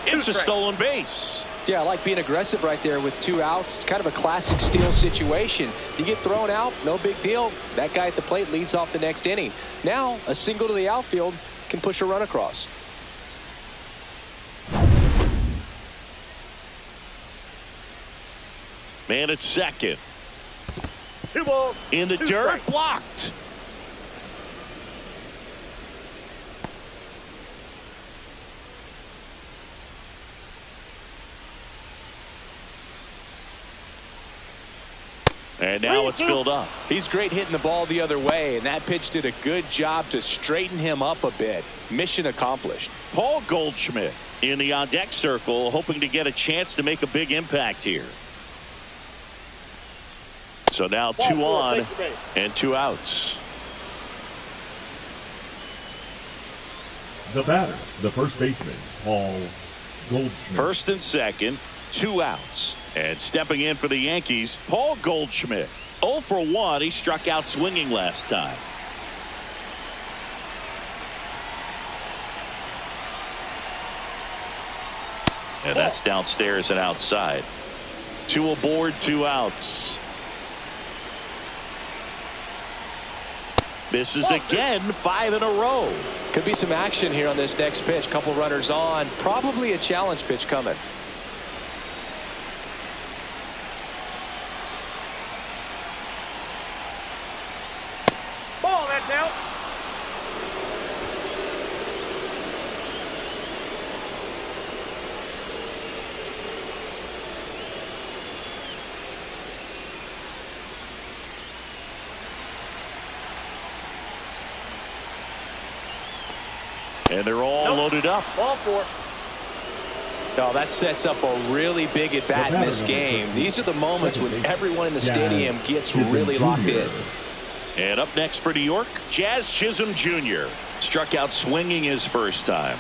It's a stolen base. Yeah, I like being aggressive right there with 2 outs. It's kind of a classic steal situation. You get thrown out, no big deal. That guy at the plate leads off the next inning. Now, a single to the outfield can push a run across. Man at second. 2 balls. In the dirt, blocked. And now it's filled up. He's great hitting the ball the other way, and that pitch did a good job to straighten him up a bit. Mission accomplished. Paul Goldschmidt in the on-deck circle, hoping to get a chance to make a big impact here. So now 2 on and 2 outs. The batter, the first baseman, Paul Goldschmidt. First and second, 2 outs. And stepping in for the Yankees, Paul Goldschmidt. 0 for 1. He struck out swinging last time. And that's downstairs and outside. 2 aboard, 2 outs. Misses again, 5 in a row. Could be some action here on this next pitch. Couple runners on. Probably a challenge pitch coming. Ball, that's out. And they're all loaded up. Ball 4. No, that sets up a really big at-bat in this game. These are the moments when everyone in the stadium gets really locked in. And up next for New York, Jazz Chisholm Jr. Struck out swinging his first time.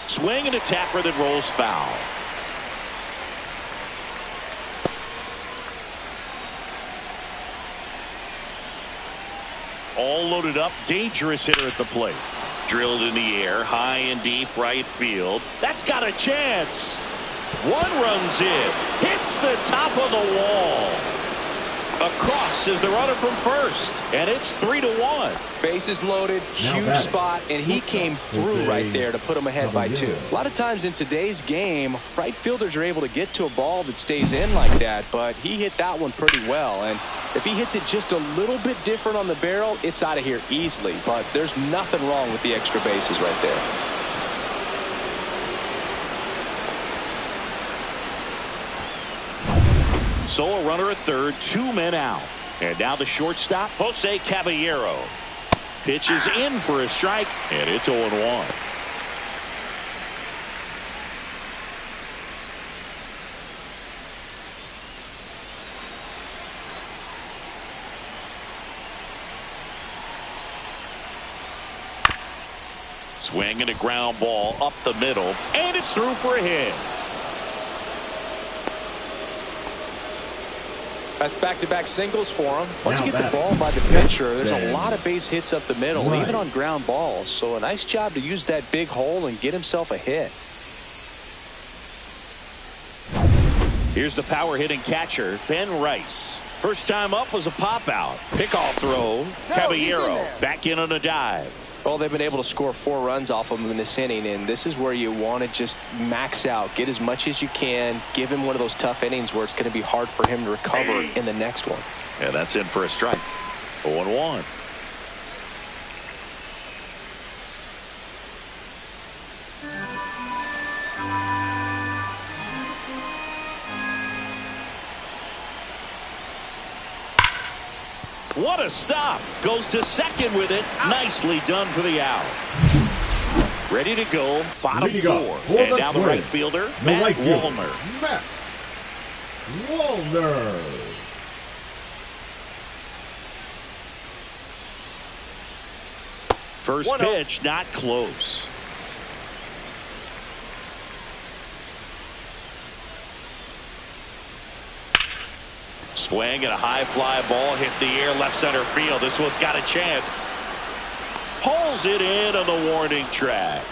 Swing and a tapper that rolls foul. All loaded up, dangerous hitter at the plate. Drilled in the air, high and deep right field. That's got a chance. One runs in, hits the top of the wall. Across is the runner from first, and it's 3-1. Bases loaded, huge spot, and he came through right there to put him ahead by 2. A lot of times in today's game, right fielders are able to get to a ball that stays in like that, but he hit that one pretty well. And if he hits it just a little bit different on the barrel, it's out of here easily. But there's nothing wrong with the extra bases right there. So a runner at third, 2 men out. And now the shortstop, Jose Caballero. Pitches in for a strike, and it's 0-1. Swing and a ground ball up the middle, and it's through for a hit. That's back-to-back singles for him. Once you get the ball by the pitcher, there's a lot of base hits up the middle, even on ground balls. So a nice job to use that big hole and get himself a hit. Here's the power hitting catcher, Ben Rice. First time up was a pop-out. Pickoff throw. Caballero back in on a dive. Well, they've been able to score 4 runs off of him in this inning, and this is where you want to just max out, get as much as you can, give him one of those tough innings where it's going to be hard for him to recover in the next one. Yeah, that's in for a strike. 0-1. What a stop. Goes to second with it. Nicely done for the out. Ready to go. Bottom 4. And now the right fielder, Matt Wallner. Matt Wallner. First pitch, not close. Swing and a high fly ball hit the air left center field. This one's got a chance. Pulls it in on the warning track.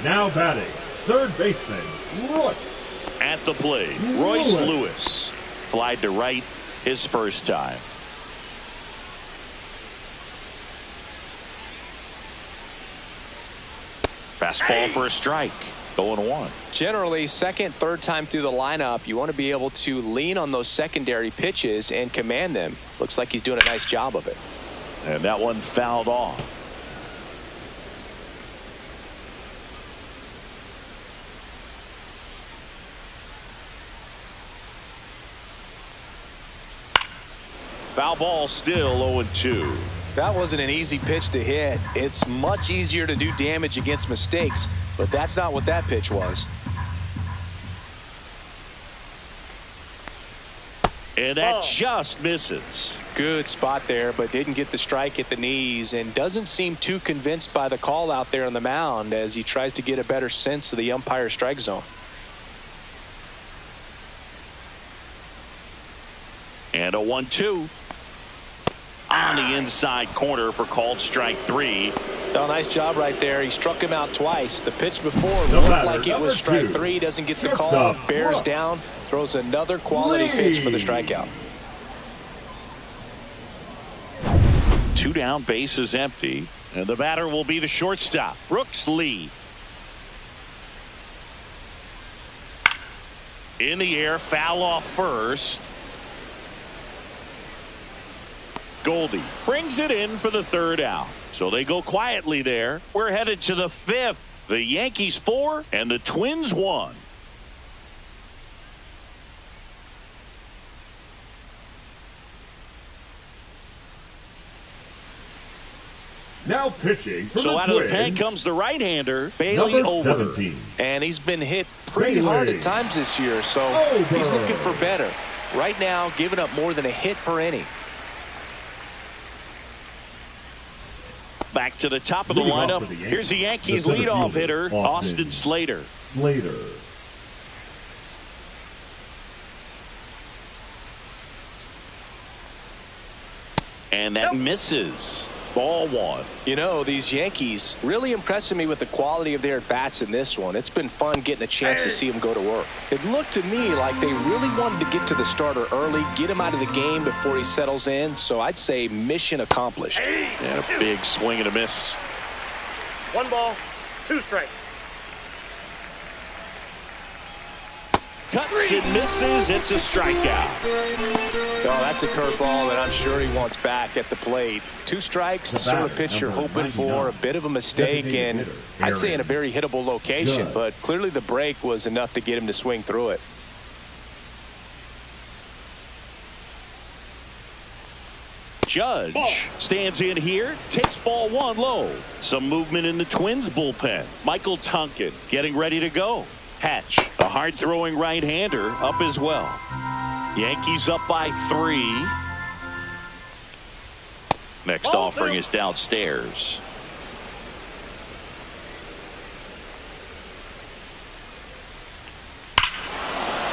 Now batting, third baseman, Royce. At the plate, Royce Lewis. Flied to right his first time. Fastball for a strike. 0-1. Generally, second, third time through the lineup, you want to be able to lean on those secondary pitches and command them. Looks like he's doing a nice job of it. And that one fouled off. Foul ball, still 0-2. That wasn't an easy pitch to hit. It's much easier to do damage against mistakes, but that's not what that pitch was. And that just misses. Good spot there, but didn't get the strike at the knees and doesn't seem too convinced by the call out there on the mound as he tries to get a better sense of the umpire strike zone. And a 1-2 on the inside corner for called strike 3. Oh, nice job right there. He struck him out twice. The pitch before looked like it was strike 3. Doesn't get the call. Bears down. Throws another quality pitch for the strikeout. 2 down, bases empty. And the batter will be the shortstop, Brooks Lee. In the air, foul off first. Goldie brings it in for the 3rd out. So they go quietly there. We're headed to the 5th. The Yankees 4 and the Twins 1. Now pitching for so the out Twins, of the pen comes the right-hander, Bailey Over. 17. And he's been hit pretty hard at times this year, so he's looking for better. Right now, giving up more than a hit per inning. Back to the top of the lineup. Here's the Yankees leadoff hitter, Austin Slater. And that misses. Ball 1. You know, these Yankees really impressing me with the quality of their at-bats in this one. It's been fun getting a chance to see them go to work. It looked to me like they really wanted to get to the starter early, get him out of the game before he settles in. So I'd say mission accomplished. And a big swing and a miss. 1 ball, 2 strikes. Cuts and misses. It's a strikeout. Oh, that's a curveball that I'm sure he wants back at the plate. 2 strikes, the sort of pitch you're hoping for. A bit of a mistake, and I'd say in a very hittable location. But clearly the break was enough to get him to swing through it. Judge stands in here, takes ball 1 low. Some movement in the Twins bullpen. Michael Tonkin getting ready to go. Hatch, a hard-throwing right-hander, up as well. Yankees up by 3. Next offering is downstairs.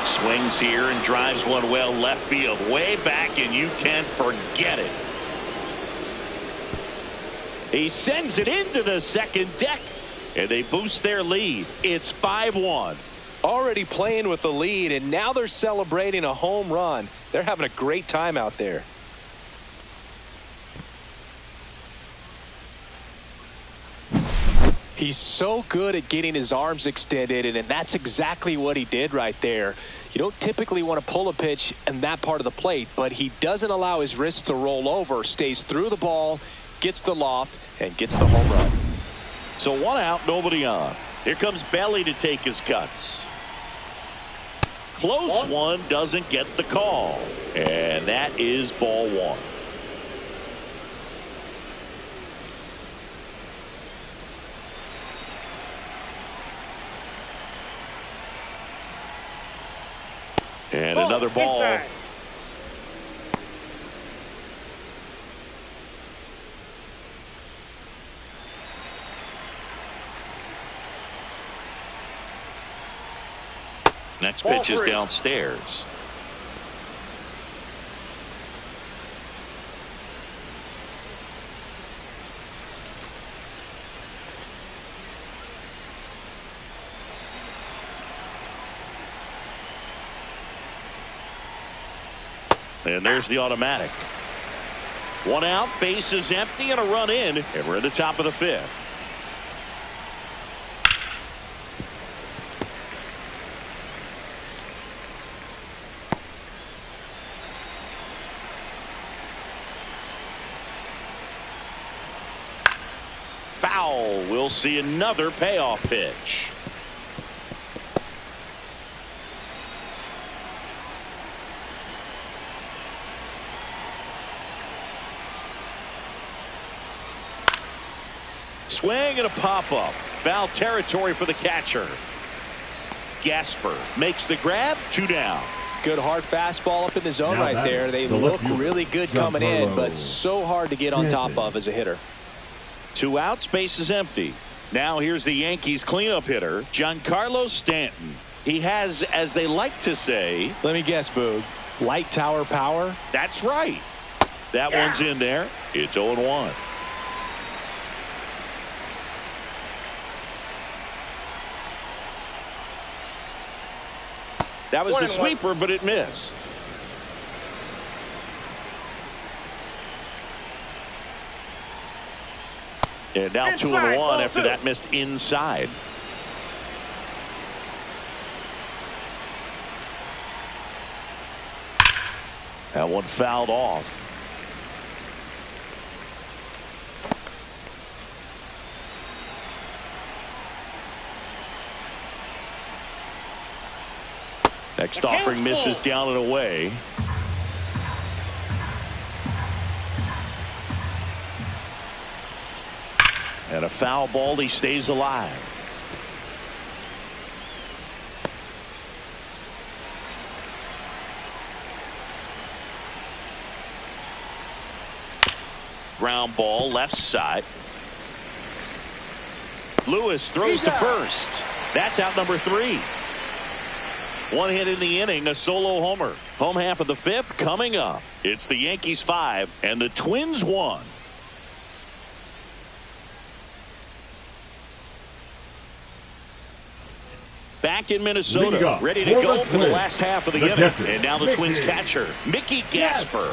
Swings here and drives one well left field, way back, and you can forget it. He sends it into the second deck, and they boost their lead. It's 5-1. Already playing with the lead, and now they're celebrating a home run. They're having a great time out there. He's so good at getting his arms extended, and that's exactly what he did right there. You don't typically want to pull a pitch in that part of the plate, but he doesn't allow his wrists to roll over, stays through the ball, gets the loft, and gets the home run. So 1 out, nobody on. Here comes Belly to take his cuts. Close one, doesn't get the call. And that is ball 1. And another ball. Inside. Next pitch is downstairs. And there's the automatic. 1 out, base is empty, and a run in, and we're at the top of the 5th. Foul. We'll see another payoff pitch. Swing and a pop-up. Foul territory for the catcher. Gasper makes the grab. 2 down. Good hard fastball up in the zone right there. They look really good coming in, but so hard to get on top of as a hitter. 2 outs, base is empty. Now here's the Yankees cleanup hitter, Giancarlo Stanton. He has, as they like to say, let me guess, Boog, light tower power? That's right. That one's in there. It's 0-1. That was the 1-1. sweeper, but it missed. And now Inside, 2-1 ball after 2. that missed inside. That one fouled off. Next offering misses down and away. And a foul ball, he stays alive. Ground ball, left side. Lewis throws to first. That's out number 3. One hit in the inning, a solo homer. Home half of the 5th coming up. It's the Yankees 5 and the Twins 1. Back in Minnesota, ready to go for the last half of the inning. And now the Twins catcher, Mickey Gasper.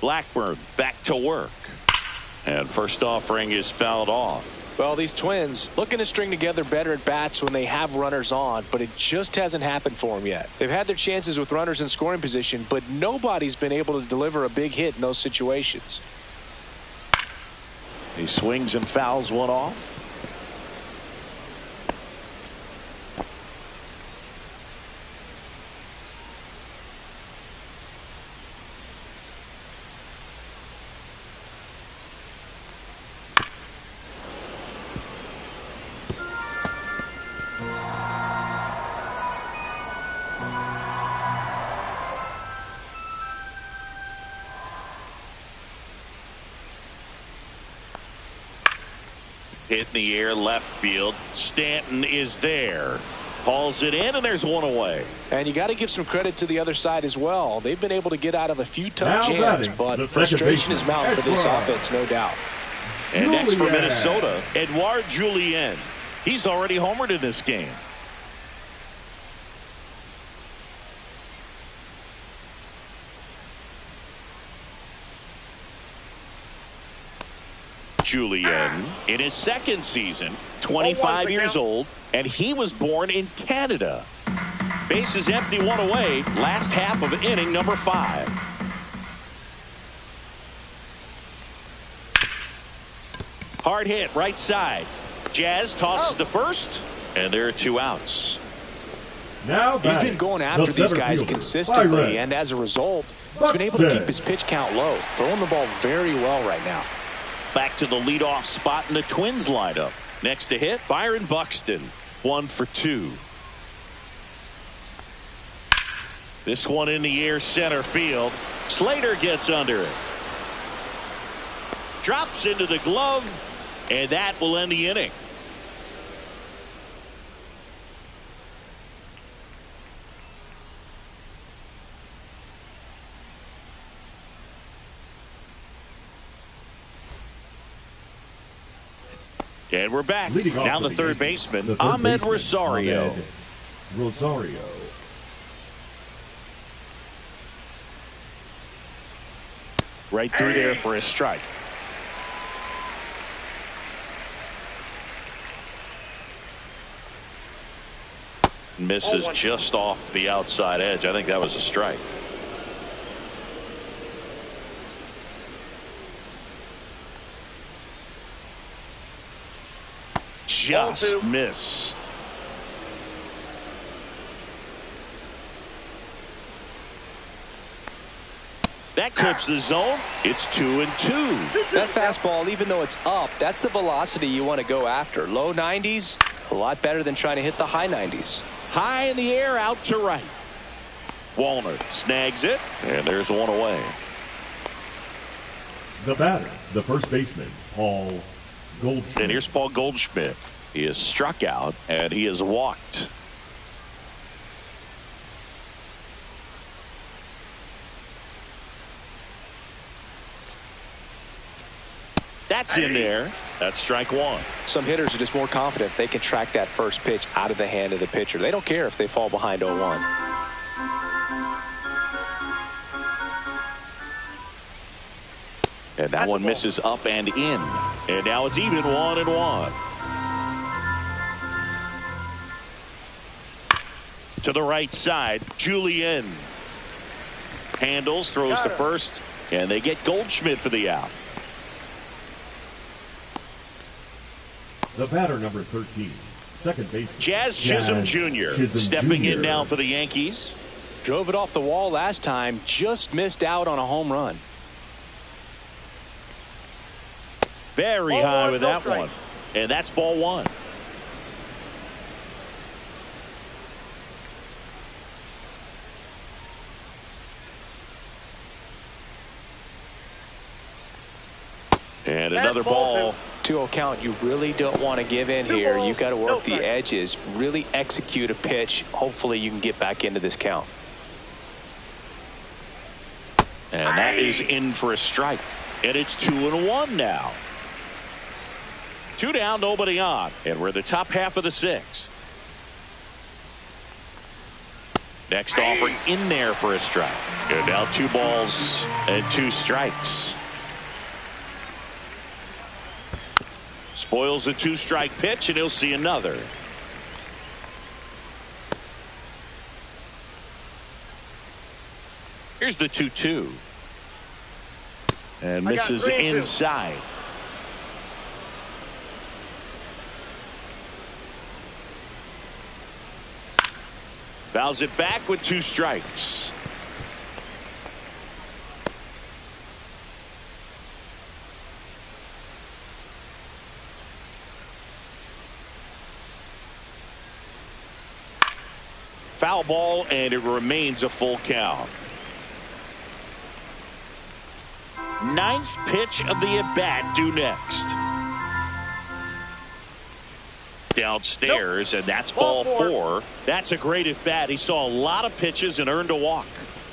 Blackburn back to work. And first offering is fouled off. Well, these Twins looking to string together better at bats when they have runners on, but it just hasn't happened for them yet. They've had their chances with runners in scoring position, but nobody's been able to deliver a big hit in those situations. He swings and fouls one off. Hit in the air, left field. Stanton is there. Hauls it in, and there's one away. And you got to give some credit to the other side as well. They've been able to get out of a few tough jams, but frustration is mounting for this offense, no doubt. And next for Minnesota, Edouard Julien. He's already homered in this game. Julien in his second season, 25 years old, and he was born in Canada. Bases empty, one away. Last half of inning number 5. Hard hit right side. Jazz tosses to first, and there are 2 outs. Now he's been going after these guys consistently, and as a result, he's been able to keep his pitch count low, throwing the ball very well right now. Back to the leadoff spot in the Twins lineup. Next to hit, Byron Buxton. 1 for 2. This one in the air, center field. Slater gets under it. Drops into the glove, and that will end the inning. And we're back. Now the third baseman, Ahmed Rosario. Right through there for a strike. Misses just off the outside edge. I think that was a strike. Just missed. That clips the zone. It's 2-2. That fastball, even though it's up, that's the velocity you want to go after. Low 90s, a lot better than trying to hit the high 90s. High in the air, out to right. Wallner snags it, and there's one away. The batter, the first baseman, Paul Goldschmidt. And here's Paul Goldschmidt. He is struck out, and he is walked. That's in there. That's strike one. Some hitters are just more confident they can track that first pitch out of the hand of the pitcher. They don't care if they fall behind 0-1. And that one misses up and in. And now it's even 1-1. To the right side, Julian handles, throws to first, and they get Goldschmidt for the out. The batter, number 13, second baseman. Jazz Chisholm Jr. stepping in now for the Yankees. Drove it off the wall last time, just missed out on a home run. Very high with that one. And that's ball one. And another ball. 2-0 count. You really don't want to give in here. You've got to work the edges, really execute a pitch. Hopefully you can get back into this count. And that is in for a strike. And it's 2-1 now. 2 down, nobody on. And we're the top half of the sixth. Next offering in there for a strike. And now 2 balls and 2 strikes. Spoils a 2-strike pitch, and he'll see another. Here's the 2-2. And misses inside. Fouls it back with 2 strikes. Foul ball, and it remains a full count. 9th pitch of the at-bat due next. Downstairs, and that's ball 4. That's a great at-bat. He saw a lot of pitches and earned a walk.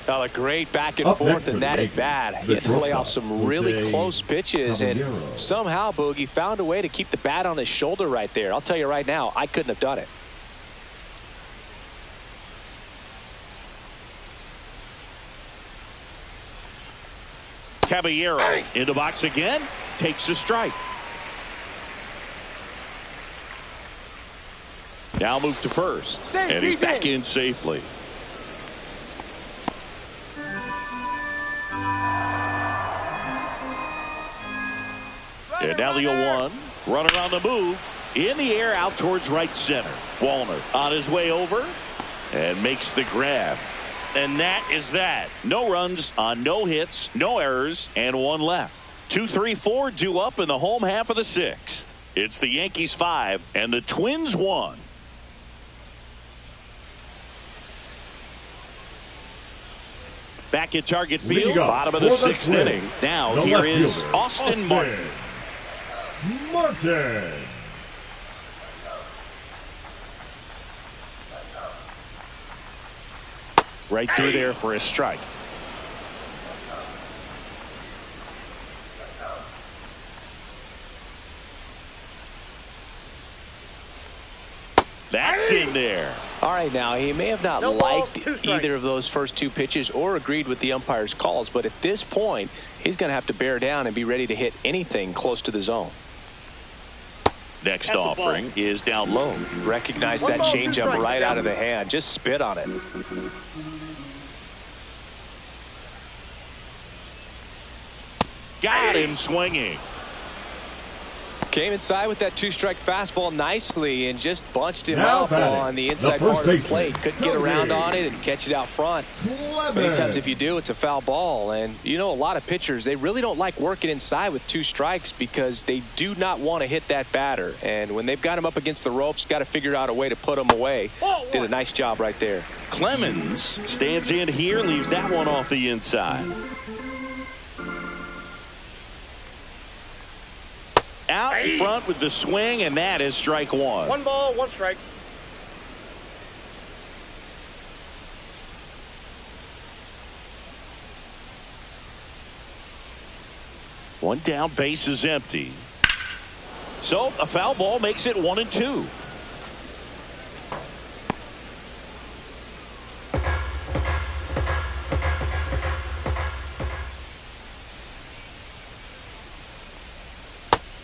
A great back and forth in that at-bat. He had to play off some really close pitches, and somehow Boogie found a way to keep the bat on his shoulder right there. I'll tell you right now, I couldn't have done it. Caballero in the box again, takes a strike. Now move to first, and he's back in safely. And now the 0-1, running on the move, in the air out towards right center. Wallner on his way over and makes the grab. And that is that. No runs on no hits, no errors, and 1 left. 2, 3, 4 due up in the home half of the 6th. It's the Yankees 5 and the Twins 1. Back at Target Field, bottom of the 6th inning. Now here is Austin Martin. Right through there for a strike. That's in there. All right, now he may have not liked either of those first 2 pitches or agreed with the umpire's calls, but at this point he's going to have to bear down and be ready to hit anything close to the zone. Next offering is down low. Recognize that changeup right out of the hand. Just spit on it. Got him swinging. Came inside with that 2-strike fastball nicely and just bunched him up on the inside part of the plate. Couldn't get around on it and catch it out front. Many times if you do, it's a foul ball. And you know, a lot of pitchers, they really don't like working inside with 2 strikes because they do not want to hit that batter. And when they've got him up against the ropes, got to figure out a way to put him away. Did a nice job right there. Clemens stands in here, leaves that one off the inside. Out in front with the swing, and that is strike 1. 1 ball, 1 strike. One down, base is empty. So a foul ball makes it 1-2.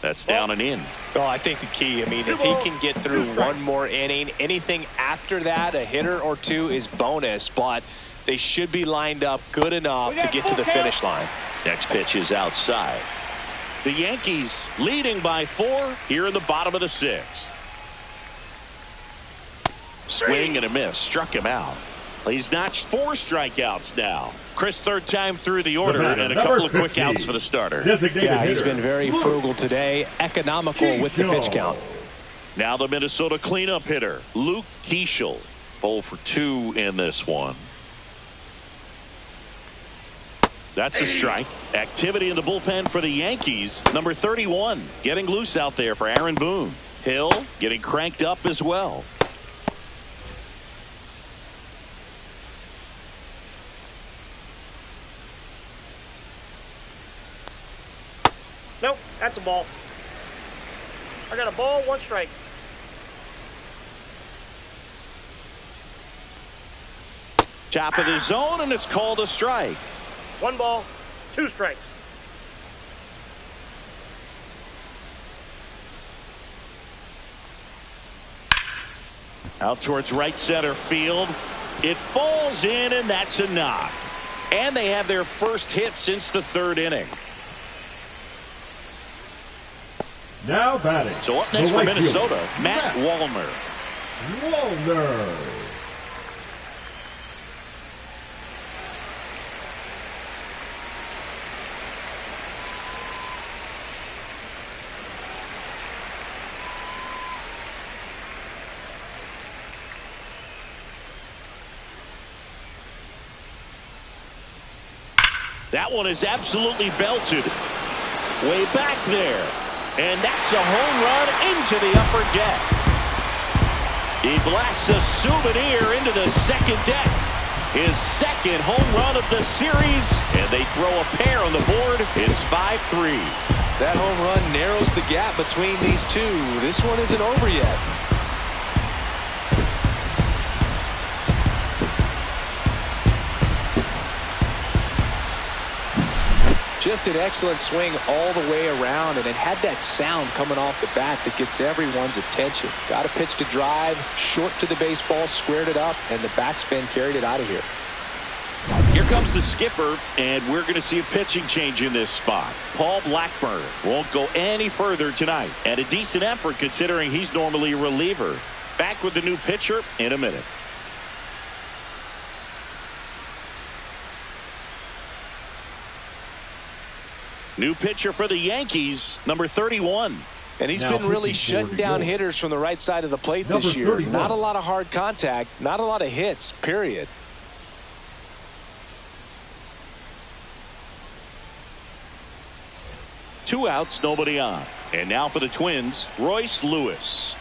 That's down and in. Oh, I think the key, I mean, if he can get through one more inning, anything after that, a hitter or two is bonus, but they should be lined up good enough to get to the finish line. Next pitch is outside. The Yankees leading by 4 here in the bottom of the 6th. Swing and a miss. Struck him out. He's notched 4 strikeouts now. Chris, third time through the order, and a couple of quick outs for the starter. Yeah, he's been very frugal today, economical with the pitch count. Now the Minnesota cleanup hitter, Luke Keeschel. 0 for 2 in this one. That's a strike. Activity in the bullpen for the Yankees. Number 31 getting loose out there for Aaron Boone. Hill getting cranked up as well. Nope, that's a ball. I got a ball, 1 strike. Top of the zone, and it's called a strike. 1 ball, 2 strikes. Out towards right center field. It falls in, and that's a knock. And they have their first hit since the 3rd inning. Now batting. So up next for right Minnesota, fielder, Matt Wallner. Wallner. That one is absolutely belted. Way back there. And that's a home run into the upper deck. He blasts a souvenir into the second deck. His 2nd home run of the series. And they throw a pair on the board. It's 5-3. That home run narrows the gap between these two. This one isn't over yet. Just an excellent swing all the way around, and it had that sound coming off the bat that gets everyone's attention. Got a pitch to drive, short to the baseball, squared it up, and the backspin carried it out of here. Here comes the skipper, and we're going to see a pitching change in this spot. Paul Blackburn won't go any further tonight, and a decent effort considering he's normally a reliever. Back with the new pitcher in a minute. New pitcher for the Yankees, number 31. And he's been really shutting down hitters from the right side of the plate this year. 31. Not a lot of hard contact, not a lot of hits, period. Two outs, nobody on. And now for the Twins, Royce Lewis.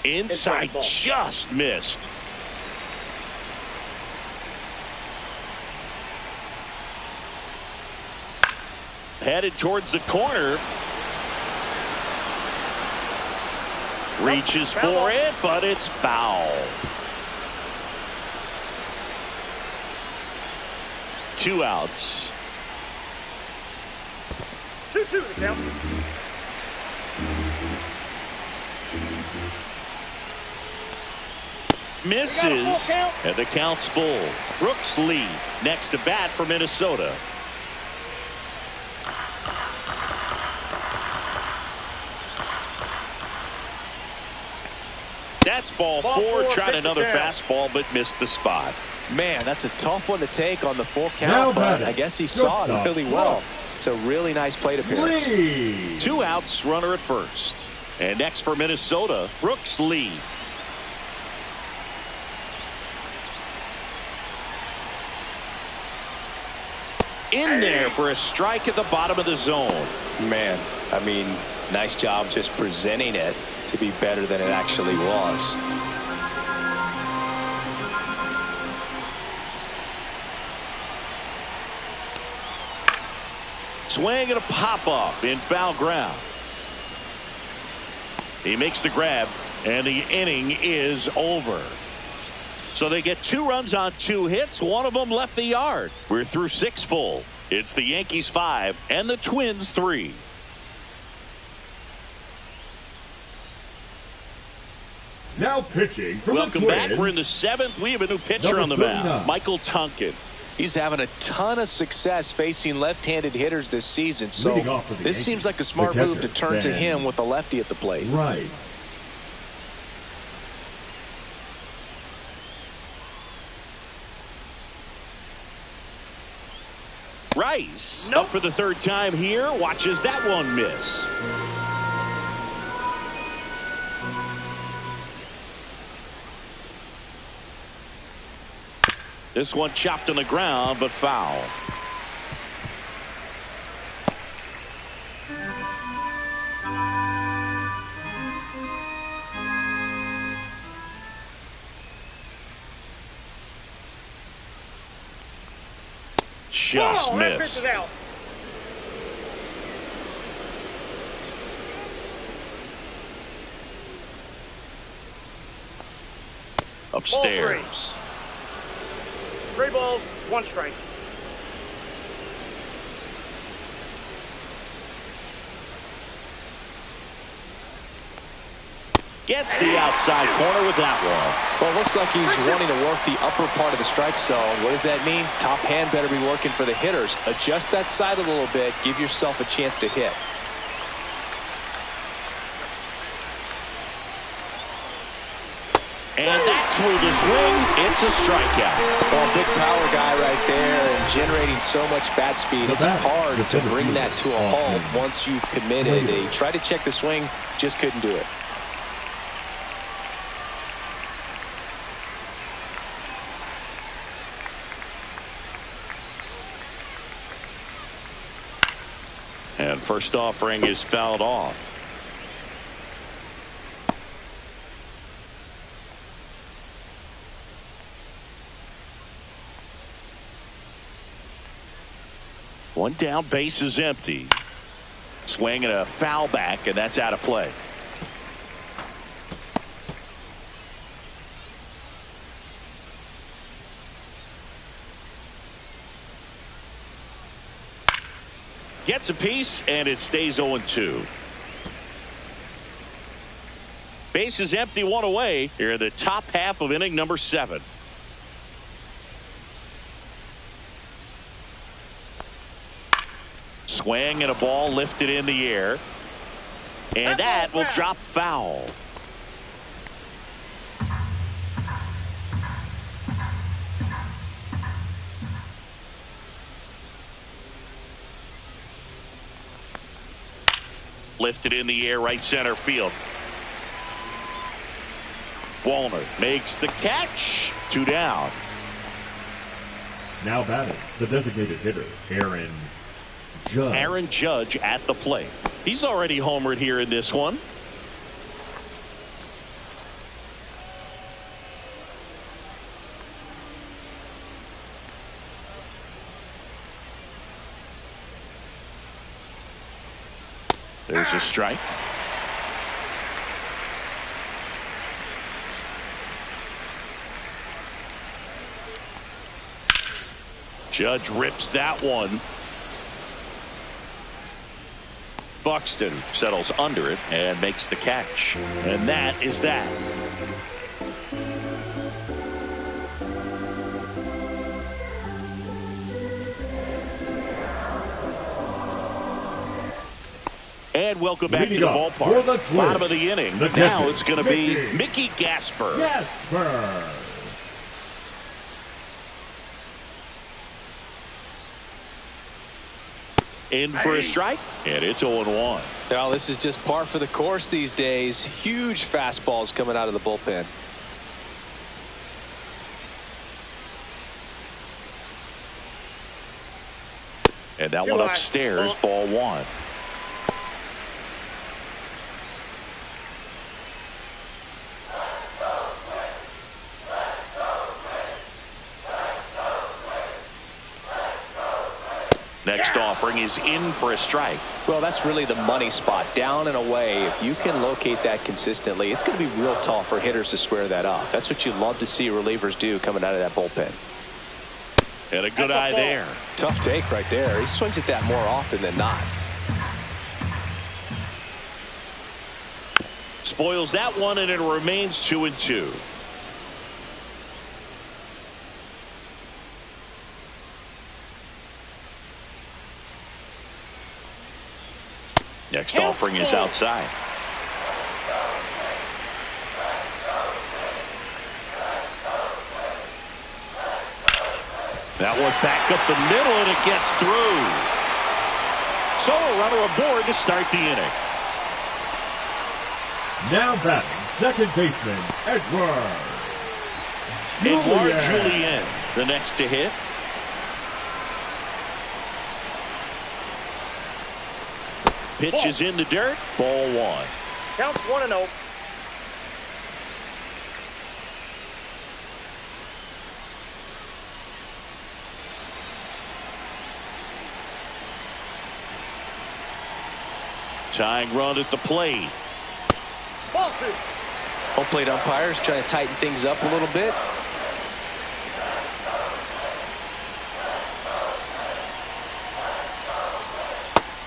Inside, just missed. Headed towards the corner. Reaches for it, but it's foul. 2 outs. 2-2 the count. Misses, and the count's full. Brooks lead next to bat for Minnesota. That's ball 4, trying another fastball, but missed the spot. Man, that's a tough one to take on the full count, but I guess he saw it really well. It's a really nice plate appearance. 2 outs, runner at first. And next for Minnesota, Brooks lead. in there for a strike at the bottom of the zone. Man, I mean, nice job just presenting it to be better than it actually was. Swing and a pop-up in foul ground. He makes the grab, and the inning is over. So they get 2 runs on 2 hits. One of them left the yard. We're through 6 full. It's the Yankees 5 and the Twins 3. Now pitching from Welcome the back. Twins, We're in the 7th. We have a new pitcher number on the mound, 39. Michael Tonkin. He's having a ton of success facing left-handed hitters this season, so Leading off for the this Yankees, seems like a the smart move to catcher, turn to Ben him with a lefty at the plate. Right. Rice up for the 3rd time here. Watches that one miss. This one chopped on the ground, but foul. Just that pitch missed. is out. Upstairs. 3 balls, 1 strike. Gets the outside corner with that one. Well, it looks like he's wanting to work the upper part of the strike zone. What does that mean? Top hand better be working for the hitters. Adjust that side a little bit. Give yourself a chance to hit. And that's where the swing. It's a strikeout. Well, big power guy right there and generating so much bat speed. It's hard to bring that to a halt once you've committed. He tried to check the swing, just couldn't do it. And first offering is fouled off. One down, base is empty. Swing and a foul back, and that's out of play. Gets a piece, and it stays 0-2. Base is empty, 1 away. Here in the top half of inning number 7. Swing and a ball lifted in the air. And that will drop foul. Lifted in the air, right center field. Wallner makes the catch. 2 down. Now batting, the designated hitter, Aaron Judge. Aaron Judge at the plate. He's already homered here in this one. There's a strike. Judge rips that one. Buxton settles under it and makes the catch. And that is that. And welcome back to the ballpark. Bottom of the inning. Now it's going to be Mickey Gasper. Gasper. In for a strike, and it's 0-1. Well, this is just par for the course these days. Huge fastballs coming out of the bullpen. And that one upstairs, ball one. Next offering is in for a strike. Well, that's really the money spot, down and away. If you can locate that consistently, it's going to be real tough for hitters to square that up. That's what you love to see relievers do coming out of that bullpen. And a good eye there. Tough take right there. He swings at that more often than not. Spoils that one, and it remains 2-2. Next offering is outside. That one back up the middle, and it gets through. So a runner aboard to start the inning. Now batting, second baseman, Edouard Julien, the next to hit. Pitch is in the dirt. Ball one. Counts 1-0. Tying run at the plate. Ball two. Home plate umpires trying to tighten things up a little bit.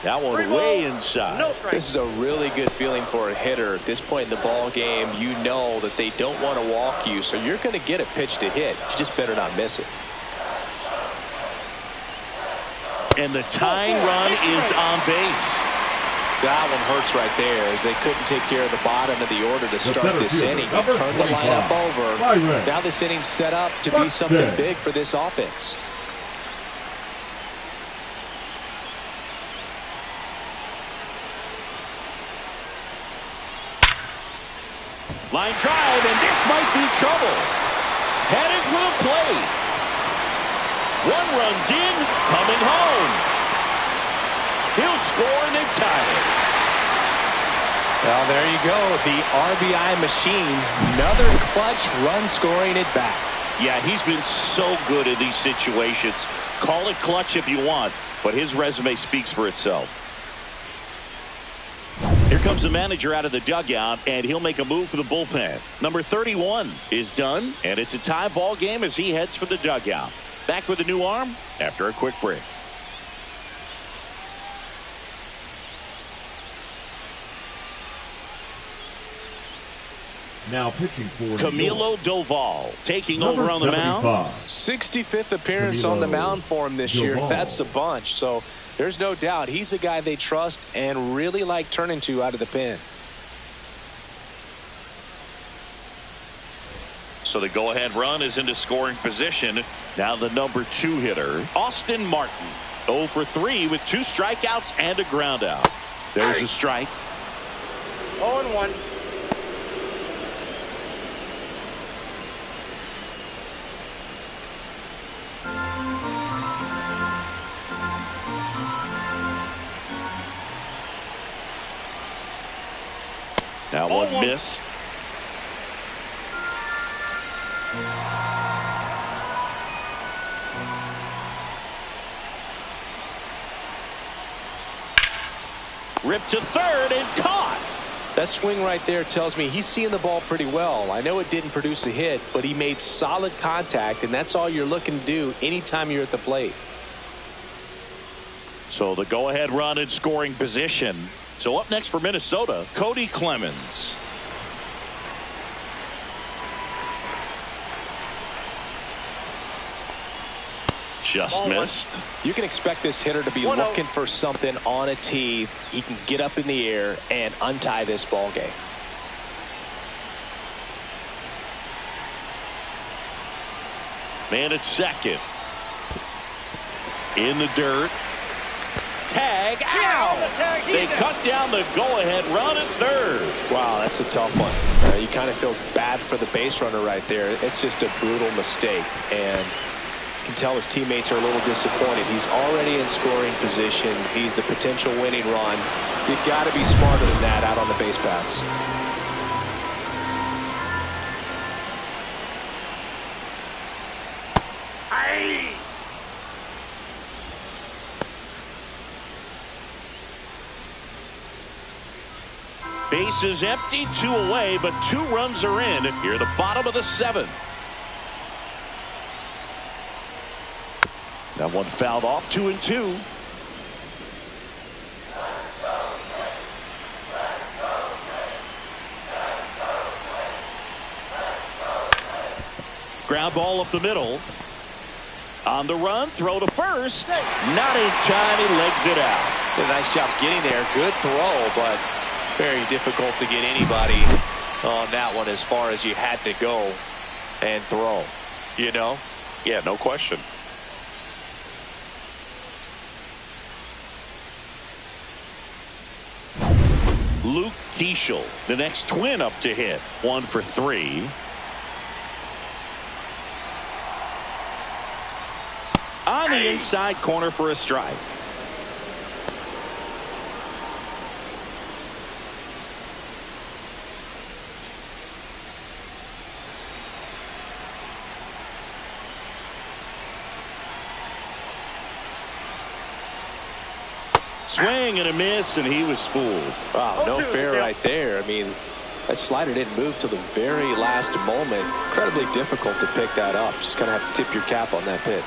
That one way inside. No strike. This is a really good feeling for a hitter at this point in the ball game. You know that they don't want to walk you, so you're going to get a pitch to hit. You just better not miss it. And the tying run is on base. That one hurts right there, as they couldn't take care of the bottom of the order to start this inning. Turn the lineup over. Now this inning's set up to be something big for this offense. Line drive, and this might be trouble. Headed for the plate. One runs in, coming home. He'll score and they tie it. Well, there you go. The RBI machine. Another clutch run scoring at bat. Yeah, he's been so good in these situations. Call it clutch if you want, but his resume speaks for itself. Here comes the manager out of the dugout, and he'll make a move for the bullpen. Number 31 is done, and it's a tie ball game as he heads for the dugout. Back with a new arm after a quick break. Now pitching for Camilo Doval taking over on the mound. 65th appearance on the mound for him this year. That's a bunch. So there's no doubt he's a guy they trust and really like turning to out of the pen. So the go-ahead run is into scoring position. Now the number 2 hitter, Austin Martin. 0 for 3 with 2 strikeouts and a ground out. There's a strike. 0-1. That one missed. Ripped to third and caught. That swing right there tells me he's seeing the ball pretty well. I know it didn't produce a hit, but he made solid contact, and that's all you're looking to do anytime you're at the plate. So the go-ahead run in scoring position. So up next for Minnesota, Cody Clemens. Just missed. You can expect this hitter to be looking for something on a tee. He can get up in the air and untie this ball game. Man at second. In the dirt. Tag out. They cut down the go-ahead run at third. Wow, that's a tough one. You kind of feel bad for the base runner right there. It's just a brutal mistake. And can tell his teammates are a little disappointed. He's already in scoring position. He's the potential winning run. You got to be smarter than that out on the base paths. Bases empty, 2 away, but 2 runs are in here, the bottom of the 7th. That one fouled off, 2-2. Ground ball up the middle. On the run, throw to first. Not in time, he legs it out. Did a nice job getting there. Good throw, but very difficult to get anybody on that one as far as you had to go and throw. You know? Yeah, no question. Luke Keeschel, the next twin up to hit. 1 for 3. On the inside corner for a strike. Swing and a miss, and he was fooled. Wow, no fair right there. I mean, that slider didn't move till the very last moment. Incredibly difficult to pick that up. Just kind of have to tip your cap on that pitch.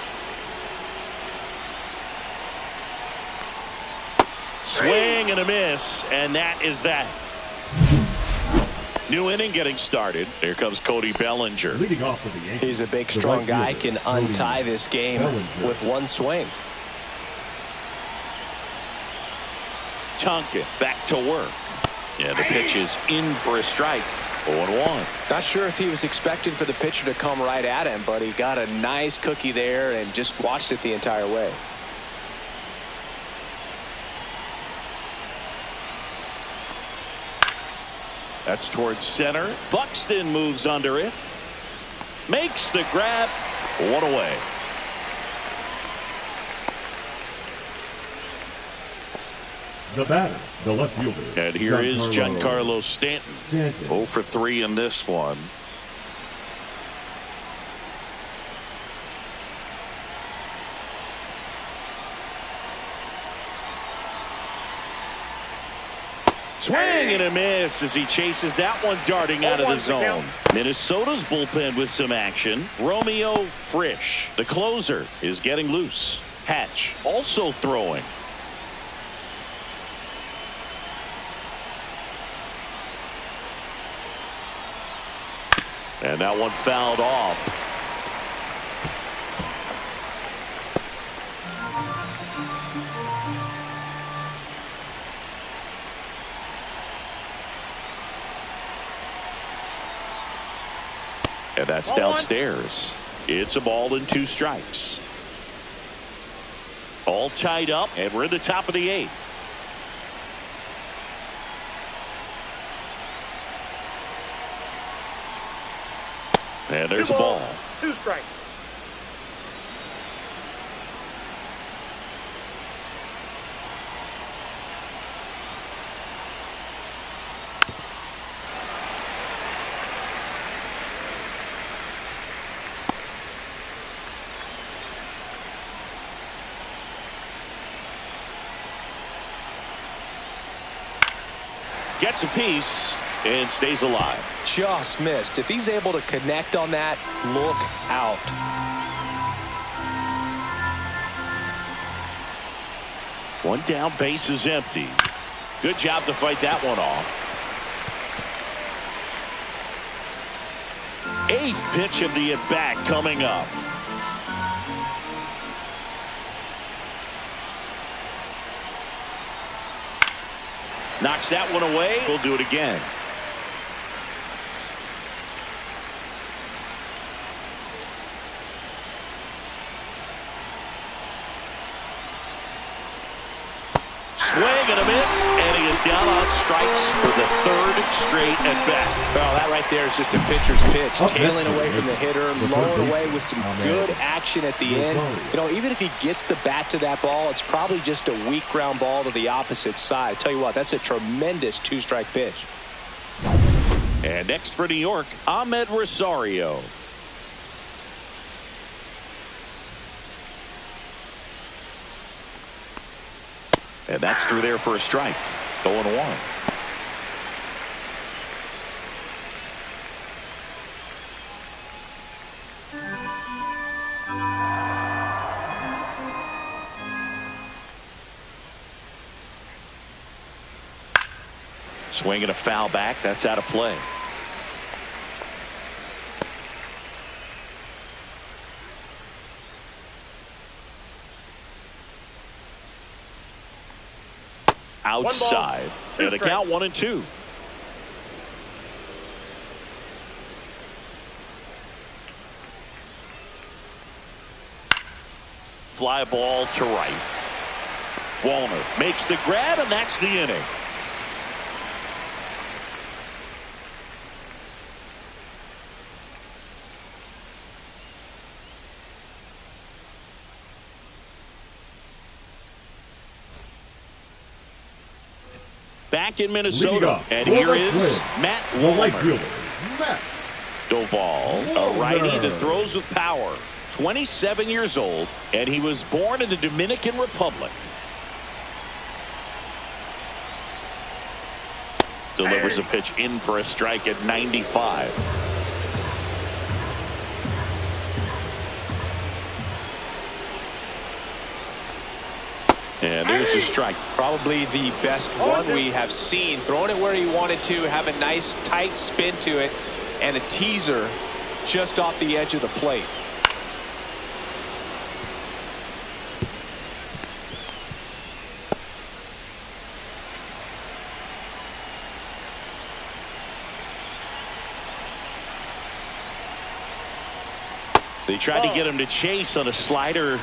Swing and a miss, and that is that. New inning getting started. Here comes Cody Bellinger. Leading off for the Yankees. He's a big, strong guy. Can untie this game with one swing. Tonkin back to work. Yeah, the pitch is in for a strike. 0-1. Not sure if he was expecting for the pitcher to come right at him, but he got a nice cookie there and just watched it the entire way. That's towards center. Buxton moves under it. Makes the grab. 1 away. The batter, the left fielder. And here is Giancarlo Stanton. 0 for 3 in this one. Swing and a miss as he chases that one darting out of the zone. Minnesota's bullpen with some action. Romeo Frisch, the closer, is getting loose. Hatch also throwing. And that one fouled off. And that's downstairs. It's a ball and 2 strikes. All tied up, and we're in the top of the 8th. And there's a ball. 2 strikes. Gets a piece and stays alive. Just missed. If he's able to connect on that, look out. One down, base is empty. Good job to fight that one off. 8th pitch of the at-bat coming up. Knocks that one away. We'll do it again. swing and a miss, and he is down on strikes for the third straight at bat. Well, that right there is just a pitcher's pitch, Up tailing next, away from the hitter, the third blowing away baseman, with some Ahmed. good action at the end. You know, even if he gets the bat to that ball, it's probably just a weak ground ball to the opposite side. Tell you what, that's a tremendous two-strike pitch. And next for New York, Ahmed Rosario. And that's through there for a strike. 0-1. Swing and a foul back. That's out of play. Outside. And a count 1-2. Fly ball to right. Wallner makes the grab, and that's the inning. Back in Minnesota, and here is Matt Wallner. Doval, a righty that throws with power. 27 years old, and he was born in the Dominican Republic. Delivers a pitch in for a strike at 95. And there's the strike. Probably the best one we have seen. Throwing it where he wanted to, have a nice tight spin to it, and a teaser just off the edge of the plate. They tried to get him to chase on a slider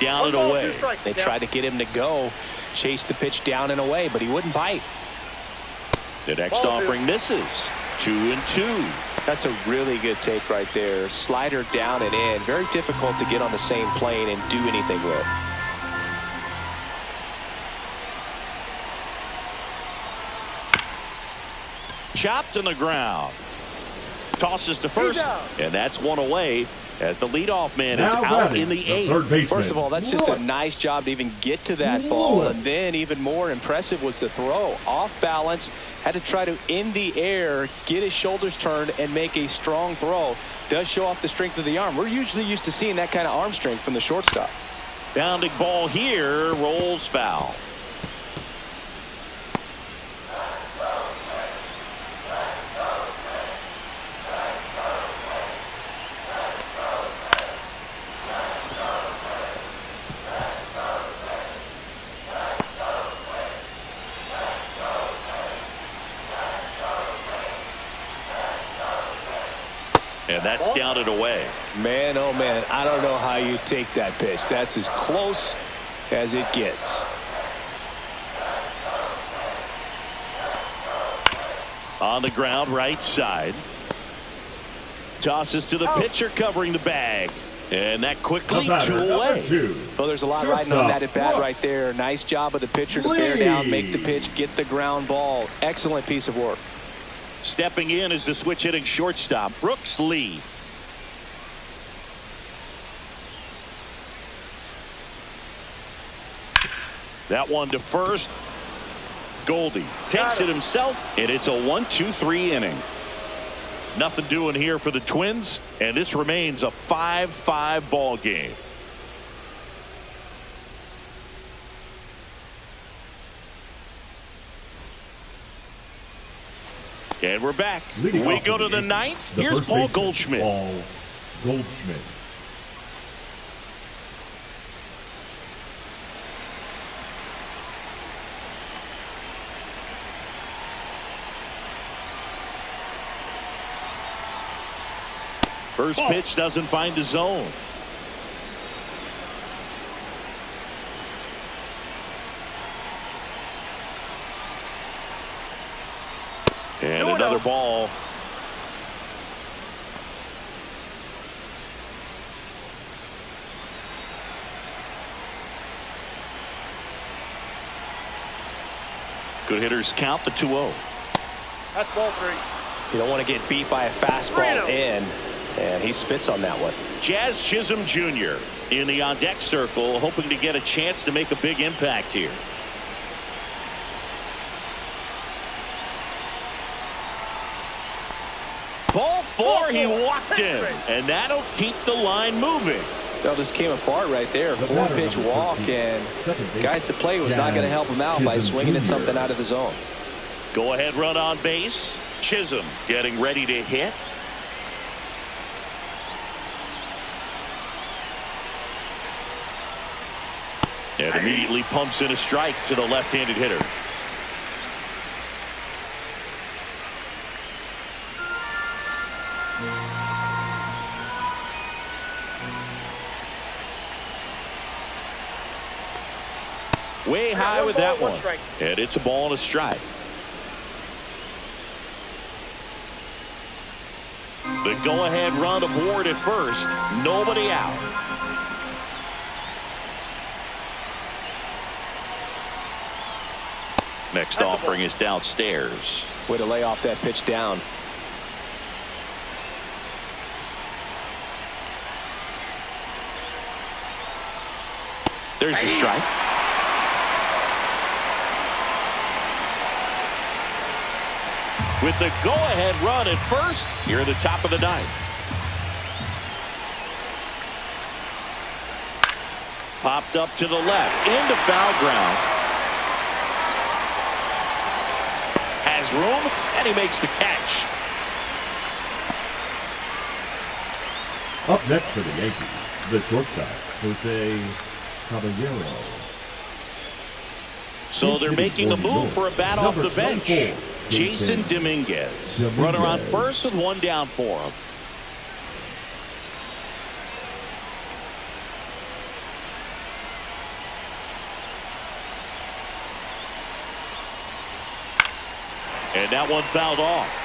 down and away. They tried to get him to go chase the pitch down and away, but he wouldn't bite. The next offering misses. 2-2. That's a really good take right there. Slider down and in. Very difficult to get on the same plane and do anything with. Chopped on the ground. Tosses to first, and that's one away as the leadoff man is out in the eighth. First of all, that's just a nice job to even get to that ball, and then even more impressive was the throw. Off balance, had to try to in the air, get his shoulders turned, and make a strong throw. Does show off the strength of the arm. We're usually used to seeing that kind of arm strength from the shortstop. Bounding ball here, rolls foul. And that's down and away. Man, oh man, I don't know how you take that pitch. That's as close as it gets. On the ground, right side. Tosses to the pitcher covering the bag. And that quickly 2 away. Well, there's a lot riding on that at bat right there. Nice job of the pitcher to bear down, make the pitch, get the ground ball. Excellent piece of work. Stepping in is the switch hitting shortstop, Brooks Lee. That one to first. Goldie takes it himself, and it's a 1-2-3 inning. Nothing doing here for the Twins, and this remains a 5-5 ball game. And we're back. We go to the ninth. Here's Paul Goldschmidt. Paul Goldschmidt. First pitch doesn't find the zone. ball. Good hitters count the 2-0. That's ball 3. You don't want to get beat by a fastball in, and he spits on that one. Jazz Chisholm Jr. in the on-deck circle, hoping to get a chance to make a big impact here. Ball 4, he walked in, and that'll keep the line moving. That just came apart right there. 4-pitch walk, and guy at the plate was not going to help him out by swinging at something out of the zone. Go ahead run on base. Chisholm getting ready to hit. And immediately pumps in a strike to the left-handed hitter. Way high with that one. And it's a ball and a strike. The go-ahead run aboard at first. Nobody out. Next offering is downstairs. Way to lay off that pitch down. There's the strike. With the go-ahead run at first, here at the top of the ninth. Popped up to the left, into foul ground. Has room, and he makes the catch. Up next for the Yankees, the shortstop, Jose Caballero. So they're making a move for a bat off the bench. Jason Dominguez. Runner on first with one down for him. And that one fouled off.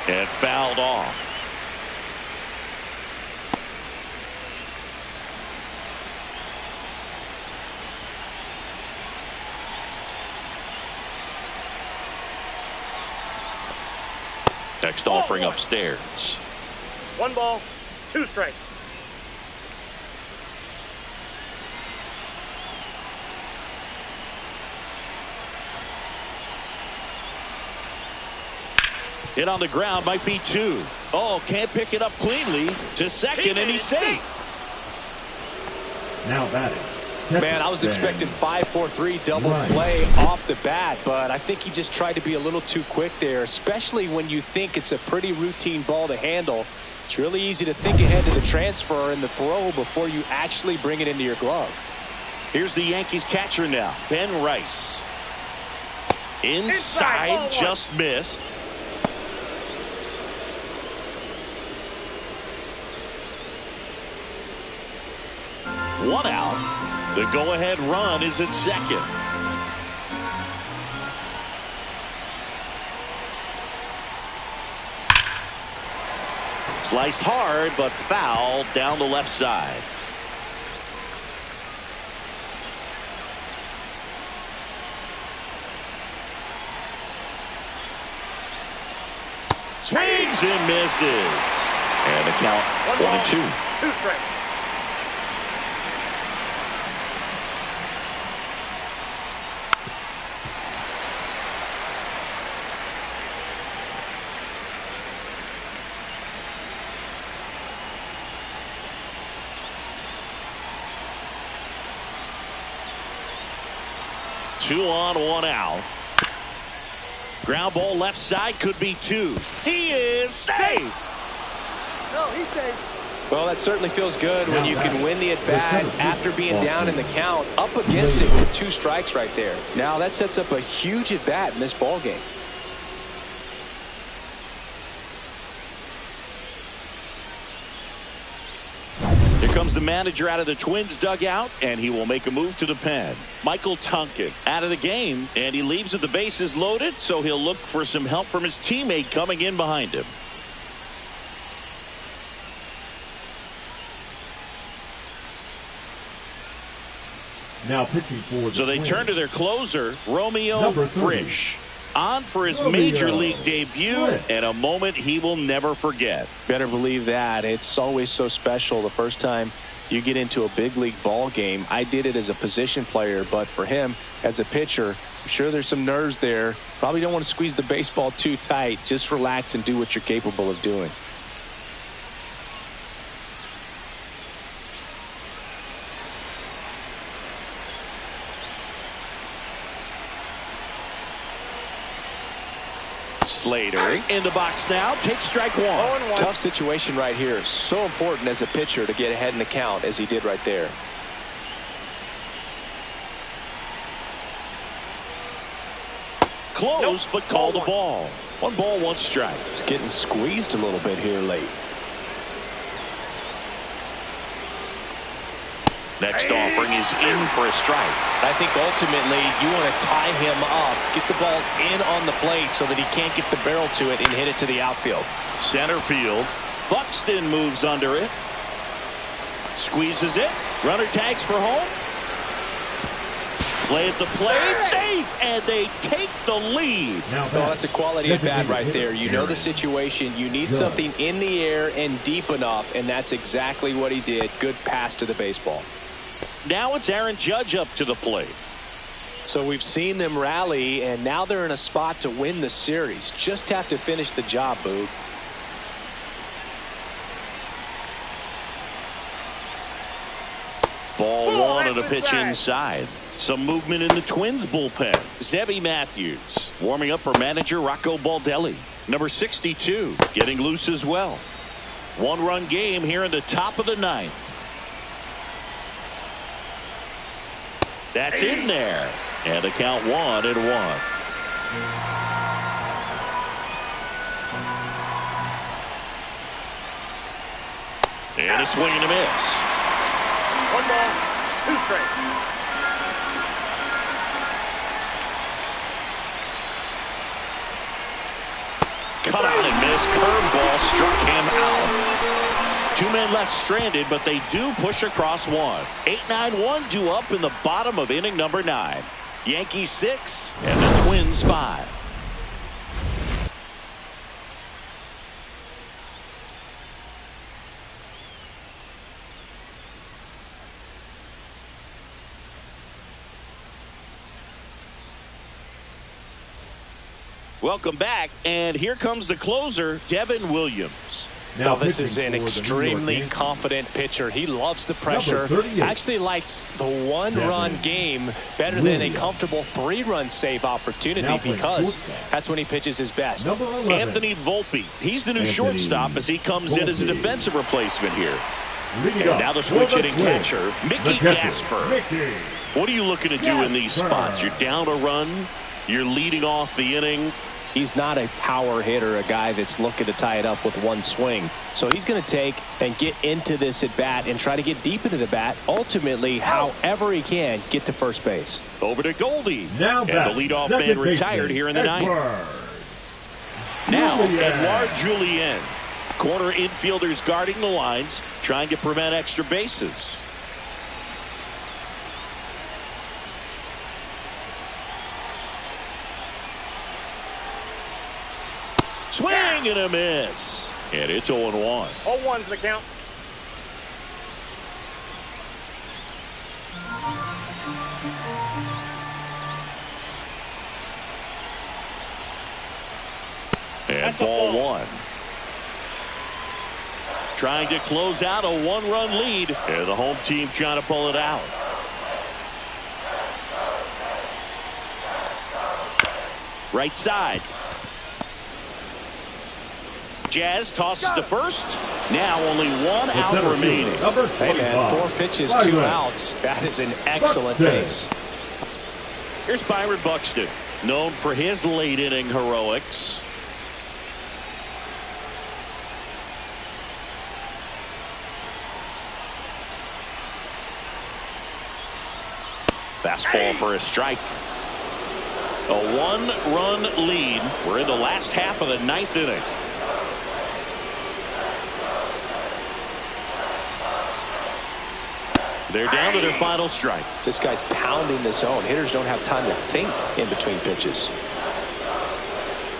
And fouled off. Next offering upstairs. 1 ball, 2 strikes. Hit on the ground, might be 2. Oh, can't pick it up cleanly to second, and he's safe. Now batting. Man, I was expecting 5-4-3 double play off the bat, but I think he just tried to be a little too quick there, especially when you think it's a pretty routine ball to handle. It's really easy to think ahead to the transfer and the throw before you actually bring it into your glove. Here's the Yankees catcher now, Ben Rice. Inside, just missed. One out. The go-ahead run is at second. Sliced hard, but fouled down the left side. Swings and misses. And the count 1-2. 2 strikes. Two on, 1 out. Ground ball left side, could be 2. He is safe. No, he's safe. Well, that certainly feels good when you can win the at-bat after being down in the count, up against it with 2 strikes right there. Now that sets up a huge at-bat in this ball game. Here comes the manager out of the Twins dugout, and he will make a move to the pen. Michael Tonkin out of the game, and he leaves with the bases loaded, so he'll look for some help from his teammate coming in behind him. Now pitching for the So they Twins. turn to their closer, Romeo Number 30. Frisch. On for his Romeo major league debut, Frisch. and a moment he will never forget. Better believe that. It's always so special the first time you get into a big league ball game. I did it as a position player, but for him as a pitcher, I'm sure there's some nerves there. Probably don't want to squeeze the baseball too tight. Just relax and do what you're capable of doing. Slater in the box now. Takes strike 1. Tough situation right here. So important as a pitcher to get ahead in the count as he did right there. Close, but called the ball. 1 ball, 1 strike. It's getting squeezed a little bit here late. Next offering is in for a strike. I think ultimately you want to tie him up, get the ball in on the plate so that he can't get the barrel to it and hit it to the outfield. Center field. Buxton moves under it. Squeezes it. Runner tags for home. Play at the plate. Safe. And they take the lead. Now Well, that's a quality at bat right there. You know the Aaron situation. You need Judge. something in the air and deep enough, and that's exactly what he did. Good pass to the baseball. Now it's Aaron Judge up to the plate. So we've seen them rally, and now they're in a spot to win the series. Just have to finish the job, Boog. Ball 1 of the pitch inside. Some movement in the Twins bullpen. Zebby Matthews warming up for manager Rocco Baldelli. Number 62 getting loose as well. 1-run game here in the top of the 9th. That's in there. And the count 1-1. And a swing and a miss. 1 ball, 2 strikes. Cut on and miss. Curveball struck him out. 2 men left stranded, but they do push across 1. 8-9-1 due up in the bottom of inning number 9. Yankees 6 and the Twins 5. Welcome back, and here comes the closer, Devin Williams. Now this is pitching an for the New York extremely Yankees. confident pitcher. He loves the pressure. Number 38. Actually likes the 1-run Devin game better than a Williams. comfortable 3-run save opportunity Now playing because shortstop. that's when he pitches his best. Number 11. Anthony Volpe. He's the new Anthony shortstop as he comes in as a Volpe. defensive replacement here. Leading And up now the for switch hitting Twins, catcher, Mickey the catcher, Gasper. Mickey. What are you looking to do in these Gasper. spots? You're down a run. You're leading off the inning. He's not a power hitter, a guy that's looking to tie it up with 1 swing. So he's going to take and get into this at bat and try to get deep into the bat. Ultimately, however he can, get to first base. Over to Goldie. Now And back, the leadoff second man retired baseman, here in the 9th. Edward Now, Julien. Edouard Julien. Corner infielders guarding the lines, trying to prevent extra bases. Swing and a miss. And it's 0-1. All 1's the count. And That's a ball ball. 1. Trying to close out a 1-run lead. And the home team trying to pull it out. Right side. Jazz tosses to first. Now only one out remaining. Hey, man, 4 pitches, 2 outs. That is an excellent base. Here's Byron Buxton, known for his late inning heroics. Fastball for a strike. A 1-run lead. We're in the last half of the 9th inning. They're down to their final strike. This guy's pounding the zone. Hitters don't have time to think in between pitches.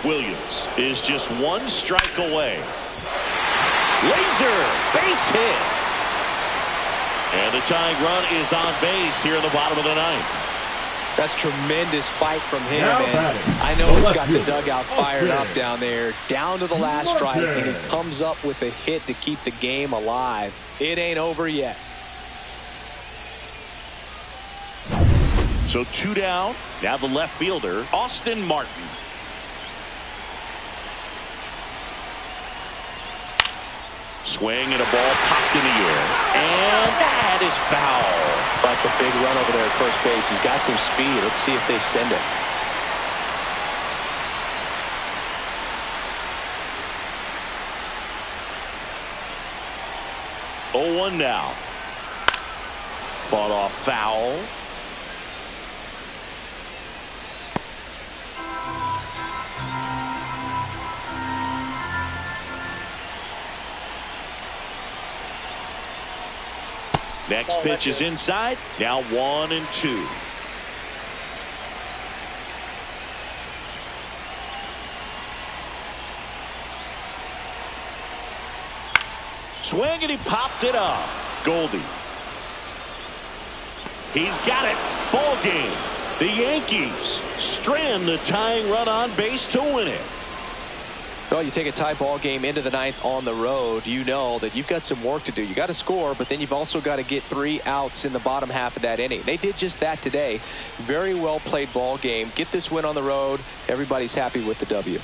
Williams is just 1 strike away. Laser base hit. And the tying run is on base here in the bottom of the 9th. That's tremendous fight from him, and I know he's got the dugout fired up down there, down to the last strike, and he comes up with a hit to keep the game alive. It ain't over yet. So 2 down. Now the left fielder, Austin Martin. Swing and a ball popped in the air. And that is foul. That's a big run over there at first base. He's got some speed. Let's see if they send it. Oh, 1 now. Fought off foul. Next pitch is inside. Now 1-2. Swing and he popped it up. Goldie. He's got it. Ball game. The Yankees strand the tying run on base to win it. Well, you take a tie ball game into the 9th on the road, you know that you've got some work to do. You got to score, but then you've also got to get 3 outs in the bottom half of that inning. They did just that today. Very well played ball game. Get this win on the road. Everybody's happy with the W.